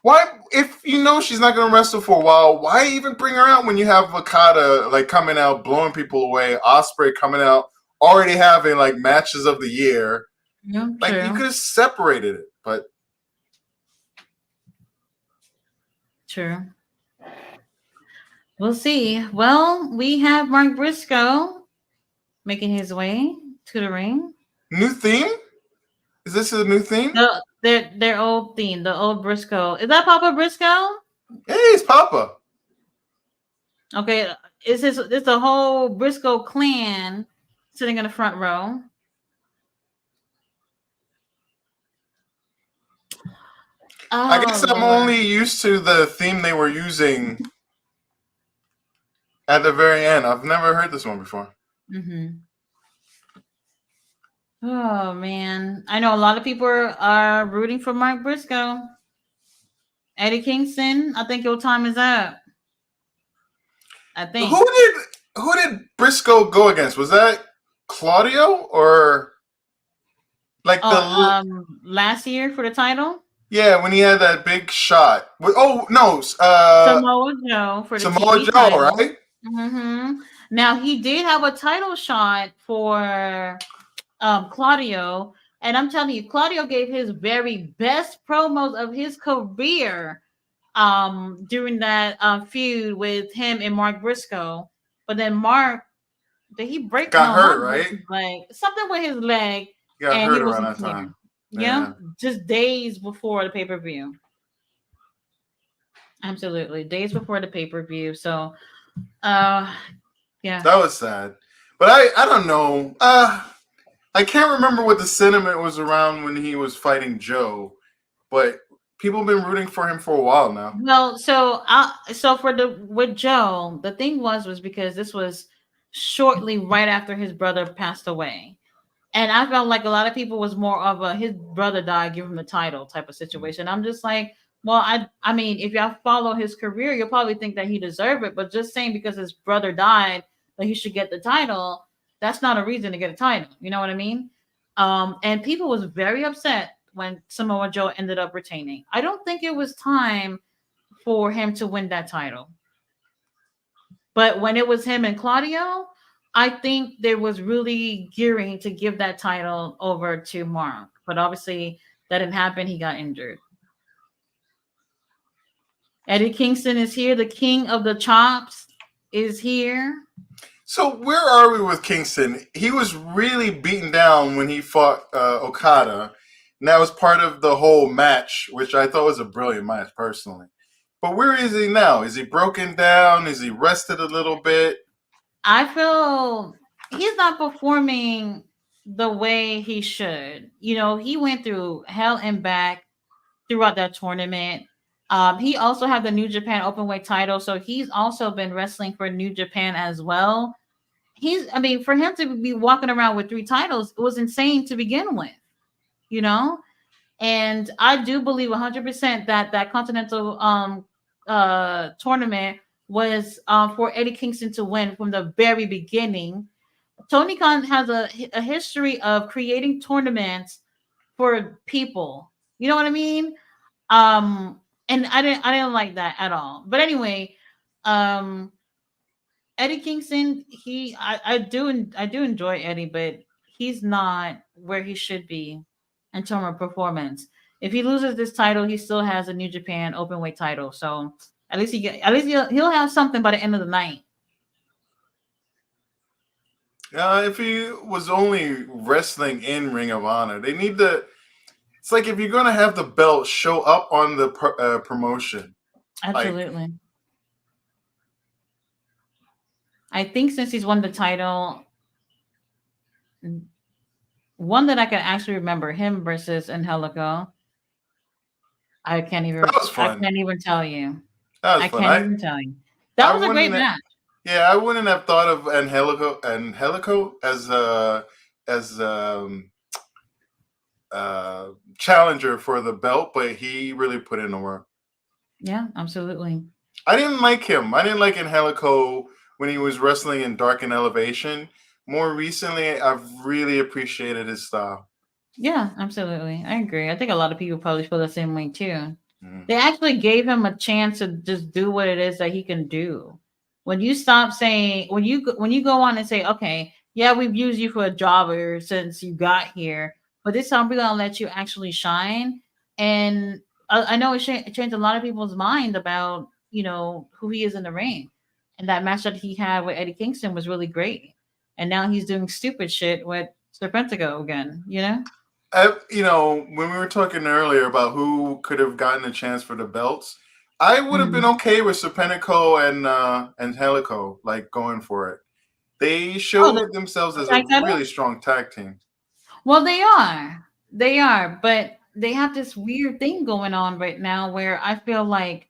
S2: Why, if you know she's not going to wrestle for a while, why even bring her out when you have Okada like coming out, blowing people away, Osprey coming out, already having like matches of the year?
S1: Yeah,
S2: Like you
S1: true.
S2: could have separated it, but
S1: True. We'll see. Well, we have Mark Briscoe making his way to the ring.
S2: new theme? Is this a new theme?
S1: Their old theme, the old Briscoe. Is that Papa Briscoe?
S2: Hey, it's Papa.
S1: Okay, it's the whole Briscoe clan sitting in the front row.
S2: I guess
S1: Oh
S2: I'm
S1: Lord.
S2: only used to the theme they were using at the very end. I've never heard this one before.
S1: Mm-hmm. Oh man, I know a lot of people are rooting for Mark Briscoe. Eddie Kingston, I think your time is up. I
S2: Who
S1: think.
S2: did who did Briscoe go against? Was that Claudio or like
S1: Oh,
S2: the
S1: last year for the title,
S2: yeah when he had that big shot? Oh no,
S1: Samoa Joe for the
S2: Samoa
S1: TV
S2: Joe,
S1: title.
S2: right?
S1: Hmm. Now he did have a title shot for Claudio, and I'm telling you, Claudio gave his very best promos of his career during that feud with him and Mark Briscoe. But then Mark, did he break?
S2: Got
S1: No,
S2: hurt,
S1: not break
S2: right?
S1: his leg. Something with his leg,
S2: He got
S1: and he
S2: hurt around
S1: wasn't
S2: that
S1: clear.
S2: time.
S1: Yeah,
S2: Yeah.
S1: just days before the pay-per-view. Absolutely, days before the pay-per-view. So, uh, yeah.
S2: That was sad. But I don't know. I can't remember what the sentiment was around when he was fighting Joe, but people have been rooting for him for a while now.
S1: Well, so for the with Joe, the thing was because this was shortly right after his brother passed away. And I felt like a lot of people was more of a his brother died, give him the title type of situation. I'm just like, Well, I mean, if y'all follow his career, you'll probably think that he deserved it. But just saying because his brother died that he should get the title, that's not a reason to get a title. You know what I mean? And people was very upset when Samoa Joe ended up retaining. I don't think it was time for him to win that title. But when it was him and Claudio, I think there was really gearing to give that title over to Mark. But obviously that didn't happen. He got injured. Eddie Kingston is here. The king of the chops is here.
S2: So where are we with Kingston? He was really beaten down when he fought Okada, and that was part of the whole match, which I thought was a brilliant match personally. But where is he now? Is he broken down? Is he rested a little bit?
S1: I feel he's not performing the way he should. You know, he went through hell and back throughout that tournament. He also had the New Japan Openweight title, so he's also been wrestling for New Japan as well. I mean, for him to be walking around with three titles, it was insane to begin with, you know? And I do believe 100% that that Continental tournament was for Eddie Kingston to win from the very beginning. Tony Khan has a history of creating tournaments for people. You know what I mean? And I didn't like that at all. But anyway, um, Eddie Kingston, I do enjoy Eddie, but he's not where he should be in terms of performance. If he loses this title, he still has a New Japan Openweight title. So at least he'll have something by the end of the night.
S2: If he was only wrestling in Ring of Honor, they need to. It's like if you're gonna have the belt show up on the promotion, like
S1: Absolutely. I think since he's won the title, one that I can actually remember him versus Angelico.
S2: that was
S1: I
S2: fun.
S1: can't even tell you.
S2: That was
S1: I
S2: fun.
S1: can't even tell you.
S2: I
S1: That was a great
S2: wouldn't.
S1: match.
S2: Yeah, I wouldn't have thought of Angelico as uh, challenger for the belt, but he really put in the work.
S1: Yeah, absolutely.
S2: I didn't like him. I didn't like Angelico when he was wrestling in Dark and Elevation. More recently, I've really appreciated his style.
S1: Yeah, absolutely. I agree. I think a lot of people probably feel the same way too.
S2: Mm.
S1: They actually gave him a chance to just do what it is that he can do. When you stop saying when you go on and say, okay, yeah, we've used you for a jobber since you got here, but this time we're gonna let you actually shine. And I know it changed a lot of people's mind about who he is in the ring, and that match that he had with Eddie Kingston was really great. And now he's doing stupid shit with Serpentico again. You know.
S2: When we were talking earlier about who could have gotten a chance for the belts, I would have been
S1: Mhm.
S2: okay with Serpentico and Helico like going for it. They
S1: Oh,
S2: showed themselves
S1: the
S2: as a
S1: tag title?
S2: really strong tag team.
S1: Well, they are. They are, but they have this weird thing going on right now where I feel like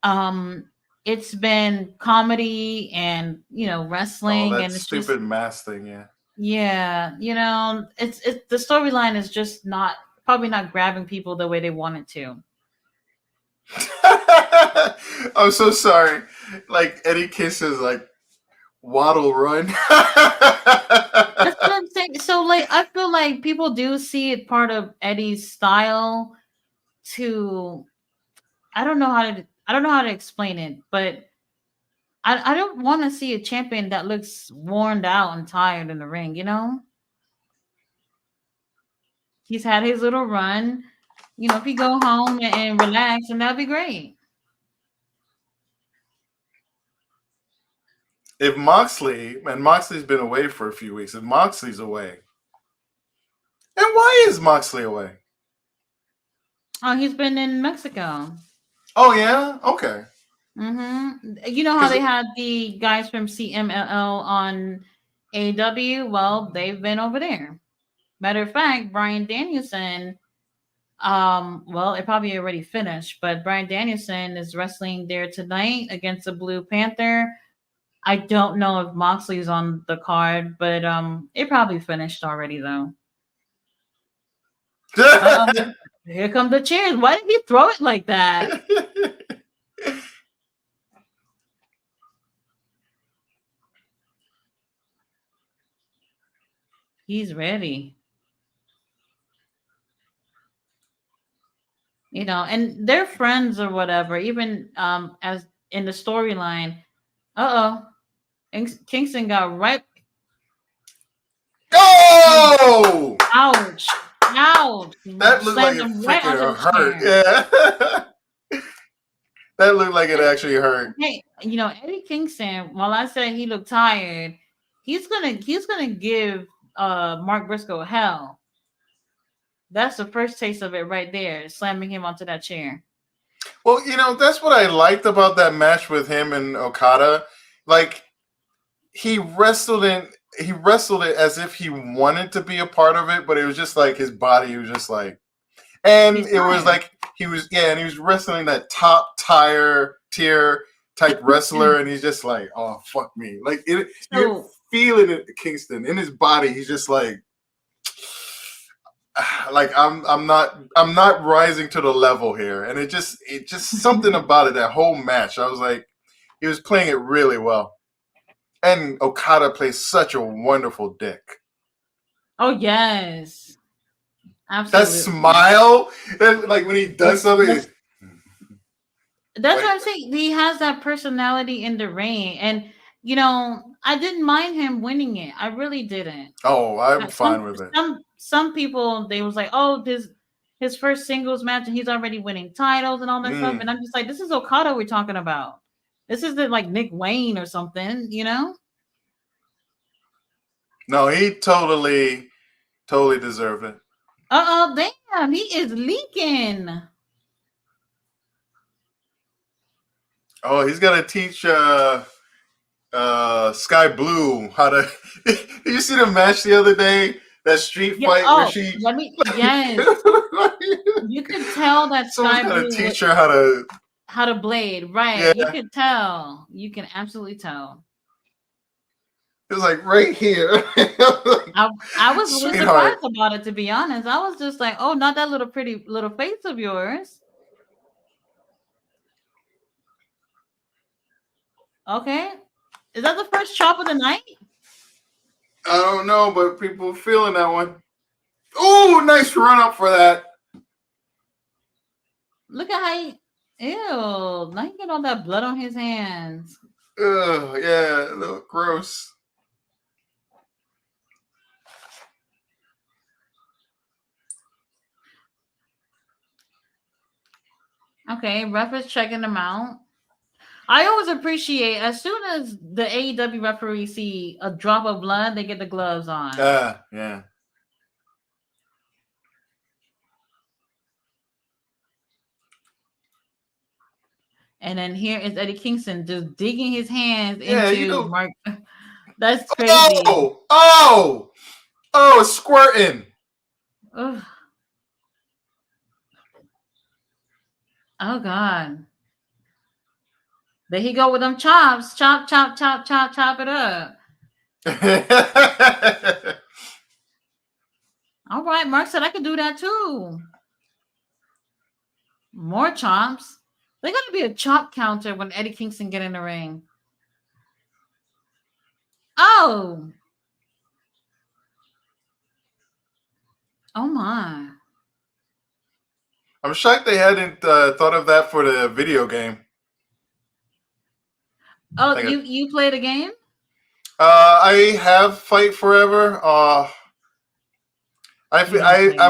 S1: um it's been comedy and
S2: Oh,
S1: wrestling,
S2: that
S1: and it's just
S2: stupid mask thing, yeah.
S1: yeah, it's the storyline is just not probably not grabbing people the way they want it to.
S2: I'm so sorry. Like Eddie Kisses like waddle run.
S1: That's what I'm saying. So like I feel like people do see it part of Eddie's style to I don't know how to explain it, but I don't want to see a champion that looks worn out and tired in the ring, you know? He's had his little run. If he go home and relax, and that'd be great.
S2: If Moxley's been away for a few weeks, if Moxley's away, and why is Moxley away?
S1: Oh, he's been in Mexico.
S2: Oh yeah, okay.
S1: You know how
S2: Because
S1: they had the guys from CMLL on AW? Well, they've been over there. Matter of fact, Brian Danielson, well, it probably already finished, but Brian Danielson is wrestling there tonight against the Blue Panther. I don't know if Moxley's on the card, but it probably finished already though. Um, Here come the chairs. Why did he throw it like that? He's ready. And they're friends or whatever. Even as in the storyline. Uh oh, Kingston got right.
S2: Oh!
S1: Ouch! Ouch!
S2: That looked like
S1: Slammed
S2: it
S1: him right onto
S2: freaking
S1: the
S2: hurt.
S1: chair.
S2: Yeah. That looked like it
S1: And
S2: actually hurt.
S1: hey, Eddie Kingston. While I said he looked tired, he's gonna give Mark Briscoe hell. That's the first taste of it right there, slamming him onto that chair.
S2: Well, that's what I liked about that match with him and Okada. Like he wrestled it as if he wanted to be a part of it, but it was just like his body was just like, and
S1: He's
S2: it was
S1: tired.
S2: like and he was wrestling that top tier type wrestler, and he's just like, oh fuck me, like you're
S1: So
S2: feeling it, Kingston, in his body. He's just like I'm not rising to the level here, and it just something about it. That whole match, I was like, he was playing it really well, and Okada plays such a wonderful dick.
S1: oh yes,
S2: That
S1: absolutely.
S2: smile, like when he does
S1: That's
S2: something,
S1: that's that's
S2: like,
S1: what I'm saying. He has that personality in the ring, and I didn't mind him winning it. I really didn't.
S2: oh, I'm
S1: Uh,
S2: fine
S1: Some
S2: with it.
S1: some people they was like, oh, this his first singles match, and he's already winning titles and all that stuff. And
S2: Mm.
S1: I'm just like, this is Okada we're talking about. This isn't like Nick Wayne or something.
S2: No, he totally deserved it.
S1: Damn, he is leaking.
S2: Oh, he's got to teach Sky Blue how to. Did you see the match the other day? That street
S1: Yeah.
S2: fight where
S1: Oh,
S2: she.
S1: yes. You could tell that
S2: Someone's
S1: Sky
S2: got to
S1: Blue
S2: teach her how to.
S1: how to blade,
S2: Yeah,
S1: right? You could tell. You can absolutely tell.
S2: it was like right here.
S1: I was really
S2: Sweetheart.
S1: surprised about it, to be honest. I was just like, oh, not that little pretty little face of yours. Okay. Is that the first chop of the night?
S2: I don't know, but people feeling that one. Oh, nice run up for that.
S1: Look at how he, ew. Now you get all that blood on his hands.
S2: Ugh, yeah, a little gross.
S1: Okay, ref is checking them out. I always appreciate as soon as the AEW referee see a drop of blood, they get the gloves on.
S2: Yeah.
S1: And then here is Eddie Kingston just digging his hands
S2: Yeah,
S1: into Mark. That's crazy.
S2: Oh, it's squirting.
S1: Ugh. Oh God. There he go with them chops. Chop, chop, chop, chop, chop it up. All right, Mark said I could do that too. More chops. There gotta be a chop counter when Eddie Kingston get in the ring. Oh. Oh my.
S2: I'm shocked they hadn't thought of that for the video game.
S1: Oh,
S2: Like
S1: you play the game?
S2: I have Fight Forever.
S1: You never played it.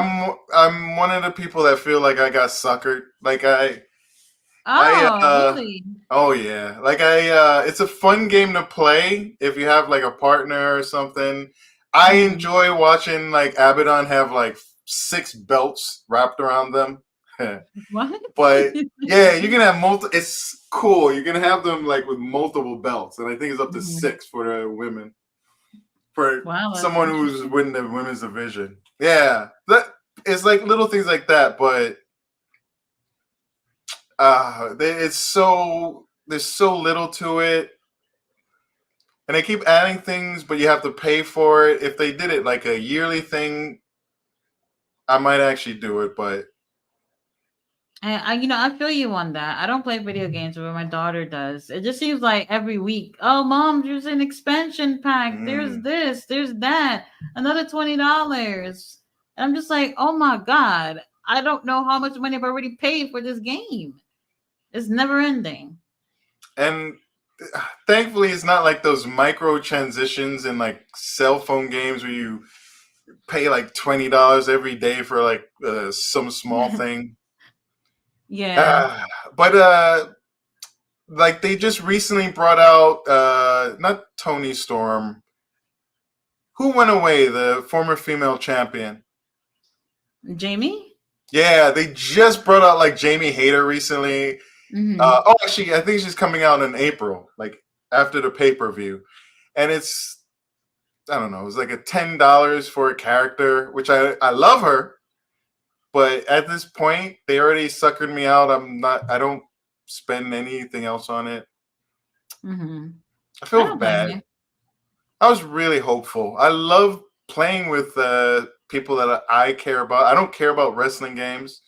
S2: I'm one of the people that feel like I got suckered. Like I
S1: Oh, really?
S2: oh yeah. Like it's a fun game to play if you have like a partner or something. I
S1: Mhm.
S2: enjoy watching like Abaddon have like 6 belts wrapped around them.
S1: What?
S2: But yeah, you can have multiple. It's cool. You can have them like with multiple belts, and I think it's up to
S1: Mhm.
S2: 6 for the women. For
S1: Wow, that's
S2: someone who's
S1: interesting.
S2: winning the women's division, yeah, that it's like little things like that. But it's so there's so little to it, and they keep adding things, but you have to pay for it. If they did it like a yearly thing, I might actually do it, but
S1: And I feel you on that. I don't play video games, but my daughter does. It just seems like every week, oh, mom, there's an expansion pack. There's
S2: Mm.
S1: this, there's that, another $20. And I'm just like, oh my god, I don't know how much money I've already paid for this game. It's never ending.
S2: And thankfully, it's not like those micro transitions in like cell phone games where you pay like $20 every day for like some small thing.
S1: Yeah.
S2: Uh, but like they just recently brought out not Tony Storm. Who went away? The former female champion.
S1: Jamie?
S2: Yeah, they just brought out like Jamie Hayter recently.
S1: Mm-hmm.
S2: Oh, actually, I think she's coming out in April, like after the pay per view, and it's I don't know, it's like a $10 for a character, which I love her, but at this point they already suckered me out. I don't spend anything else on it.
S1: Mm-hmm.
S2: I
S1: I
S2: feel
S1: don't blame
S2: bad.
S1: you.
S2: I was really hopeful. I love playing with people that I care about. I don't care about wrestling games,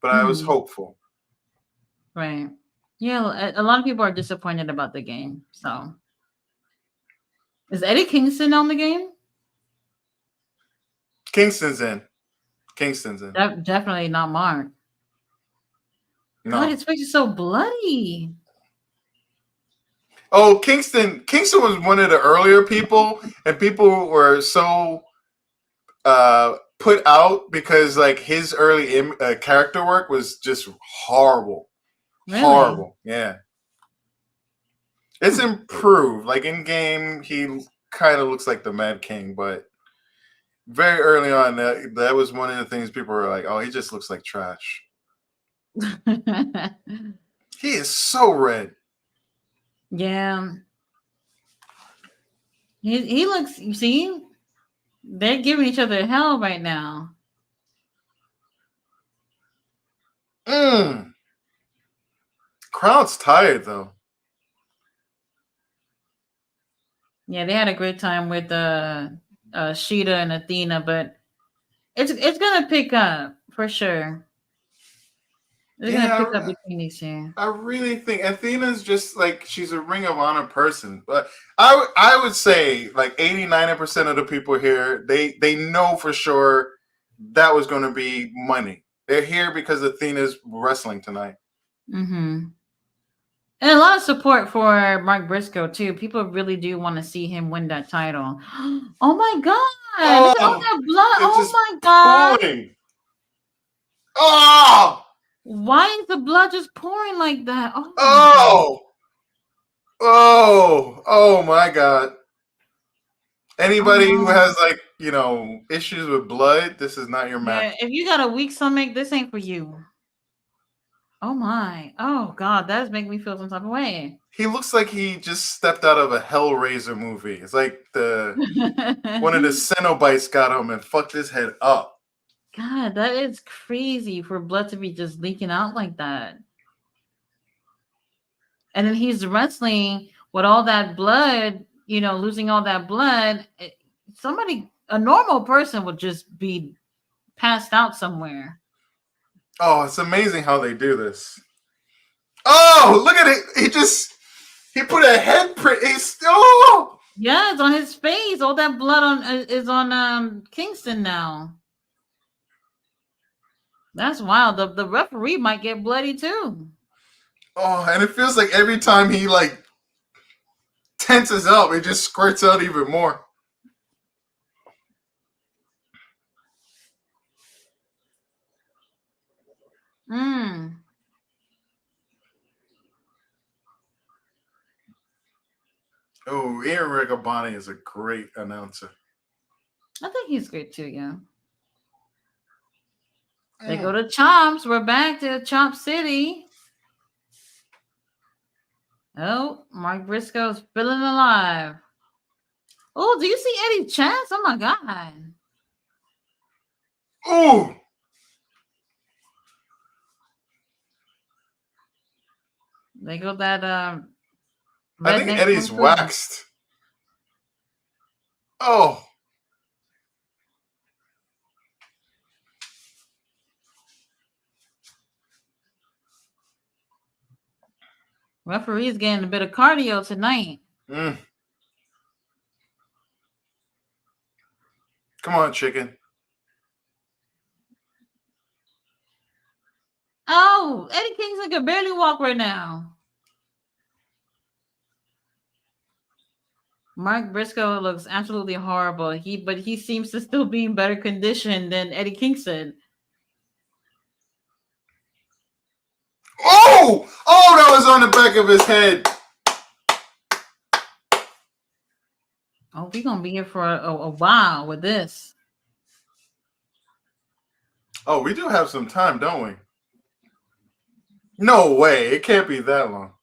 S2: but I was
S1: Mm-hmm.
S2: hopeful.
S1: Right. Yeah, a lot of people are disappointed about the game. So, is Eddie Kingston on the game?
S2: Kingston's in. Kingston's in.
S1: Definitely not Mark. God,
S2: No.
S1: his face is so bloody.
S2: Oh, Kingston. Kingston was one of the earlier people, and people were so put out because like his early character work was just horrible,
S1: Really?
S2: horrible. Yeah, it's
S1: Hmm.
S2: improved. Like in game, he kind of looks like the Mad King, but very early on, that was one of the things people were like, "Oh, he just looks like trash." He is so red.
S1: Yeah. He looks. You see, they're giving each other hell right now.
S2: Mm. Crowd's tired though.
S1: Yeah, they had a great time with Sheeta and Athena, but it's gonna pick up for sure. It's gonna pick up
S2: Yeah,
S1: between these two.
S2: I really think Athena's just like she's a Ring of Honor person, but I would say like 80-90% of the people here they know for sure that was going to be money. They're here because Athena's wrestling tonight.
S1: Mm-hmm. And a lot of support for Mark Briscoe too. People really do want to see him win that title. Oh my god! Look at all
S2: Oh,
S1: that blood!
S2: it's
S1: Oh
S2: just
S1: my god!
S2: pouring. Oh,
S1: Why is the blood just pouring like that? Oh my god!
S2: oh, oh my God!
S1: Oh
S2: Anybody who
S1: no!
S2: has like issues with blood, this is not your
S1: Yeah,
S2: match.
S1: if you got a weak stomach, this ain't for you. Oh my! Oh god, that's making me feel some type of way.
S2: He looks like he just stepped out of a Hellraiser movie. It's like the one of the Cenobites got him and fucked his head up.
S1: God, that is crazy for blood to be just leaking out like that. And then he's wrestling with all that blood, losing all that blood. Somebody, a normal person would just be passed out somewhere.
S2: Oh, it's amazing how they do this. Oh, look at it. He put a head print.
S1: Yeah, it's on his face. All that blood is on Kingston now. That's wild. The referee might get bloody too.
S2: Oh, and it feels like every time he like tenses up, it just squirts out even more.
S1: Mm.
S2: Oh, Ian Riccaboni is a great announcer.
S1: I think he's great too, yeah. They go
S2: Mm.
S1: to Chops. We're back to Chop City. Oh, Mark Briscoe's feeling alive. Oh, do you see Eddie Chance? Oh my god.
S2: Ooh,
S1: They go that
S2: I think
S1: redneck
S2: Eddie's
S1: kung fu.
S2: waxed. Oh,
S1: Referee's getting a bit of cardio tonight.
S2: Come on, chicken.
S1: Oh, Eddie Kingston can barely walk right now. Mark Briscoe looks absolutely horrible. But he seems to still be in better condition than Eddie Kingston.
S2: Oh, that was on the back of his head.
S1: Oh, we're gonna be here for a while with this.
S2: Oh, we do have some time, don't we? No way. It can't be that long.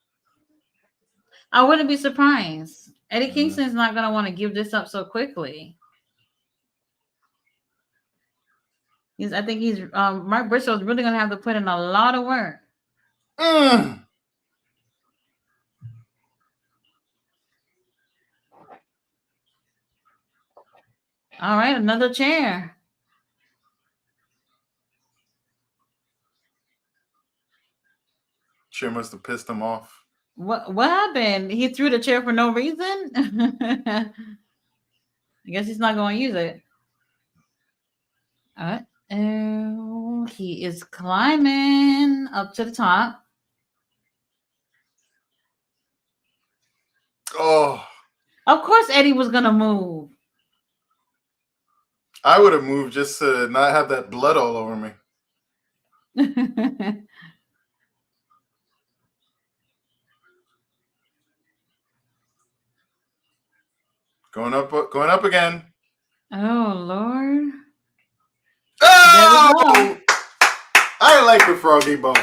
S1: I wouldn't be surprised. Eddie Kingston's not gonna want to give this up so quickly. I think Mark Briscoe's really gonna have to put in a lot of work. All right, another chair.
S2: Chair must have pissed him off.
S1: What happened? He threw the chair for no reason? I guess he's not going to use it. All right. Oh, he is climbing up to the top.
S2: Oh.
S1: Of course Eddie was going to move.
S2: I would have moved just to not have that blood all over me. Going up again.
S1: Oh, Lord.
S2: Oh! I like the froggy bone.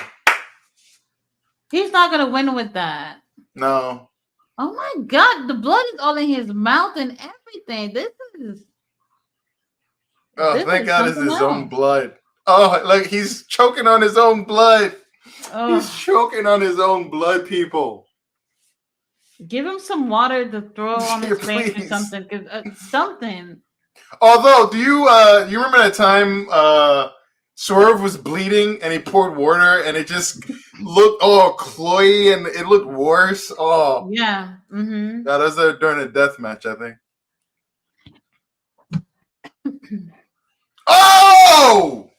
S1: He's not going to win with that.
S2: No.
S1: Oh, my God. The blood is all in his mouth and everything.
S2: Oh, thank God it's his own blood. Oh, like he's choking on his own blood. Oh. He's choking on his own blood, people.
S1: Give him some water to throw on his face or something. Something.
S2: Although, do you remember that time Swerve was bleeding and he poured water and it just looked cloyy and it looked worse? Oh.
S1: Yeah. Mm-hmm.
S2: That was during a death match, I think. Oh!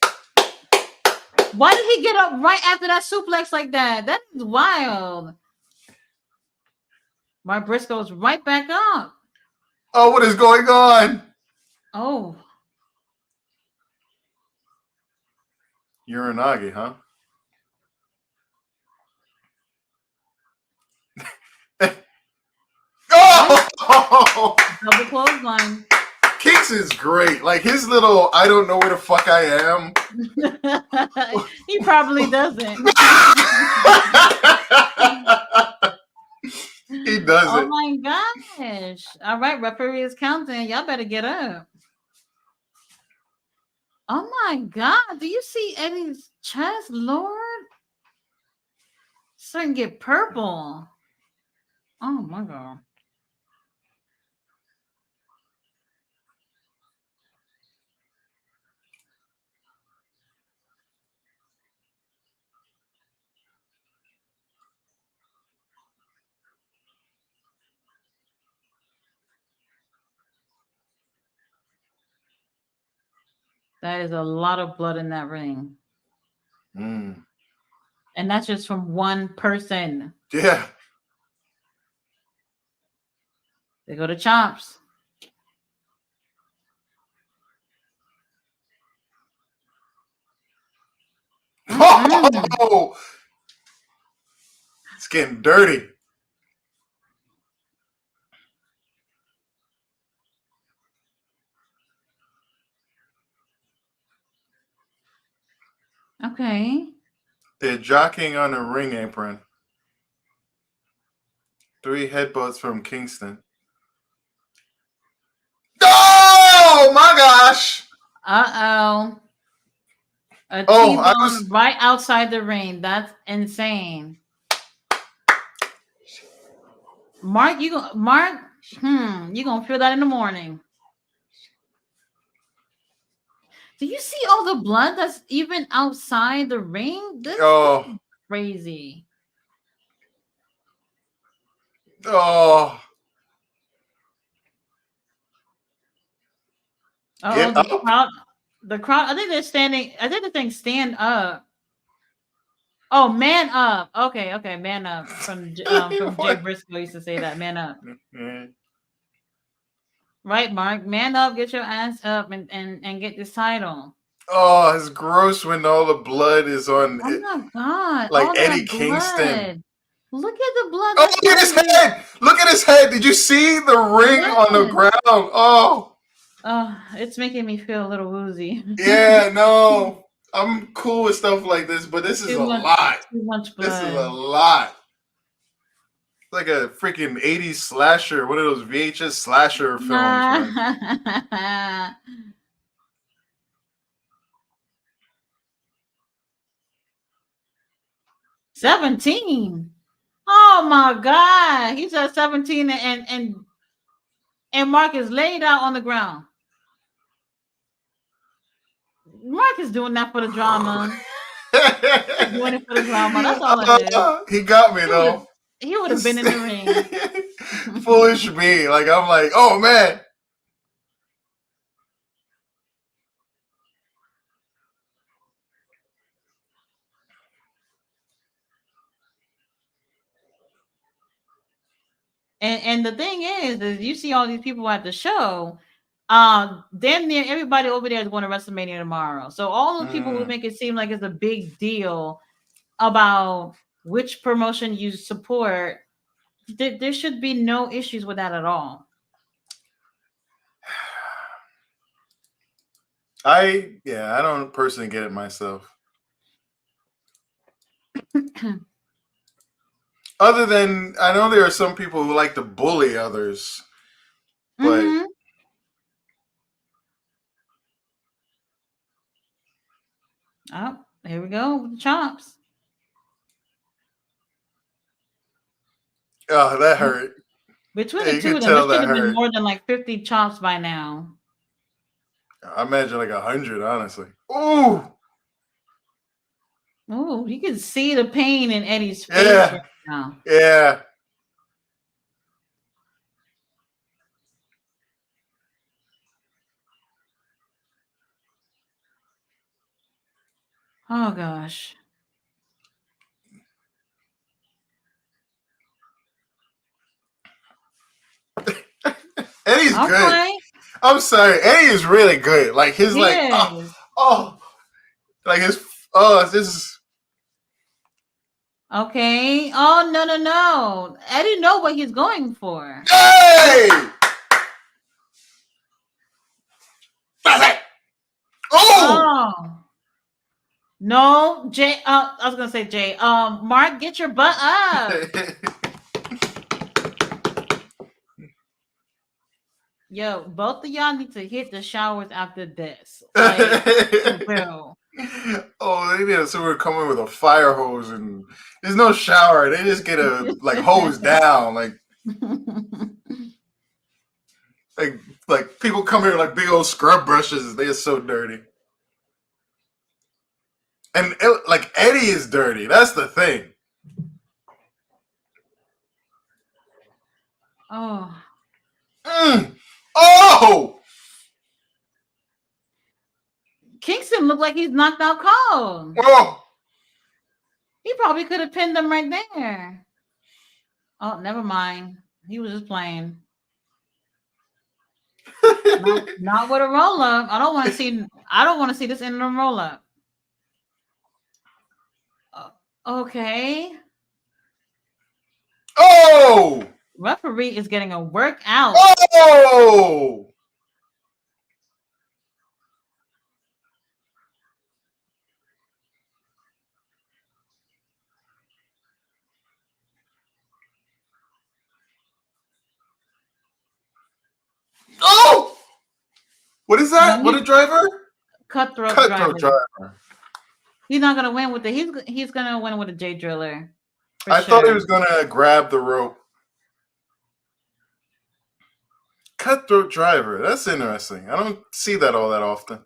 S1: Why did he get up right after that suplex like that? That is wild. Mark Briscoe's right back up.
S2: Oh, what is going on?
S1: Oh.
S2: Uranagi, huh? Oh!
S1: Double clothesline.
S2: Kinks is great. Like his little, I don't know where the fuck I am.
S1: He probably doesn't.
S2: He doesn't.
S1: Oh my gosh. All right, referee is counting. Y'all better get up. Oh my God. Do you see Eddie's chest, Lord? Starting to get purple. Oh my God. That is a lot of blood in that ring. And that's just from one person.
S2: Yeah.
S1: They go to chops.
S2: Oh! It's getting dirty.
S1: Okay.
S2: They're jockeying on a ring apron. 3 headbutts from Kingston. Oh my gosh!
S1: Uh-oh. A T-bone right outside the ring. That's insane. Mark, you gonna feel that in the morning. Do you see all the blood that's even outside the ring? This is crazy.
S2: Oh,
S1: Oh,
S2: get
S1: the
S2: up.
S1: crowd. The crowd. I think they're standing. I think the thing stand up. Oh, man up. Okay, okay, man up. From Jay
S2: What?
S1: Briscoe used to say that. Man up.
S2: Mm.
S1: Right, Mark. Man up. Get your ass up and get this title.
S2: Oh, it's gross when all the blood is on
S1: Oh
S2: it,
S1: my God!
S2: like
S1: All
S2: Eddie
S1: that
S2: Kingston.
S1: blood. Look at the blood
S2: Oh,
S1: that's
S2: look at his
S1: on it.
S2: head! Look at his head! Did you see the ring on the
S1: Yes.
S2: ground? Oh,
S1: It's making me feel a little woozy.
S2: yeah, no. I'm cool with stuff like this, but this is
S1: Too
S2: a
S1: much.
S2: lot.
S1: Too much
S2: This is a
S1: blood.
S2: lot. It's like a freaking 80s slasher, one of those VHS slasher films, man.
S1: 17. Oh my God. He's at 17 and Mark is laid out on the ground. Mark is doing that for the drama. He's doing it for the drama. That's all it is.
S2: He got me
S1: He would have
S2: though.
S1: he would have been in the ring.
S2: Foolish me. Like I'm like, oh man.
S1: And the thing is you see all these people at the show. Damn near everybody over there is going to WrestleMania tomorrow. So all those people who
S2: Mm.
S1: make it seem like it's a big deal about which promotion you support, there should be no issues with that at all.
S2: I don't personally get it myself. Other than I know there are some people who like to bully others, but
S1: Mm-hmm. Oh, here we go with the chops.
S2: oh, that hurt.
S1: Between
S2: Yeah,
S1: the
S2: you
S1: two
S2: could
S1: of them, there
S2: tell
S1: should
S2: that
S1: have been
S2: hurt.
S1: more than like 50 chops by now.
S2: I imagine like 100, honestly. Ooh,
S1: Oh, you can see the pain in Eddie's face
S2: yeah,
S1: right now.
S2: yeah.
S1: Oh gosh.
S2: Eddie's
S1: All
S2: good.
S1: right.
S2: I'm sorry, Eddie is really good. Like his
S1: He
S2: like
S1: is.
S2: oh, like his this is
S1: Okay. Oh no, no, no. Eddie know what he's going for.
S2: hey, that's it. Oh.
S1: Oh. No, Jay. I was gonna say Jay. Mark, get your butt up. Yo, both of y'all need to hit the showers after this. Like, for real.
S2: Oh, they need someone come in with a fire hose and there's no shower. They just get a like hose down, like like people come here with like big old scrub brushes. They are so dirty. And like Eddie is dirty. That's the thing.
S1: Oh.
S2: Mm. Oh,
S1: Kingston looked like he's knocked out cold.
S2: oh.
S1: He probably could have pinned them right there. Oh, never mind. He was just playing. Not with a roll up. I don't want to see. I don't want to see this in a roll up. Okay.
S2: Oh,
S1: Referee is getting a workout.
S2: oh. Oh! What is
S1: No,
S2: that? What a driver?
S1: cutthroat
S2: Cutthroat
S1: driver.
S2: driver.
S1: He's not gonna win with the. He's gonna win with a J driller. For
S2: I thought he
S1: sure.
S2: was gonna grab the rope. Cutthroat driver. That's interesting. I don't see that all that often.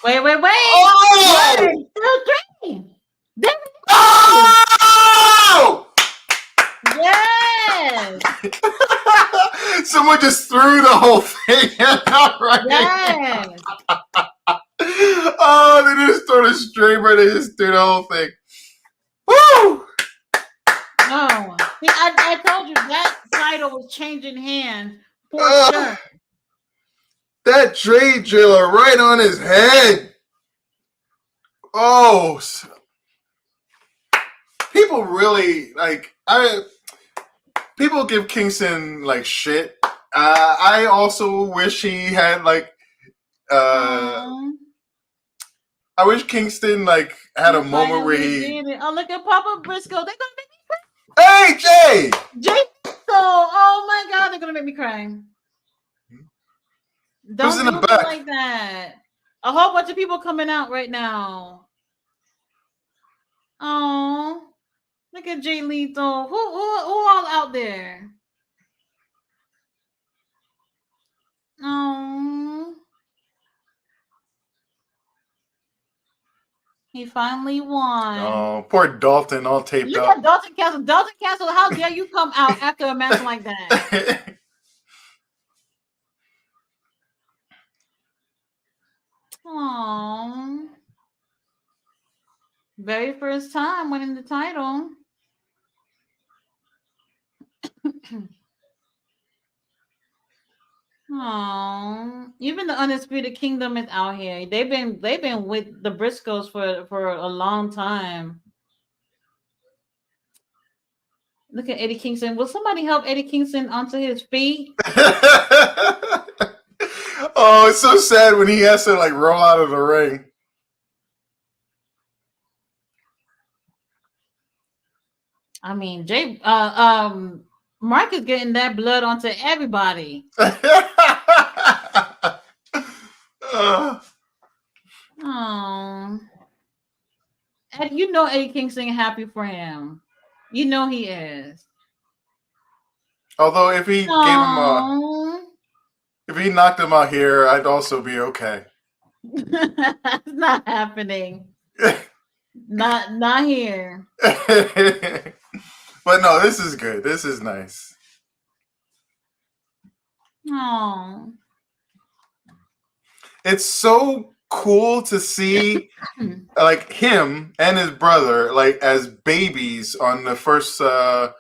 S1: Wait.
S2: Oh!
S1: 1, 2, 3. There we go.
S2: Oh!
S1: Yes.
S2: Someone just threw the whole thing out right.
S1: Yes.
S2: Oh, they just threw the streamer. They just threw the whole thing. Woo!
S1: Oh, see, I told you that title was changing hands for sure.
S2: That trade driller right on his head. Oh, people really like. People give Kingston like shit. I also wish he had like. I wish Kingston like had a moment where he.
S1: Oh, look at Papa Briscoe. They're gonna make me cry.
S2: Hey, Jay!
S1: Jay Briscoe. Oh my God, they're gonna make me cry. Don't do me like that. A whole bunch of people coming out right now. Oh, look at Jay Lethal. Who all out there? Oh, he finally won.
S2: Oh, poor Dalton, all taped
S1: Look
S2: up.
S1: at Dalton Castle. Dalton Castle, how dare you come out after a match like that? Oh, very first time winning the title. Oh, even the Undisputed Kingdom is out here. They've been with the Briscoes for a long time. Look at Eddie Kingston. Will somebody help Eddie Kingston onto his feet?
S2: Oh, it's so sad when he has to like roll out of the ring.
S1: I mean, Mark is getting that blood onto everybody. Oh, and you know Eddie Kingston happy for him. You know he is.
S2: Although if he if he knocked him out here, I'd also be okay.
S1: It's not happening. Not here.
S2: But no, this is good. This is nice.
S1: Oh,
S2: it's so cool to see like him and his brother like as babies on the first I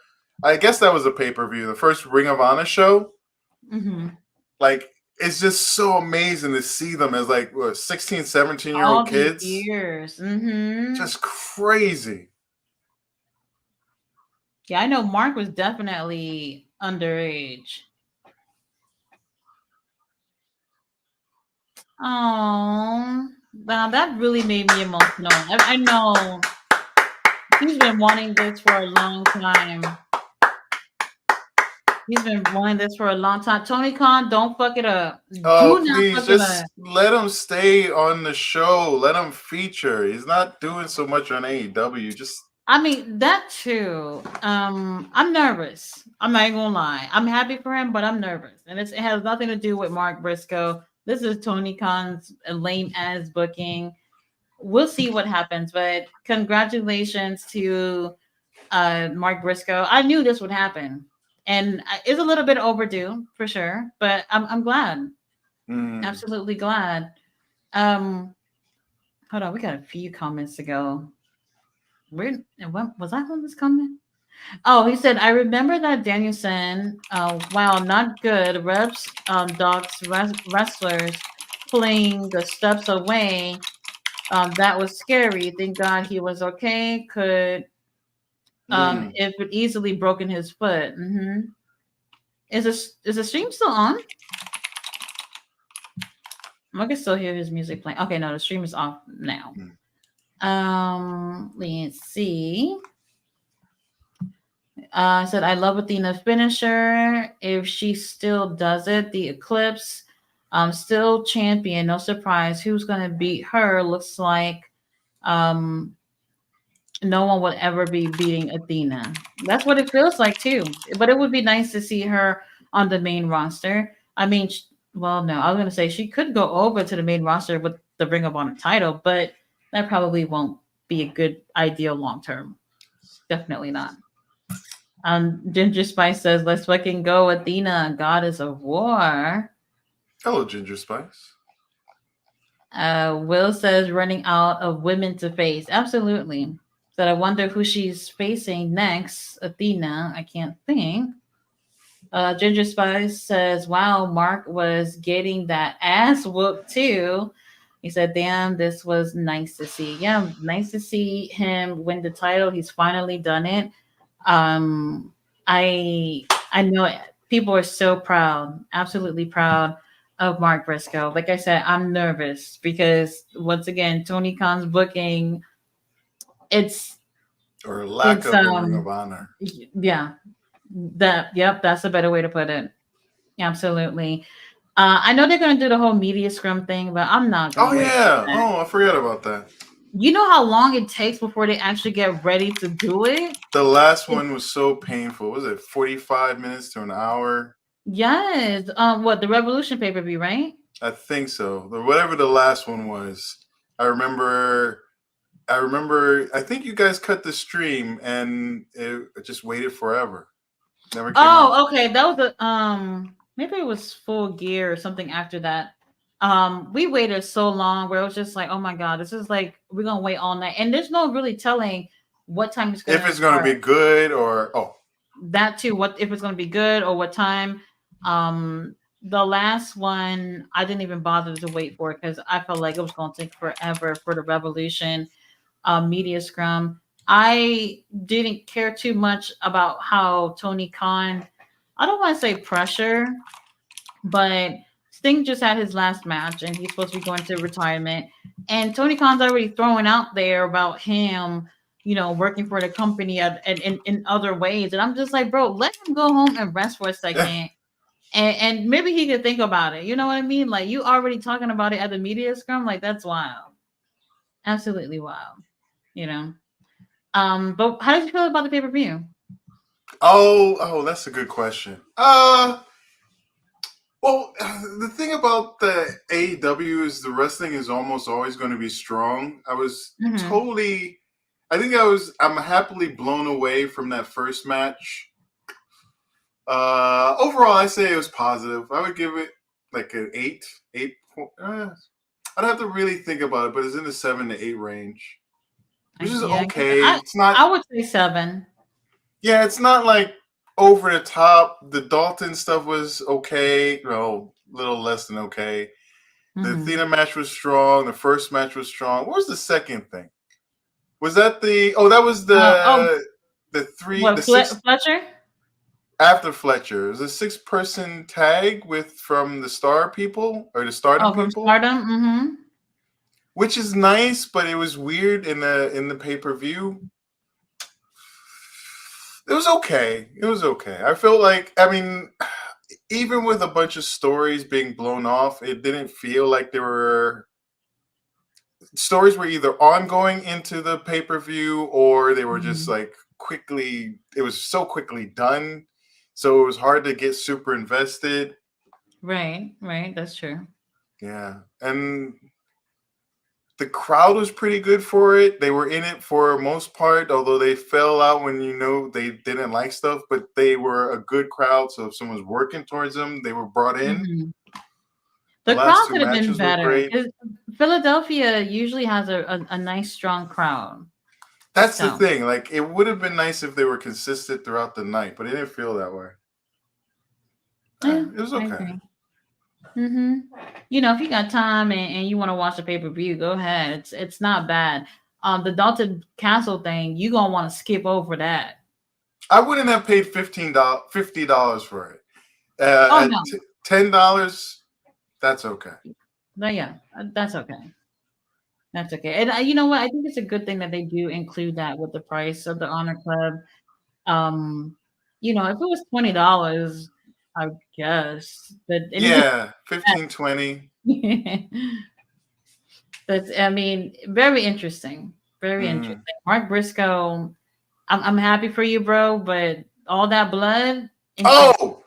S2: guess that was a pay-per-view, the first Ring of Honor show.
S1: Mm-hmm.
S2: Like it's just so amazing to see them as like 16 17-year-old kids.
S1: Years. Mm-hmm.
S2: Just crazy.
S1: Yeah, I know Mark was definitely underage. Oh, wow, that really made me emotional. I know he's been wanting this for a long time. He's been wanting this for a long time. Tony Khan, don't fuck it up.
S2: Oh, please, just let him stay on the show. Let him feature. He's not doing so much on AEW.
S1: I mean, that too. I'm nervous. I'm not even gonna lie. I'm happy for him, but I'm nervous. And it has nothing to do with Mark Briscoe. This is Tony Khan's lame ass booking. We'll see what happens, but congratulations to Mark Briscoe. I knew this would happen. And it's a little bit overdue for sure, but I'm glad. Absolutely glad. Hold on, we got a few comments to go. Where was I on this comment? Oh, he said, I remember that Danielson, wow, not good. Reps, dogs, wrestlers pulling the steps away. That was scary. Thank God he was okay. Could if it easily broken his foot. Mm-hmm. Is the stream still on? I can still hear his music playing. Okay, no, the stream is off now. Let's see. Said I love Athena's finisher. If she still does it, the Eclipse, still champion. No surprise. Who's gonna beat her? Looks like no one would ever be beating Athena. That's what it feels like too. But it would be nice to see her on the main roster. I mean, well, no, I was gonna say she could go over to the main roster with the Ring of Honor title, but that probably won't be a good idea long term. Definitely not. Ginger Spice says, "Let's fucking go, Athena, goddess of war."
S2: Hello, Ginger Spice.
S1: Will says, "Running out of women to face." Absolutely. Said, "I wonder who she's facing next." Athena, I can't think. Ginger Spice says, "Wow, Mark was getting that ass whooped too." He said, "Damn, this was nice to see." Yeah, nice to see him win the title. He's finally done it. Um, I know people are so proud, absolutely proud of Mark Briscoe. Like I said, I'm nervous because once again, Tony Khan's booking, it's
S2: Or lack
S1: it's
S2: of in Ring of Honor.
S1: yeah, yep, that's a better way to put it. Absolutely. I know they're gonna do the whole media scrum thing, but I'm not
S2: Oh
S1: gonna wait for
S2: yeah.
S1: that.
S2: Oh, I forgot about that.
S1: You know how long it takes before they actually get ready to do it?
S2: The last one was so painful. Was it 45 minutes to an hour?
S1: Yes. What the Revolution pay per view, right?
S2: I think so. Whatever the last one was. I remember. I think you guys cut the stream and it just waited forever. Never came out.
S1: Oh, okay. That was a maybe it was Full Gear or something after that. We waited so long where it was just like, oh my god, this is like we're gonna wait all night, and there's no really telling what time it's
S2: If
S1: gonna
S2: it's going to
S1: start.
S2: be good or
S1: That too, what if it's gonna be good or what time. The last one I didn't even bother to wait for it because I felt like it was gonna take forever for the Revolution media scrum. I didn't care too much about how Tony Khan, I don't want to say pressure, but Sting just had his last match and he's supposed to be going to retirement. And Tony Khan's already throwing out there about him, working for the company in other ways. And I'm just like, bro, let him go home and rest for a second. And maybe he could think about it. You know what I mean? Like, you already talking about it at the media scrum. Like, that's wild. Absolutely wild. You know? But how did you feel about the pay-per-view?
S2: oh, that's a good question. Well, the thing about the AEW is the wrestling is almost always going to be strong.
S1: Mm-hmm.
S2: I'm happily blown away from that first match. Overall, I say it was positive. I would give it like an 8. I'd have to really think about it, but it's in the 7 to 8 range, which is
S1: Yeah,
S2: okay.
S1: I,
S2: It's not.
S1: I would say 7.
S2: Yeah, it's not like over the top. The Dalton stuff was okay. No, a little less than okay. The
S1: Mm-hmm.
S2: Athena match was strong. The first match was strong. What was the second thing? Was that the? Oh, that was
S1: Oh,
S2: the
S1: what,
S2: six
S1: Fletcher?
S2: after Fletcher. It was a 6-person tag from the Star people or the Stardom
S1: Oh, from
S2: people,
S1: Stardom? Mm-hmm.
S2: which is nice, but it was weird in the pay-per-view. It was okay. It was okay. I feel like, I mean, even with a bunch of stories being blown off, it didn't feel like there were stories were either ongoing into the pay-per-view or they were just
S1: Mm-hmm.
S2: like quickly, it was so quickly done. So it was hard to get super invested.
S1: Right. That's true.
S2: Yeah. And the crowd was pretty good for it. They were in it for most part, although they fell out when they didn't like stuff, but they were a good crowd. So if someone's working towards them, they were brought in.
S1: Mm-hmm.
S2: The
S1: The
S2: last
S1: crowd
S2: two
S1: could have been
S2: matches were
S1: better
S2: great.
S1: because Philadelphia usually has a nice, strong crowd.
S2: That's the
S1: So,
S2: thing. Like it would have been nice if they were consistent throughout the night, but it didn't feel that way.
S1: yeah,
S2: It was
S1: I
S2: okay.
S1: agree. Mm-hmm. If you got time and you want to watch the pay-per-view, go ahead. It's not bad. The Dalton Castle thing, you gonna want to skip over that.
S2: I wouldn't have paid $50 for it.
S1: Oh
S2: At
S1: no,
S2: $10, that's okay.
S1: no, yeah, that's okay. That's okay. And you know what? I think it's a good thing that they do include that with the price of the Honor Club. Um, if it was $20, I guess, but anything
S2: Yeah, 15, 20.
S1: that's, I mean, very interesting. Very
S2: Mm.
S1: interesting. Mark Briscoe, I'm happy for you, bro, but all that blood, intense.
S2: Oh,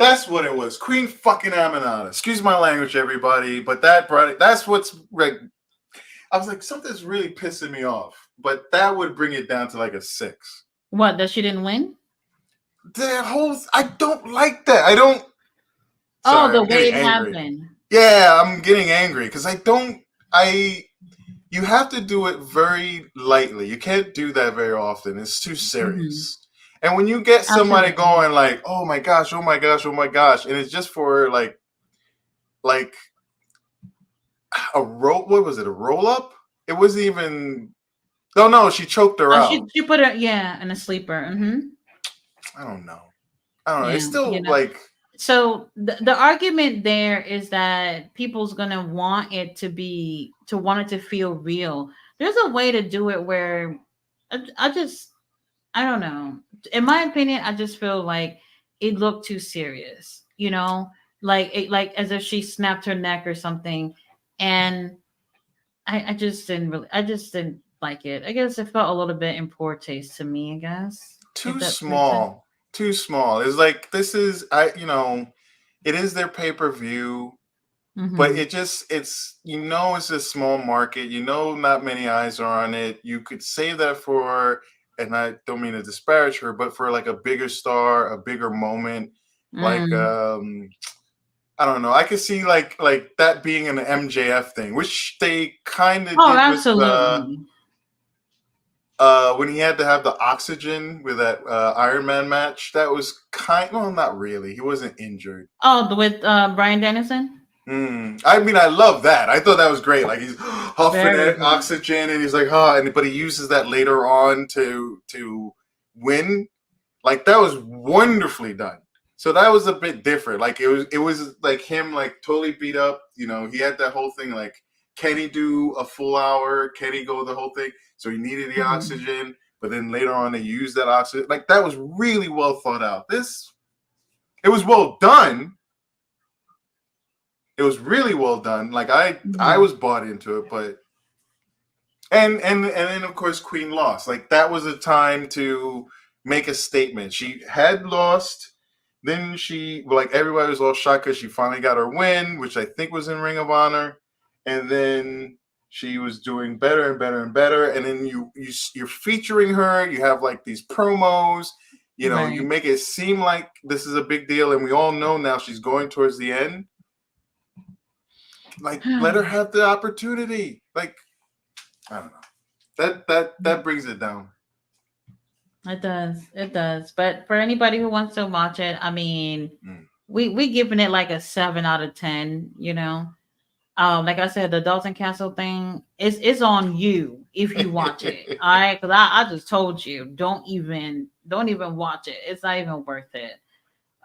S2: That's what it was. Queen fucking Aminata. Excuse my language, everybody, but that brought it. That's what's like. I was like, something's really pissing me off, but that would bring it down to like a 6.
S1: What? That she didn't win?
S2: The whole. I don't like that. I don't.
S1: Oh,
S2: Sorry,
S1: the
S2: I'm
S1: way
S2: getting
S1: it
S2: angry.
S1: happened.
S2: Yeah, I'm getting angry because I don't. I. You have to do it very lightly. You can't do that very often. It's too
S1: Hmm.
S2: serious. And when you get somebody
S1: Absolutely.
S2: going like, "Oh my gosh, oh my gosh, oh my gosh," and it's just for like a roll. What was it? A roll up? It wasn't even. No, she choked her out.
S1: She put her, yeah, in a sleeper. Hmm.
S2: I don't know. I don't know. It's
S1: Yeah,
S2: still like
S1: so the argument there is that people's gonna want it to be to want it to feel real. There's a way to do it where I don't know. In my opinion, I just feel like it looked too serious. Like as if she snapped her neck or something, and I just didn't like it. I guess it felt a little bit in poor taste to me. I guess if
S2: too
S1: that makes sense.
S2: small. Too small. It's like this is it is their pay-per-view, but
S1: Hmm.
S2: it's a small market. Not many eyes are on it. You could save that for, and I don't mean to disparage her, but for like a bigger star, a bigger moment, like
S1: Mm.
S2: I don't know. I could see like that being an MJF thing, which they kind of
S1: Oh,
S2: did with
S1: absolutely.
S2: when he had to have the oxygen with that Iron Man match. That was well, not really. He wasn't injured.
S1: Oh, with Brian Dennison.
S2: I mean, I love that. I thought that was great. Like he's huffing
S1: Very
S2: at
S1: good.
S2: oxygen, and he's like, "Huh," but he uses that later on to win. Like that was wonderfully done. So that was a bit different. Like it was like him like totally beat up. He had that whole thing like, can he do a full hour? Can he go the whole thing? So he needed the
S1: Mhm.
S2: oxygen, but then later on they used that oxygen. Like that was really well thought out. It was well done. It was really well done. Like I
S1: Mhm.
S2: was bought into it, but and then of course Queen lost. Like that was a time to make a statement. She had lost, then she like everybody was all shocked because she finally got her win, which I think was in Ring of Honor, and then she was doing better and better and better. And then you're featuring her. You have like these promos. You
S1: Right.
S2: make it seem like this is a big deal, and we all know now she's going towards the end. Like let her have the opportunity. Like I don't know. That brings it down.
S1: It does. It does. But for anybody who wants to watch it, I mean,
S2: Mm.
S1: we giving it like a 7 out of 10. Like I said, the Dalton Castle thing is on you if you watch it. All right, because I just told you don't even watch it. It's not even worth it.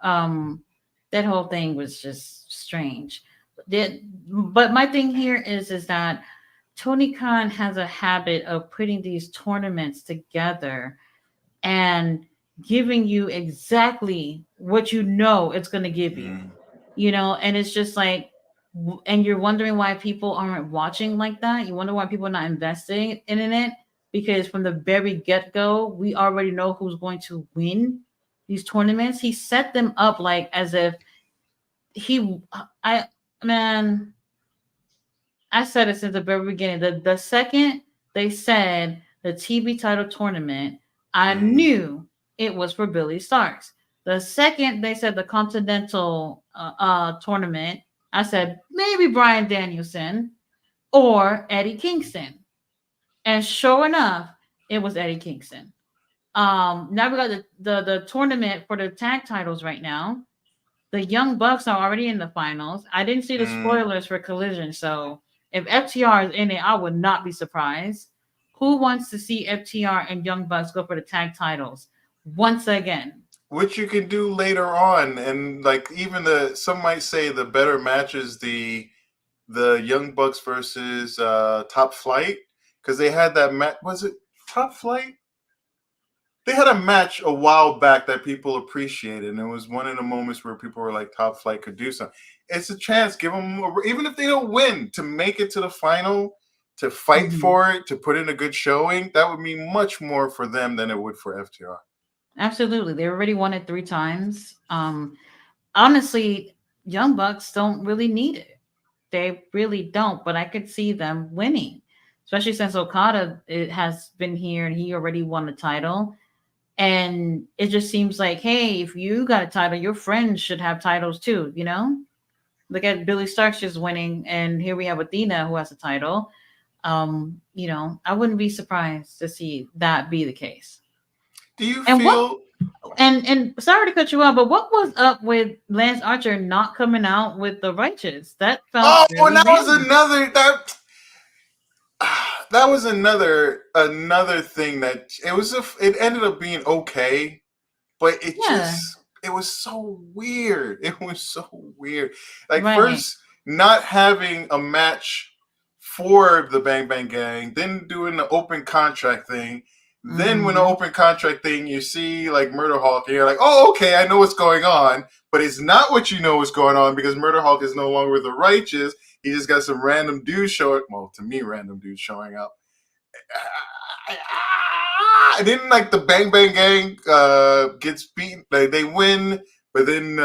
S1: Um, that whole thing was just strange. But my thing here is that Tony Khan has a habit of putting these tournaments together and giving you exactly what you know it's going to give you.
S2: Mm.
S1: And it's just like, and you're wondering why people aren't watching like that. You wonder why people are not investing in it because from the very get go, we already know who's going to win these tournaments. He set them up like as if he, I, man, I said it since the very beginning. The second they said the TV title tournament, I
S2: Mm.
S1: knew it was for Billy Starks. The second they said the Continental tournament, I said maybe Brian Danielson or Eddie Kingston. And sure enough, it was Eddie Kingston. Now we got the tournament for the tag titles right now. The Young Bucks are already in the finals. I didn't see the
S2: Mm.
S1: spoilers for Collision, so if FTR is in it, I would not be surprised. Who wants to see FTR and Young Bucks go for the tag titles once again?
S2: Which you can do later on, and like even some might say the better match is the Young Bucks versus Top Flight because they had that match. Was it Top Flight? They had a match a while back that people appreciated, and it was one of the moments where people were like, "Top Flight could do something." It's a chance. Give them, even if they don't win, to make it to the final, to fight
S1: Hmm.
S2: for it, to put in a good showing. That would mean much more for them than it would for FTR.
S1: Absolutely, they already won it 3 times. honestly, Young Bucks don't really need it. They really don't. But I could see them winning, especially since Okada it has been here and he already won the title. And it just seems like, hey, if you got a title, your friends should have titles too. You know, look at Billy Starks just winning, and here we have Athena who has a title. I wouldn't be surprised to see that be the case.
S2: Do you
S1: And what
S2: feel?
S1: and sorry to cut you off, but what was up with Lance Archer not coming out with the righteous? That felt
S2: Oh, and
S1: really
S2: that was
S1: random.
S2: another that was another thing that it ended up being okay, but
S1: Yeah,
S2: it was so weird. It was so weird. Like
S1: right.
S2: first not having a match for the Bang Bang Gang, then doing the open contract thing. Then when the
S1: Mm-hmm.
S2: open contract thing, you see like Murder Hawk, and you're like, oh, okay, I know what's going on. But it's not what you know what's going on because Murder Hawk is no longer with the Righteous. He just got some random dude showing. Well, to me, random dude showing up. And then like the Bang Bang Gang gets beaten. They win, but then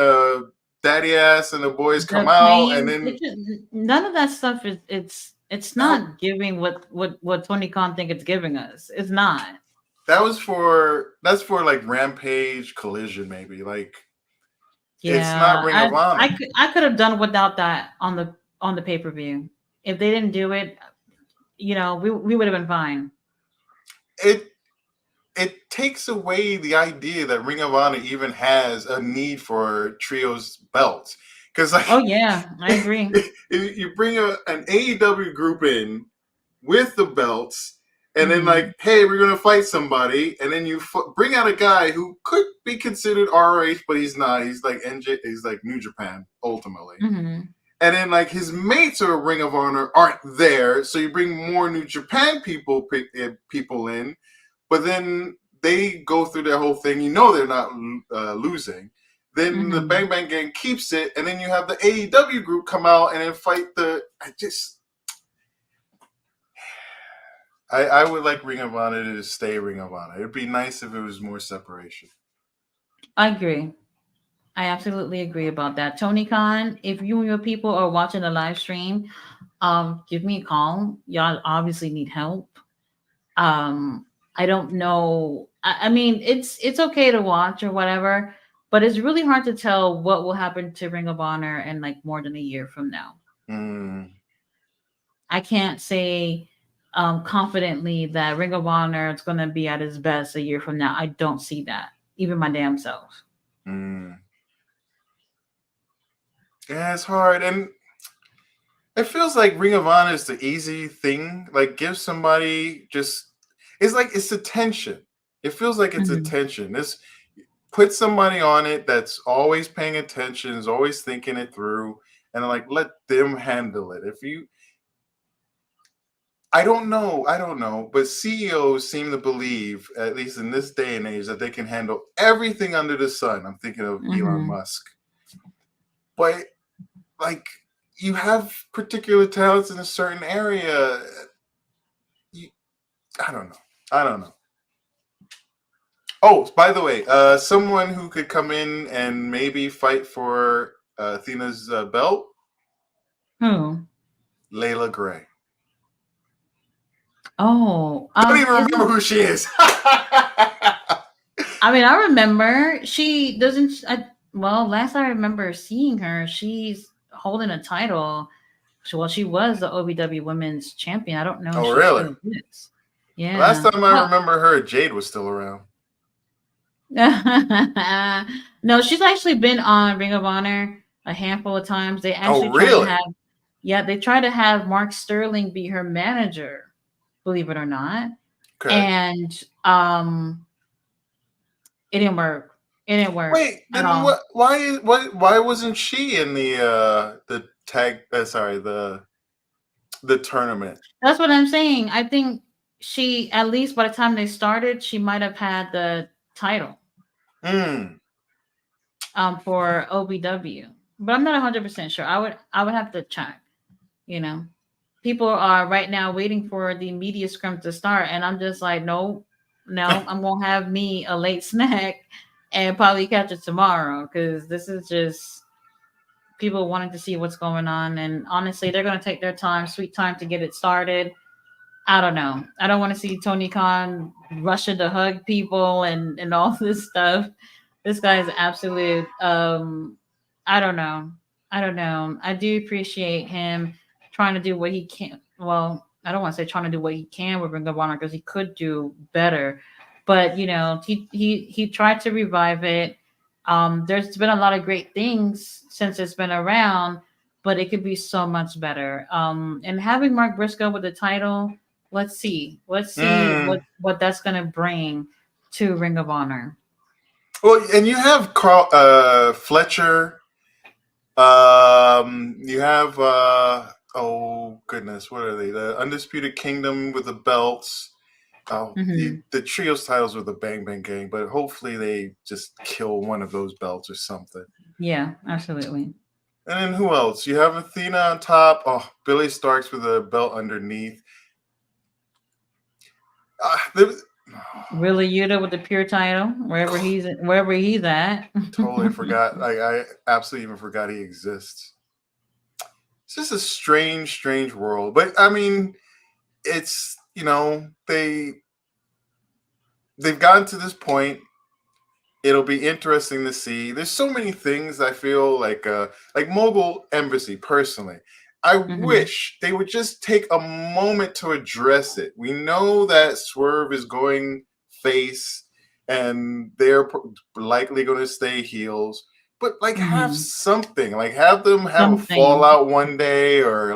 S2: Daddy Ass and the boys come
S1: The
S2: out, and
S1: pain,
S2: then
S1: none of that stuff is it's
S2: that,
S1: not giving what Tony Khan think it's giving us. It's not.
S2: that's for like Rampage Collision maybe. Like it's not
S1: Yeah,
S2: Ring of Honor.
S1: I could have done without that on the pay-per-view. If they didn't do it, we would have been fine.
S2: It it takes away the idea that Ring of Honor even has a need for trios belts. Because
S1: Oh
S2: like
S1: yeah, I agree.
S2: if you bring an AEW group in with the belts, and then like,
S1: Mhm.
S2: hey, we're gonna fight somebody, and then you bring out a guy who could be considered ROH, but he's not. He's like he's like New Japan ultimately.
S1: Mhm.
S2: And then like his mates or Ring of Honor aren't there, so you bring more New Japan people in, but then they go through their whole thing. You know they're not losing. Then the Bang
S1: Mhm.
S2: Bang Gang keeps it, and then you have the AEW group come out and then fight the. I would like Ring of Honor to stay Ring of Honor. It'd be nice if it was more separation.
S1: I agree. I absolutely agree about that. Tony Khan, if you and your people are watching the live stream, give me a call. Y'all obviously need help. Um, I don't know. I mean, it's okay to watch or whatever, but it's really hard to tell what will happen to Ring of Honor in like more than a year from now.
S2: Mm,
S1: I can't say confidently that Ring of Honor is going to be at its best a year from now. I don't see that, even my damn self.
S2: mm. Yeah, it's hard, and it feels like Ring of Honor is the easy thing. Like, give somebody just. It's like it's attention. It feels like it's
S1: Hmm.
S2: attention. This put somebody on it that's always paying attention, is always thinking it through, and like let them handle it. If you, I don't know, but CEOs seem to believe, at least in this day and age, that they can handle everything under the sun. I'm thinking of Elon
S1: Hmm.
S2: Musk, but like you have particular talents in a certain area. You, I don't know. I don't know. Oh, by the way, someone who could come in and maybe fight for Athena's belt,
S1: Who?
S2: Layla Gray.
S1: Oh,
S2: Don't even remember
S1: isn't
S2: who she is.
S1: I mean, I remember she doesn't. Well, last I remember seeing her, she's holding a title. Well, she was the OVW Women's Champion. I don't know if
S2: Oh,
S1: she
S2: really?
S1: still is.
S2: Last
S1: Yeah.
S2: time I remember her, Jade was still around.
S1: No, she's actually been on Ring of Honor a handful of times. They
S2: Oh,
S1: actually tried to
S2: really?
S1: have, yeah, they tried to have Mark Sterling be her manager, believe it or not.
S2: Okay.
S1: And it didn't work. It didn't work
S2: Wait,
S1: at
S2: then
S1: all.
S2: what? Why wasn't she in the tag? Sorry, the tournament.
S1: That's what I'm saying. I think she, at least by the time they started, she might have had the title
S2: Hmm.
S1: for OBW. But I'm not 100% sure. I would have to check, you know. People are right now waiting for the media scrum to start and I'm just like, no, I'm going to have me a late snack and probably catch it tomorrow because this is just people wanting to see what's going on. And honestly, they're going to take their time, sweet time, to get it started. I don't know. I don't want to see Tony Khan rushing to hug people and all this stuff. This guy is absolute. I don't know. I don't know. I do appreciate him trying to do what he can. Well, I don't want to say trying to do what he can with Ring of Honor because he could do better, but he tried to revive it. There's been a lot of great things since it's been around, but it could be so much better. And having Mark Briscoe with the title, let's see. Let's see
S2: Mm.
S1: what that's gonna bring to Ring of Honor.
S2: Well, and you have Carl Fletcher. You have oh goodness, what are they? The Undisputed Kingdom with the belts. Oh,
S1: Hmm.
S2: the trios titles with the Bang Bang Gang, but hopefully they just kill one of those belts or something.
S1: Yeah, absolutely.
S2: And then who else? You have Athena on top. Oh, Billy Starks with a belt underneath. There was,
S1: Really, Yuta with the pure title, wherever he's at.
S2: totally forgot. I absolutely even forgot he exists. It's just a strange, strange world. But I mean, it's they've gotten to this point. It'll be interesting to see. There's so many things I feel like Mogul Embassy personally. I
S1: Hmm.
S2: wish they would just take a moment to address it. We know that Swerve is going face and they're likely going to stay heels, but like have
S1: Hmm.
S2: something. Like have them have a
S1: Something.
S2: fallout one day or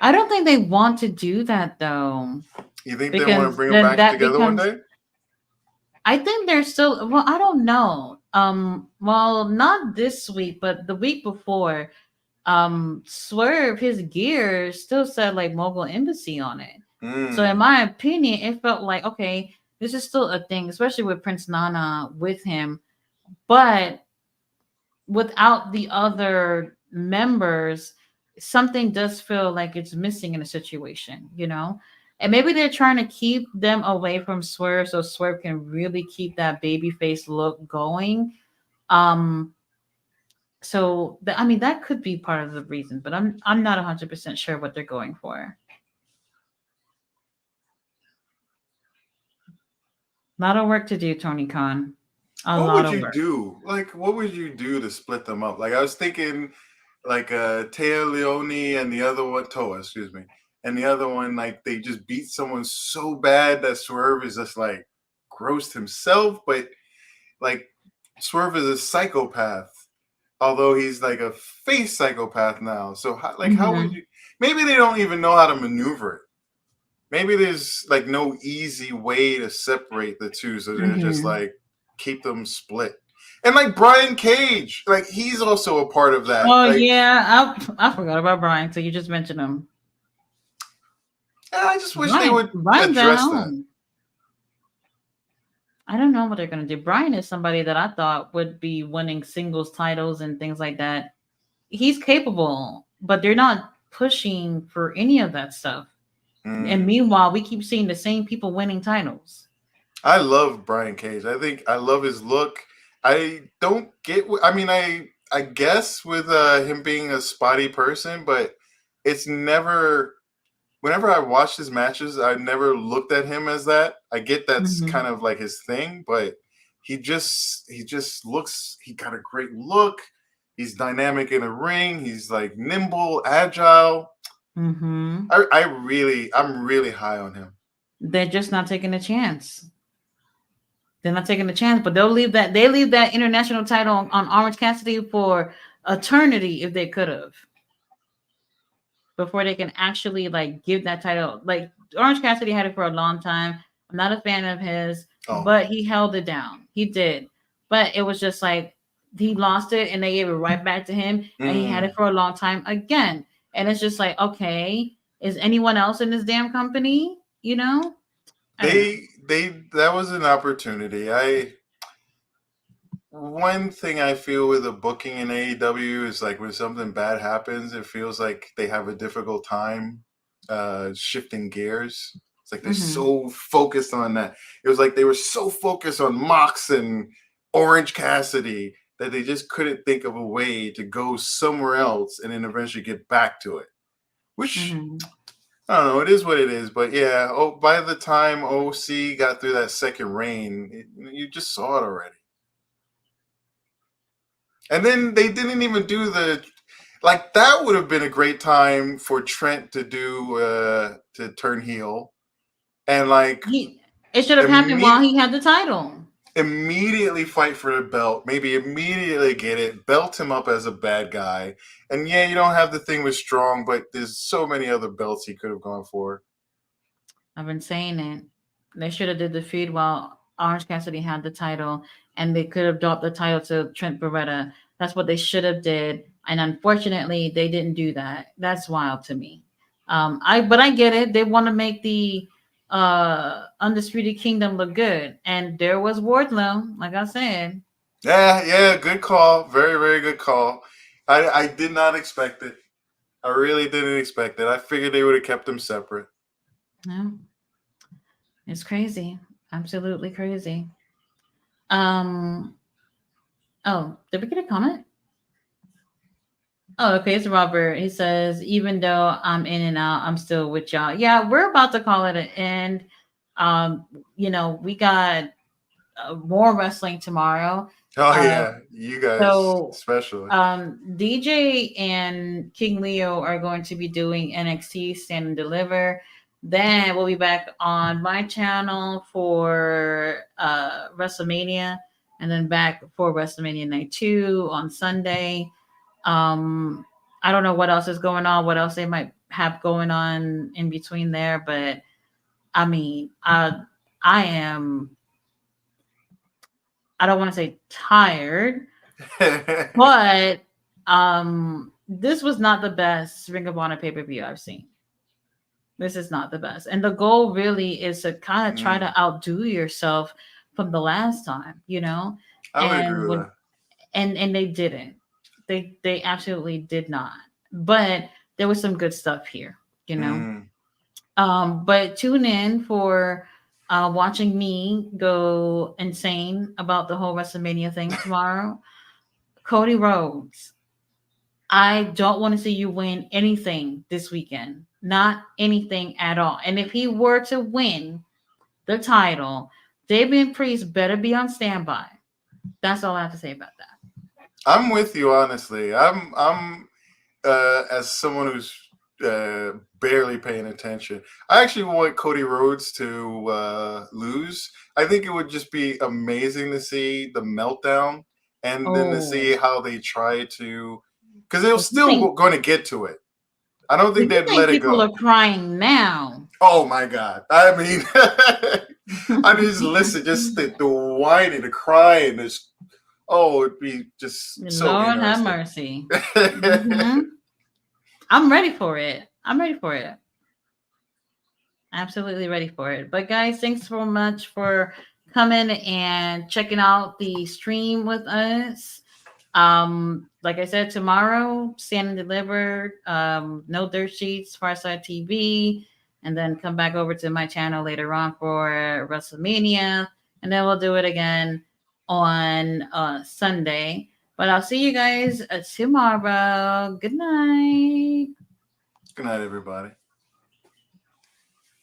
S1: I don't think they want to do that though,
S2: you think they want to
S1: because
S2: bring them
S1: then
S2: back
S1: that
S2: together one
S1: becomes.
S2: day?
S1: I think they're still. Well, I don't know. Well, not this week, but the week before. Swerve, his gear still said like Mogul Embassy on it. So in
S2: Mm.
S1: my opinion, it felt like okay, this is still a thing, especially with Prince Nana with him. But without the other members, something does feel like it's missing in a situation. And maybe they're trying to keep them away from Swerve so Swerve can really keep that baby face look going. Um, I mean, that could be part of the reason, but I'm not 100% sure what they're going for. A lot of work to do, Tony Khan. A
S2: What
S1: lot
S2: would
S1: of
S2: you
S1: work.
S2: do? Like, what would you do to split them up? Like, I was thinking, like, Taya Leone and the other one, Toa, excuse me, and the other one, like, they just beat someone so bad that Swerve is just like grossed himself, but like, Swerve is a psychopath, although he's like a face psychopath now. So, how would
S1: Hmm.
S2: you? Maybe they don't even know how to maneuver it. Maybe there's like no easy way to separate the two, so they're just
S1: Hmm.
S2: like keep them split. And like Brian Cage, like he's also a part of that.
S1: Oh
S2: Like,
S1: yeah, I forgot about Brian. So you just mentioned him.
S2: I just wish they
S1: Brian,
S2: would
S1: Brian's at
S2: address that.
S1: home. I don't know what they're gonna do. Brian is somebody that I thought would be winning singles titles and things like that. He's capable, but they're not pushing for any of that stuff. And
S2: Mm.
S1: meanwhile, we keep seeing the same people winning titles.
S2: I love Brian Cage. I think I love his look. I don't get. I mean, I guess with him being a spotty person, but it's never whenever I watched his matches, I never looked at him as that. I get that's
S1: Hmm.
S2: kind of like his thing, but he just looks he got a great look. He's dynamic in a ring. He's like nimble, agile.
S1: Hmm.
S2: I'm really high on him.
S1: They're just not taking a chance. They're not taking a chance, but they leave that international title on Orange Cassidy for eternity if they could have before they can actually like give that title. Like Orange Cassidy had it for a long time. I'm not a fan of his,
S2: Oh,
S1: but he held it down. He did, but it was just like he lost it and they gave it right back to him, and he had it
S2: mm.
S1: for a long time again. And it's just like, okay, is anyone else in this damn company? I don't know.
S2: They that was an opportunity. I One thing I feel with the booking in AEW is like when something bad happens, it feels like they have a difficult time shifting gears. It's like they're so focused on that. It was like they were so focused on Mox and Orange Cassidy that they just couldn't think of a way to go somewhere else and then eventually get back to it. Which I don't know, it is what it is. But yeah, by the time OC got through that second reign, you just saw it already. And then they didn't even do that would have been a great time for Trent to do to turn heel and
S1: it should have happened while he had the title.
S2: Immediately fight for the belt, maybe immediately get it, belt him up as a bad guy. And yeah, you don't have the thing with Strong, but there's so many other belts he could have gone for.
S1: I've been saying it. They should have did the feud while Orange Cassidy had the title, and they could have dropped the title to Trent Beretta. That's what they should have did. And unfortunately, they didn't do that. That's wild to me. But I get it. They want to make the Undisputed Kingdom look good, and there was Wardlow, like I said.
S2: Yeah, good call. Very, very good call. I did not expect it. I really didn't expect it. I figured they would have kept them separate.
S1: No, it's crazy. Absolutely crazy. Oh, did we get a comment? Oh, okay. It's Robert. He says, even though I'm in and out, I'm still with y'all. Yeah, we're about to call it an end. We got more wrestling tomorrow.
S2: Oh yeah, you guys especially.
S1: DJ and King Leo are going to be doing NXT Stand and Deliver. Then we'll be back on my channel for WrestleMania, and then back for WrestleMania Night 2 on Sunday. I don't know what else is going on, what else they might have going on in between there, but I mean, I don't want to say tired, but this was not the best Ring of Honor pay-per-view I've seen. This is not the best. And the goal really is to kind of try to outdo yourself from the last time,
S2: I would agree with that.
S1: And they didn't. They absolutely did not. But there was some good stuff here, But tune in for watching me go insane about the whole WrestleMania thing tomorrow. Cody Rhodes, I don't want to see you win anything this weekend. Not anything at all. And if he were to win the title, Damian Priest better be on standby. That's all I have to say about that.
S2: I'm with you, honestly. I'm as someone who's barely paying attention. I actually want Cody Rhodes to lose. I think it would just be amazing to see the meltdown and then to see how they try to, because they're still going to get to it. I don't think they'd let it go.
S1: People are crying now.
S2: Oh my God! I mean, I mean, just listen, just the whining, the crying, this. Oh, it'd be just so
S1: Lord have mercy. I'm ready for it. Absolutely ready for it. But guys, thanks so much for coming and checking out the stream with us. Like I said, tomorrow, Stand and Deliver, No Dirt Sheets, Farside TV, and then come back over to my channel later on for WrestleMania, and then we'll do it again on Sunday. But I'll see you guys tomorrow. Good night.
S2: Good night, everybody.